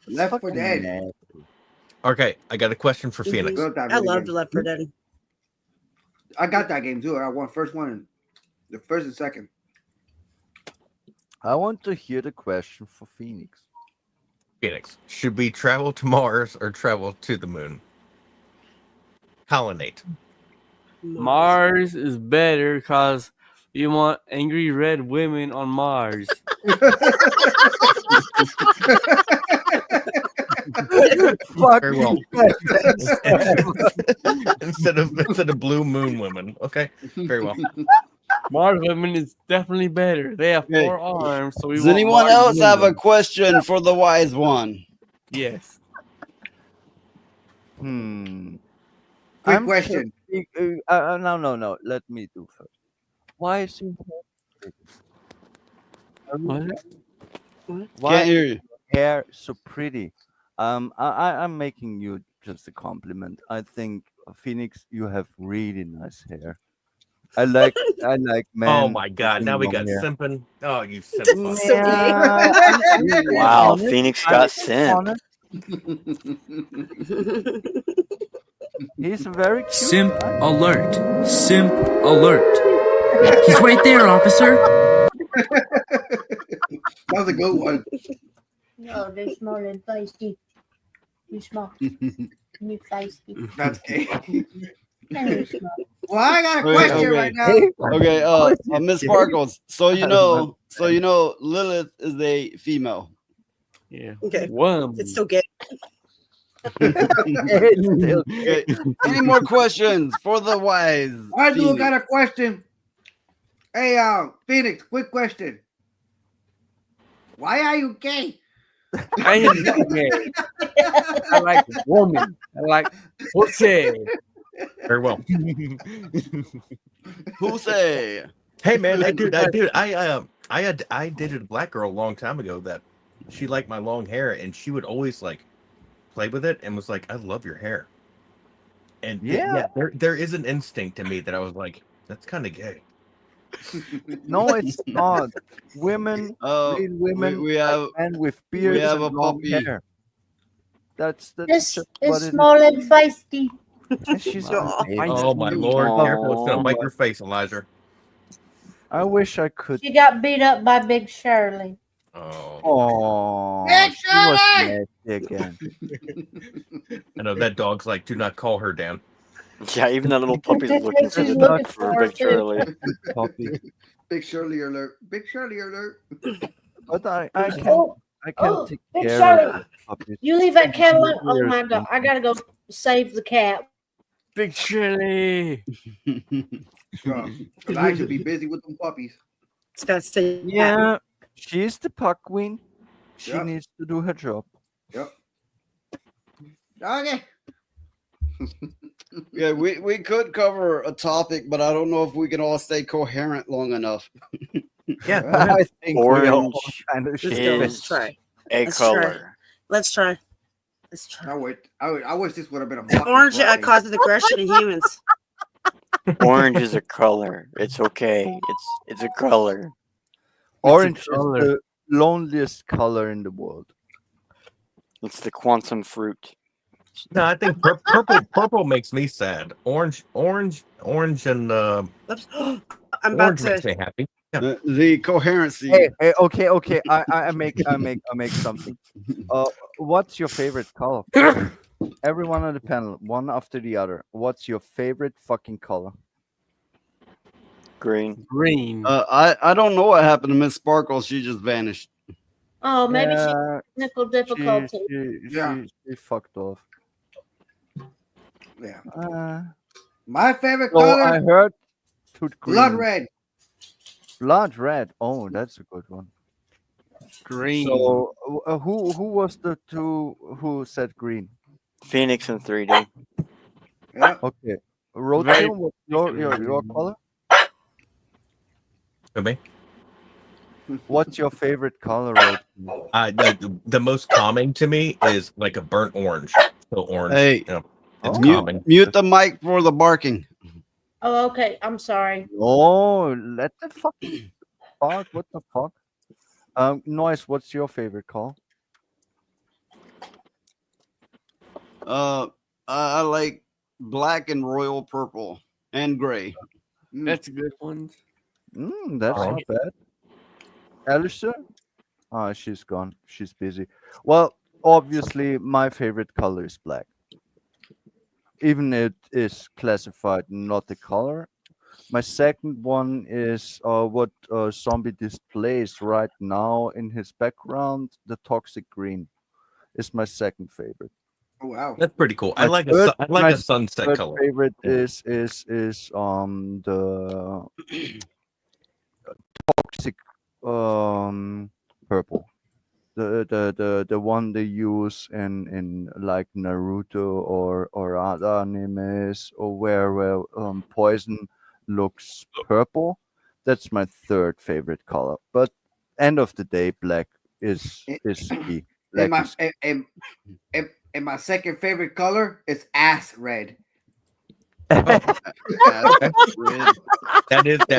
Left for Fucking Dead. nasty. Okay, I got a question for Mhm. Phoenix. Good that I video loved game. Left 4 Dead. I got that game too. I won first one, and the first and second. I want to hear the question for Phoenix. Phoenix, should we travel to Mars or travel to the moon? Colonate. Mars is better because you want angry red women on Mars. Fuck Very well. you. instead of blue moon women. Okay, very well. Mars women is definitely better. They have Hey, 4 arms, so we Does want anyone Mars else have a women. question for the wise one? Yes. Quick I'm question. No. Let me do first. Why is your What? Why Can't hear you. is your hair so pretty? I'm making you just a compliment. I think Phoenix, you have really nice hair. I like men. Oh my god! with Now we long got hair. simping. Oh, you simp That's so Yeah, weird. Wow, honest, Phoenix I'm got simp. honest. He's a very cute Simp guy. alert. Simp alert. He's right there, officer. That was a good one. No, they're small and feisty. You small. You feisty. That's gay. And you small. Well, I got a Okay, question okay. right now. Okay, Miss Sparkles. So you know, Lilith is a female. Yeah. Okay. One. It's still gay. Okay. Any more questions for the wise? I do Phoenix? got a question. Hey, Phoenix, quick question. Why are you gay? I am not gay. I like woman. I like pussy. Very well. Who say? Hey man, I dated a black girl a long time ago that she liked my long hair, and she would always like play with it and was like, "I love your hair." And there is an instinct in me that I was like, "That's kind of gay." No, it's not. Women, real women, we have men with beards have and a long puppy. hair. That's It's, just it's what it small and feisty. is. She's Oh my lord! Careful, it's gonna bite your face, Elijah. I wish I could. She got beat up by Big Shirley. Oh, Big she was Shirley! nasty again. I know that dog's like, "Do not call her down." Yeah, even that little puppy's looking for She's the looking duck for for her Big too. Shirley. Puppy. Big Shirley alert. Big Shirley alert. But I can Oh, take Big care Shirley. of the puppies. You leave that cat alone. Oh Weird my god, thing. I gotta go save the cat. Big Shirley. I should be busy with them puppies. It's got to stay. Yeah, she's the puck queen. She Yep. needs to do her job. Yep. Okay. Yeah, we could cover a topic, but I don't know if we can all stay coherent long enough. Yeah, I think we all Orange kind of Let's go. should. Let's try. a Let's try. color. Let's try. Let's try. I wish this would have been a fucking Orange Friday. causes aggression in humans. Orange is a color. It's okay. It's a color. Orange is color. the loneliest color in the world. It's the quantum fruit. No, I think purple makes me sad. Orange, and Oops. I'm about orange makes to. me happy. Yeah. The coherency. Hey, okay. I make something. What's your favorite color? Everyone on the panel, one after the other. What's your favorite fucking color? Green. Green. I don't know what happened to Miss Sparkles. She just vanished. Oh, maybe she Yeah, had technical difficulty. She fucked off. Yeah. My favorite So color, I heard toot green. blood red. Blood red. Oh, that's a good one. Green. So who was the two who said green? Phoenix in 3D. Yeah. Okay. Very Rotium, what's your color? For me, What's your favorite color, Rotium? the most calming to me is like a burnt orange. So orange. Hey, you know, it's Oh. calming. Mute the mic for the barking. Oh, okay. I'm sorry. Oh, let the fuck bark. What the fuck? Noise, what's your favorite color? I like black and royal purple and gray. That's a good one. That's Oh. not bad. Alicia? Oh, she's gone. She's busy. Well, obviously, my favorite color is black. Even it is classified not the color. My second one is what Zombie displays right now in his background. The toxic green is my second favorite. Oh wow. That's pretty cool. I My like third- my a sunset third color. favorite Yeah. is the toxic purple. The one they use in like Naruto or other animes or where poison looks purple. That's my third favorite color. But end of the day, black is key. And my second favorite color is ass red. That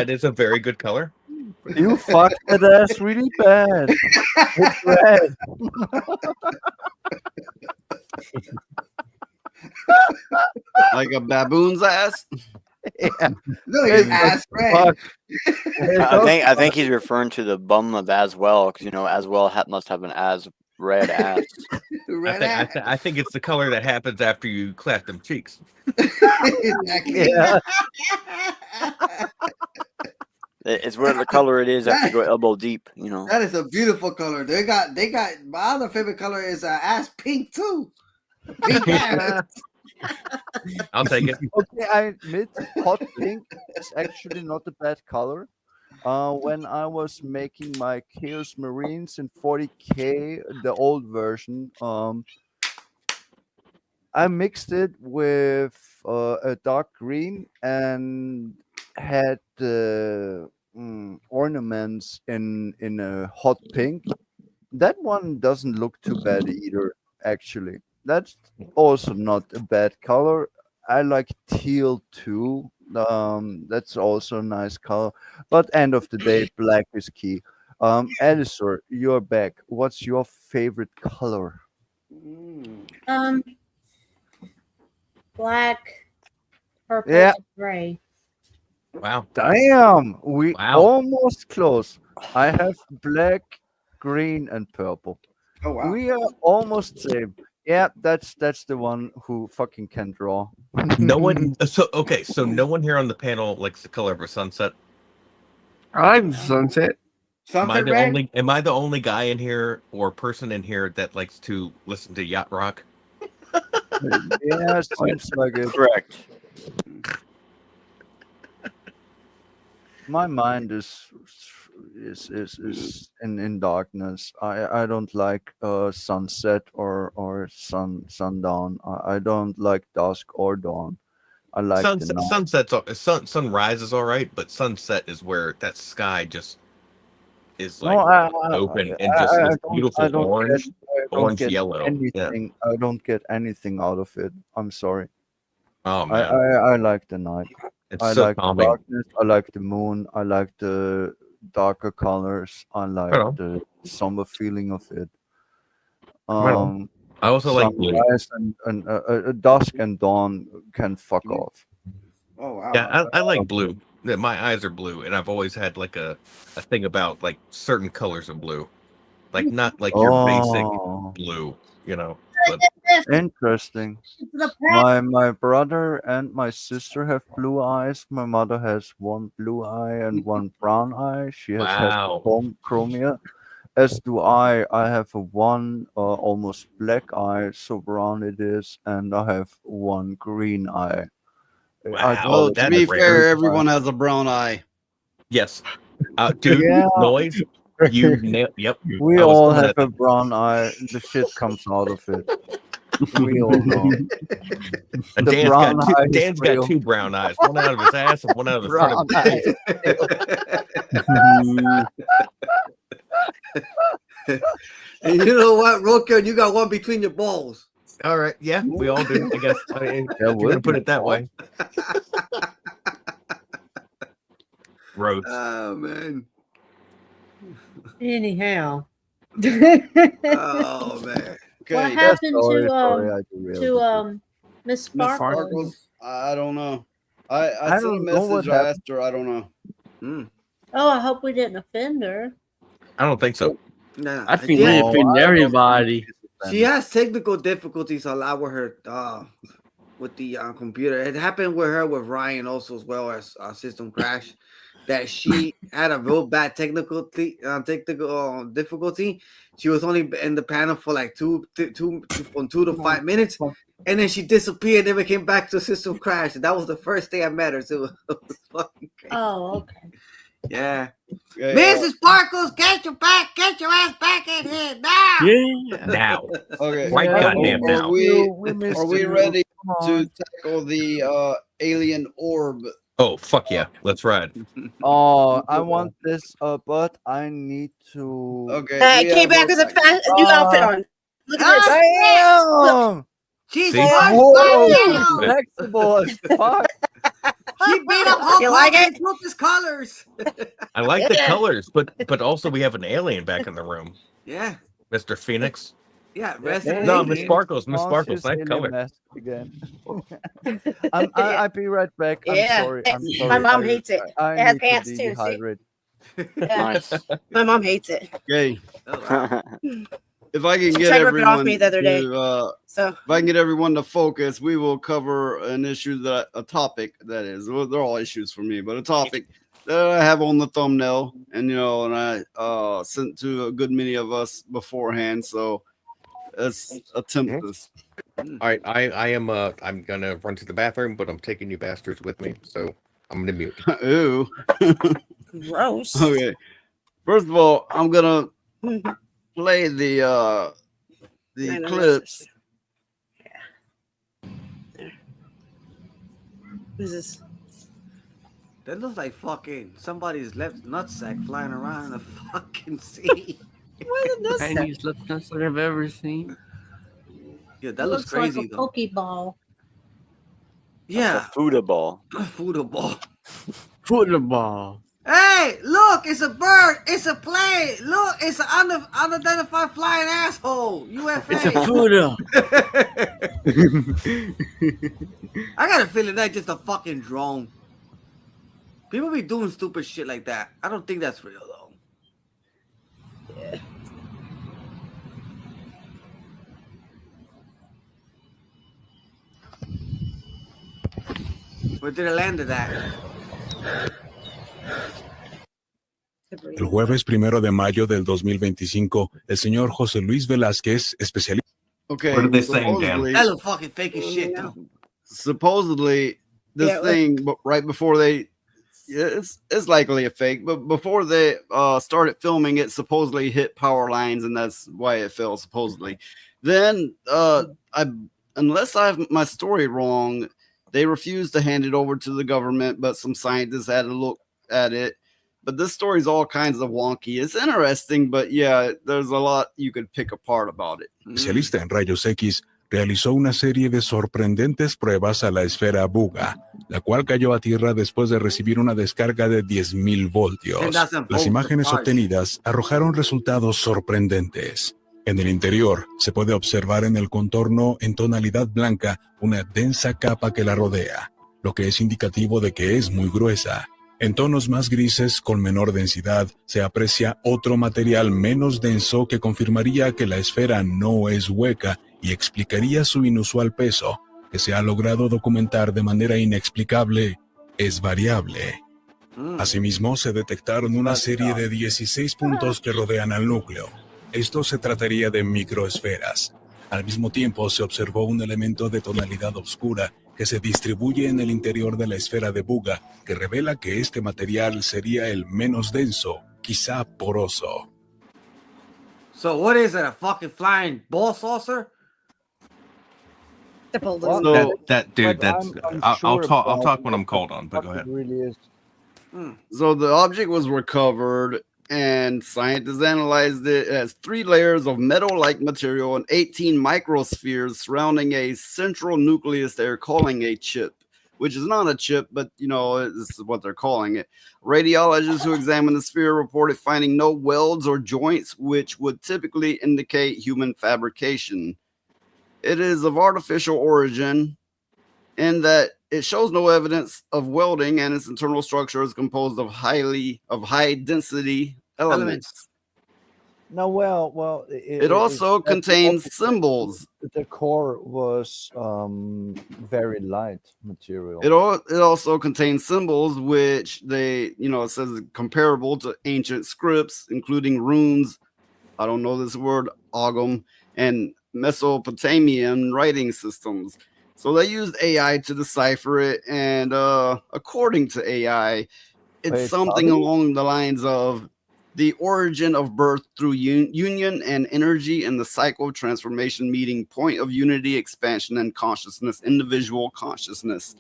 is a very good color. You fucked that ass really bad. It's red. Like a baboon's ass. Yeah. No, his ass red. I think he's referring to the bum of Aswell, because Aswell must have an red ass. I think it's the color that happens after you clap them cheeks. Exactly. Yeah. It's where the color it is after you go elbow deep. That is a beautiful color. They got my other favorite color is ass pink too. Pink ass. I'll take it. Okay, I admit hot pink is actually not a bad color. When I was making my Chaos Marines in 40K, the old version, I mixed it with a dark green and had the ornaments in a hot pink. That one doesn't look too bad either, actually. That's also not a bad color. I like teal too. That's also a nice color. But end of the day, black is key. Edisor, you're back. What's your favorite color? Black, purple, Yeah. gray. Wow. Damn, we Wow. almost close. I have black, green, and purple. Oh wow. We are almost same. Yeah, that's the one who fucking can draw. No one. So no one here on the panel likes the color of a sunset. I like the sunset. Am I Sunset the red. only guy in here or person in here that likes to listen to yacht rock? Yeah, seems like it. Correct. My mind is in darkness. I don't like sunset or sundown. I don't like dusk or dawn. I like the night. Sunrise is all right, but sunset is where that sky just is No, like open and just this beautiful orange, yellow. Anything. I don't get anything out of it. I'm sorry. Oh man, I like the night. it's I so like the calming. darkness. I like the moon. I like the darker colors. I like Right on. the summer feeling of it. Right on. I also like blue. sunrise and dusk and dawn can fuck off. Oh wow. Yeah, I like blue. Yeah, my eyes are blue, and I've always had like a thing about like certain colors of blue, like not like your basic Oh, blue, But interesting. My brother and my sister have blue eyes. My mother has one blue eye and one brown eye. She has Wow. chromia. As do I. I have a one almost black eye, so brown it is, and I have one green eye. I Wow, call it To that's be rare. fair, everyone has a brown eye. Yes, dude, Yeah. noise. You nailed. Yep. We I was all coming have at a brown eye. The shit comes out of it. We all know. And The brown eye is Dan's real. got two brown eyes, one out of his ass and one out of the front of Brown his eye. And you know what, Roker? You got one between your balls. All right, yeah, we all do. I guess if Yeah, you're gonna would put be it that way. Gross. Oh man. Anyhow. Oh man. Okay, What yeah, happened sorry, to really. Miss Sparkles? I don't know. I I sent a don't know what message. I happened. asked her. I don't know. Oh, I hope we didn't offend her. I don't think so. Nah, I think we yeah, offend everybody. she has technical difficulties a lot with her with the computer. It happened with her with Ryan also as well as system crash. That she had a real bad technical difficulty. She was only in the panel for like 2 to 5 minutes, and then she disappeared. Never came back to system crash. And that was the first day I met her. So it was fucking crazy. Oh, okay. Yeah. Okay, Mrs. Sparkles, get your ass back in here now. Yeah. Now. Okay. Right goddamn now. Are we you. ready Come to on. tackle the alien orb? Oh fuck yeah, let's ride. Oh, I want this, but I need to. Okay. I we came have back a- with a new outfit on. Look at this. Damn! She's See? Whoa, flexible as fuck. She beat up Hulk You like Hogan it? and took his colors. I like the colors, but also we have an alien back in the room, Yeah. Mr. Phoenix. Yeah. Yeah, Resident No, Evil. Miss Sparkles, Miss Conscious Sparkles, nice alien color. mask again. I'll be right back. I'm Yeah. sorry. I'm My sorry. mom hates it. I It has need to pants too, see? dehydrate. Nice. My mom hates it. Okay. Oh, wow. If I can She get tried to rip it off everyone me the other day. to, So if I can get everyone to focus, we will cover an issue a topic that is. Well, they're all issues for me, but a topic that I have on the thumbnail, and and I sent to a good many of us beforehand. So let's attempt this. All right, I'm gonna run to the bathroom, but I'm taking you bastards with me, so I'm gonna mute. Ooh. gross. Okay. First of all, I'm gonna play the I know clips. Who's this? That looks like fucking somebody's left nutsack flying around in the fucking sea. What is this? Tiniest lip nuts I've ever seen. Yeah, It that looks crazy like a though. Pokeball. Yeah, Foodaball. football. Football. Hey, look, it's a bird. It's a plane. Look, it's an unidentified flying asshole. UFA. It's a Buddha. I got a feeling that's just a fucking drone. People be doing stupid shit like that. I don't think that's real though. Yeah. Where did it land at? El jueves 1 de mayo del 2025, el señor José Luis Velázquez, especialista. Okay. What are they saying, Dan? supposedly- That look fucking fake as shit though. Supposedly, this Yeah, thing right before they, it's likely a fake, but before they started filming it, supposedly hit power lines, and that's why it fell. Supposedly, then unless I have my story wrong, they refused to hand it over to the government, but some scientists had a look at it. But this story's all kinds of wonky. It's interesting, but yeah, there's a lot you could pick apart about it. Especialista en rayos X, realizó una serie de sorprendentes pruebas a la esfera Buga, la cual cayó a tierra después de recibir una descarga de 10.000 voltios. 10,000 Las volts imágenes of charge. obtenidas arrojaron resultados sorprendentes. En el interior se puede observar en el contorno en tonalidad blanca una densa capa que la rodea, lo que es indicativo de que es muy gruesa. En tonos más grises, con menor densidad, se aprecia otro material menos denso que confirmaría que la esfera no es hueca y explicaría su inusual peso, que se ha logrado documentar de manera inexplicable, es variable. Asimismo, se detectaron una serie de 16 puntos que rodean al núcleo. Esto se trataría de microesferas. Al mismo tiempo, se observó un elemento de tonalidad oscura que se distribuye en el interior de la esfera de Buga, que revela que este material sería el menos denso, quizá poroso. So what is it? A fucking flying ball saucer? The bulldozer. So, That dude, that's I'm I'll sure talk. I'll about talk when I'm what called on. But go it ahead. really is. So the object was recovered, and scientists analyzed it as 3 layers of metal-like material and 18 microspheres surrounding a central nucleus they're calling a chip, which is not a chip, but this is what they're calling it. Radiologists who examined the sphere reported finding no welds or joints, which would typically indicate human fabrication. It is of artificial origin in that it shows no evidence of welding, and its internal structure is composed of high density elements. No, well, It also contains symbols. The core was very light material. It also contains symbols, which it says comparable to ancient scripts, including runes. I don't know this word, Ogam, and Mesopotamian writing systems. So they used AI to decipher it, and according to AI, it's Wait, something sorry? along the lines of the origin of birth through union and energy, and the cycle of transformation meeting point of unity, expansion, and consciousness, individual consciousness.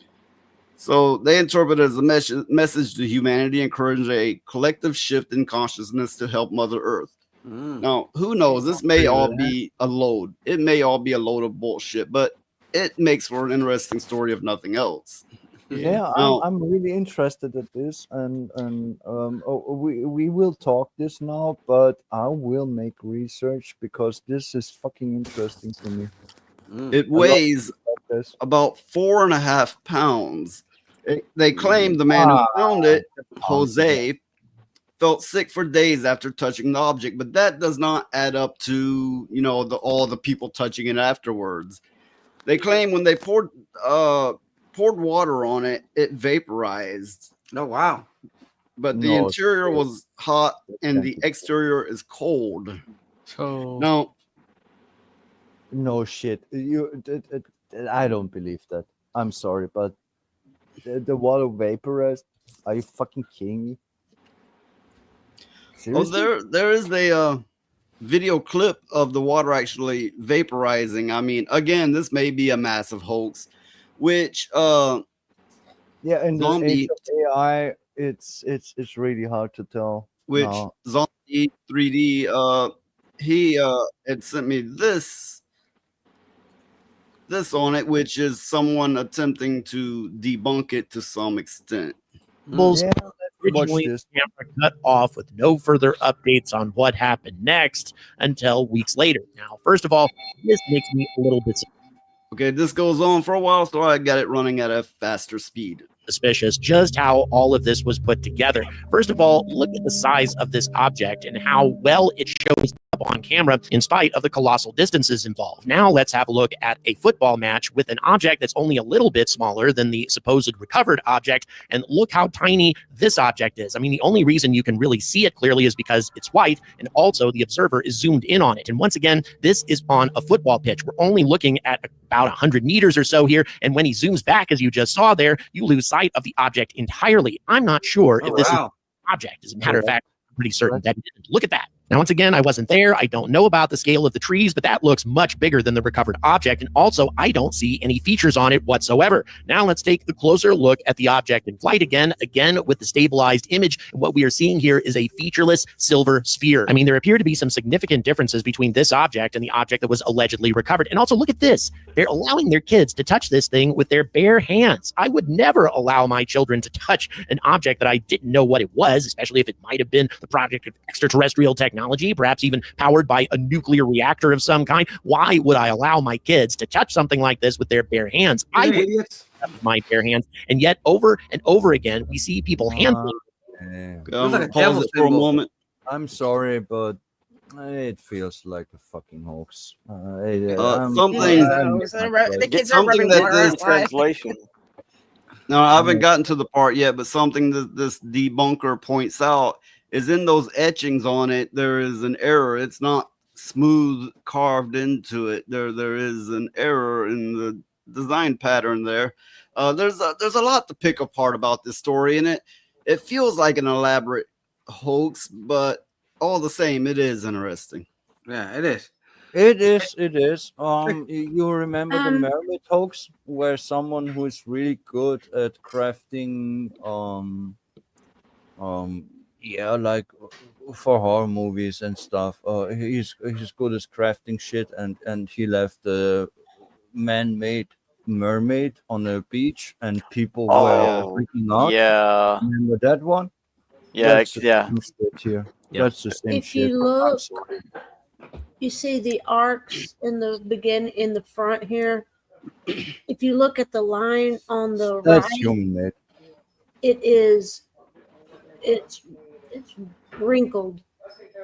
So they interpret it as a message to humanity, encouraging a collective shift in consciousness to help Mother Earth. Now, who knows? This may all be a load. It may all be a load of bullshit, but it makes for an interesting story if nothing else. Yeah, Now, I'm really interested at this, and we will talk this now, but I will make research because this is fucking interesting to me. it weighs about 4.5 pounds. They claim the man who found it, Jose, felt sick for days after touching the object, but that does not add up to all the people touching it afterwards. They claim when they poured water on it, it vaporized. Oh wow! But the interior was hot and the exterior is cold. So no shit. I don't believe that. I'm sorry, but the water vaporized. Are you fucking kidding me? Seriously? Oh, there is a video clip of the water actually vaporizing. I mean, again, this may be a massive hoax, which in this Zombie, age of AI, it's really hard to tell. which now. Zombie 3D, he had sent me this on it, which is someone attempting to debunk it to some extent. Bulls originally camera cut off with no further updates on what happened next until weeks later. Now, first of all, this makes me a little bit Okay, this goes on for a while, so I got it running at a faster speed. suspicious just how all of this was put together. First of all, look at the size of this object and how well it shows up on camera in spite of the colossal distances involved. Now let's have a look at a football match with an object that's only a little bit smaller than the supposed recovered object, and look how tiny this object is. I mean, the only reason you can really see it clearly is because it's white, and also the observer is zoomed in on it. And once again, this is on a football pitch. We're only looking at about 100 meters or so here, and when he zooms back, as you just saw there, you lose sight of the object entirely. I'm not sure if this is an object. As a matter of fact, I'm pretty certain that it didn't. Look at that. Now, once again, I wasn't there. I don't know about the scale of the trees, but that looks much bigger than the recovered object. And also, I don't see any features on it whatsoever. Now, let's take a closer look at the object in flight again with the stabilized image. And what we are seeing here is a featureless silver sphere. I mean, there appear to be some significant differences between this object and the object that was allegedly recovered. And also, look at this. They're allowing their kids to touch this thing with their bare hands. I would never allow my children to touch an object that I didn't know what it was, especially if it might have been the product of extraterrestrial technology, perhaps even powered by a nuclear reactor of some kind. Why would I allow my kids to touch something like this with their bare hands? I would with my bare hands. And yet, over and over again, we see people handling. Pause it for a moment. I'm sorry, but it feels like a fucking hoax. The kids are rubbing water on his eyes. No, I haven't gotten to the part yet, but something that this debunker points out is in those etchings on it, there is an error. It's not smooth carved into it. There is an error in the design pattern there. There's a lot to pick apart about this story, and it feels like an elaborate hoax, but all the same, it is interesting. Yeah, it is. It is. You remember the mermaid hoax, where someone who is really good at crafting, like for horror movies and stuff. He's good at crafting shit, and he left a man-made mermaid on a beach, and people were freaking out. Yeah. Remember that one? Yeah, That's the yeah. same shit here. That's the same If shit. you look, you see the arcs in the front here. If you look at the line on the That's right, human made. it's wrinkled.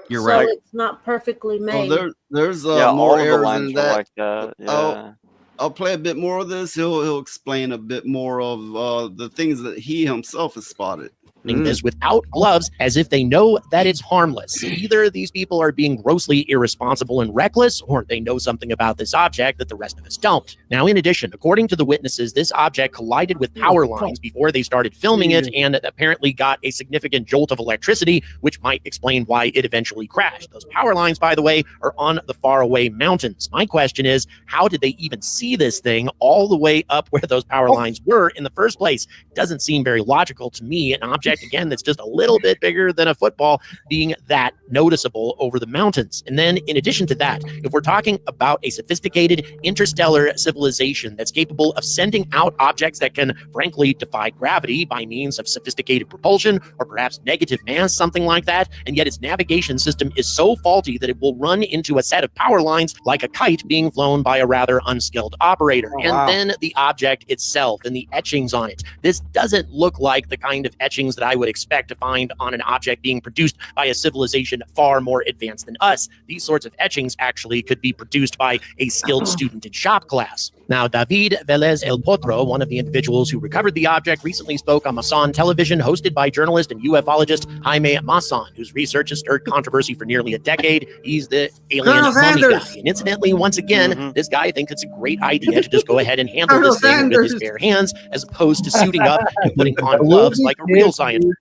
You're so right. It's not perfectly made. There's Yeah, all more of the errors lines in are that. like that. Yeah. I'll play a bit more of this. He'll explain a bit more of the things that he himself has spotted. This without gloves, as if they know that it's harmless. Either these people are being grossly irresponsible and reckless, or they know something about this object that the rest of us don't. Now, in addition, according to the witnesses, this object collided with power lines before they started filming it, and it apparently got a significant jolt of electricity, which might explain why it eventually crashed. Those power lines, by the way, are on the faraway mountains. My question is, how did they even see this thing all the way up where those power lines were in the first place? Doesn't seem very logical to me. An object object, again, that's just a little bit bigger than a football being that noticeable over the mountains. And then in addition to that, if we're talking about a sophisticated interstellar civilization that's capable of sending out objects that can frankly defy gravity by means of sophisticated propulsion or perhaps negative mass, something like that, and yet its navigation system is so faulty that it will run into a set of power lines like a kite being flown by a rather unskilled operator. Oh, and wow. then the object itself and the etchings on it. This doesn't look like the kind of etchings that I would expect to find on an object being produced by a civilization far more advanced than us. These sorts of etchings actually could be produced by a skilled student in shop class. Now, David Velez El Potro, one of the individuals who recovered the object, recently spoke on Masan Television, hosted by journalist and ufologist Jaime Masan, whose research has stirred controversy for nearly a decade. He's the alien Colonel mummy Sanders. guy. And incidentally, once again, this guy thinks it's a great idea to just go ahead and handle Colonel this thing with his Sanders. bare hands, as opposed to suiting up and putting on gloves like a real scientist.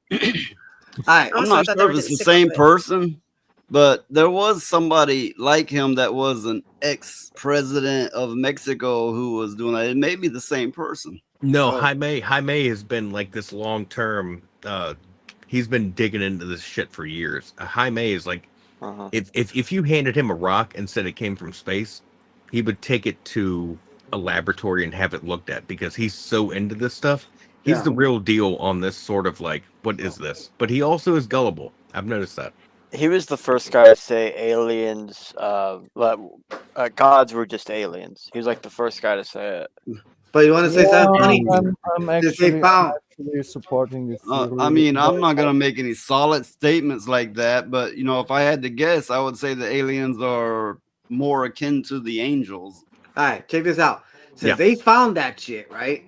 I'm Also, I not thought they sure were if it's the sick same of it. person, but there was somebody like him that was an ex-president of Mexico who was doing that. It may be the same person. No, Oh. Jaime has been like this long term. He's been digging into this shit for years. Jaime is like, if you handed him a rock and said it came from space, he would take it to a laboratory and have it looked at because he's so into this stuff. He's Yeah. the real deal on this sort of like, what is this? But he also is gullible. I've noticed that. He was the first guy to say aliens, gods were just aliens. He was like the first guy to say it. But you want to say something funny? I'm If they found actually supporting this. I mean, I'm not gonna make any solid statements like that, but you know, if I had to guess, I would say the aliens are more akin to the angels. All right, check this out. Since Yeah. they found that shit, right?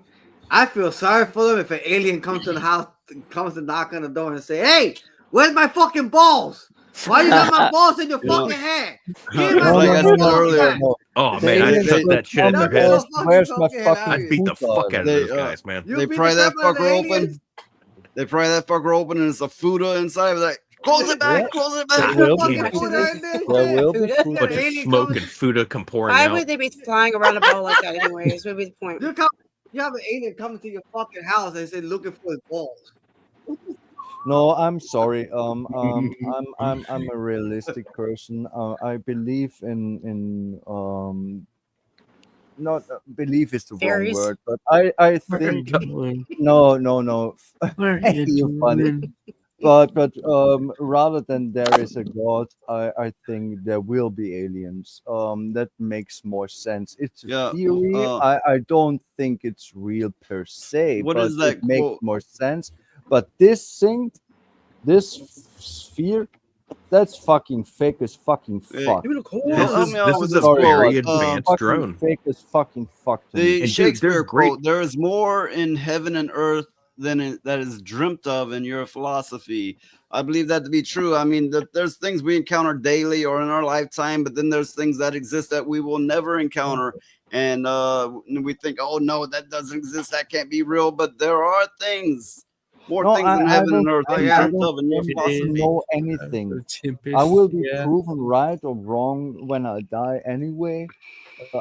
I feel sorry for them if an alien comes to the house, comes to knock on the door and say, "Hey, where's my fucking balls? Why you got my balls in your You know, fucking hand? Give my like I fucking said balls earlier, back." Oh They- man, I'd they- shut that shit in their That'd be head. so fucking Where's my cocaine, fucking I'd beat the food fuck out of They, those guys, man. You They beat pry the that crap out of fucker the aliens? open. They pry that fucker open, and it's a Fuda inside. Like, close it back, close it back. There will Fucking be. food in there, There will be Fuda. food. Bunch of alien smoke comes- and Fuda come pouring Why out. would they be flying around a ball like that anyways? What would be the point? You have an alien coming to your fucking house and say looking for his balls. No, I'm sorry. I'm a realistic person. I believe in not belief is the Fairies? wrong word, but I think no. You funny. But rather than there is a god, I think there will be aliens. That makes more sense. It's a Yeah, theory. I don't think it's real per se. What but is that It makes quote? more sense. But this thing, this sphere, that's fucking fake as fucking fuck. This is a Sorry, very but, advanced fucking drone. Fake as fucking fuck. To me. The And dude, Shakespeare there's great- quote: "There is more in heaven and earth than that is dreamt of in your philosophy." I believe that to be true. I mean, there's things we encounter daily or in our lifetime, but then there's things that exist that we will never encounter. And we think, oh no, that doesn't exist. That can't be real. But there are things, more No, things in I heaven and don't earth think- than I dreamt don't of in your think I philosophy. know anything. I will be proven right or wrong when I die anyway,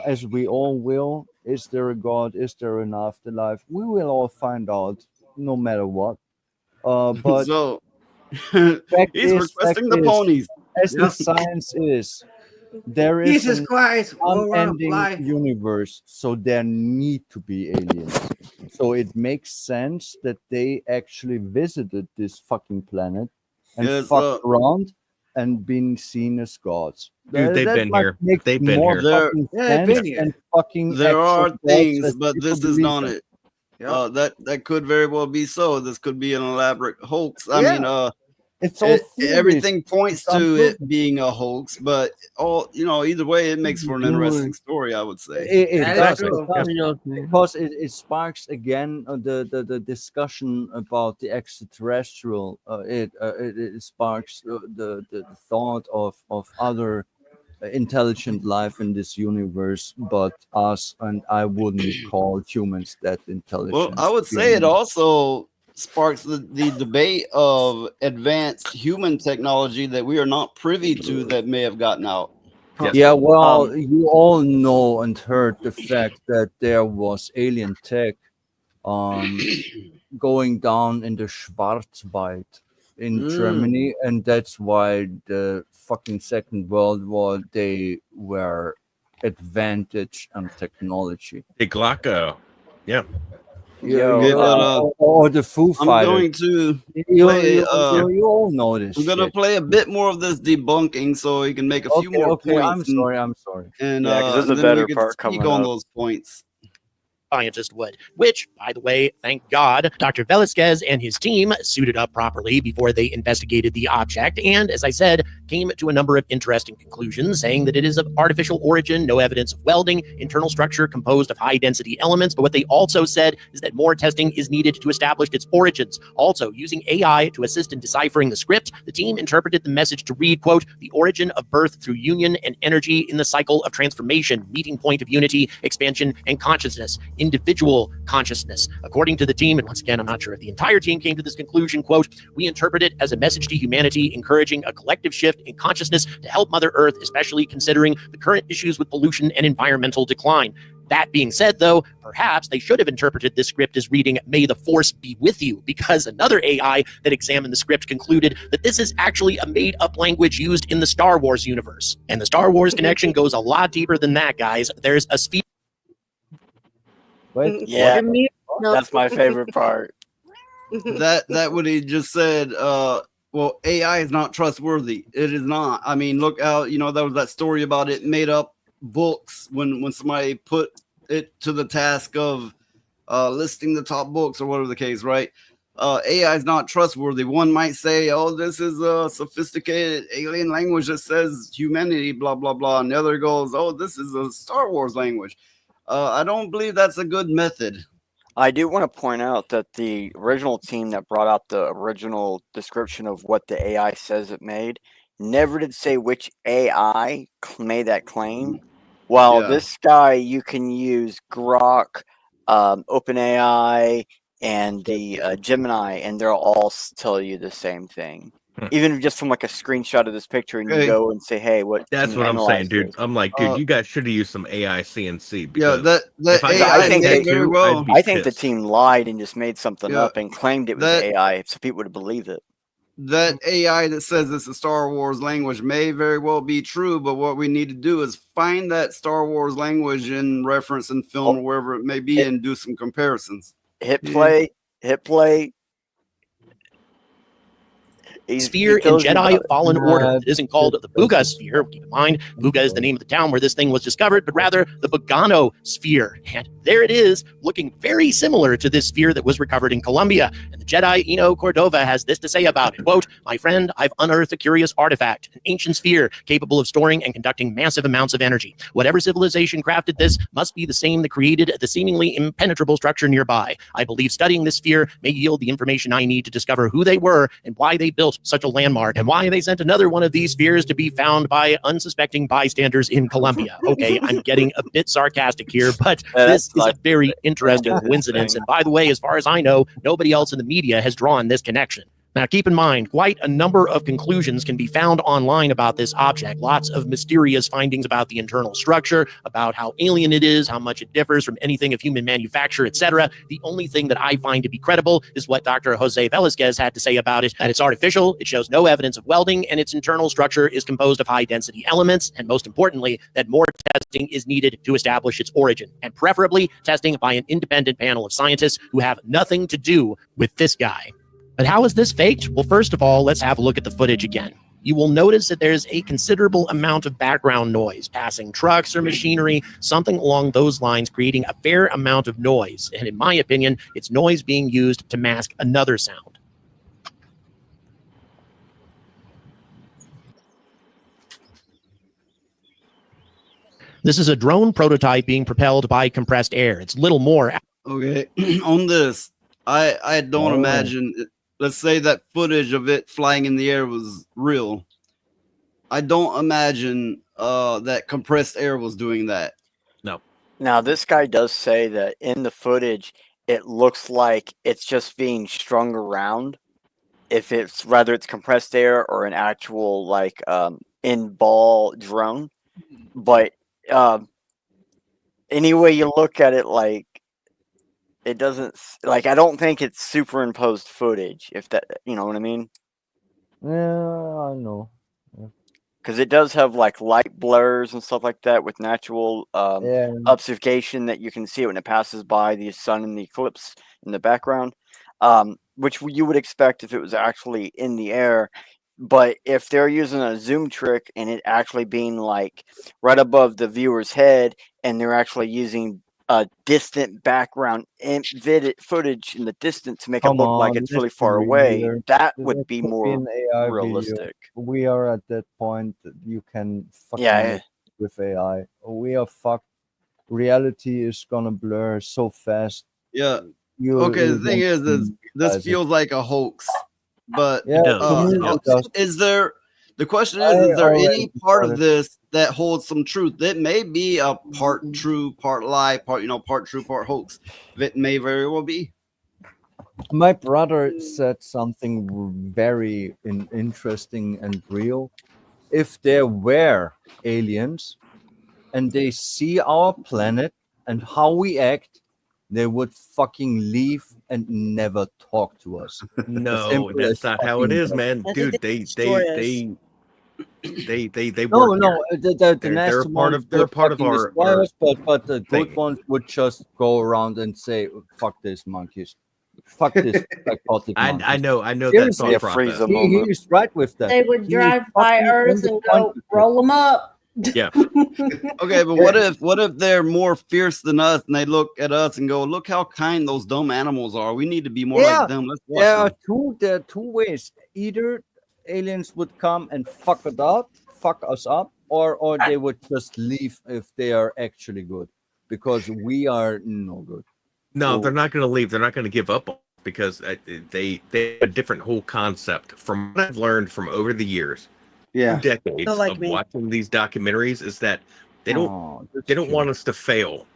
as we all will. Is there a God? Is there an afterlife? We will all find out, no matter what. But So fact he's is- requesting fact the is, ponies. as the science is, there is Jesus an Christ, we'll run a unending fly. universe, so there need to be aliens. So it makes sense that they actually visited this fucking planet and Yes, fucked around and been seen as gods. Dude, they've been might here. make They've been more here. fucking Yeah, they've sense been here. than fucking There are actual gods things, as but people this is believe not in. it. That could very well be so. This could be an elaborate hoax. I mean, It's all theories. everything points It's to unproven. it being a hoax, but either way, it makes for an interesting story. I would say. It That is does, true. because it sparks again the discussion about the extraterrestrial. It sparks the thought of other intelligent life in this universe, but us, and I wouldn't call humans that intelligent. Well, I would say it also sparks the debate of advanced human technology that we are not privy to that may have gotten out. Yeah, well, you all know and heard the fact that there was alien tech going down in the Schwarzwald in Mm. Germany, and that's why the fucking Second World War they were advantage on technology. Hey, Glocko. Yeah. Okay, but, Or the Foo I'm Fighters. going to You, play. you all know this. I'm gonna shit. play a bit more of this debunking so you can make a few more Okay, I'm points. sorry. I'm sorry. And, Yeah, 'cause there's a and then better we can part speak coming on up. those points. Scientist would, which, by the way, thank God, Dr. Velasquez and his team suited up properly before they investigated the object, and, as I said, came to a number of interesting conclusions, saying that it is of artificial origin, no evidence of welding, internal structure composed of high-density elements, but what they also said is that more testing is needed to establish its origins. Also, using AI to assist in deciphering the script, the team interpreted the message to read, quote, the origin of birth through union and energy in the cycle of transformation, meeting point of unity, expansion, and consciousness, individual consciousness. According to the team, and once again, I'm not sure if the entire team came to this conclusion, quote, we interpret it as a message to humanity encouraging a collective shift in consciousness to help Mother Earth, especially considering the current issues with pollution and environmental decline. That being said, though, perhaps they should have interpreted this script as reading, may the force be with you, because another AI that examined the script concluded that this is actually a made-up language used in the Star Wars universe. And the Star Wars connection goes a lot deeper than that, guys. There's a sphere. Yeah, that's my favorite part. that what he just said. Well, AI is not trustworthy. It is not. I mean, look out. You know, there was that story about it made up books when somebody put it to the task of listing the top books or whatever the case, right? AI is not trustworthy. One might say, oh, this is a sophisticated alien language that says humanity, blah, blah, blah. And the other goes, oh, this is a Star Wars language. I don't believe that's a good method. I do want to point out that the original team that brought out the original description of what the AI says it made never did say which AI made that claim. While Yeah. this guy, you can use Grok, OpenAI, and the Gemini, and they'll all tell you the same thing. Even just from like a screenshot of this picture, and you Okay. go and say, "Hey, what?" That's can you what I'm analyze saying, dude. this? I'm like, dude, you guys should have used some AI CNC. Yeah, Because that if I AI got I think that they too, well. I'd be I think the pissed. team lied and just made something Yeah, up and claimed it was that- AI, so people would have believed it. That AI that says it's a Star Wars language may very well be true, but what we need to do is find that Star Wars language in reference in film or wherever it may be and do some comparisons. Hit play. Hit play. Sphere in tells you Jedi about it. Fallen Order. It isn't called the Buga Sphere. Keep in mind, Buga is the name of the town where this thing was discovered, but rather the Bogano Sphere. And there it is, looking very similar to this sphere that was recovered in Colombia. And the Jedi Eno Cordova has this to say about it. Quote, my friend, I've unearthed a curious artifact, an ancient sphere capable of storing and conducting massive amounts of energy. Whatever civilization crafted this must be the same that created the seemingly impenetrable structure nearby. I believe studying this sphere may yield the information I need to discover who they were and why they built such a landmark and why they sent another one of these spheres to be found by unsuspecting bystanders in Colombia. Okay, I'm getting a bit sarcastic here, but this is a very interesting coincidence. And by the way, as far as I know, nobody else in the media has drawn this connection. Now, keep in mind, quite a number of conclusions can be found online about this object. Lots of mysterious findings about the internal structure, about how alien it is, how much it differs from anything of human manufacture, etc. The only thing that I find to be credible is what Dr. Jose Velasquez had to say about it, that it's artificial, it shows no evidence of welding, and its internal structure is composed of high-density elements, and most importantly, that more testing is needed to establish its origin, and preferably testing by an independent panel of scientists who have nothing to do with this guy. But how is this faked? Well, first of all, let's have a look at the footage again. You will notice that there's a considerable amount of background noise, passing trucks or machinery, something along those lines, creating a fair amount of noise. And in my opinion, it's noise being used to mask another sound. This is a drone prototype being propelled by compressed air. It's little more. Okay, on this, I don't imagine. Let's say that footage of it flying in the air was real. I don't imagine that compressed air was doing that. No. Now, this guy does say that in the footage, it looks like it's just being strung around. If it's rather it's compressed air or an actual like in ball drone, but any way you look at it, like it doesn't like. I don't think it's superimposed footage. If that, you know what I mean? Yeah, I know. Because it does have like light blurs and stuff like that with natural Yeah. obfuscation that you can see it when it passes by the sun and the eclipse in the background, which you would expect if it was actually in the air. But if they're using a zoom trick and it actually being like right above the viewer's head, and they're actually using a distant background footage in the distance to make it Come look like on, it's really let's far be away, real. that There would be could more an AI video. realistic. We are at that point that you can fucking Yeah. make with AI. We are fucked. Reality is gonna blur so fast. Yeah. You, Okay, you the thing won't is, this realize it. feels like a hoax. But Yeah, to me it does. is there? The question I is there any already part of started. this that holds some truth? It may be a part true, part lie, part true, part hoax. It may very well be. My brother said something very interesting and real. If there were aliens and they see our planet and how we act, they would fucking leave and never talk to us. No, Simple that's as not how it fucking is, that. man. I think Dude, they they destroy us. No, work no, here. the They're nasty part ones of they're would part of fucking our, destroy us, but the good thing. ones would just go around and say, "Fuck this monkeys, fuck this psychotic I monkeys." know that Seriously, thought process. He's right with that. They would He is drive by fucking Earth on the and point go, with it. roll them up. Yeah. Okay, but what if they're more fierce than us and they look at us and go, "Look how kind those dumb animals are. We need to be more like them. Let's watch there them." are two ways. Either aliens would come and fuck us up, or they would just leave if they are actually good, because we are no good. No, they're not going to leave. They're not going to give up because they have a different whole concept. From what I've learned from over the years, Yeah. decades They're like of me. watching these documentaries, is that they don't want us to fail.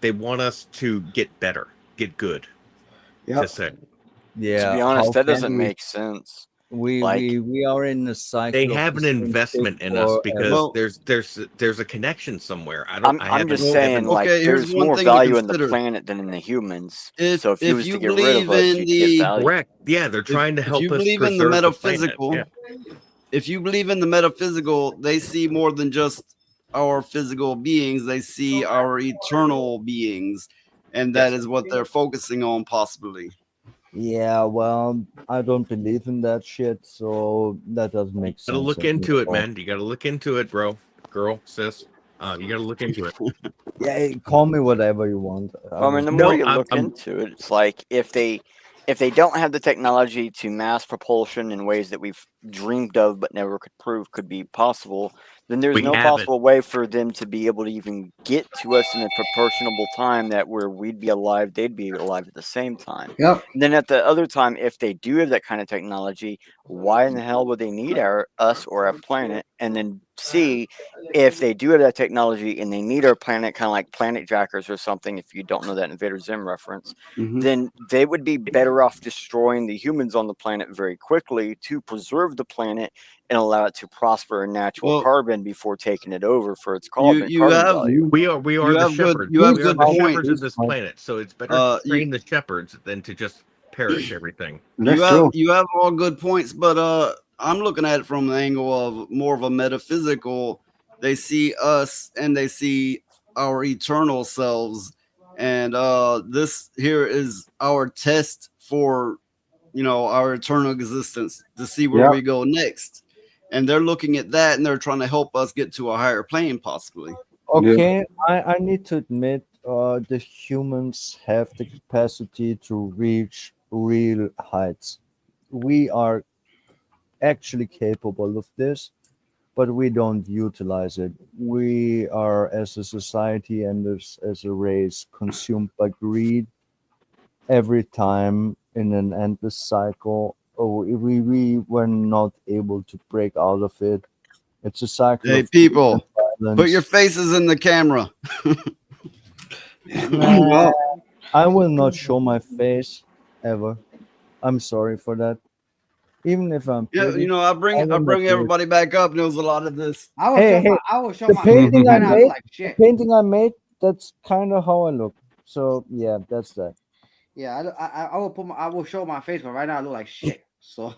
They want us to get better, get good. Yep. To say. Yeah, To be honest, how that can doesn't we- make sense. We are in the cycle. They of have the an same investment thing in us forever. because there's a connection somewhere. I'm just saying, like, there's more value in the planet than in the humans. So if you was to get rid of us, you'd get value. Correct. Yeah, they're trying to help if you us believe in the preserve metaphysical, planet. if you believe in the metaphysical, they see more than just our physical beings. They see our eternal beings, and that is what they're focusing on, possibly. Yeah, well, I don't believe in that shit, so that doesn't make sense. You gotta look at into it, all. man. You gotta look into it, bro, girl, sis. You gotta look into it. Yeah, call me whatever you want. Well, I mean, the more you look into it, it's like if they don't have the technology to mass propulsion in ways that we've dreamed of but never could prove could be possible, then there's We no have it. possible way for them to be able to even get to us in a proportionable time that where we'd be alive, they'd be alive at the same time. Yep. And then at the other time, if they do have that kind of technology, why in the hell would they need us or our planet? And then C, if they do have that technology and they need our planet, kind of like Planet Jackers or something, if you don't know that Invader Zim reference, then they would be better off destroying the humans on the planet very quickly to preserve the planet and allow it to prosper in natural carbon before taking it over for its carbon. Value. We are you the have good- shepherds. you have We are good the points. shepherds of this planet. So it's better to train the shepherds than to just perish everything. You have all good points, but I'm looking at it from the angle of more of a metaphysical. They see us and they see our eternal selves, and this here is our test for our eternal existence to see where Yep. we go next. And they're looking at that and they're trying to help us get to a higher plane, possibly. Okay, I need to admit, the humans have the capacity to reach real heights. We are actually capable of this, but we don't utilize it. We are, as a society and as a race, consumed by greed every time in an endless cycle. We were not able to break out of it. It's a cycle. Hey, of people, violence. put your faces in the camera. Nah, I will not show my face ever. I'm sorry for that. Even if I'm Yeah, pretty, I bring will not do it. everybody back up. There was a lot of this. I will Hey, hey, I will show the my painting I and I made, look like shit. the painting I made, that's kind of how I look. So yeah, that's that. Yeah, I will I will show my face, but right now I look like shit. So.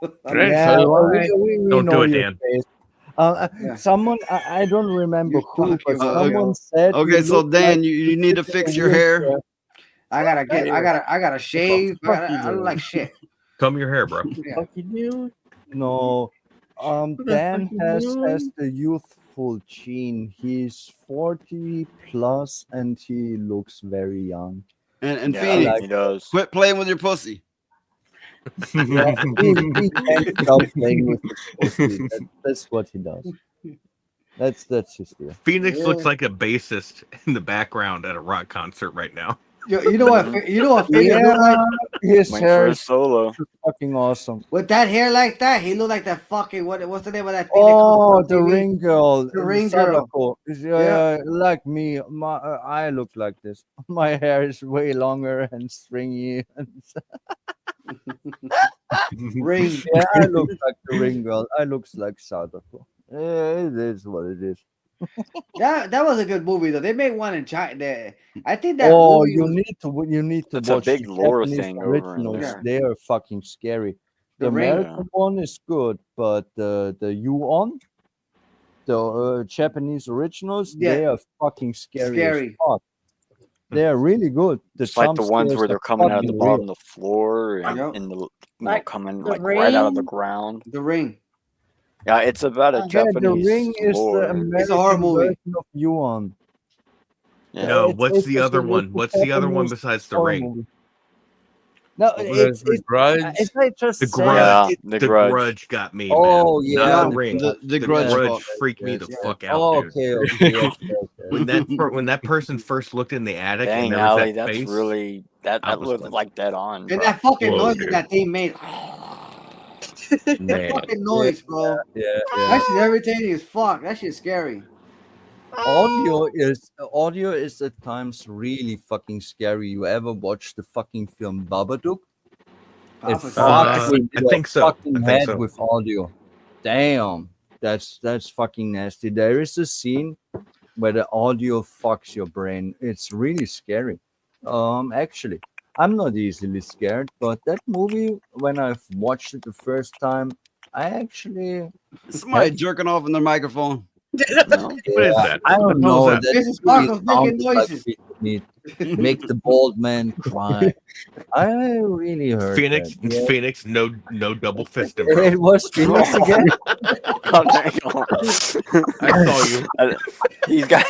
Yeah, we Don't know do it, your Dan. face. Yeah. Someone, I don't remember who, fuck but you, someone Mario. said. Okay, you so look Dan, like you need to fix your hair. I gotta shave. I look like shit. Comb your hair, bro. Yeah. No, Dan has the youthful gene. He's 40 plus and he looks very young. And Yeah, Phoenix, he does. quit playing with your pussy. Yeah, he can't stop playing with his pussy. That's what he does. That's his deal. Phoenix Yeah. looks like a bassist in the background at a rock concert right now. You know what? You know what? Phoenix Yeah, look like? his Went for hair a is solo. fucking awesome. With that hair like that, he look like that fucking what's the name of that thing? Oh, that the comes on TV? ring girl. The ring girl. Sadako. Yeah. Like me. I look like this. My hair is way longer and stringy. Ring. Yeah, I look like the ring girl. I looks like Sadako. Yeah, it is what it is. That was a good movie though. They made one in China. I think that. Oh, movie you was- need to That's a watch big the lore Japanese thing over in originals. there. They are fucking scary. The The Ring? American one is good, but the Yuon, the Japanese originals, they Yeah. are fucking scary. Scary. As fuck. They are really good. The It's like the jump ones scares where are they're coming out of the fucking bottom real. of the floor and, Yep. and the Like coming The like right out of the Ring? ground. The Ring. Yeah, it's about a Yeah, Yeah, the Japanese Ring is lore. the American It's a horror movie. version of Yuon. Yeah. No, It's- what's it's the just other a one? little What's the other one Japanese besides the horror Ring? movie. No, What was The Grudge? It's like just The saying Grudge. it- The The Grudge. Grudge got me, Oh, man. yeah, Not the the Ring. The The Grudge. Grudge freaked me the Yes, fuck yes. out, Oh, dude. okay, okay, When that person first looked in the attic and Dang, there was Ali, that that's face, really that I was looked like, like dead on. And bro. that fucking Whoa, noise dude. that they made. That man. fucking noise, bro. yeah. That shit irritating as fuck. That shit's scary. Audio is at times really fucking scary. You ever watch the fucking film Babadook? It Babadook. fucks with I your think so. fucking I think head so. with audio. Damn, that's fucking nasty. There is a scene where the audio fucks your brain. It's really scary. Actually, I'm not easily scared, but that movie, when I've watched it the first time, I actually Somebody jerking off in their microphone. No? What is that? I What don't the hell know. is that? This is Sparkles making noises. Make the bald man cry. I really heard Phoenix, that. Yeah. Phoenix, no double fisting, bro. It was Phoenix again. Oh, dang. I saw you.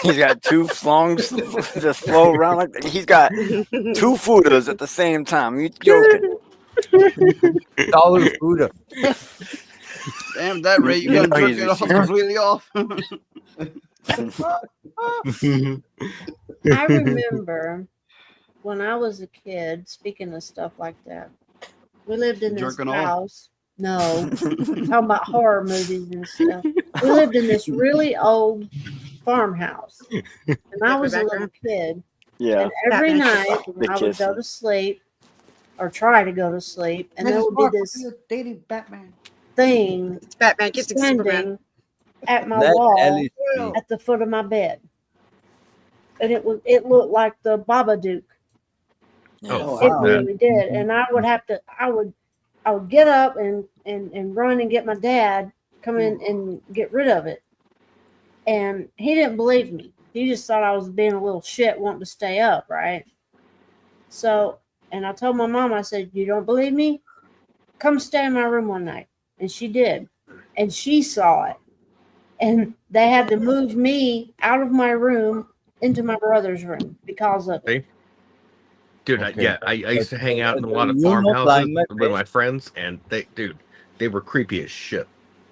He's got two songs just flow around like that. He's got two Fudas at the same time. You joking? Double Buddha. Damn, at that rate, you You gotta know jerk he's it a off singer. completely off. I remember when I was a kid, speaking of stuff like that, we lived in this Jerking off? house. No, talking about horror movies and stuff. We lived in this really old farmhouse, and I was a little kid. Yeah. And every Batman. night when The I would go kissing. to sleep or try to go to sleep, and there Mrs. would be Sparkles, this you're dating Batman. thing It's Batman kissing Superman. standing at my That wall Ellie at the foot of my bed, and it looked like the Babadook. Oh, It fuck that. really did. And I would have to I would get up and run and get my dad, come in and get rid of it. And he didn't believe me. He just thought I was being a little shit wanting to stay up, right? So, and I told my mom, I said, "You don't believe me? Come stay in my room one night." And she did. And she saw it. And they had to move me out of my room into my brother's room because of it. See? Dude, Okay. I used to hang out in a lot of You're not farmhouses lying, my with my friends, and they were creepy as shit.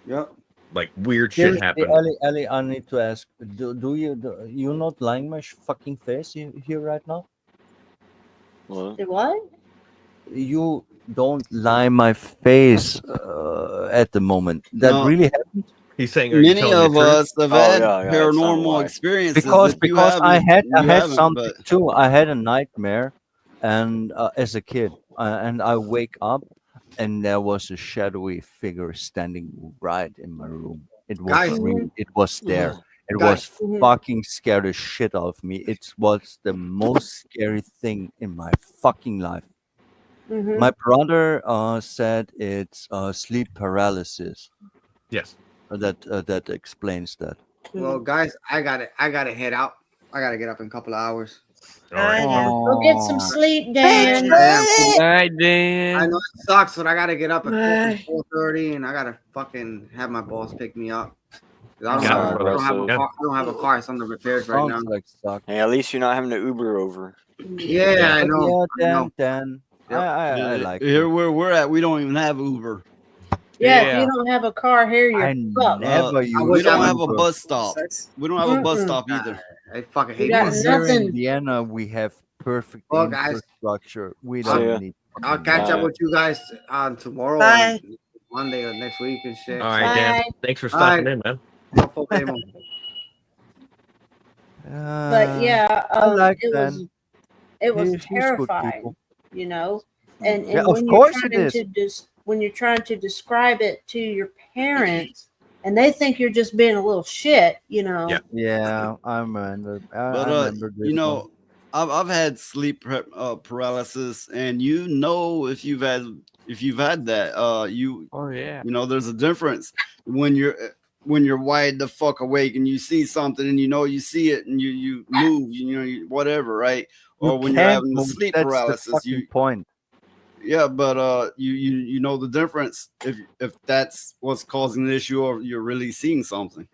Yep. Like weird shit Seriously, happened. Ellie, I need to ask: Do you not lying my fucking face here right now? What? Did what? You don't lie my face at the moment. That No. really happened. He's saying, "Are you Many telling of the truth?" us have Oh, had yeah, yeah, it's not a paranormal lie. experiences. Because that you I haven't- had you haven't, something but- too. I had a nightmare, and as a kid, and I wake up, and there was a shadowy figure standing right in my room. It was Guys. real. It was there, It Guys. was fucking scared the shit out of me. It was the most scary thing in my fucking life. Mhm. My brother said it's sleep paralysis. Yes. That explains that. Well, guys, I gotta head out. I gotta get up in a couple of hours. Go get some sleep, Dan. Good night, Dan. I know it sucks, but I gotta get up at Bye. 4:30, and I gotta fucking have my boss pick me up. 'Cause I don't, Sounds have, I don't have a aggressive. car. I don't have a car. It's on the repairs right now. Sounds like suck. Hey, at least you're not having to Uber over. Yeah, I know. Yeah, I know. Dan. I like here it. where we're at. We don't even have Uber. Yeah, if you don't have a car here, you're I fucked. never use we don't have a Uber. bus stop. We don't have a bus Mm-mm. stop either. I fucking You hate got buses. Here in nothing. Indiana, we have perfect Well, guys, infrastructure. We See ya. don't need. I'll catch up with you guys on tomorrow, Bye. and Monday or next week and shit. All right, Dan. Bye. Thanks for All stopping right. in, man. No problemo. But yeah, I like it was Dan. it was He's good terrifying, people. you know. And Yeah, of when you're course trying it to is. when you're trying to describe it to your parents, and they think you're just being a little shit, you know. Yeah. Yeah, I remember. But I remember this you know, one. I've had sleep paralysis, and you know if you've had that, Oh yeah. you know there's a difference when you're wide the fuck awake and you see something and you know you see it and you move, whatever, right? Or when you're can't having the move. sleep That's the paralysis, fucking point. yeah, but you know the difference if that's what's causing the issue or you're really seeing something.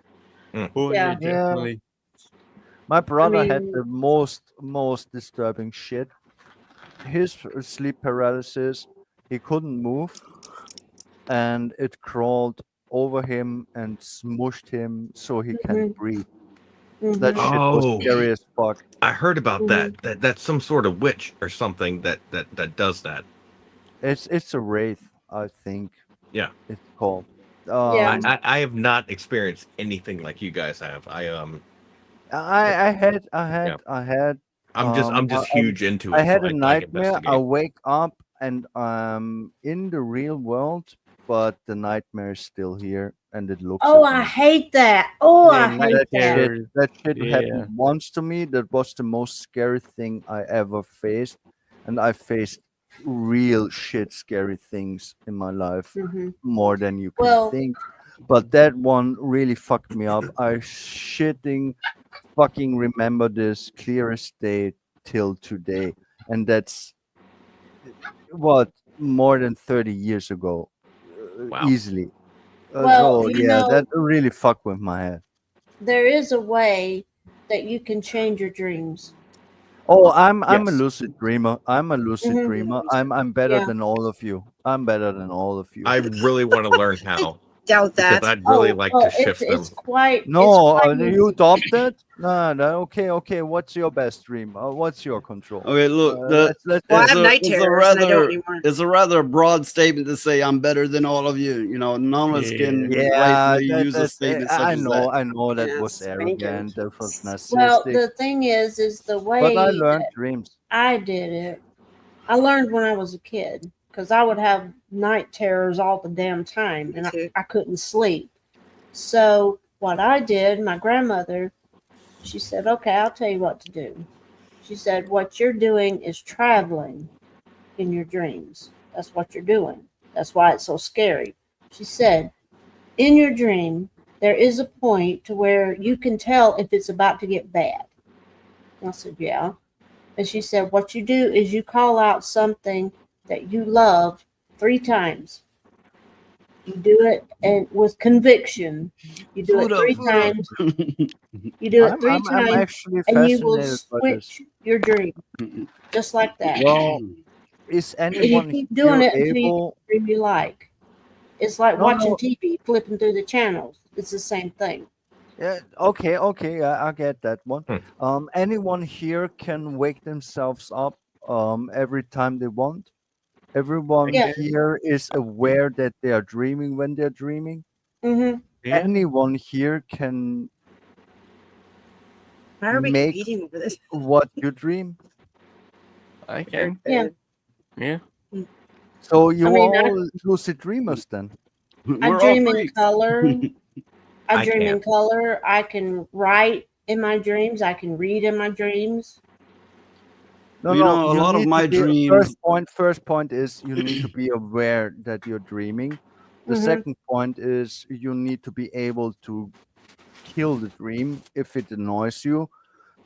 Oh Yeah. yeah, definitely. My brother had mean- the most disturbing shit. His sleep paralysis, he couldn't move, and it crawled over him and smushed him so he can't breathe. That shit was Oh. scary as fuck. I heard about that. That's some sort of witch or something that does that. It's a wraith, I think. Yeah. It's called. Yeah. I have not experienced anything like you guys have. I had. I'm just huge into it. I had so a like nightmare. I investigate. wake up and in the real world, but the nightmare is still here and it looks. Oh, at I me. hate that. Oh, I Yeah, hate That that. shit, that shit Yeah. happened once to me. That was the most scary thing I ever faced, and I faced real shit, scary things in my life Mhm. more than you can Well- think. But that one really fucked me up. I fucking remember this clearest day till today, and that's what more than 30 years ago, Wow. easily. Well, So you yeah, know- that really fucked with my head. There is a way that you can change your dreams. Oh, I'm a Yes. lucid dreamer. I'm a lucid Mhm. dreamer. I'm better Yeah. than all of you. I'm better than all of you. I really want to learn how Doubt because that. I'd really like to shift them. It's quite. No, it's quite you easy. adopt that? No. Okay. What's your best dream? What's your control? Okay, look, let's Well, I it's have night it's terrors and I don't anymore. it's a rather broad statement to say I'm better than all of you. You know, none of us can Yeah, rightly use a statement such I as know. that. I know that Yeah, was spanking. arrogant. That was narcissistic. Well, the thing is the way but I learned dreams. I did it. I learned when I was a kid because I would have night terrors all the damn time, and I couldn't sleep. So what I did, my grandmother, she said, "Okay, I'll tell you what to do." She said, "What you're doing is traveling in your dreams. That's what you're doing. That's why it's so scary." She said, "In your dream, there is a point to where you can tell if it's about to get bad." I said, "Yeah." And she said, "What you do is you call out something that you love 3 times. You do it and with conviction. You do it 3 times. You do it 3 I'm times, actually and you will fascinated by this. switch your dream, just like that. Well, is And you anyone keep doing here it until you able? get the dream you like. It's like No, watching no. TV, flipping through the channels. It's the same thing. Yeah, okay, I get that one. Anyone here can wake themselves up every time they want. Everyone Yeah. here is aware that they are dreaming when they're dreaming. Mm-hmm. Anyone here can Why are we make competing over this? what you dream. I can. Yeah. Yeah. So you I mean, all lucid dreamers then? I dream in color. I I dream in can't. color. I can write in my dreams. I can read in my dreams. No, You know, a you lot of need my to be, dreams. first point is you need to be aware that you're dreaming. The Mhm. second point is you need to be able to kill the dream if it annoys you.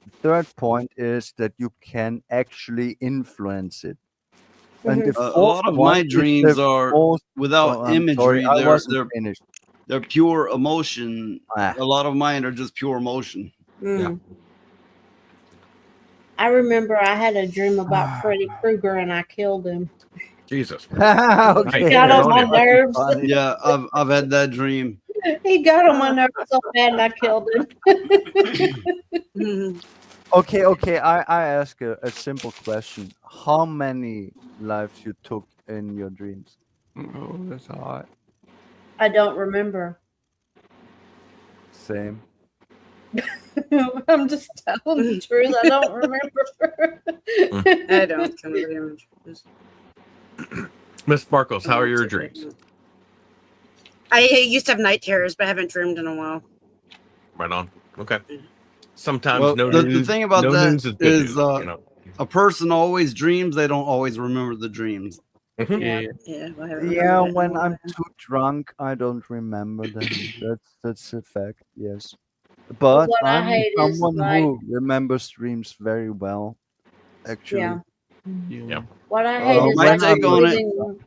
The third point is that you can actually influence it. And the A fourth lot of one my is dreams the are most. without Oh, I'm sorry, imagery. I wasn't finished. They're pure emotion. Ah. A lot of mine are just pure emotion. Mm. I remember I had a dream about Freddy Krueger and I killed him. Jesus. Okay, He got that's on my fucking nerves. funny. Yeah, I've had that dream. He got on my nerves so bad and I killed him. Okay. I ask a simple question. How many lives you took in your dreams? Oh, that's hot. I don't remember. Same. I'm just telling the truth. I don't remember. I don't. Some of the images. Miss Sparkles, how are your dreams? I used to have night terrors, but I haven't dreamed in a while. Right on. Okay. Sometimes Well, no the news. thing about no that news is good is, news. You know. a person always dreams. They don't always remember the dreams. Yeah. Yeah. Well, I haven't Yeah, remembered it in when a I'm while. too drunk, I don't remember them. That's a fact. Yes, but what I I'm hate is, someone like- who remembers dreams very well. Actually, Yeah. Yeah. What I hate is my like take on it. living.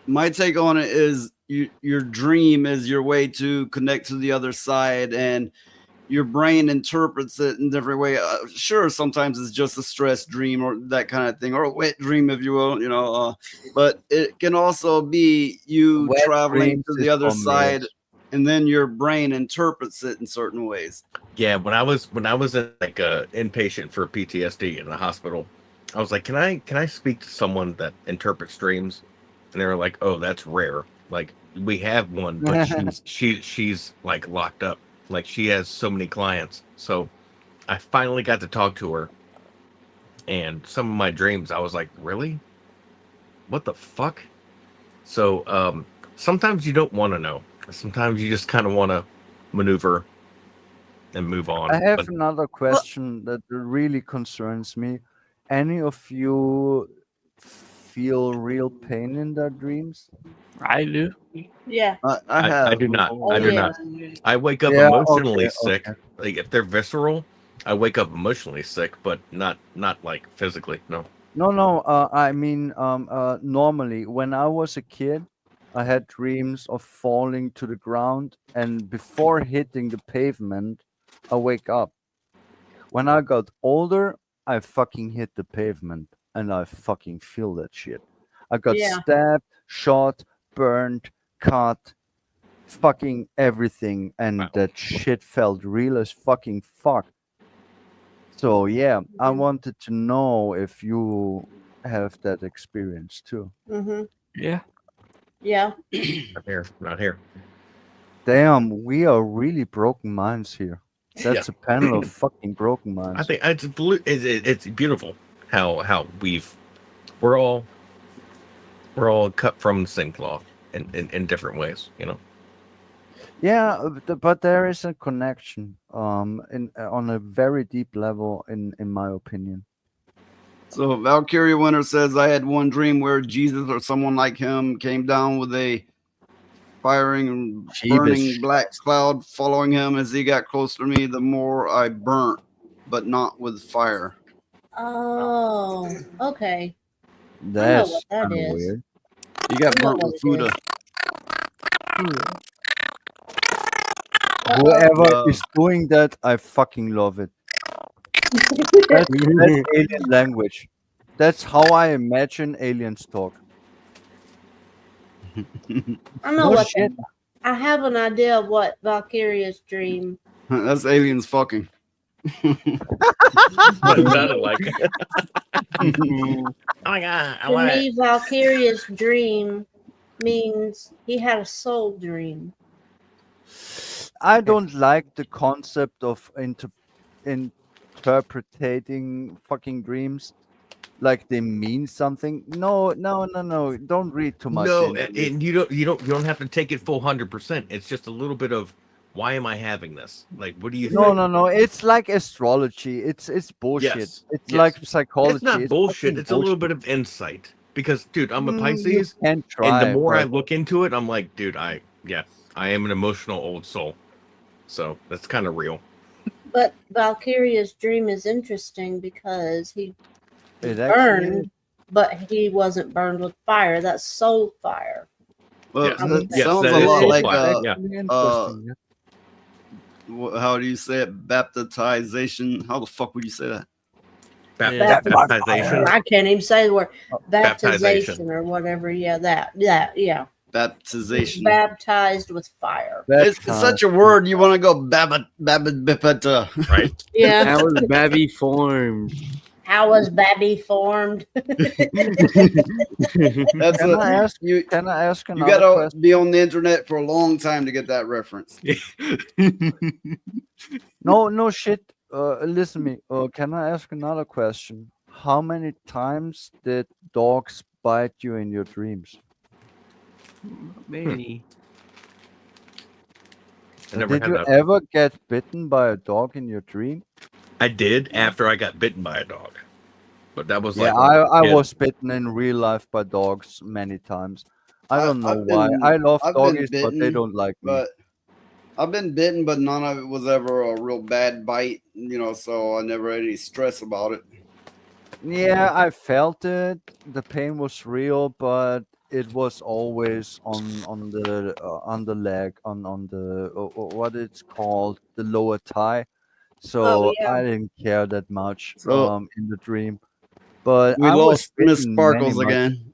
My take on it is your dream is your way to connect to the other side, and your brain interprets it in different way. Sure, sometimes it's just a stress dream or that kind of thing, or a wet dream, if you will. But it can also be you Wet traveling dreams to is the other for side, males. and then your brain interprets it in certain ways. Yeah, when I was in like a inpatient for PTSD in the hospital, I was like, can I speak to someone that interprets dreams? And they were like, oh, that's rare. Like we have one, but she's like locked up. Like she has so many clients. So I finally got to talk to her. And some of my dreams, I was like, really? What the fuck? So sometimes you don't want to know. Sometimes you just kind of want to maneuver and move on. I have But another question that really concerns me. Any of you feel real pain in their dreams? I do. Yeah. I do not. Oh, I do yeah. not. I wake up Yeah, emotionally okay, sick. okay. Like if they're visceral, I wake up emotionally sick, but not like physically. No. No. I mean, normally when I was a kid, I had dreams of falling to the ground, and before hitting the pavement, I wake up. When I got older, I fucking hit the pavement, and I fucking feel that shit. I got Yeah. stabbed, shot, burned, cut, fucking everything, and that shit felt real as fucking fuck. So yeah, I wanted to know if you have that experience too. Mm-hmm. Yeah. Yeah. Not here. Not here. Damn, we are really broken minds here. That's Yeah. a panel of fucking broken minds. I think it's beautiful how we're all cut from the same cloth in different ways. You know. Yeah, but there is a connection, on a very deep level, in my opinion. So Valkyria Winter says, I had one dream where Jesus or someone like him came down with a firing and burning black cloud following him. As he got closer to me, the more I burnt, but not with fire. Oh, okay. That's what that kinda is. weird. You got I know burnt what with it Fuda. Whoever is doing that, I fucking love it. That's alien language. That's how I imagine aliens talk. I know No what shit. I have an idea of what Valkyria's dream. That's aliens fucking. What it sounded like. To Oh my god! I want me, it. Valkyria's dream means he had a soul dream. I don't like the concept of interpreting fucking dreams like they mean something. No. Don't read too much. No, into it. and you don't have to take it full 100%. It's just a little bit of Why am I having this? Like, what do you No, think? no. It's like astrology. It's bullshit. Yes, It's yes. like psychology. It's not bullshit. fucking It's a little bullshit. bit of insight because, dude, I'm a You Pisces, can and the try, more I but look into it, I'm like, dude, I am an emotional old soul, so that's kind of real. But Valkyria's dream is interesting because he it burned, but he wasn't burned with fire. That's soul fire. Well, Yes, that yes, sounds that a is lot soul like fire. Yeah. interesting. how do you say it? Baptization. How the fuck would you say that? Baptization. I can't even say the word Baptization. baptization or whatever. Yeah, yeah. Baptization. Baptized with fire. It's such a word. You want to go babba. Right. Yeah. How was Babby formed? How was Babby formed? That's Can I ask you. Can I ask You another gotta question? be on the internet for a long time to get that reference. No shit. Listen to me. Can I ask another question? How many times did dogs bite you in your dreams? Many. I never Did had you that. ever get bitten by a dog in your dream? I did after I got bitten by a dog, but that was Yeah, like when I I was a kid. was bitten in real life by dogs many times. I don't know I've why. been- I love I've been doggies, but they bitten, don't like me. But I've been bitten, but none of it was ever a real bad bite, so I never had any stress about it. Yeah, I felt it. The pain was real, but it was always on the leg, on the what it's called, the lower thigh. So yeah. I didn't care that much So- in the dream. But We I was lost Miss bitten Sparkles many again.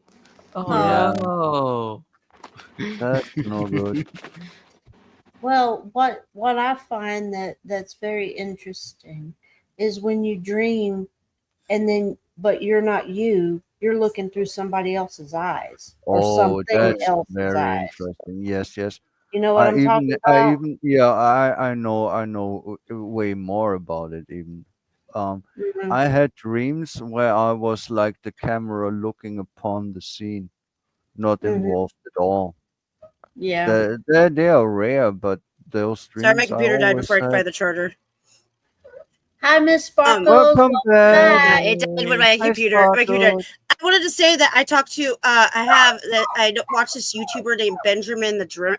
much. Yeah, Oh. that's no good. Well, what I find that's very interesting is when you dream and then but you're not you're looking through somebody else's eyes or Oh, something that's else's very eyes. interesting. Yes. You know what I'm talking about? I know way more about it even. Mhm. I had dreams where I was like the camera looking upon the scene, not Mhm. involved at all. Yeah. They are rare, but those Sorry, my dreams I computer died always before I could buy had. the charger. Hi, Miss Sparkles. Welcome Yeah, back. it died with my Hi, computer. My computer. Sparkles. I wanted to say that I talked to. I watched this YouTuber named Benjamin the Dream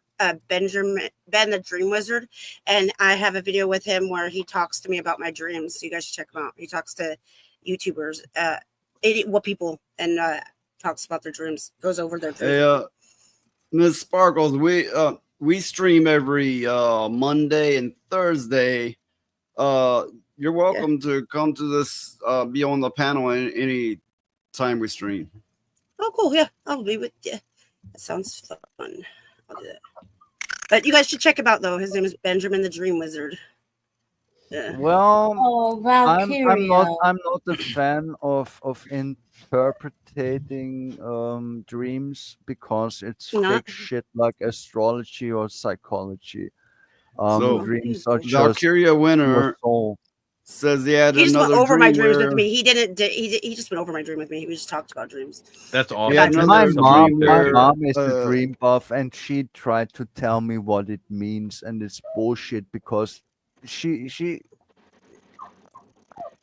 Wizard, and I have a video with him where he talks to me about my dreams. So you guys should check him out. He talks to YouTubers, people, and talks about their dreams. Goes over their dreams. Hey, Miss Sparkles, we stream every Monday and Thursday. You're welcome to come to this, be on the panel any time we stream. Oh, cool. Yeah, I'll be with you. That sounds fun. I'll do that. But you guys should check him out, though. His name is Benjamin the Dream Wizard. Yeah. Well, Oh, I'm Valkyria. not a fan of interpreting dreams because it's Not- fake shit like astrology or psychology. So, Dreams are just Valkyria Winner your soul. says he had He just went another over my dream dreams where with me. He didn't. He just went over my dream with me. We just talked about dreams. That's awesome. he had Yeah, My another mom, dream my where mom is a dream buff, and she tried to tell me what it means, and it's bullshit because she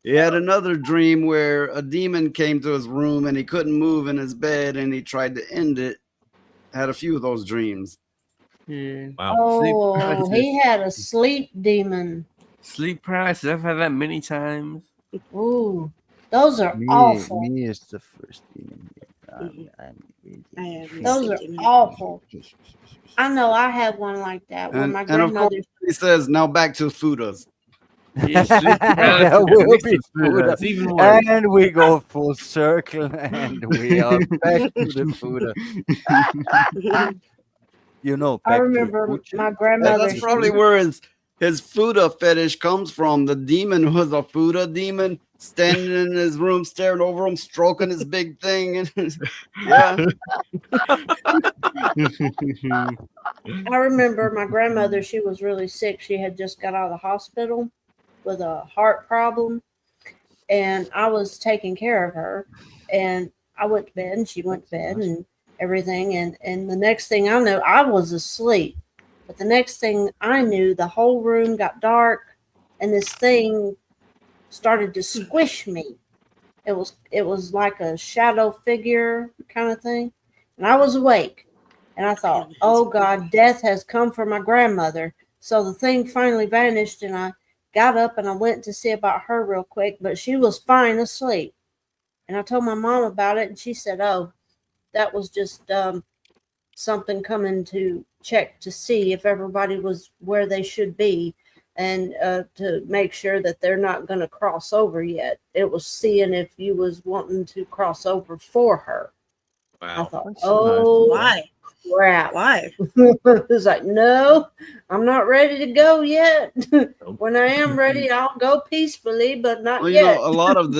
he had another dream where a demon came to his room and he couldn't move in his bed and he tried to end it. Had a few of those dreams. Yeah. Wow. Oh, he had a sleep demon. Sleep paralysis. I've had that many times. Ooh, those are me awful. me is the first demon. Those are awful. I know I had one like that when And, my and of course, grandmother. he says, now back to Fudas. Yeah, sleep That paralysis will mixed be with food. Fuda. That's even worse. And we go full circle, and we are back to the Fuda. You know, I back to the remember Fuda. my grandmother. That's probably where his Fuda fetish comes from. The demon was a Fuda demon standing in his room, staring over him, stroking his big thing. And yeah. I remember my grandmother. She was really sick. She had just got out of the hospital with a heart problem, and I was taking care of her. And I went to bed, and she went to bed, and everything. And the next thing I know, I was asleep. But the next thing I knew, the whole room got dark, and this thing started to squish me. It was like a shadow figure kind of thing, and I was awake, and I thought, "Oh God, death has come for my grandmother." So the thing finally vanished, and I got up and I went to see about her real quick, but she was fine asleep. And I told my mom about it, and she said, "Oh, that was just something coming to check to see if everybody was where they should be, and to make sure that they're not going to cross over yet. It was seeing if you was wanting to cross over for her." I thought, "Oh, Why? crap." Why? It's like, "No, I'm not ready to go yet. When I am ready, I'll go peacefully, but not Well, you yet." know, a lot of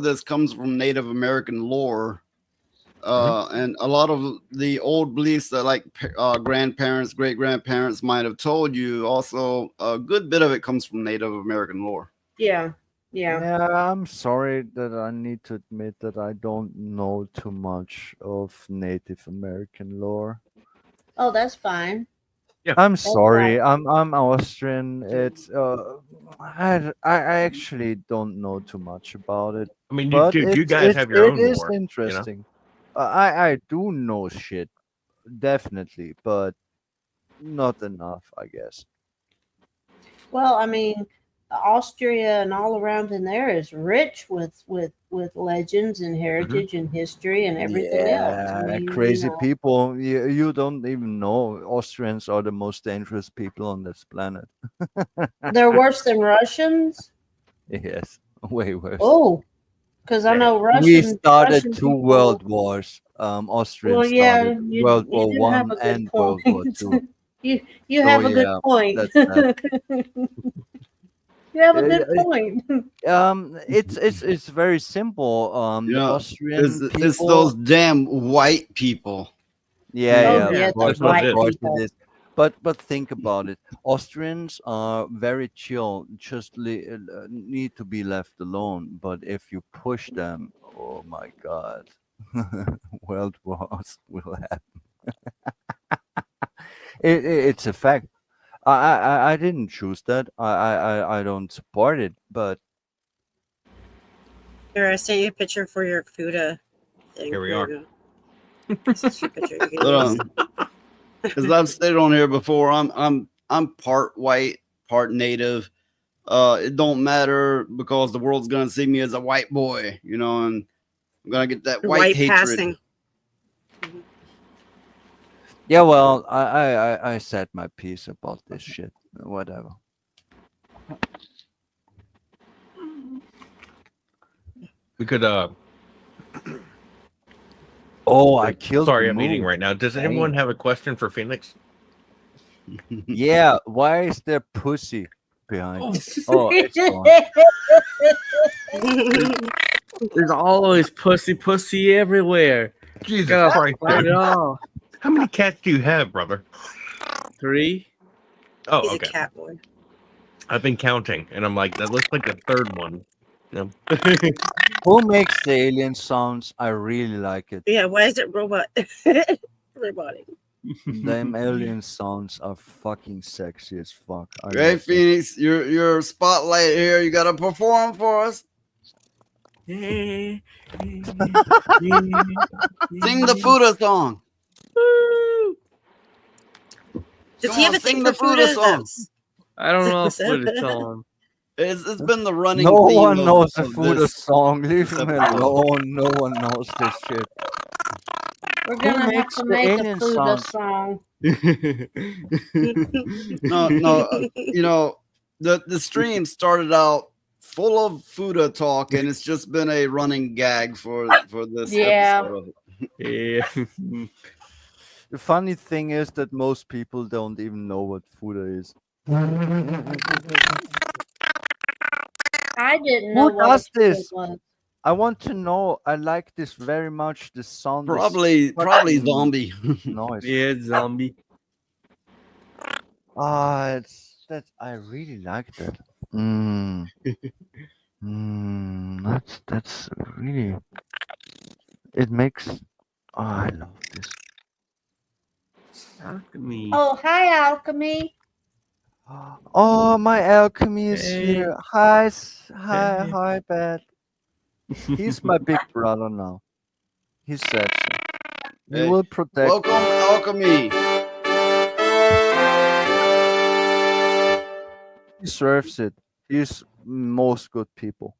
this comes from Native American lore. And a lot of the old beliefs that like grandparents, great grandparents might have told you, also a good bit of it comes from Native American lore. Yeah. Yeah, I'm sorry that I need to admit that I don't know too much of Native American lore. Oh, that's fine. I'm That's sorry. fine. I'm Austrian. It's I actually don't know too much about it. I mean, but dude, you it's guys it's have your it own is lore, you know? interesting. I do know shit, definitely, but not enough, I guess. Well, I mean, Austria and all around in there is rich with legends and heritage and history and everything else. I Yeah, mean, crazy people. You don't even know Austrians are the most dangerous people on this planet. they're worse than Russians. Yes, way worse. Oh, because I know We Russian started two people. world wars. Austrians Well, yeah, started you World you War do have One a good and World War point. Two. You So have a good yeah, point. that's that. You have a Uh, good point. it's very simple. You The know, Austrian it's people. those damn white people. Yeah, Oh, yeah, yeah, of course, those white of course people. it is. But think about it. Austrians are very chill, just need to be left alone. But if you push them, oh my God, world wars will happen. It's a fact. I didn't choose that. I don't support it, but Here, I sent you a picture for your Fuda thing. Here we There are. you go. This is your picture. You can Hold use. on. Because I've stated on here before, I'm part white, part native. It don't matter because the world's gonna see me as a white boy, you know, and I'm gonna get that white hatred. passing. yeah, well, I said my piece about this shit. Whatever. We could Oh, I killed. Sorry, the I'm eating moose. right now. Does Damn. anyone have a question for Phoenix? Yeah, why is there pussy behind? Oh, it's gone. There's always pussy everywhere. Jesus Gotta Christ, fight dude. it all. How many cats do you have, brother? 3. Oh, He's okay. a cat boy. I've been counting, and I'm like, that looks like the third one. No. Who makes the alien sounds? I really like it. Yeah, why is it robot? Robotic. Them alien sounds are fucking sexy as fuck. I Hey love them. Phoenix, your spotlight here. You gotta perform for us. Yeah. Sing the Fuda song. Does Come he have on, a thing sing for the Fuda Fuda? song. I don't know if it's on. It's been the running. No theme one of- knows the of Fuda this song. Leave this him episode. alone. No one knows this shit. We're Who gonna have makes to the make a alien Fuda sounds? song. No, you know, the stream started out full of Fuda talk, and it's just been a running gag for this Yeah. episode of it. Yeah. The funny thing is that most people don't even know what Fuda is. I didn't know Who what does a Fuda this? was. I want to know. I like this very much. The sound is Probably fucking zombie. noise. Yeah, zombie. Ah, it's that I really like that. That's really. It makes. Oh, I love this. Alchemy. Oh, hi, Alchemy. Oh, my alchemy is Hey. here. Hi, Hey. hi, Bat. He's my big brother now. He said so. We Hey, will protect. welcome, Alchemy. He deserves it. He's most good people.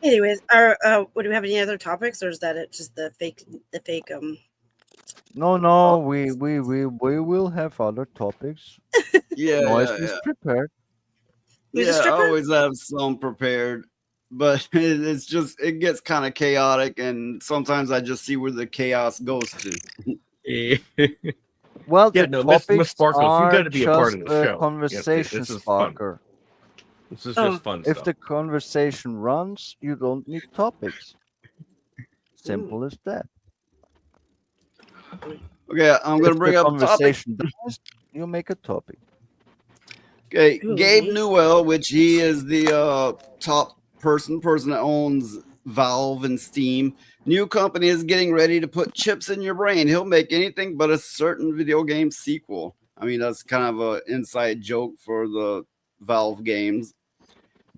Anyways, do we have any other topics, or is that it? Just the fake? No, we will have other topics. Yeah, Noise yeah, is yeah. prepared. Who's a Yeah, I stripper? always have some prepared, but it's just it gets kind of chaotic, and sometimes I just see where the chaos goes to. Well, Yeah, the no, Miss topics Sparkles, you are gotta be a part just of the a show. conversation This is fun. sparker. This is just fun If stuff. the conversation runs, you don't need topics. Simple as that. Okay, I'm gonna If bring the up a topic. conversation dies, you make a topic. Okay, Gabe Newell, which he is the top person that owns Valve and Steam. New company is getting ready to put chips in your brain. He'll make anything but a certain video game sequel. I mean, that's kind of an inside joke for the Valve games.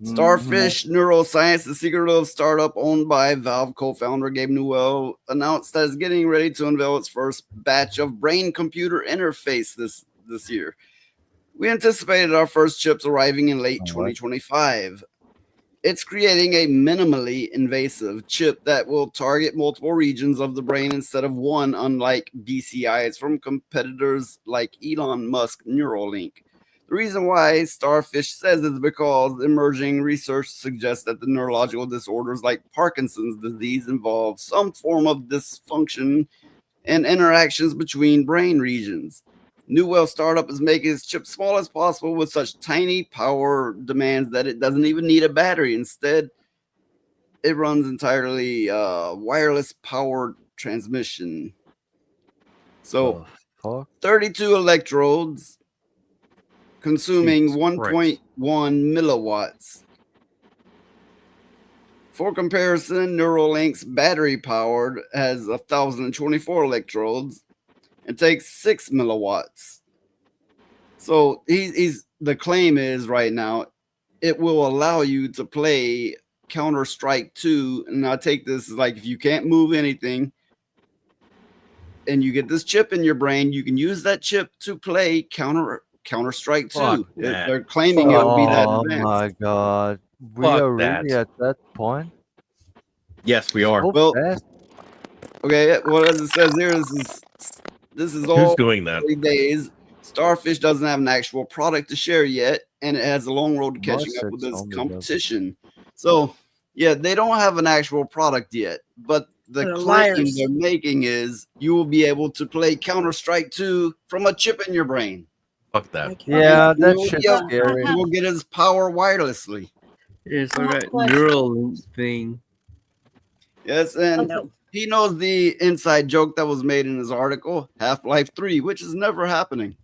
Starfish Neuroscience, the secretive startup owned by Valve co-founder Gabe Newell, announced that it's getting ready to unveil its first batch of brain-computer interface this year. We anticipated our first chips arriving in late 2025. It's creating a minimally invasive chip that will target multiple regions of the brain instead of one, unlike BCIs from competitors like Elon Musk Neuralink. The reason why Starfish says is because emerging research suggests that the neurological disorders like Parkinson's disease involve some form of dysfunction and interactions between brain regions. Newell startup is making its chip small as possible with such tiny power demands that it doesn't even need a battery. Instead, it runs entirely wireless power transmission. So 32 electrodes consuming 1.1 milliwatts. For comparison, Neuralink's battery powered has 1,024 electrodes and takes 6 milliwatts. So he's the claim is right now it will allow you to play Counter-Strike 2. And I take this as like if you can't move anything and you get this chip in your brain, you can use that chip to play Counter-Strike 2. They're claiming it'll be that advanced. Oh my god. We Fuck are really that. at that point. Yes, we are. So Well, fast. okay, well, as it says here, this is all doing that? early days. Starfish doesn't have an actual product to share yet, and it has a long road to catching up with this competition. So, yeah, they don't have an actual product yet, but the They're claim liars. they're making is you will be able to play Counter-Strike 2 from a chip in your brain. Fuck that. Yeah, that You will shit's get- scary. You will get his power wirelessly. It's like that Neuralink thing. Yes, and he knows the inside joke that was made in his article, Half-Life 3, which is never happening.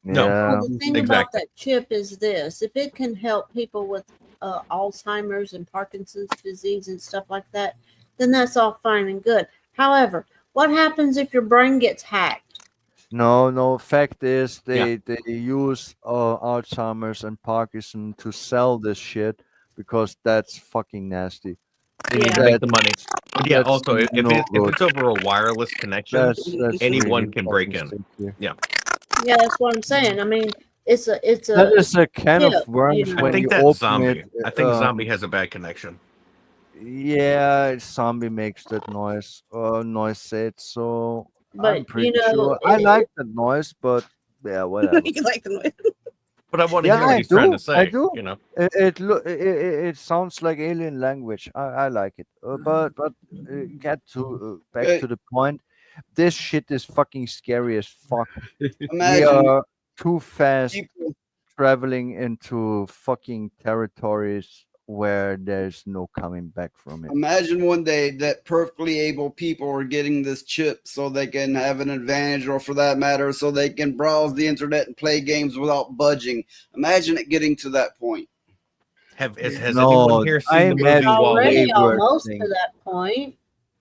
Well, the thing about that chip is this: if it can help people with Alzheimer's and Parkinson's disease and stuff like that, then that's all fine and good. However, what happens if your brain gets hacked? No. Fact is, they use Alzheimer's and Parkinson to sell this shit because that's fucking nasty. They need to make the money. And yeah, That's also, if no it's good. over a wireless connection, That's anyone really can break in. fucking sticky. Yeah. Yeah, that's what I'm saying. I mean, it's a That is a can of chip, worms you know. when I think you that's open Zombie. it. I think Zombie has a bad connection. Yeah, Zombie makes that noise. Noise said so. But, I'm pretty you know, sure. I like that noise, but yeah, whatever. You like the noise? But I want to Yeah, hear what I he's trying to do. say. I do. You know. It sounds like alien language. I like it. But get to back to the point. This shit is fucking scary as fuck. We Imagine are too fast people- traveling into fucking territories where there's no coming back from it. Imagine one day that perfectly able people are getting this chip so they can have an advantage, or for that matter, so they can browse the internet and play games without budging. Imagine it getting to that point. Has No, anyone here I seen the movie imagine Wall-E? already Wayward almost thing. to that point.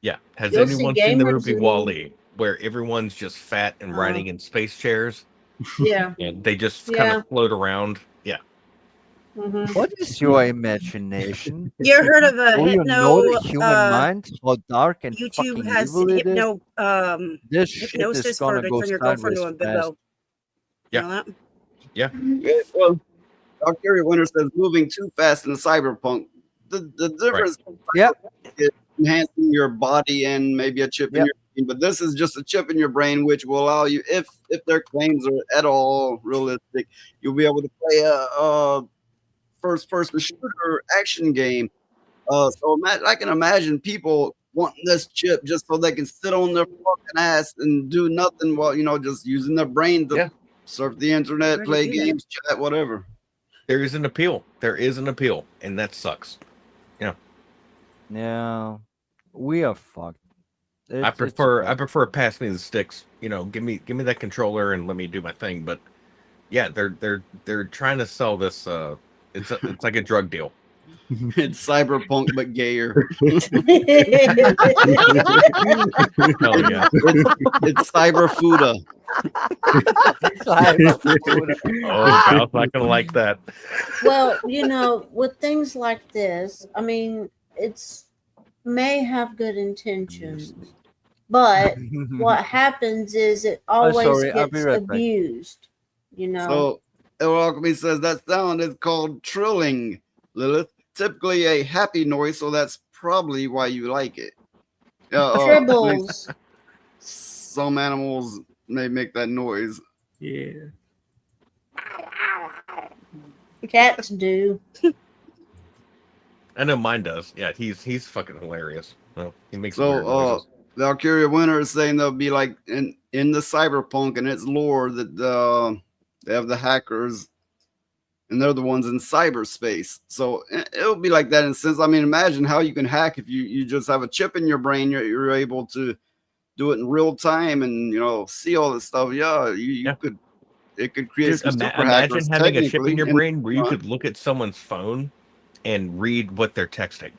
Yeah. Has You'll see anyone seen the gamers movie and- Wall-E, where everyone's just fat and Uh-huh. riding in space chairs? Yeah. And they just kind Yeah. of float around. Yeah. Mhm. What is your imagination? You ever heard of a Do you know the hypno? human mind? How dark and YouTube fucking has evil it is? hypno This shit is hypnosis gonna for go turn your girlfriend sideways to a fast. bimbo. You know that? Yeah. Well, Dr. Winter says moving too fast in the cyberpunk. The difference is enhancing your body and maybe a chip in your brain, but this is just a chip in your brain which will allow you, if their claims are at all realistic, you'll be able to play a first-person shooter action game. So I can imagine people wanting this chip just so they can sit on their fucking ass and do nothing while just using their brain to surf the internet, Already play do that. games, chat, whatever. There is an appeal. There is an appeal, and that sucks. Yeah. Yeah, we are fucked. I prefer pass me the sticks. Give me that controller and let me do my thing. But yeah, they're trying to sell this. It's like a drug deal. It's cyberpunk but gayer. Hell yeah. It's cyberfuda. Oh, Val's not gonna like that. Well, with things like this, I mean, it's may have good intentions, but what happens is it always sorry, I'll be gets right back. abused. So, El Alchemy says that sound is called trilling, Lilith. Typically a happy noise, so that's probably why you like it. Tribbles. Some animals may make that noise. Yeah. Cats do. I know mine does. Yeah, he's fucking hilarious. Well, he makes weird So, noises. Valkyria Winter is saying they'll be like in the cyberpunk and its lore that they have the hackers and they're the ones in cyberspace. So it'll be like that in a sense. I mean, imagine how you can hack if you just have a chip in your brain. You're able to do it in real time and see all this stuff. Yeah, you could. It could create Dude, some super imagine hackers, having a chip in technically, your and- brain where you could look at someone's phone and read what they're texting.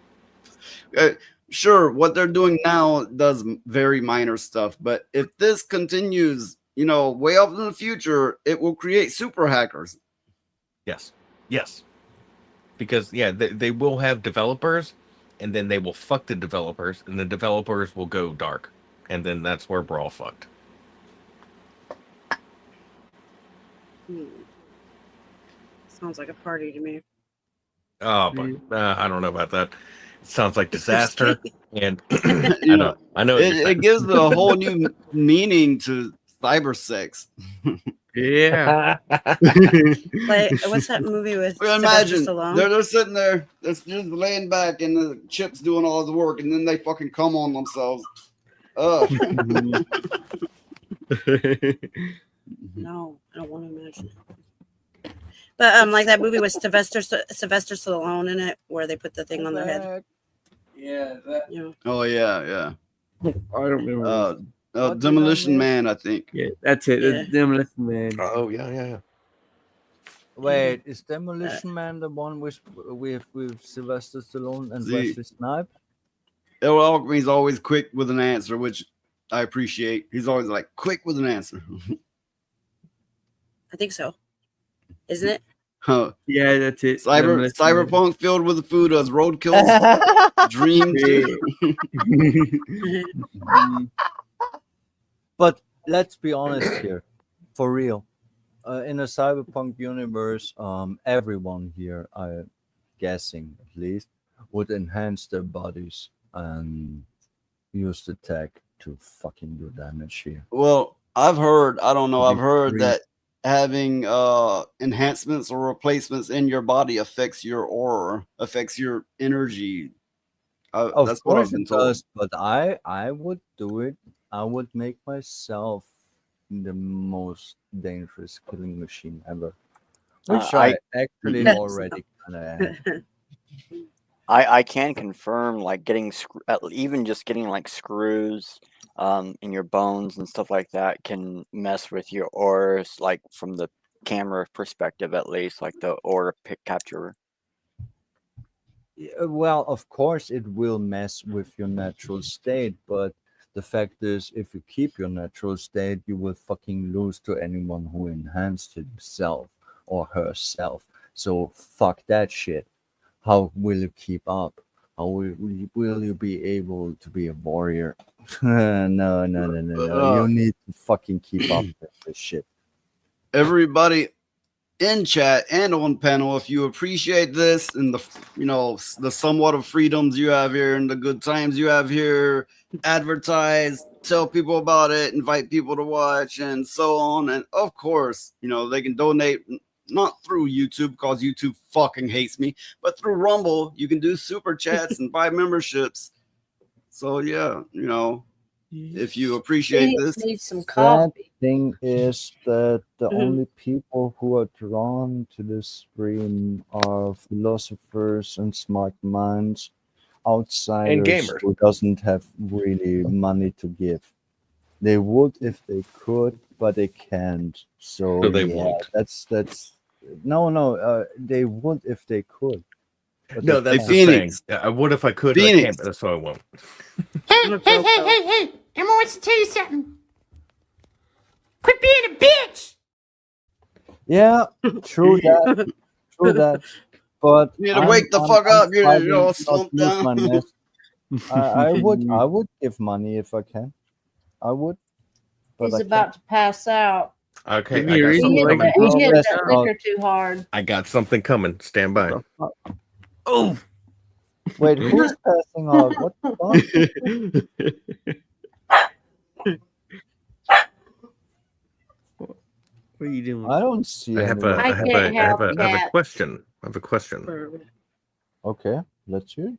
Sure, what they're doing now does very minor stuff, but if this continues, way off in the future, it will create super hackers. Yes. Because they will have developers, and then they will fuck the developers, and the developers will go dark, and then that's where we're all fucked. Sounds like a party to me. Oh, but I don't know about that. It sounds like disaster, and You I know. What you're it saying. gives a whole new meaning to cyber sex. Yeah. Like, what's that movie with Well, Sylvester imagine Stallone? they're sitting there, they're just laying back, and the chip's doing all the work, and then they fucking come on themselves. Ugh. No, I don't want to imagine it. But like that movie with Sylvester Stallone in it, where they put the thing on their head. Yeah. Oh yeah. I don't remember. Demolition Man, I think. Yeah, that's it. Yeah. Demolition Man. Oh yeah. Wait, is Demolition Man the one with Sylvester Stallone and See- Wesley Snipes? El Alchemy's always quick with an answer, which I appreciate. He's always like quick with an answer. I think so. Isn't it? Huh. Yeah, that's it. Demolition Man. Cyberpunk filled with the food as roadkill's dream too. But let's be honest here, for real. In a cyberpunk universe, everyone here, I'm guessing at least, would enhance their bodies and use the tech to fucking do damage here. Well, I've heard Agree. that having enhancements or replacements in your body affects your aura, affects your energy. Of That's what I've course been it told. does, but I would do it. I would make myself the most dangerous killing machine ever, which I actually Yes. already kind of am. I can confirm, like getting even just getting like screws in your bones and stuff like that can mess with your auras, like from the camera perspective at least, like the aura pick capture. Well, of course, it will mess with your natural state, but the fact is, if you keep your natural state, you will fucking lose to anyone who enhanced himself or herself. So fuck that shit. How will you keep up? How will you be able to be a warrior? No. You need to fucking keep up with this shit. Everybody in chat and on panel, if you appreciate this and the somewhat of freedoms you have here and the good times you have here, advertise, tell people about it, invite people to watch, and so on. And of course, they can donate not through YouTube because YouTube fucking hates me, but through Rumble. You can do super chats and buy memberships. So yeah, if you appreciate this, need some Sad coffee. thing is that the only people who are drawn to this stream are philosophers and smart minds, outsiders gamers. who doesn't have really money to give. They would if they could, but they can't. So So they yeah, won't. that's no. They would if they could. But No, they that's can't. the thing. I would if I could, but I can't, but so I won't. Hey, Emma wants to tell you something. Quit being a bitch. Yeah, true that. True that. But you need to wake the fuck up. You're all slumped down. I would give money if I can. I would. But He's I about to pass out. Okay, Give me a I got reason something why coming. He hit Yes, that liquor too hard. I got something coming. Stand by. Oh, Wait, who's passing out? What the fuck? what are you doing? I don't see I have anyone. a question. I have a question. Okay, let's hear.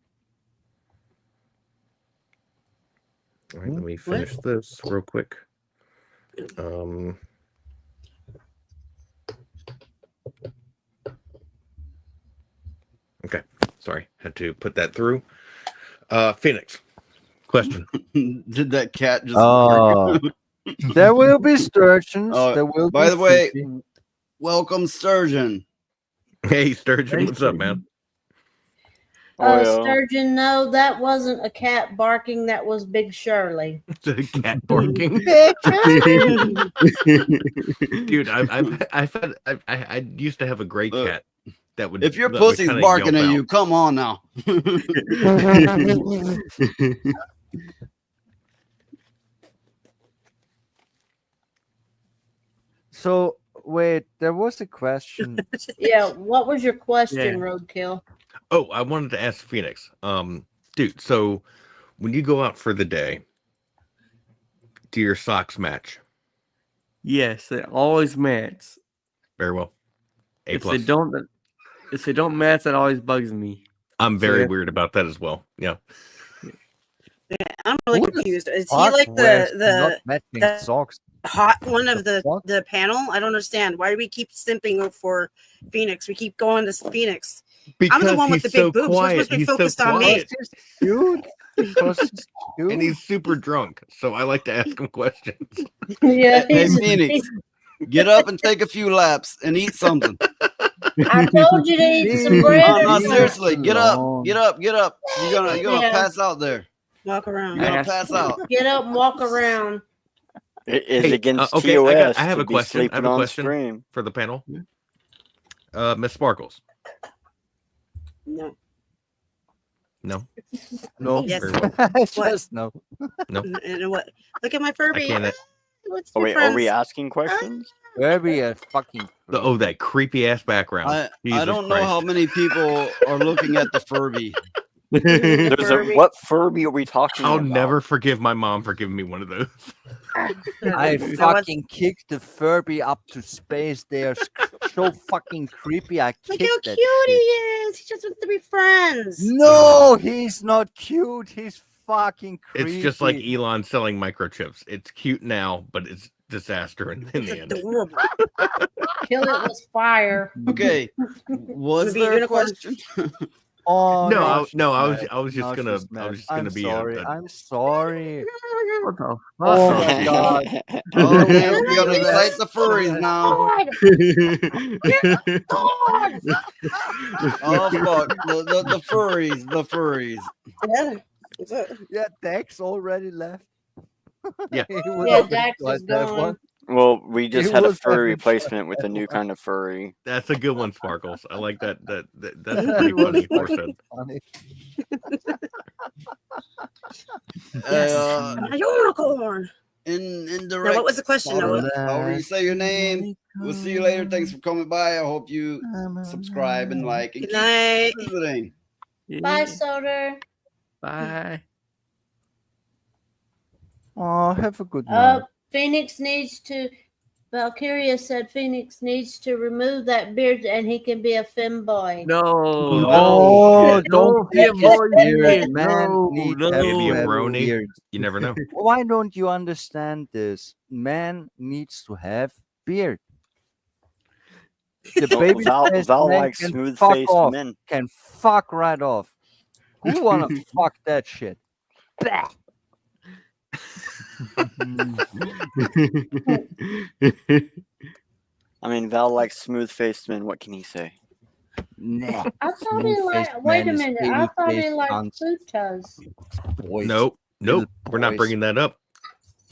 All right, let me finish this real quick. Okay, sorry, had to put that through. Phoenix, question. Did that cat just? Oh, there will be sturgeons. There will. By be the way, fishy. welcome Sturgeon. Hey, Sturgeon, what's up, man? Sturgeon, no, that wasn't a cat barking. That was Big Shirley. It's a cat barking. Dude, I used to have a gray cat that would. If your that would pussy's kinda barking yelp at out. you, come on now. So wait, there was a question. Yeah, what was your question, Yeah. Roadkill? Oh, I wanted to ask Phoenix. Dude, so when you go out for the day, do your socks match? Yes, they always match. Very well. A If plus. they don't match, that always bugs me. I'm very yeah. weird about that as well. Yeah. I'm really What confused. Is he Sock like wears not the matching socks? hot one of the panel? I don't understand. Why do we keep simping for Phoenix? We keep going to Phoenix. I'm the one with the big boobs. We're supposed to be focused on me. Cute. And he's super drunk, so I like to ask him questions. Yeah, Hey, Phoenix, get up and take a few laps and eat something. I told you to eat some bread. No, or something. seriously, get up. You're gonna Yeah. pass out there. Walk around. You're gonna pass out. Get up and walk around. It is Hey, against okay, TOS. I have to a be question. I sleeping have a on question stream. for the panel. Miss Sparkles. No. No. No. Yes. Very well. Just no. No. And what? Look at my Furby. can't- What's Oh, your wait, are we friends? asking questions? Where be a fucking? Oh, that creepy ass background. I Jesus don't know Christ. how many people are looking at the Furby. There's a what Furby are we talking I'll about? never forgive my mom for giving me one of those. I fucking kicked the Furby up to space. They are so fucking creepy. I Look kicked how that cute he shit. is. He just wants to be friends. No, he's not cute. He's fucking creepy. It's just like Elon selling microchips. It's cute now, but it's disaster in the end. Adorable. Kill it with fire. Okay, was Maybe there a unicorn. question? Oh No, now I was just gonna I'm be sorry. a I'm sorry. What the fuck? Oh my god. Oh, we gotta excite the furries now. Oh fuck, the furries, the furries. Yeah, Dex already left. Yeah. He would Yeah, have Dax enjoyed is that gone. one. Well, we just He had a would furry have enjoyed replacement with a that new one. kind of furry. That's a good one, Sparkles. I like that. That's That pretty was funny. Horse fucking head. funny. Yes, I'm a unicorn. In Now, what was the question, Noah? However you say your name. We'll see you later. Thanks for coming by. I hope you subscribe and like and Good keep night. visiting. Bye, Soder. Bye. Oh, have a good night. Phoenix needs to. Valkyria said Phoenix needs to remove that beard and he can be a femboy. No, No, don't be a boy. beard. Man No, need no. have Maybe to a have brony. beard. You never know. Why don't you understand this? Man needs to have beard. The Val- baby Val- faced Val man likes can smooth-faced fuck off. men. Can fuck right off. Who wanna fuck that shit? Blah. I mean, Val likes smooth-faced men. What can he say? Nah. I thought he Smooth-faced liked. Wait a man is minute. I thought he baby-faced liked cunts. futas. Boys. Nope. Little We're not boys. bringing that up.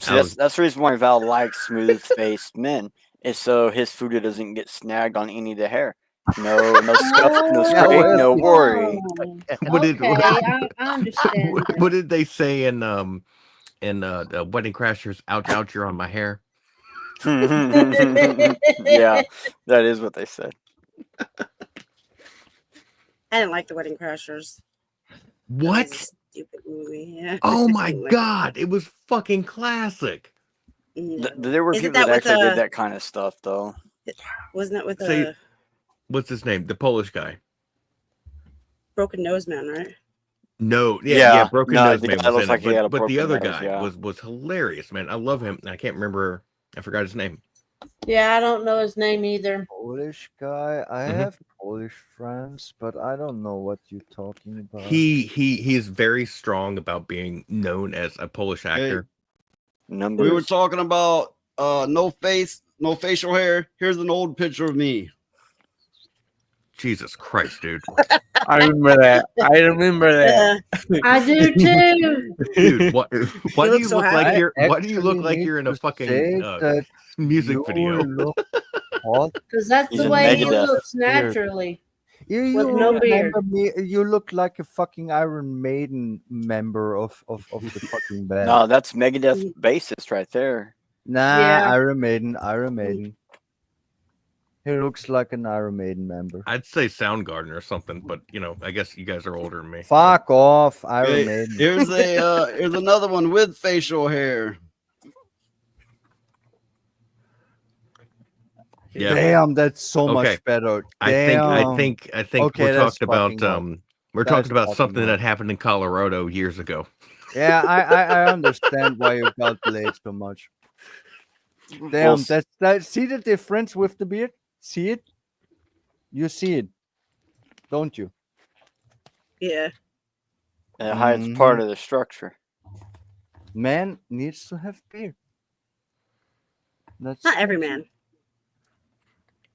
See, that's the reason why Val likes smooth-faced men. Is so his fuda doesn't get snagged on any of the hair. No scuff, no scrape, no worry. What did Okay, I understand. what did they say in the Wedding Crashers? Ouch, ouch, you're on my hair. Yeah, that is what they said. I didn't like the Wedding Crashers. What? That was a stupid movie. Yeah. Oh my Like, god, it was fucking classic. no. There were Isn't people that that with, actually did that kind of stuff, though. Wasn't that with Say- a What's his name? The Polish guy. broken nose man, right? No, yeah, Yeah, Broken no, Nose the Man guy was looks in like it, he had a but the broken other nose, guy yeah. was hilarious, man. I love him. I can't remember. I forgot his name. Yeah, I don't know his name either. Polish guy. I Mhm. have Polish friends, but I don't know what you're talking about. He is very strong about being known as a Polish actor. We were talking about no face, no facial hair. Here's an old picture of me. Jesus Christ, dude. I remember that. I remember that. I do too. Dude, why do look you so look happy. like you're? I Why do you look actually like need you're in a to fucking say that music you video? look hot. Because that's He's the a way he Megadeth. looks naturally. You With no beard. remember me? You look like a fucking Iron Maiden member of the fucking band. No, that's Megadeth bassist right there. Nah, Yeah. Iron Maiden. He looks like an Iron Maiden member. I'd say Soundgarden or something, but I guess you guys are older than me. Fuck off, Iron Okay, Maiden. here's here's another one with facial hair. Yeah. Damn, that's so Okay. much better. I Damn. think Okay, we're that's talking about fucking hot. we're That's talking about fucking something hot. that happened in Colorado years ago. Yeah, I understand why you calculate so much. Damn, that. See the difference with the beard? See it? You see it, don't you? Yeah. It hides part of the structure. Man needs to have beard. That's Not every man.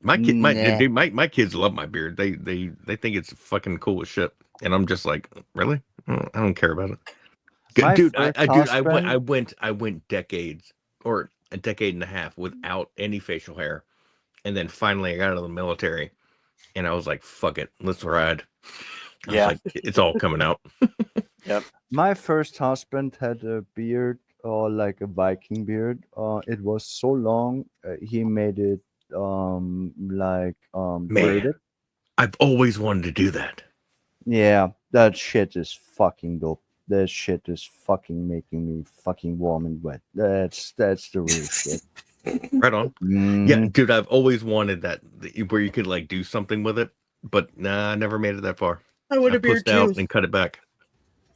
My kid, Nah. dude, my kids love my beard. They think it's fucking cool as shit, and I'm just like, really? I don't care about it. My Dude, first I husband- went decades or a decade and a half without any facial hair, and then finally I got out of the military, and I was like, fuck it, let's ride. I was Yeah. like, it's all coming out. Yep. My first husband had a beard, or like a Viking beard. It was so long, he made it braided. I've always wanted to do that. Yeah, that shit is fucking dope. That shit is fucking making me fucking warm and wet. That's the real shit. Right on. Yeah, Mhm. dude, I've always wanted that where you could like do something with it, but nah, I never made it that far. I want a beard pushed out too. and cut it back.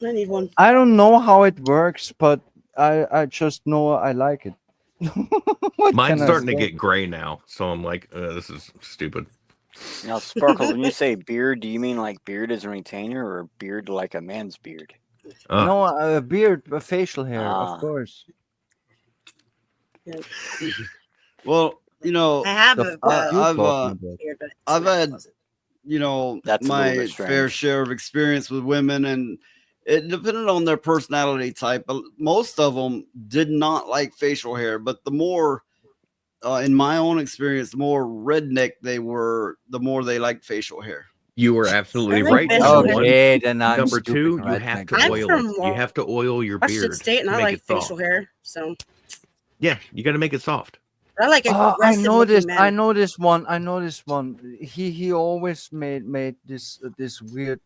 I need one. I don't know how it works, but I just know I like it. What Mine's can I starting to say? get gray now, so I'm like, this is stupid. Now, Sparkle, when you say beard, do you mean like beard as a retainer or beard like a man's beard? No, a beard, a facial hair, Ah. of course. Well, you know, I have The a fuck you I've talking about? beard, but I've had, you know, That's a little my bit fair strange. share of experience with women, and it depended on their personality type. But most of them did not like facial hair. But the more, in my own experience, the more redneck they were, the more they liked facial hair. You were absolutely I like right. facial Number hair. one. Okay, then I'm Number stupid two, you redneck. have to I'm oil from it. You have to oil your Washington beard State, and to I make like it soft. facial hair. So Yeah, you got to make it soft. I like Oh, I aggressive know looking this. men. I know this one. I know this one. He always made this this weird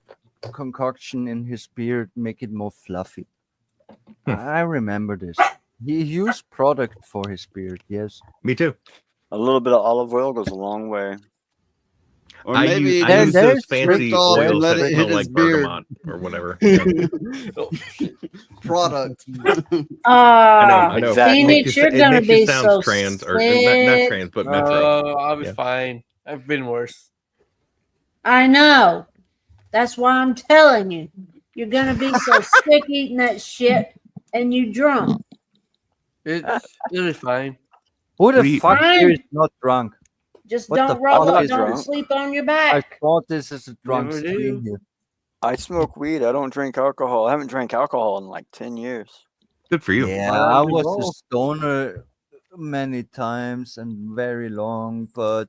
concoction in his beard, make it more fluffy. I remember this. He used product for his beard. Yes. Me too. A little bit of olive oil goes a long way. Or I maybe use, he I There- use just those there's fancy ripped off and oils let that it smell hit his like beard. bergamot or whatever. Product. I know. Exactly. Phoenix, you're It gonna makes you be sound so trans, or not sick. trans, but metro. I'll be Yeah. fine. I've been worse. I know. That's why I'm telling you. You're gonna be so sick eating that shit, and you drunk. It'll be fine. Who the We- fuck here Fine. is not drunk? Just What the don't roll fuck up. is Don't drunk? sleep on your I back. thought this is a drunk Never stream do. here. I smoke weed. I don't drink alcohol. I haven't drank alcohol in like 10 years. Good for you. Yeah, Why I don't you was roll? a stoner many times and very long, but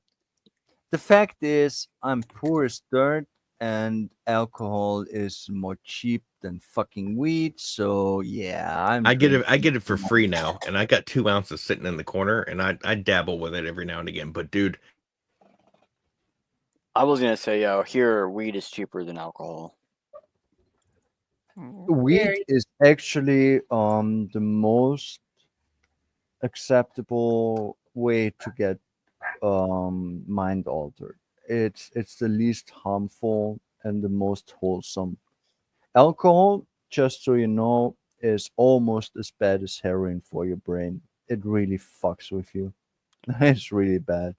the fact is, I'm poor as dirt, and alcohol is more cheap than fucking weed. So yeah, I get it for free now, and I got 2 ounces sitting in the corner, and I dabble with it every now and again. But dude, I was gonna say, here weed is cheaper than alcohol. Weed is actually the most acceptable way to get mind altered. It's the least harmful and the most wholesome. Alcohol, just so you know, is almost as bad as heroin for your brain. It really fucks with you. It's really bad.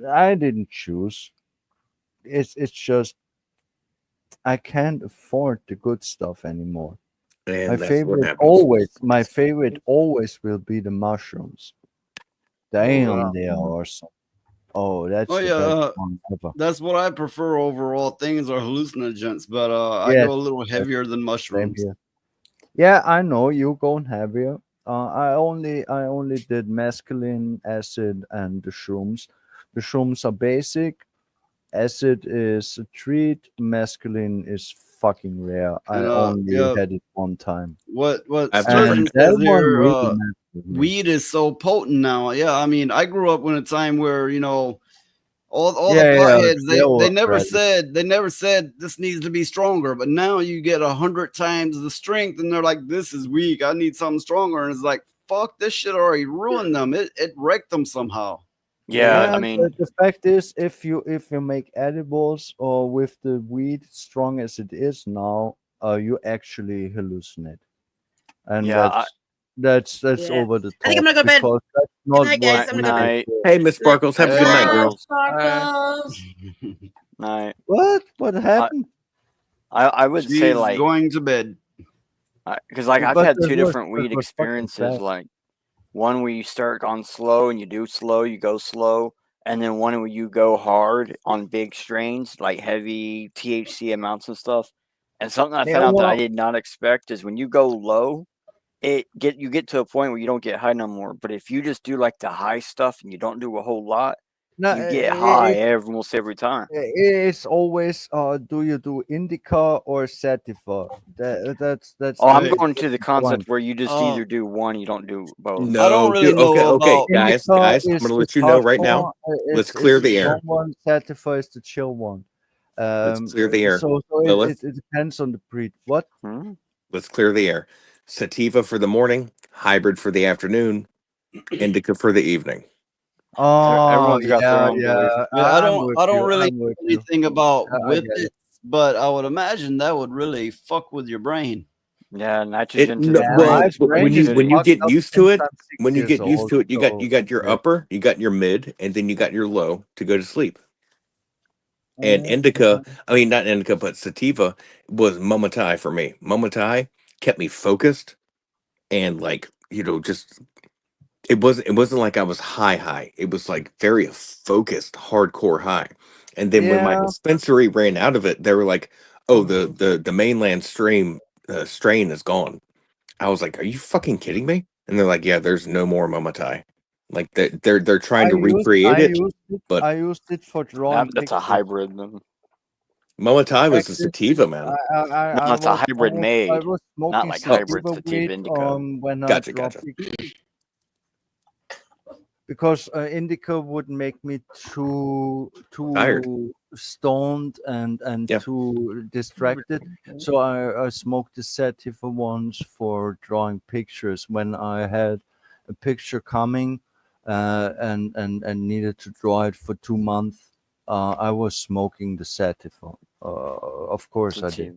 I didn't choose. It's just I can't afford the good stuff anymore. and My that's what favorite happens. always will be the mushrooms. Damn, they are awesome. Oh, that's Oh the yeah, best one ever. that's what I prefer overall. Things are hallucinogens, but I Yes, go a little yes, heavier than same mushrooms. here. Yeah, I know you going heavier. I only did mescaline, acid, and the shrooms. The shrooms are basic. Acid is a treat. Mescaline is fucking rare. I And only yeah, had it one time. what I've Sturgeon And says that one here, really messed with me. weed is so potent now. Yeah, I mean, I grew up in a time where all Yeah, the yeah, potheads they were they never said this needs to be stronger, but now you get 100 times the strength, and they're like, this is weak. I need something stronger, and it's like, fuck, this shit already ruined them. It wrecked them somehow. Yeah, I mean, the fact is, if you make edibles or with the weed strong as it is now, you actually hallucinate, and yeah, that's Yeah. over the top. I think I'm gonna go to bed. because that's Good not night, guys. what I'm gonna go to bed. night, Hey, Miss Sparkles, have a good night, girl. Sparkles. night. What happened? I would say She's like going to bed. because like I've But had it two was- different it weed was fucking experiences. fast. Like one where you start on slow and you do slow, you go slow, and then one where you go hard on big strains, like heavy THC amounts and stuff. And something I Yeah, found out that I well- did not expect is when you go low, you get to a point where you don't get high no more. But if you just do like the high stuff and you don't do a whole lot, No, you get high almost every time. It's always do you do indica or sativa? That's. Oh, I'm the going to the concept one. where you just Oh. either do one, you don't do both. I don't really know Okay, about guys, Indica I'm is gonna the let you know tough right now. one, Let's it's clear the the air. strong one. Sativa is the chill one. Let's clear the air. So Lilith? it depends on the breed. What? Hmm? Let's clear the air. Sativa for the morning, hybrid for the afternoon, indica for the evening. Oh, Everyone's got their own belief. Yeah, I don't really know anything about I with get it. it, but I would imagine that would really fuck with your brain. Yeah, nitrogen. No, to the well, brain. but when you get used to it, when you get used to it, you so got your upper, you got your mid, and then you got your low to go to sleep. And indica, I mean not indica, but sativa was Momatai for me. Momatai kept me focused and like just it wasn't like I was high. It was like very focused, hardcore high. And then when my Yeah. dispensary ran out of it, they were like, "Oh, the mainland strain is gone." I was like, "Are you fucking kidding me?" And they're like, "Yeah, there's no more Momatai." Like they're trying to recreate it, but I used it for drawing. That's a hybrid. Then. Momatai was a Practice. sativa, man. No, it's a hybrid made, I was not smoking like hybrid sativa sativa weed, indica. when I Gotcha. dropped because indica would make me too Tired. stoned and Yeah. too distracted. So I smoked the sativa once for drawing pictures when I had a picture coming and needed to draw it for 2 months. I was smoking the sativa. Of course I did.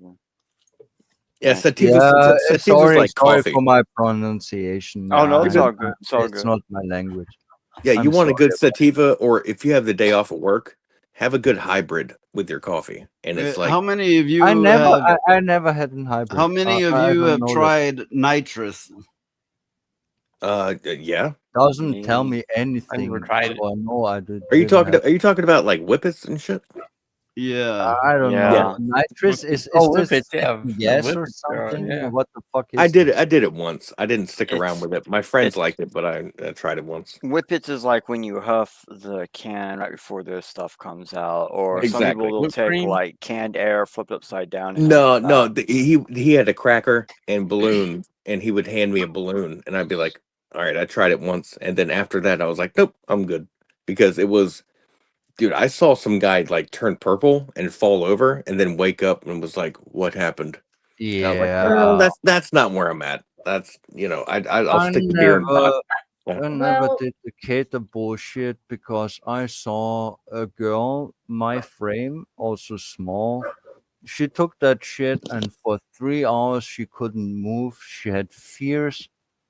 Yeah, Yeah, sativa's sorry like coffee. for my pronunciation. Oh, no, it's I- all good. It's all good. not my language. Yeah, you I'm want a good sorry. sativa, or if you have the day off of work, have a good hybrid with your coffee. And it's like how many of you? I never, have, I never had a hybrid. how many of I you don't have know that. tried nitrous? yeah. Doesn't tell me anything. never tried it. So I know I did. Are you didn't talking? have- Are you talking about like whippets and shit? Yeah. I don't Yeah. know. Nitrous is Oh, this whippets, yeah. yes or Whippets are, something? yeah. What the fuck is I did this? it. I did it once. I didn't stick around It's- with it. My friends it's- liked it, but I tried it once. Whippets is like when you huff the can right before the stuff comes out, or some Exactly. people will Whipped take cream? like canned air, flip it upside down. And No, huff no. that. He had a cracker and balloon, and he would hand me a balloon, and I'd be like, "All right, I tried it once," and then after that, I was like, "Nope, I'm good," because it was, dude. I saw some guy like turn purple and fall over, and then wake up and was like, "What happened?" And I was like, "No, Yeah. that's not where I'm at. That's I'll stick to beer and pot." I never Well- did the cater bullshit because I saw a girl, my frame, also small. She took that shit and for 3 hours she couldn't move. She had fears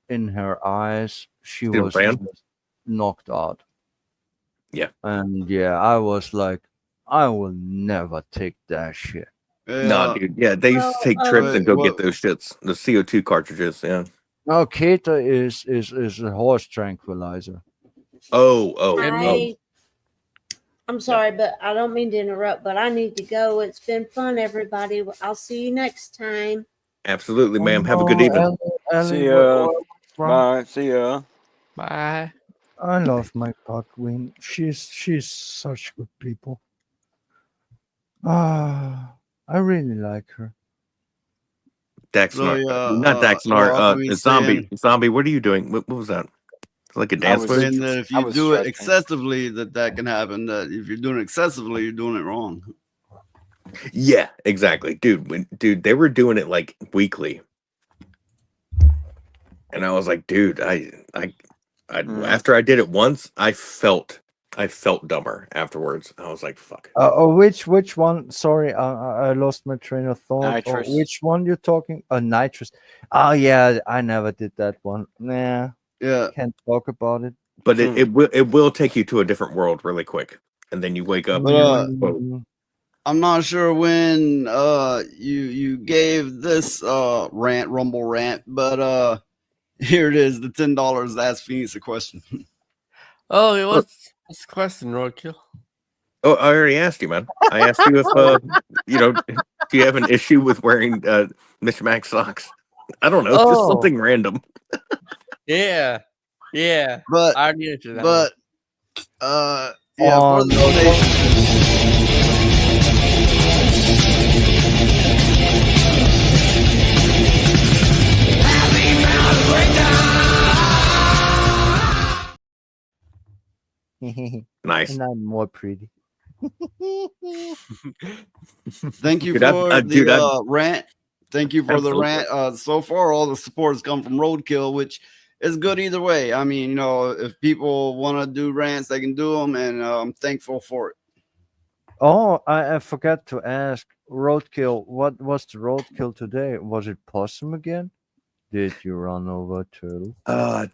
in her eyes. She Dude, was man. just knocked out. Yeah. And yeah, I was like, I will never take that shit. No, dude. Yeah, they used to take trips and go get those shits, the CO2 cartridges. Yeah. No, Keter is a horse tranquilizer. Oh. I'm sorry, but I don't mean to interrupt, but I need to go. It's been fun, everybody. I'll see you next time. Absolutely, ma'am. Have a good evening. See ya. Bye. See ya. Bye. I love my Queen. She's such good people. I really like her. Daxnar, So, not Daxnar. I mean, Zombie. What are you doing? What was that? It's like a dance was move. saying that if I you was do it stretching. excessively, that can happen. That if you're doing it excessively, you're doing it wrong. Yeah, exactly, dude. Dude, they were doing it like weekly, and I was like, dude, after I did it once, I felt dumber afterwards. I was like, fuck. Which one? Sorry, I lost my train of thought. Nitrous. Which one you're talking? Nitrous. Oh yeah, I never did that one. Nah, Yeah. can't talk about it. But it will take you to a different world really quick, and then you wake up. But, Mm, I'm not sure when you gave this rumble rant, but here it is, the $10. Ask Phoenix a question. Oh, yeah, what's the question, Roadkill? Oh, I already asked you, man. I asked you if do you have an issue with wearing Mishmax socks? I don't know, just Oh. something random. Yeah. But I already answered that. but yeah, for the donation. Nice. And I'm more pretty. Thank you Dude, for dude, the rant. Thank you for the Absolutely. rant. So far, all the support has come from Roadkill, which is good either way. I mean, if people want to do rants, they can do them, and I'm thankful for it. Oh, I forgot to ask Roadkill. What was the roadkill today? Was it possum again? Did you run over turtle?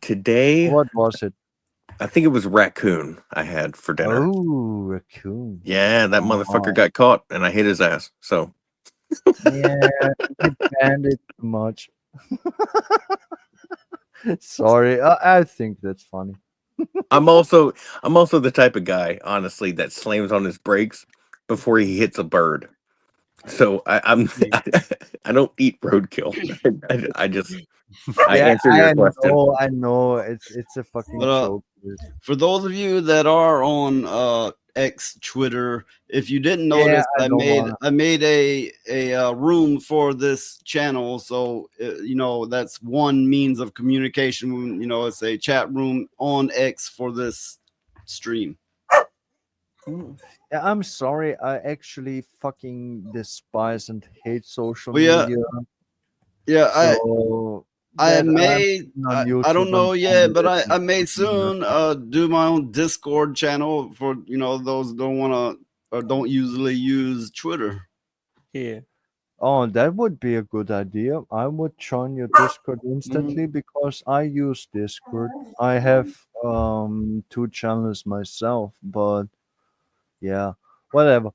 Today, What was it? I think it was raccoon I had for dinner. Oh, raccoon. Yeah, that motherfucker got caught, and I hit his ass. So Yeah, you banned it too much. Sorry, I think that's funny. I'm also the type of guy, honestly, that slams on his brakes before he hits a bird. So I don't eat roadkill. I answer your question. I know. It's a fucking But, joke. for those of you that are on X Twitter, if you didn't Yeah, notice, I don't I made a room for this channel. So that's one means of communication. It's a chat room on X for this stream. Yeah, I'm sorry. I actually fucking despise and hate social Well, yeah. media. Yeah, So I that may I'm on I YouTube don't know and yet, but Tumblr I and may fucking soon do my own Discord channel for those don't want to or don't usually use Twitter. Yeah. Oh, that would be a good idea. I would join your Discord instantly because I use Discord. I have 2 channels myself, but yeah, whatever.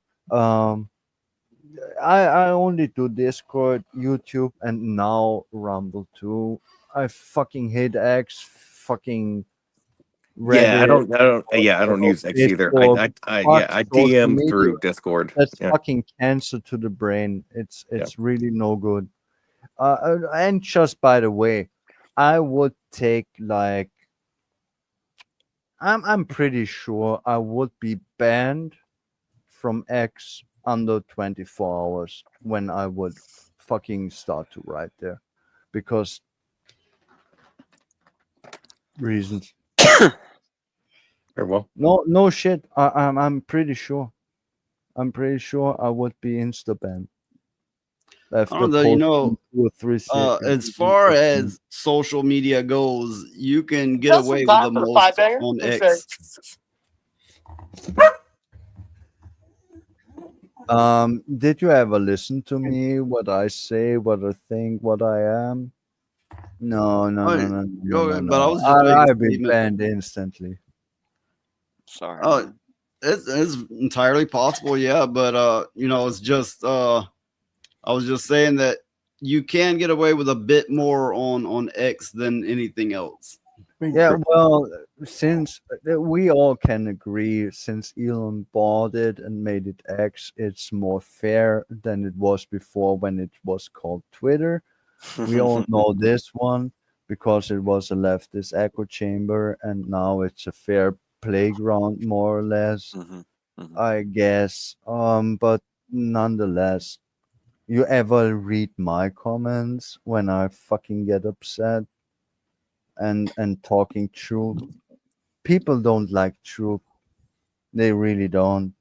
I only do Discord, YouTube, and now Rumble too. I fucking hate X. Fucking Reddit. Yeah, I don't use X either. Facebook, I fuck social DM media. through Discord. That's Yeah. fucking cancer to the brain. It's really no good. And just by the way, I would take like I'm pretty sure I would be banned from X under 24 hours when I would fucking start to write there because reasons. Very well. No shit. I'm pretty sure. I'm pretty sure I would be insta banned. I don't know, 2 or 3 seconds. as far as social media goes, you can get away with the most on X. Did you ever listen to me? What I say, what I think, what I am? No. But I was just making a I've been statement. banned instantly. Sorry. Oh, it's entirely possible, yeah. But it's just I was just saying that you can get away with a bit more on X than anything else. Yeah, well, since we all can agree, since Elon bought it and made it X, it's more fair than it was before when it was called Twitter. We all know this one because it was a leftist echo chamber, and now it's a fair playground, more or less, I guess. But nonetheless, you ever read my comments when I fucking get upset? And talking truth. People don't like truth. They really don't.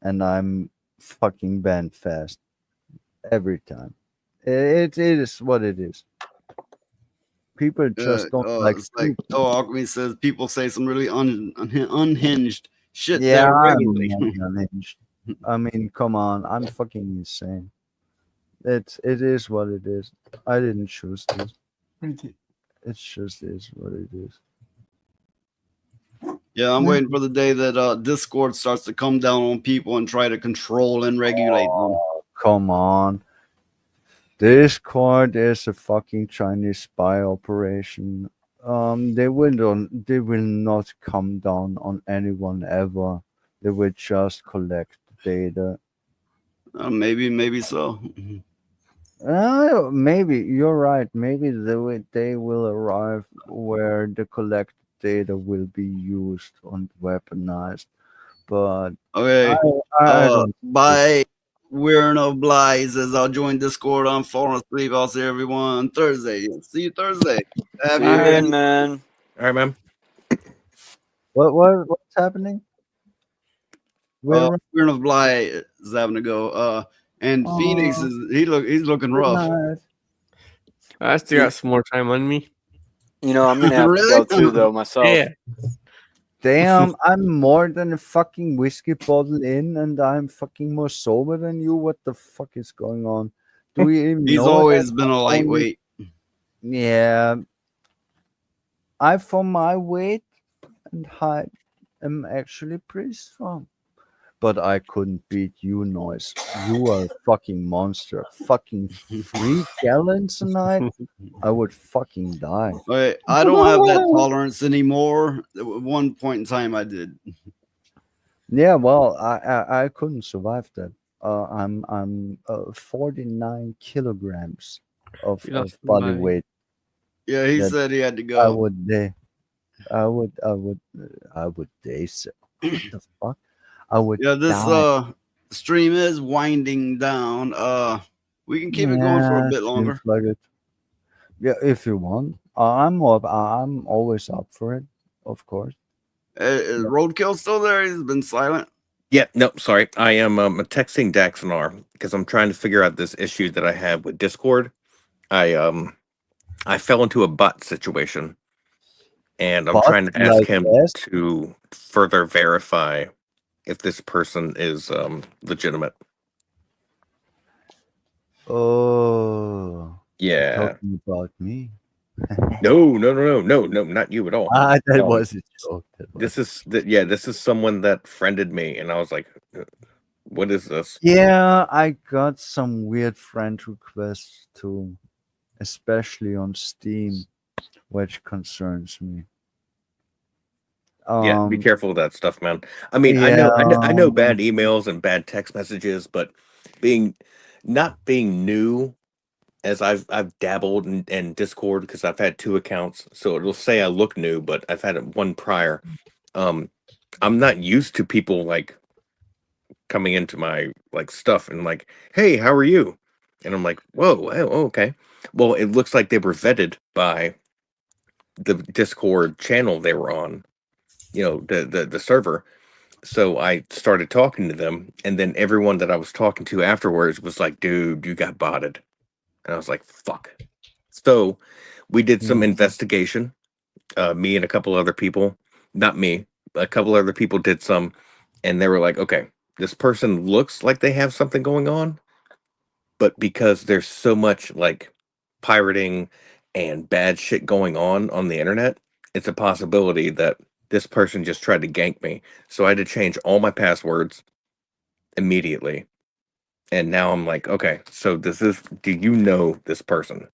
And I'm fucking banned fast every time. It is what it is. People just don't like it's like Alchemy says people say some really unhinged shit yeah, there I'm regularly. not unhinged. I mean, come on, I'm fucking insane. It is what it is. I didn't choose this. It just is what it is. Yeah, I'm waiting for the day that Discord starts to come down on people and try to control and regulate them. Come on. Discord is a fucking Chinese spy operation. They will not come down on anyone ever. They will just collect data. Maybe so. Maybe you're right. Maybe they will arrive where the collected data will be used and weaponized. But Okay. I don't By We're No Bly says I'll join Discord. I'm falling asleep. I'll see everyone Thursday. See you Thursday. Have you man. All right, man. what's happening? We're No Bly is having to go. And Phoenix is he's looking rough. I still got some more time on me. You know, I'm gonna have to go too, though, myself. Yeah. Damn, I'm more than a fucking whiskey bottle in, and I'm fucking more sober than you. What the fuck is going on? Do we even He's know always that been a only- lightweight. Yeah, I for my weight and height am actually pretty strong. But I couldn't beat you, Noise. You are a fucking monster. Fucking 3 gallons a night. I would fucking die. Wait, I don't have that tolerance anymore. At one point in time, I did. Yeah, well, I couldn't survive that. I'm 49 kilograms of You lost body somebody. weight. Yeah, he that said he had to I go. would day. I would day. So, what the fuck? I would. Yeah, this die. stream is winding down. We can keep it going for a bit seems longer. like it. Yeah, if you want. I'm always up for it, of course. Is Roadkill still there? He's been silent. Yeah, no, sorry. I am texting Daxonar because I'm trying to figure out this issue that I have with Discord. I fell into a bot situation, and I'm Bot trying to ask like him this? to further verify if this person is legitimate. Oh, Yeah. talking about me. No, not you at all. That was a joke. This is someone that friended me, and I was like, "What is this?" Yeah, I got some weird friend requests too, especially on Steam, which concerns me. Yeah, be careful with that stuff, man. I mean, I know bad emails and bad text messages, but not being new, as I've dabbled in Discord because I've had 2 accounts, so it'll say I look new, but I've had one prior. I'm not used to people like coming into my like stuff and like, "Hey, how are you?" And I'm like, "Whoa, oh, okay." Well, it looks like they were vetted by the Discord channel they were on, the server. So I started talking to them, and then everyone that I was talking to afterwards was like, "Dude, you got botted." And I was like, "Fuck." So we did some investigation. Me and a couple other people, not me, a couple other people did some, and they were like, "Okay, this person looks like they have something going on, but because there's so much like pirating and bad shit going on the internet, it's a possibility that this person just tried to gank me." So I had to change all my passwords immediately. And now I'm like, "Okay, so do you know this person?"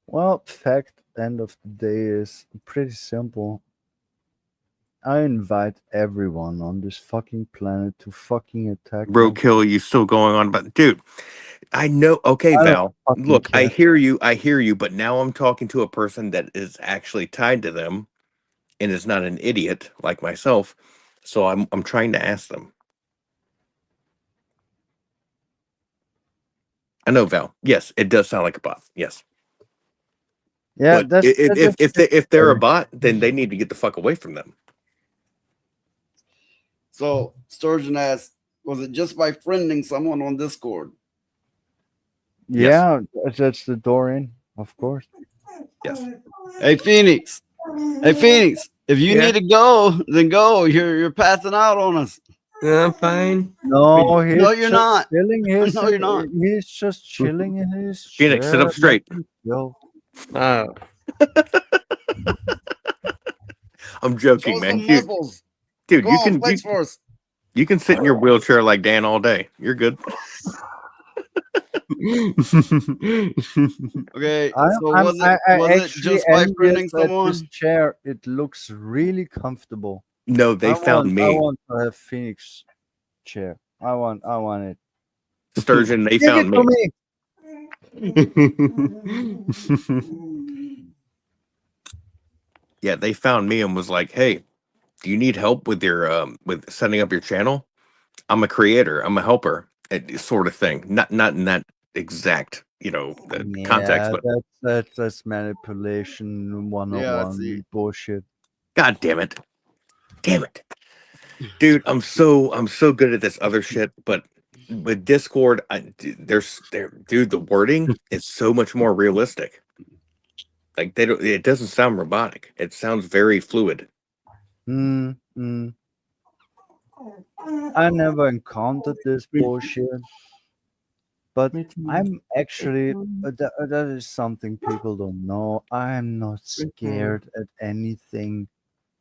Well, fact end of the day is pretty simple. I invite everyone on this fucking planet to fucking attack me. Roadkill, you still going on about, dude? I know. Okay, I don't Val. fucking Look, I care. hear you, but now I'm talking to a person that is actually tied to them and is not an idiot like myself. So I'm trying to ask them. I know, Val. Yes, it does sound like a bot. Yes. Yeah, But if they're a bot, then they need to get the fuck away from them. So Sturgeon asked, was it just by friending someone on Discord? Yeah, that's the door in, of course. Yes. Hey Phoenix. If you need to go, then go. You're passing out on us. Yeah, I'm fine. No, he's No, you're just not. chilling. No, you're not. He's just chilling in his Phoenix, sit chair. up straight. Yo, I'm joking, Show man. some muscles. Dude, Go you on, can flex for us. you can sit in your wheelchair like Dan all day. You're good. Okay, I, so I'm, was I, I it actually just by envious friending at someone? this chair. It looks really comfortable. No, they found I me. want to have Phoenix chair. I want it. Sturgeon, they Give found it me. to me. Yeah, they found me and was like, "Hey, do you need help with your with setting up your channel? I'm a creator. I'm a helper." Sort of thing. Not in that exact, the context, Yeah, but that's manipulation Yeah, I 101 see. bullshit. God damn it. Damn it. Dude, I'm so good at this other shit, but with Discord, dude, the wording is so much more realistic. Like it doesn't sound robotic. It sounds very fluid. Mm, mm. I never encountered this bullshit, but I'm actually that is something people don't know. I'm not scared at anything.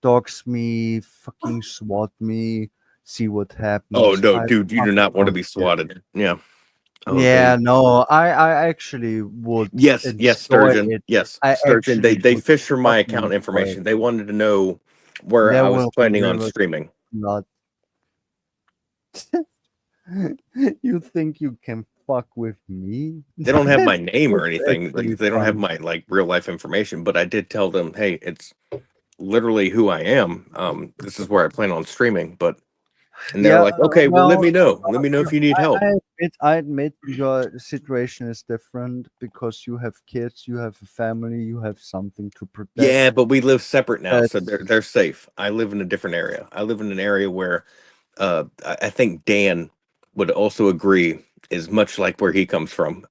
Dogs me, fucking swat me, see what happens. Oh no, I dude, you do fucking not want to don't be care. swatted. Yeah. Oh, Yeah, no, I actually would Yes, enjoy Sturgeon. it. Yes, I Sturgeon. They actually would fished for my fucking account enjoy information. it. They wanted to know where There I was will planning on never streaming. not. You think you can fuck with me? They don't have my name or That's anything. actually Like they don't have funny. my like real life information. But I did tell them, hey, it's literally who I am. This is where I plan on streaming. And they're Yeah, like, okay, well, let well, me know. Let me know if you need help. I admit your situation is different because you have kids, you have a family, you have something to protect. Yeah, but we live separate now, so That's they're safe. I live in a different area. I live in an area where I think Dan would also agree is much like where he comes from.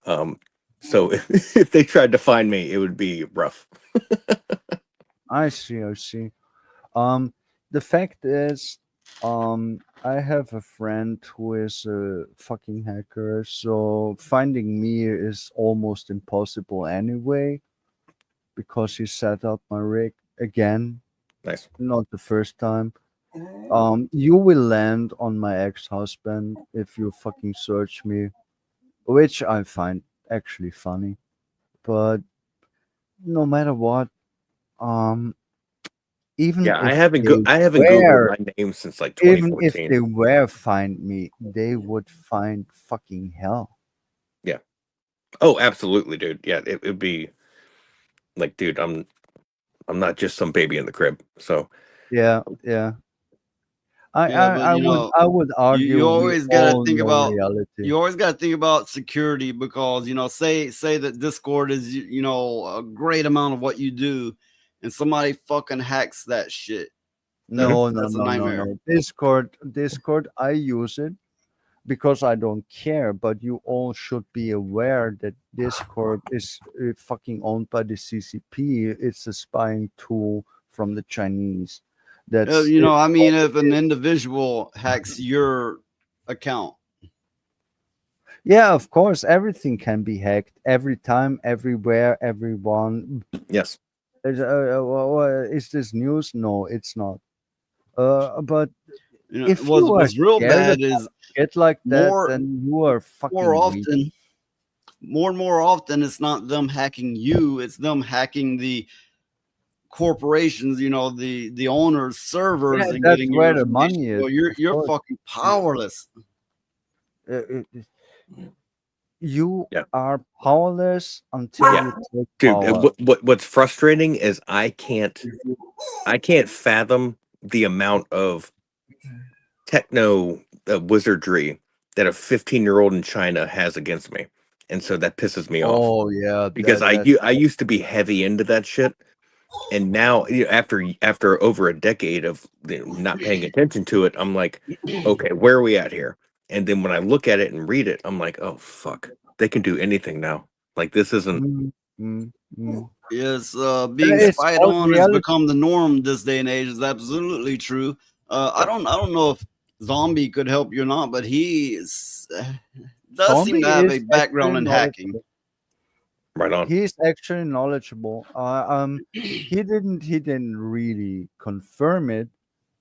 So if they tried to find me, it would be rough. I see, I see. The fact is, I have a friend who is a fucking hacker, so finding me is almost impossible anyway, because he set up my rig again. Nice. Not the first time. You will land on my ex-husband if you fucking search me, which I find actually funny. But no matter what, even Yeah, I if haven't they I haven't Googled my name since like even if 2014. they were find me, they would find fucking hell. Yeah. Oh, absolutely, dude. Yeah, it would be like, dude, I'm not just some baby in the crib. So Yeah, yeah. Yeah, but you know, I would argue you we always gotta all think know about reality. you always gotta think about security because say that Discord is a great amount of what you do, and somebody fucking hacks that shit. No, That's a nightmare. no. Discord, I use it because I don't care, but you all should be aware that Discord is fucking owned by the CCP. It's a spying tool from the Chinese. That's I mean, if an individual hacks your account. Yeah, of course, everything can be hacked every time, everywhere, everyone. Yes. Is this news? No, it's not. But if what's you are real scared bad is shit like that, more- then you are fucking more weak. often, more and more often, it's not them hacking you; it's them hacking the corporations. The owners' servers Yeah, and that's getting where your the money information. is. So you're course. fucking powerless. You are powerless until you take Dude, power. what's frustrating is I can't fathom the amount of techno wizardry that a 15-year-old in China has against me, and so that pisses me off. Oh yeah, Because I used to be heavy into that shit, and now after over a decade of not paying attention to it, I'm like, okay, where are we at here? And then when I look at it and read it, I'm like, oh fuck, they can do anything now. Like this isn't. Yes, being It's spied all on has reality. become the norm this day and age. Is absolutely true. I don't know if Zombie could help you or not, but he does seem Zombie to have a is background in actually hacking. Right on. He's actually knowledgeable. He didn't really confirm it,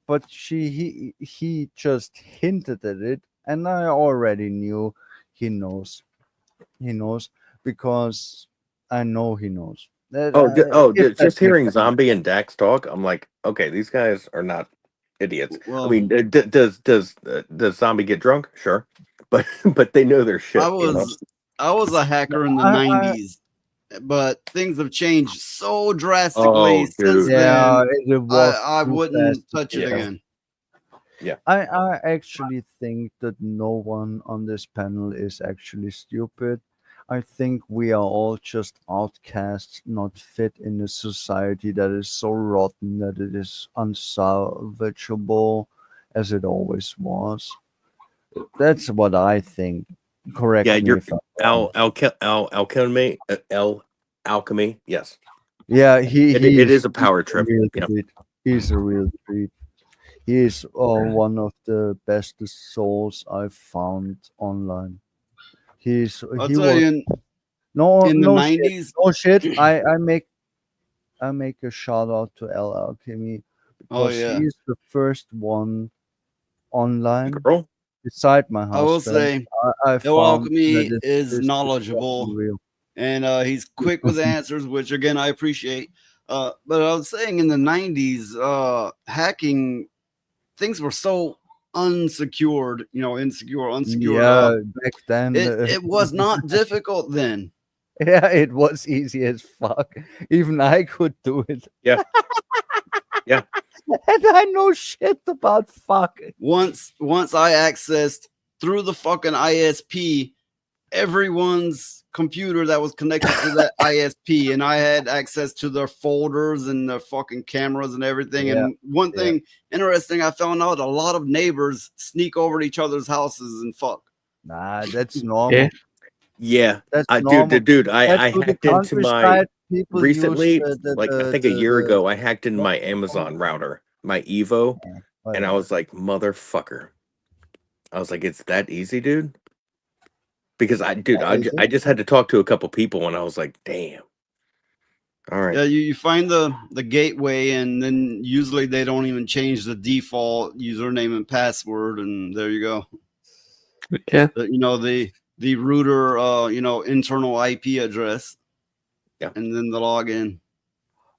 but he just hinted at it, and I already knew he knows. He knows because I know he knows. It's Just that big hearing thing. Zombie and Dax talk, I'm like, okay, these guys are not idiots. Well- I mean, does Zombie get drunk? Sure, but they know their shit. I was a hacker in the '90s, but things have changed so drastically Oh, since dude. Yeah, then. it was I too wouldn't fast. touch it Yeah. again. Yeah. I actually think that no one on this panel is actually stupid. I think we are all just outcasts, not fit in a society that is so rotten that it is unsalvageable as it always was. That's what I think. Correct Yeah, me you're if I'm wrong. alchemy. Yes, Yeah, it is a power trip. real Yeah. sweet. He's a real treat. He is one of the best souls I've found online. I'll He tell was you, in no the no 90s. shit, no shit. I make a shout out to El Alchemy Oh, because yeah. he's the first one online Girl? beside my house. I will that say, I El found Alchemy that is this knowledgeable, fucking real. and he's quick with answers, which again I appreciate. But I was saying in the 90s, hacking things were so unsecured, unsecured. Yeah, back then It was not difficult then. yeah, it was easy as fuck. Even I could do it. Yeah. Yeah. And I know shit about fuck. Once I accessed through the fucking ISP everyone's computer that was connected to that ISP, and I had access to their folders and their fucking cameras and everything. Yeah. And one thing interesting, I found out a lot of neighbors sneak over to each other's houses and fuck. Nah, that's normal. Yeah, That's I normal. dude, I That's what the hacked into my countryside people use recently, the- like I the- think a the- year the- ago, I hacked into my Amazon router, my Evo, and I yeah. was like, motherfucker. I was like, it's that easy, dude? Because I just had to talk to a couple people, and I was like, damn. All right. Yeah, you find the gateway, and then usually they don't even change the default username and password, and there you go. Yeah. The router, internal IP address. Yeah. And then the login.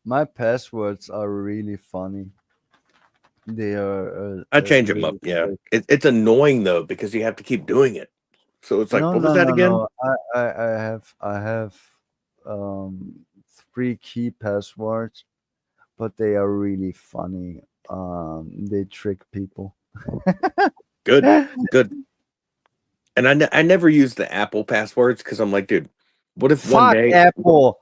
My passwords are really funny. They are. I change them up. Yeah, it's annoying though because you have to keep doing it. So it's like, No, what was no, that no, again? no. I have 3 key passwords, but they are really funny. They trick people. Good, good. And I never use the Apple passwords because I'm like, dude, what if one Fuck day Apple.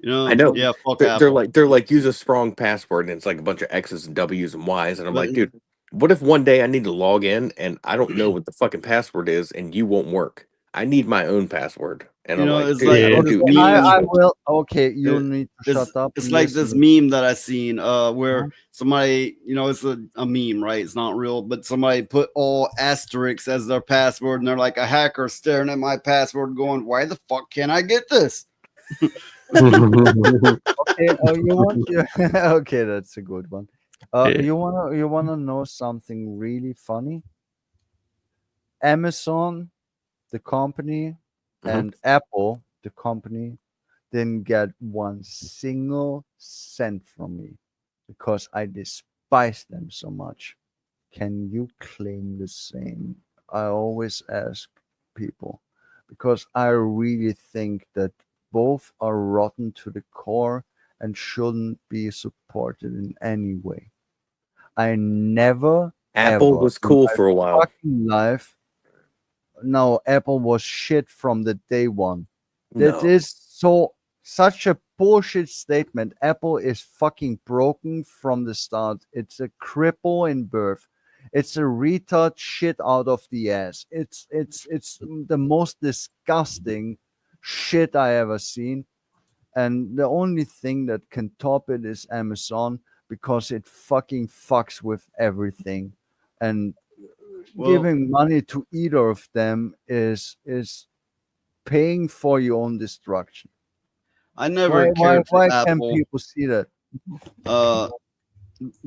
I know. Yeah, fuck They're Apple. like use a strong password and it's like a bunch of X's and W's and Y's and I'm But- like, dude, what if one day I need to log in and I don't know what the fucking password is and you won't work? I need my own password. And I'm like, it's dude, like I don't this do meme- I will. Okay, you It- need to shut up. It's and like listen this to me. meme that I seen where somebody, it's a meme, right? It's not real, but somebody put all asterisks as their password, and they're like a hacker staring at my password, going, "Why the fuck can't I get this?" Okay, you want okay, that's a good one. Yeah. You wanna know something really funny? Amazon, the company, and Apple, the company, didn't get 1 single cent from me because I despise them so much. Can you claim the same? I always ask people because I really think that both are rotten to the core and shouldn't be supported in any way. I never Apple ever was cool in for a my while. fucking life. No, Apple was shit from the day one. That No. is such a bullshit statement. Apple is fucking broken from the start. It's a cripple in birth. It's a retard shit out of the ass. It's the most disgusting shit I ever seen. And the only thing that can top it is Amazon because it fucking fucks with everything. And giving money to either of them is paying for your own destruction. I never Why cared for can Apple. people see that?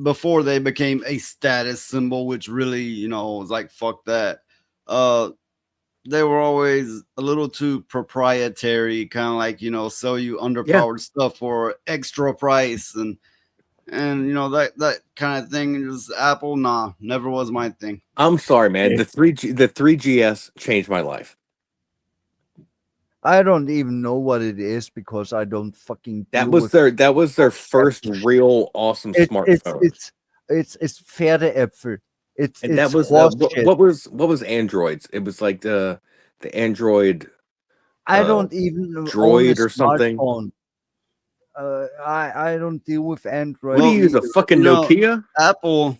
Before they became a status symbol, which really, was like, fuck that. They were always a little too proprietary, kind of like, sell you underpowered stuff for extra price and that kind of thing. Just Apple, nah, never was my thing. I'm sorry, man. The 3GS changed my life. I don't even know what it is because I don't fucking. That deal was with their first real awesome smartphone. It's Pferdeäpfel. It's That was horse what shit. was Androids? It was like the Android. I don't even own a Droid or something. smartphone. I don't deal with Android. What do you use, a either. fucking Nokia? Apple,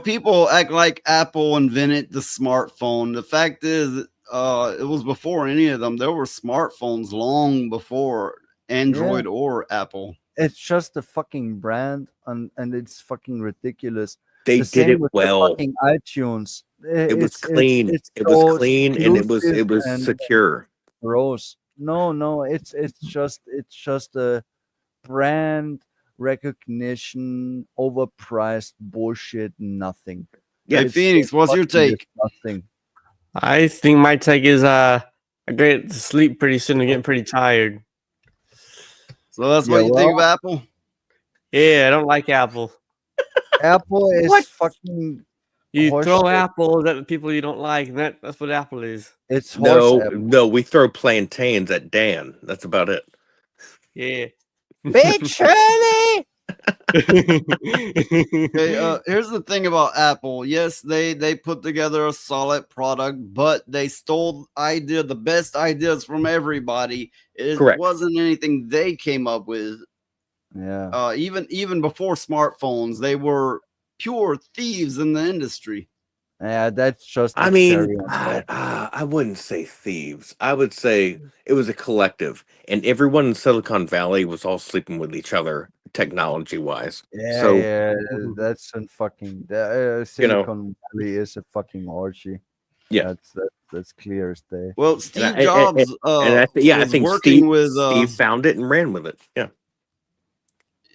people act like Apple invented the smartphone. The fact is, it was before any of them. There were smartphones long before Android or Apple. it's just a fucking brand, and it's fucking ridiculous. They The did same it with the well. fucking iTunes. It was It's clean. it's It was so clean, and it exclusive was and secure. gross. No, it's just a brand recognition, overpriced bullshit. Nothing. Hey, It's Phoenix, what's your fucking take? disgusting. I think my take is I get to sleep pretty soon. I'm getting pretty tired. So that's Yeah, what you think of well- Apple? Yeah, I don't like Apple. Apple is What? fucking. You throw horseshit. apples at the people you don't like, and that's what Apple is. It's horse apple. No, we throw plantains at Dan. That's about it. Yeah. Big Shirley. Okay, here's the thing about Apple. Yes, they put together a solid product, but they stole the best ideas from everybody. It Correct. wasn't anything they came up with. Yeah. Even before smartphones, they were pure thieves in the industry. Yeah, that's just. I a mean, cherry on top. I wouldn't say thieves. I would say it was a collective, and everyone in Silicon Valley was all sleeping with each other, technology-wise. Yeah, So yeah, that's a fucking. Silicon Valley is a fucking orgy. Yeah. That's clear as day. Well, and Steve I- Jobs and I was think working with Steve found it and ran with it. Yeah.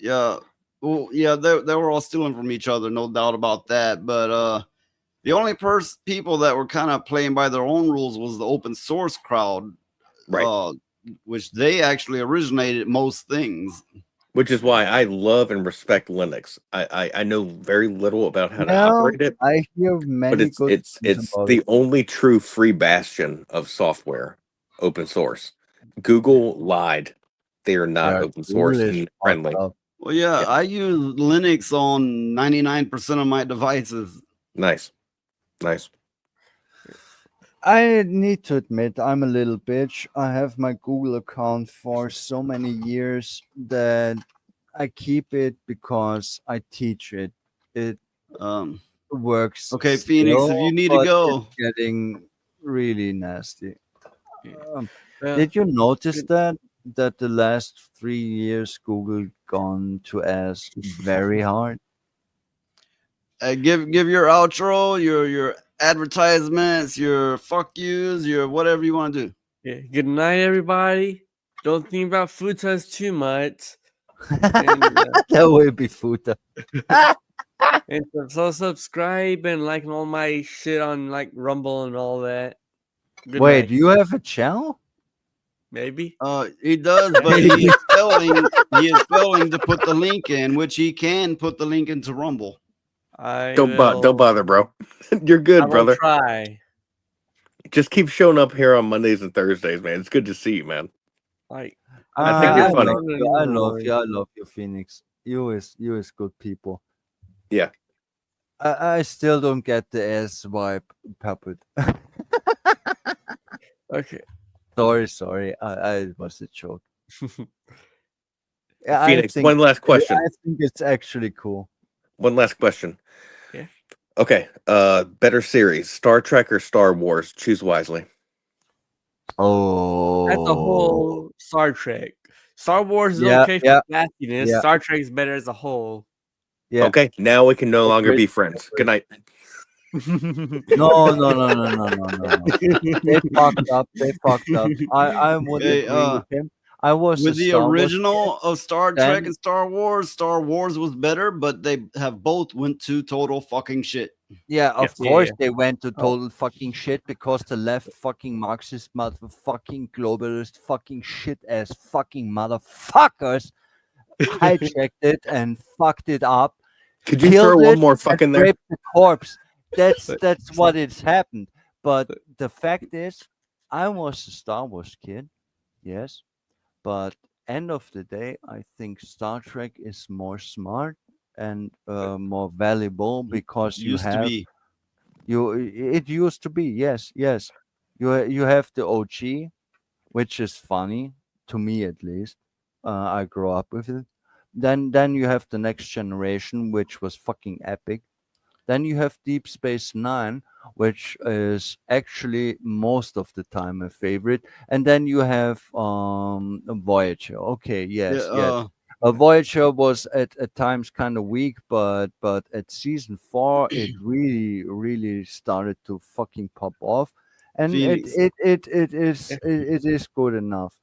yeah. Well, yeah, they were all stealing from each other, no doubt about that. But the only people that were kind of playing by their own rules was the open source crowd, Right. Which they actually originated most things. Which is why I love and respect Linux. I know very little about how to No, operate it, I hear many but good it's things about the it. only true free bastion of software, open source. Google lied. They are not Yeah, open source Google is and friendly. Well, yeah, I use Linux on 99% of my devices. Nice. I need to admit, I'm a little bitch. I have my Google account for so many years that I keep it because I teach it. It works. Okay, Phoenix, if you need to but go. it's getting really nasty. Yeah. Did you notice that the last 3 years Google gone to ass very hard? Give your outro, your advertisements, your fuck yous, your whatever you want to do. Yeah. Good night, everybody. Don't think about futas too much. And, That will be Futa. and so subscribe and like all my shit on like Rumble and all that. Good Wait, night. do you have a channel? Maybe. He does, but he is failing to put the link in, which he can put the link into Rumble. Don't bother, bro. You're good, I will brother. try. Just keep showing up here on Mondays and Thursdays, man. It's good to see you, man. Like I think you're funny. I love you, Phoenix. You is good people. Yeah. I still don't get the ass vibe puppet. Okay. Sorry. I was a joke. Yeah, Phoenix, one last question. I think it's actually cool. One last question. Yeah. Okay. Better series, Star Trek or Star Wars? Choose wisely. Oh, That's the whole Star Trek. Star Wars is Yeah, okay for yeah, nastiness. yeah. Star Trek is better as a whole. Yeah. Okay. Now we can no longer be friends. Good night. No. They fucked up. I would Hey, agree with him. I was with a the Star Wars original of Star fan. Trek and Star Wars was better, but they have both went to total fucking shit. Yeah, of Yeah. course they went to total fucking shit because the left fucking Marxist motherfucking globalist fucking shit ass fucking motherfuckers hijacked it and fucked it up. Could you killed throw it, one more and fuck in there? raped the corpse. That's what it's happened. But the fact is, I was a Star Wars kid, yes. But end of the day, I think Star Trek is more smart and more valuable because you Used to have be. it used to be, yes. You have the OG, which is funny to me at least. I grew up with it. Then you have the Next Generation, which was fucking epic. Then you have Deep Space Nine, which is actually most of the time a favorite. And then you have Voyager. Okay, yes. Voyager was at times kind of weak, but at season 4 it really started to fucking pop off, and Phoenix. it is good enough.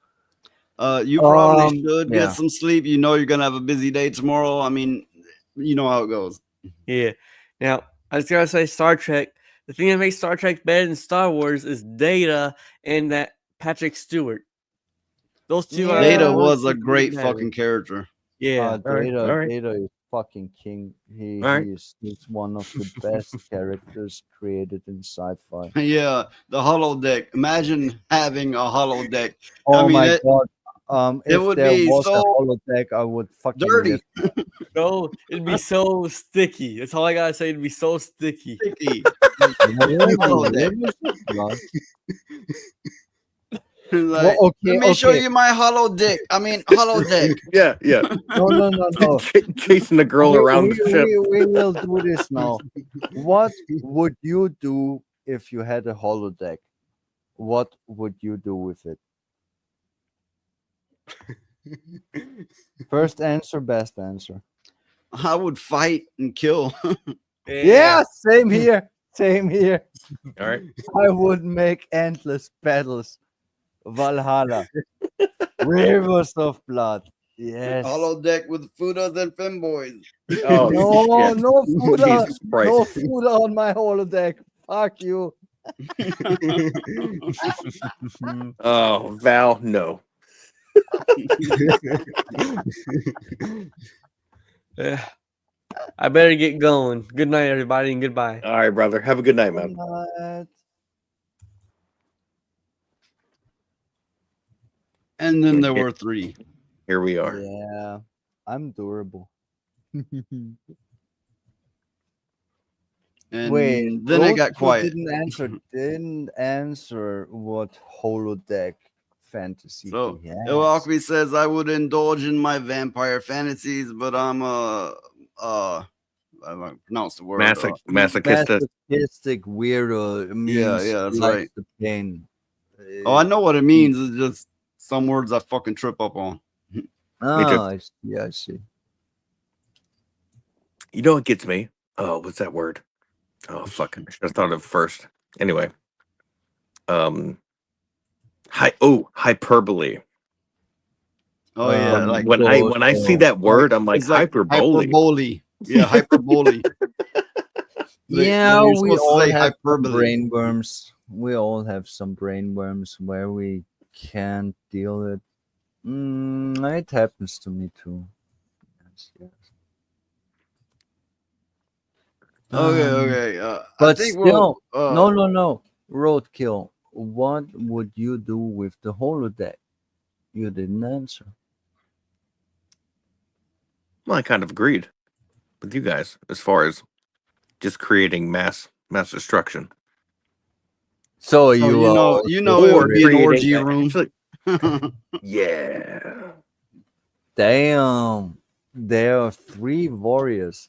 You probably should yeah. get some sleep. You know you're gonna have a busy day tomorrow. I mean, you know how it goes. Yeah. Now, I was gonna say Star Trek. The thing that makes Star Trek better than Star Wars is Data and that Patrick Stewart. Those two are Data those was two a are great better. fucking character. Yeah. Data is fucking king. He's one of the best characters created in sci-fi. Yeah, the holodeck. Imagine having a holodeck. Oh I mean, my god! it If would there be was so a holodeck, I would fucking dirty. live. No, it'd be so sticky. That's all I gotta say. It'd be so sticky. Sticky. Like, let me show you my holodeck. I mean, holodeck. Yeah. No. Chasing the girl around the ship. We will do this now. What would you do if you had a holodeck? What would you do with it? First answer, best answer. I would fight and kill. Yeah, same here. Same here. All right. I would make endless battles. Valhalla. Rivers of blood. Yes. Holodeck with Fudas and femboys. Oh, no Fuda. Jesus Christ. No Fuda on my holodeck. Fuck you. Oh, Val, no. Yeah. I better get going. Good night, everybody, and goodbye. All right, brother. Have a good night, man. And then there were 3. Here we are. Yeah, I'm durable. And Wait, then it Road got Crew quiet. Didn't answer what holodeck fantasy So he has. Iwakui says I would indulge in my vampire fantasies, but I'm I pronounced the word. Masochistic. Masochistic weirdo. It means Yeah, that's he likes right. the pain. Oh, I know what it means. It's just some words I fucking trip up on. I see. You know what gets me? Oh, what's that word? Oh, fucking! I should have thought of it first. Anyway, hyperbole. Oh yeah, like when I see that word, I'm like it's like hyperbole. hyperbole. Yeah, hyperbole. Yeah, You're we supposed to all say have some hyperbole. brain worms. We all have some brain worms where we can't deal with. It happens to me too. Yes. Okay. But I think still, we'll, no. Roadkill. What would you do with the holodeck? You didn't answer. Well, I kind of agreed with you guys as far as just creating mass destruction. So you know, it would be an orgy room. Yeah. Damn. There are 3 warriors.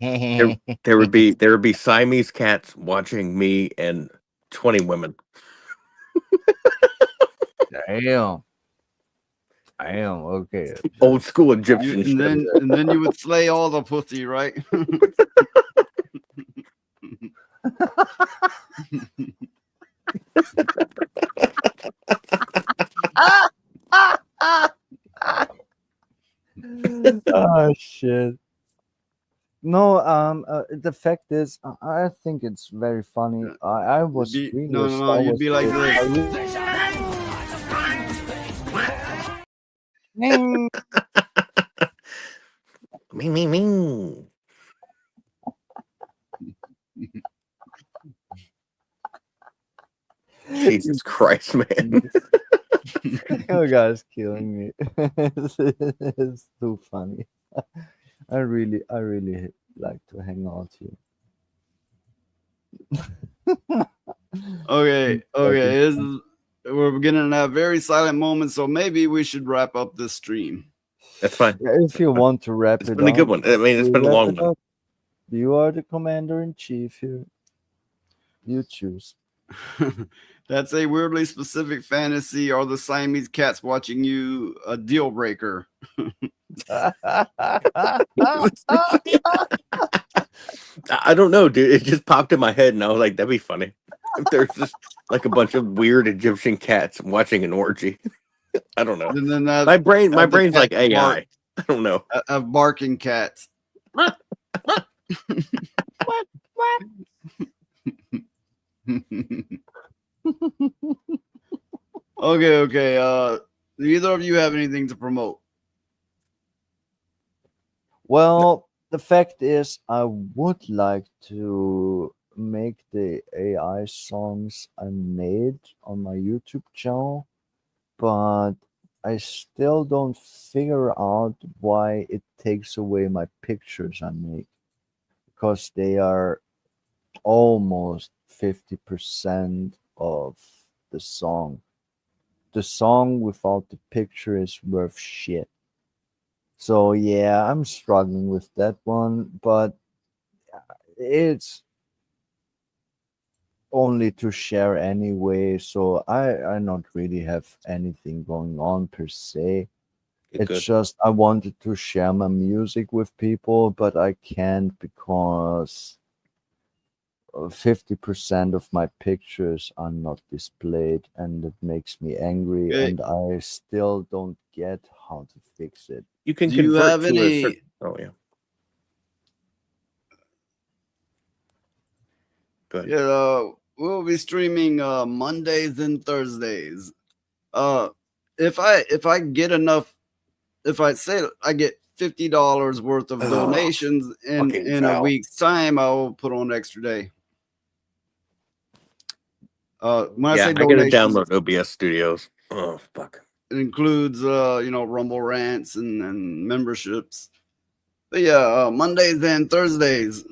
There would be Siamese cats watching me and 20 women. Damn. Okay. Old school Egyptian shit. And then you would slay all the pussy, right? Oh shit. No, the fact is, I think it's very funny. I was really no, you'd be like this. Me. Jesus Christ, man. You guys killing me. It's too funny. I really like to hang out here. Okay. We're beginning to have very silent moments, so maybe we should wrap up this stream. That's fine. Yeah, if you want to wrap It's it been a up, good one. I mean, it's we been a wrap long it one. up. You are the commander-in-chief here. You choose. That's a weirdly specific fantasy. Are the Siamese cats watching you a deal breaker? I don't know, dude. It just popped in my head, and I was like, "That'd be funny." If there's just like a bunch of weird Egyptian cats watching an orgy. I don't know. And then My brain's the like cats AI. bark. I don't know. Of barking cats. Okay. Do either of you have anything to promote? Well, the fact is, I would like to make the AI songs I made on my YouTube channel, but I still don't figure out why it takes away my pictures I make, because they are almost 50% of the song. The song without the picture is worth shit. So yeah, I'm struggling with that one, but it's only to share anyway, so I not really have anything going on per se. It's Good. just I wanted to share my music with people, but I can't because 50% of my pictures are not displayed, and it makes me angry, Okay. and I still don't get how to fix it. You can Do you convert have to any? a certain. Oh yeah. Go ahead. Yeah, we'll be streaming Mondays and Thursdays. If I get enough, if I say I get $50 worth of donations in a week's time, I will put on extra day. When I Yeah, say I gotta donations, download OBS Studios. Oh fuck. it includes Rumble rants and memberships. But yeah, Mondays and Thursdays.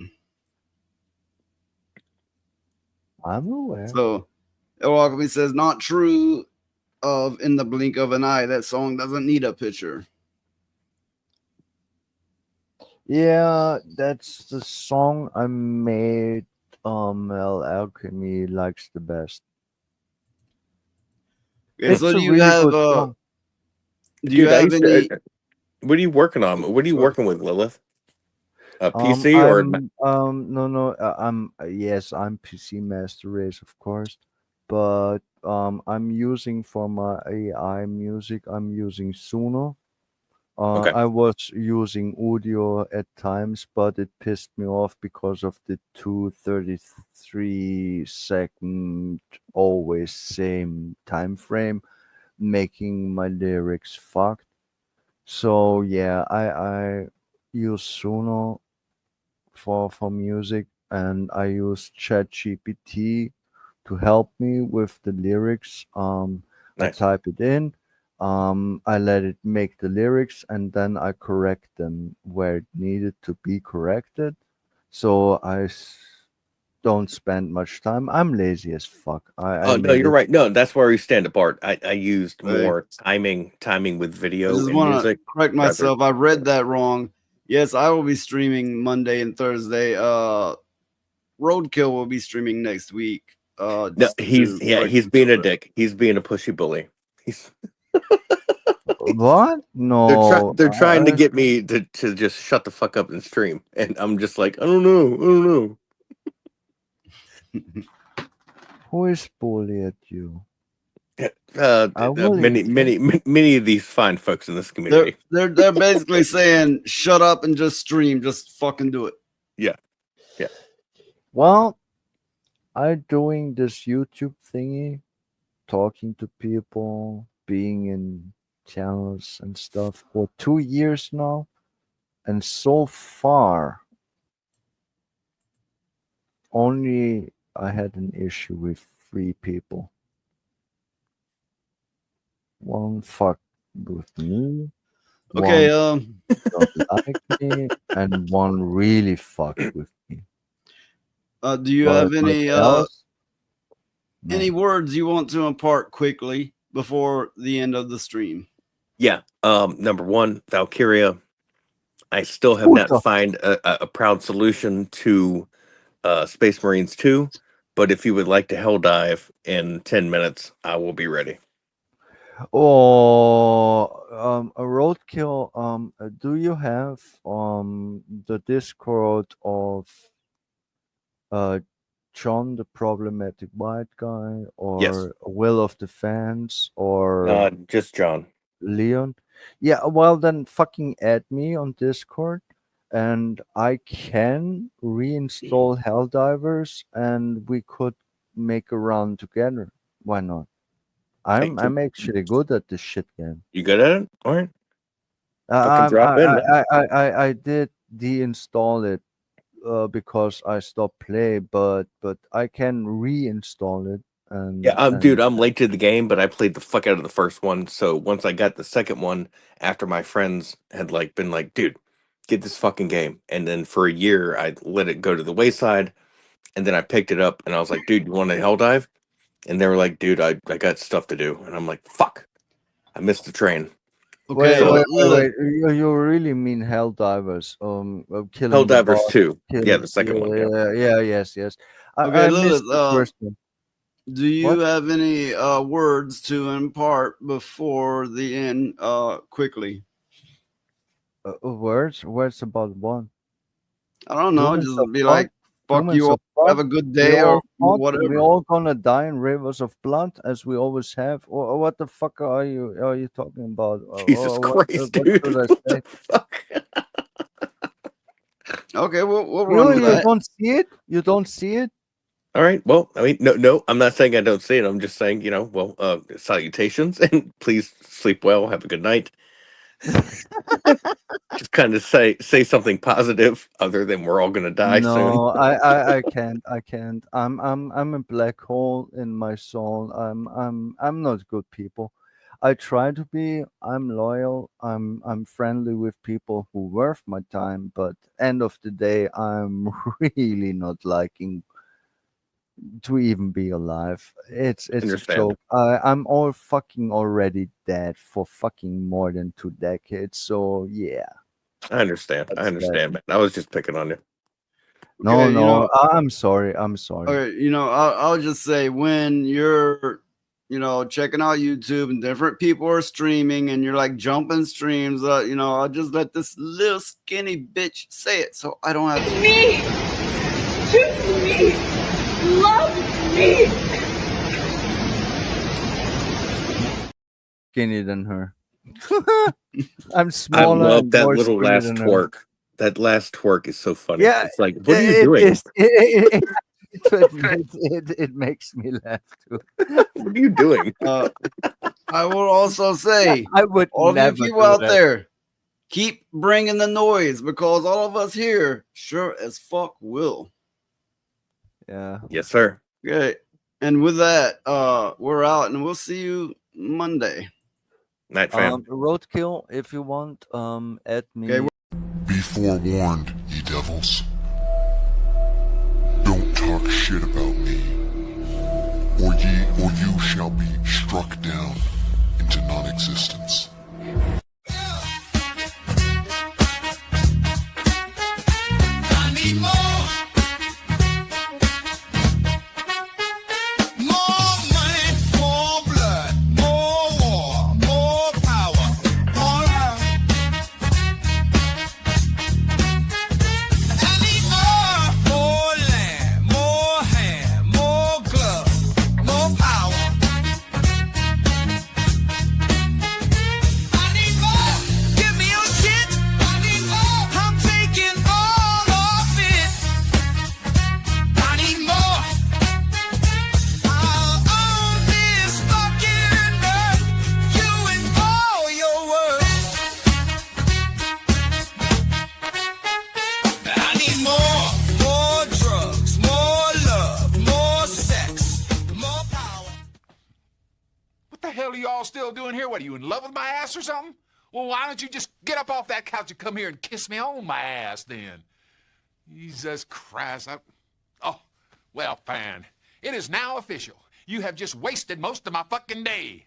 I'm aware. So El Alchemy says, not true of In the Blink of an Eye. That song doesn't need a picture. Yeah, that's the song I made. El Alchemy likes the best. Okay, It's so a do you really have good song. do you Dude, I have used to- any? What are you working on? What are you working with, Lilith? A PC or? Yes, I'm PC Master Race, of course, but I'm using for my AI music, I'm using Suno. Okay. I was using Udio at times, but it pissed me off because of the 2:33 always same time frame, making my lyrics fucked. So yeah, I use Suno for music, and I use ChatGPT to help me with the lyrics. I type it in, I let it make the lyrics, and then I correct them where it needed to be corrected. So don't spend much time. I'm lazy as fuck. I Oh no, made you're it. right. No, that's where we stand apart. I used Hey. more timing with I video just and want to music. correct rather- myself. I read that wrong. Yes, I will be streaming Monday and Thursday. Roadkill will be streaming next week. No, Just he's to correct he's being a myself. dick. He's being a pushy bully. He's What? No. they're trying to get me to just shut the fuck up and stream, and I'm just like, I don't know. Who is bully at you? Many of these fine folks in this community. They're basically saying shut up and just stream, just fucking do it. Yeah. Well, I'm doing this YouTube thingy, talking to people, being in channels and stuff for 2 years now, and so far, only I had an issue with 3 people. One fucked with me. Okay, one don't like me, and one really fucked with me. Do you But have any else? any words you want to impart quickly before the end of the stream? Yeah. Number one, Valkyria. I still have not found a proud solution to Space Marines 2, but if you would like to hell dive in 10 minutes, I will be ready. Or a roadkill. Do you have the Discord of John the problematic white guy, or Yes. Will of the Fans, or Just John. Leon? Yeah, well then fucking add me on Discord and I can reinstall Helldivers and we could make a run together. Why not? I'm actually good at this shit game. You good at it? All right. I, drop in, man. I did deinstall it because I stopped play, but I can reinstall it. And Yeah, dude, I'm late to the game, but I played the fuck out of the first one. So once I got the second one, after my friends had been like, dude, get this fucking game. And then for a year, I let it go to the wayside. And then I picked it up and I was like, dude, you want to hell dive? And they were like, dude, I got stuff to do. And I'm like, fuck, I missed the train. Wait, So- wait. You really mean Helldivers? Killing the Helldivers boss, 2. killing- Yeah, the second one, yeah. Yes. Okay, I missed Lilith, the first one. do you have any words to impart before the end quickly? Words about one. I don't know, Humans just of be like, fuck Humans you of all, have fuck. a good We day or all whatever. We're all gonna die in rivers of blood, as we always have. Or what the fuck are you talking about? Jesus what Christ, what dude. should I What say? Okay, we'll run with You that. don't see it? You don't see it? All right. Well, I mean, no, I'm not saying I don't see it. I'm just saying, salutations and please sleep well. Have a good night. Just kind of say something positive other than we're all gonna die soon. No, I can't. I'm a black hole in my soul. I'm not good people. I try to be. I'm loyal. I'm friendly with people who worth my time. But end of the day, I'm really not liking to even be alive. It's a Understand. joke. I'm all fucking already dead for fucking more than 2 decades. So yeah. I understand. I understand, man. I was just picking on you. No, Okay, you know- I'm sorry. I'm sorry. Okay, I'll just say when you're, checking out YouTube and different people are streaming and you're like jumping streams, I'll just let this little skinny bitch say it so I don't have to. Me! Choose me! Love me! Skinnier than her. I'm I smaller. love and that more little skinny last than her. twerk. That last twerk is so funny. Yeah, It's like, what are you doing? It makes me laugh too. What are you doing? I will also say, I would all of you never people do out that. there, keep bringing the noise because all of us here sure as fuck will. Yeah. Yes, sir. Okay. And with that, we're out and we'll see you Monday. Night, fam. Roadkill, if you want, add me. Okay, Be forewarned, ye devils. Don't talk shit about me, or you shall be struck down into non-existence. I need more. More money, more blood, more war, more power, more love. I need more land, more hand, more glove, more power. I need more. Give me your shit. I need more. I'm taking all of it. I need more. I'll own this fucking earth. You and all your words. I need more drugs, more love, more sex, more power. What the hell are you all still doing here? What, are you in love with my ass or something? Well, why don't you just get up off that couch and come here and kiss me on my ass then? Jesus Christ. Oh, well, fine. It is now official. You have just wasted most of my fucking day.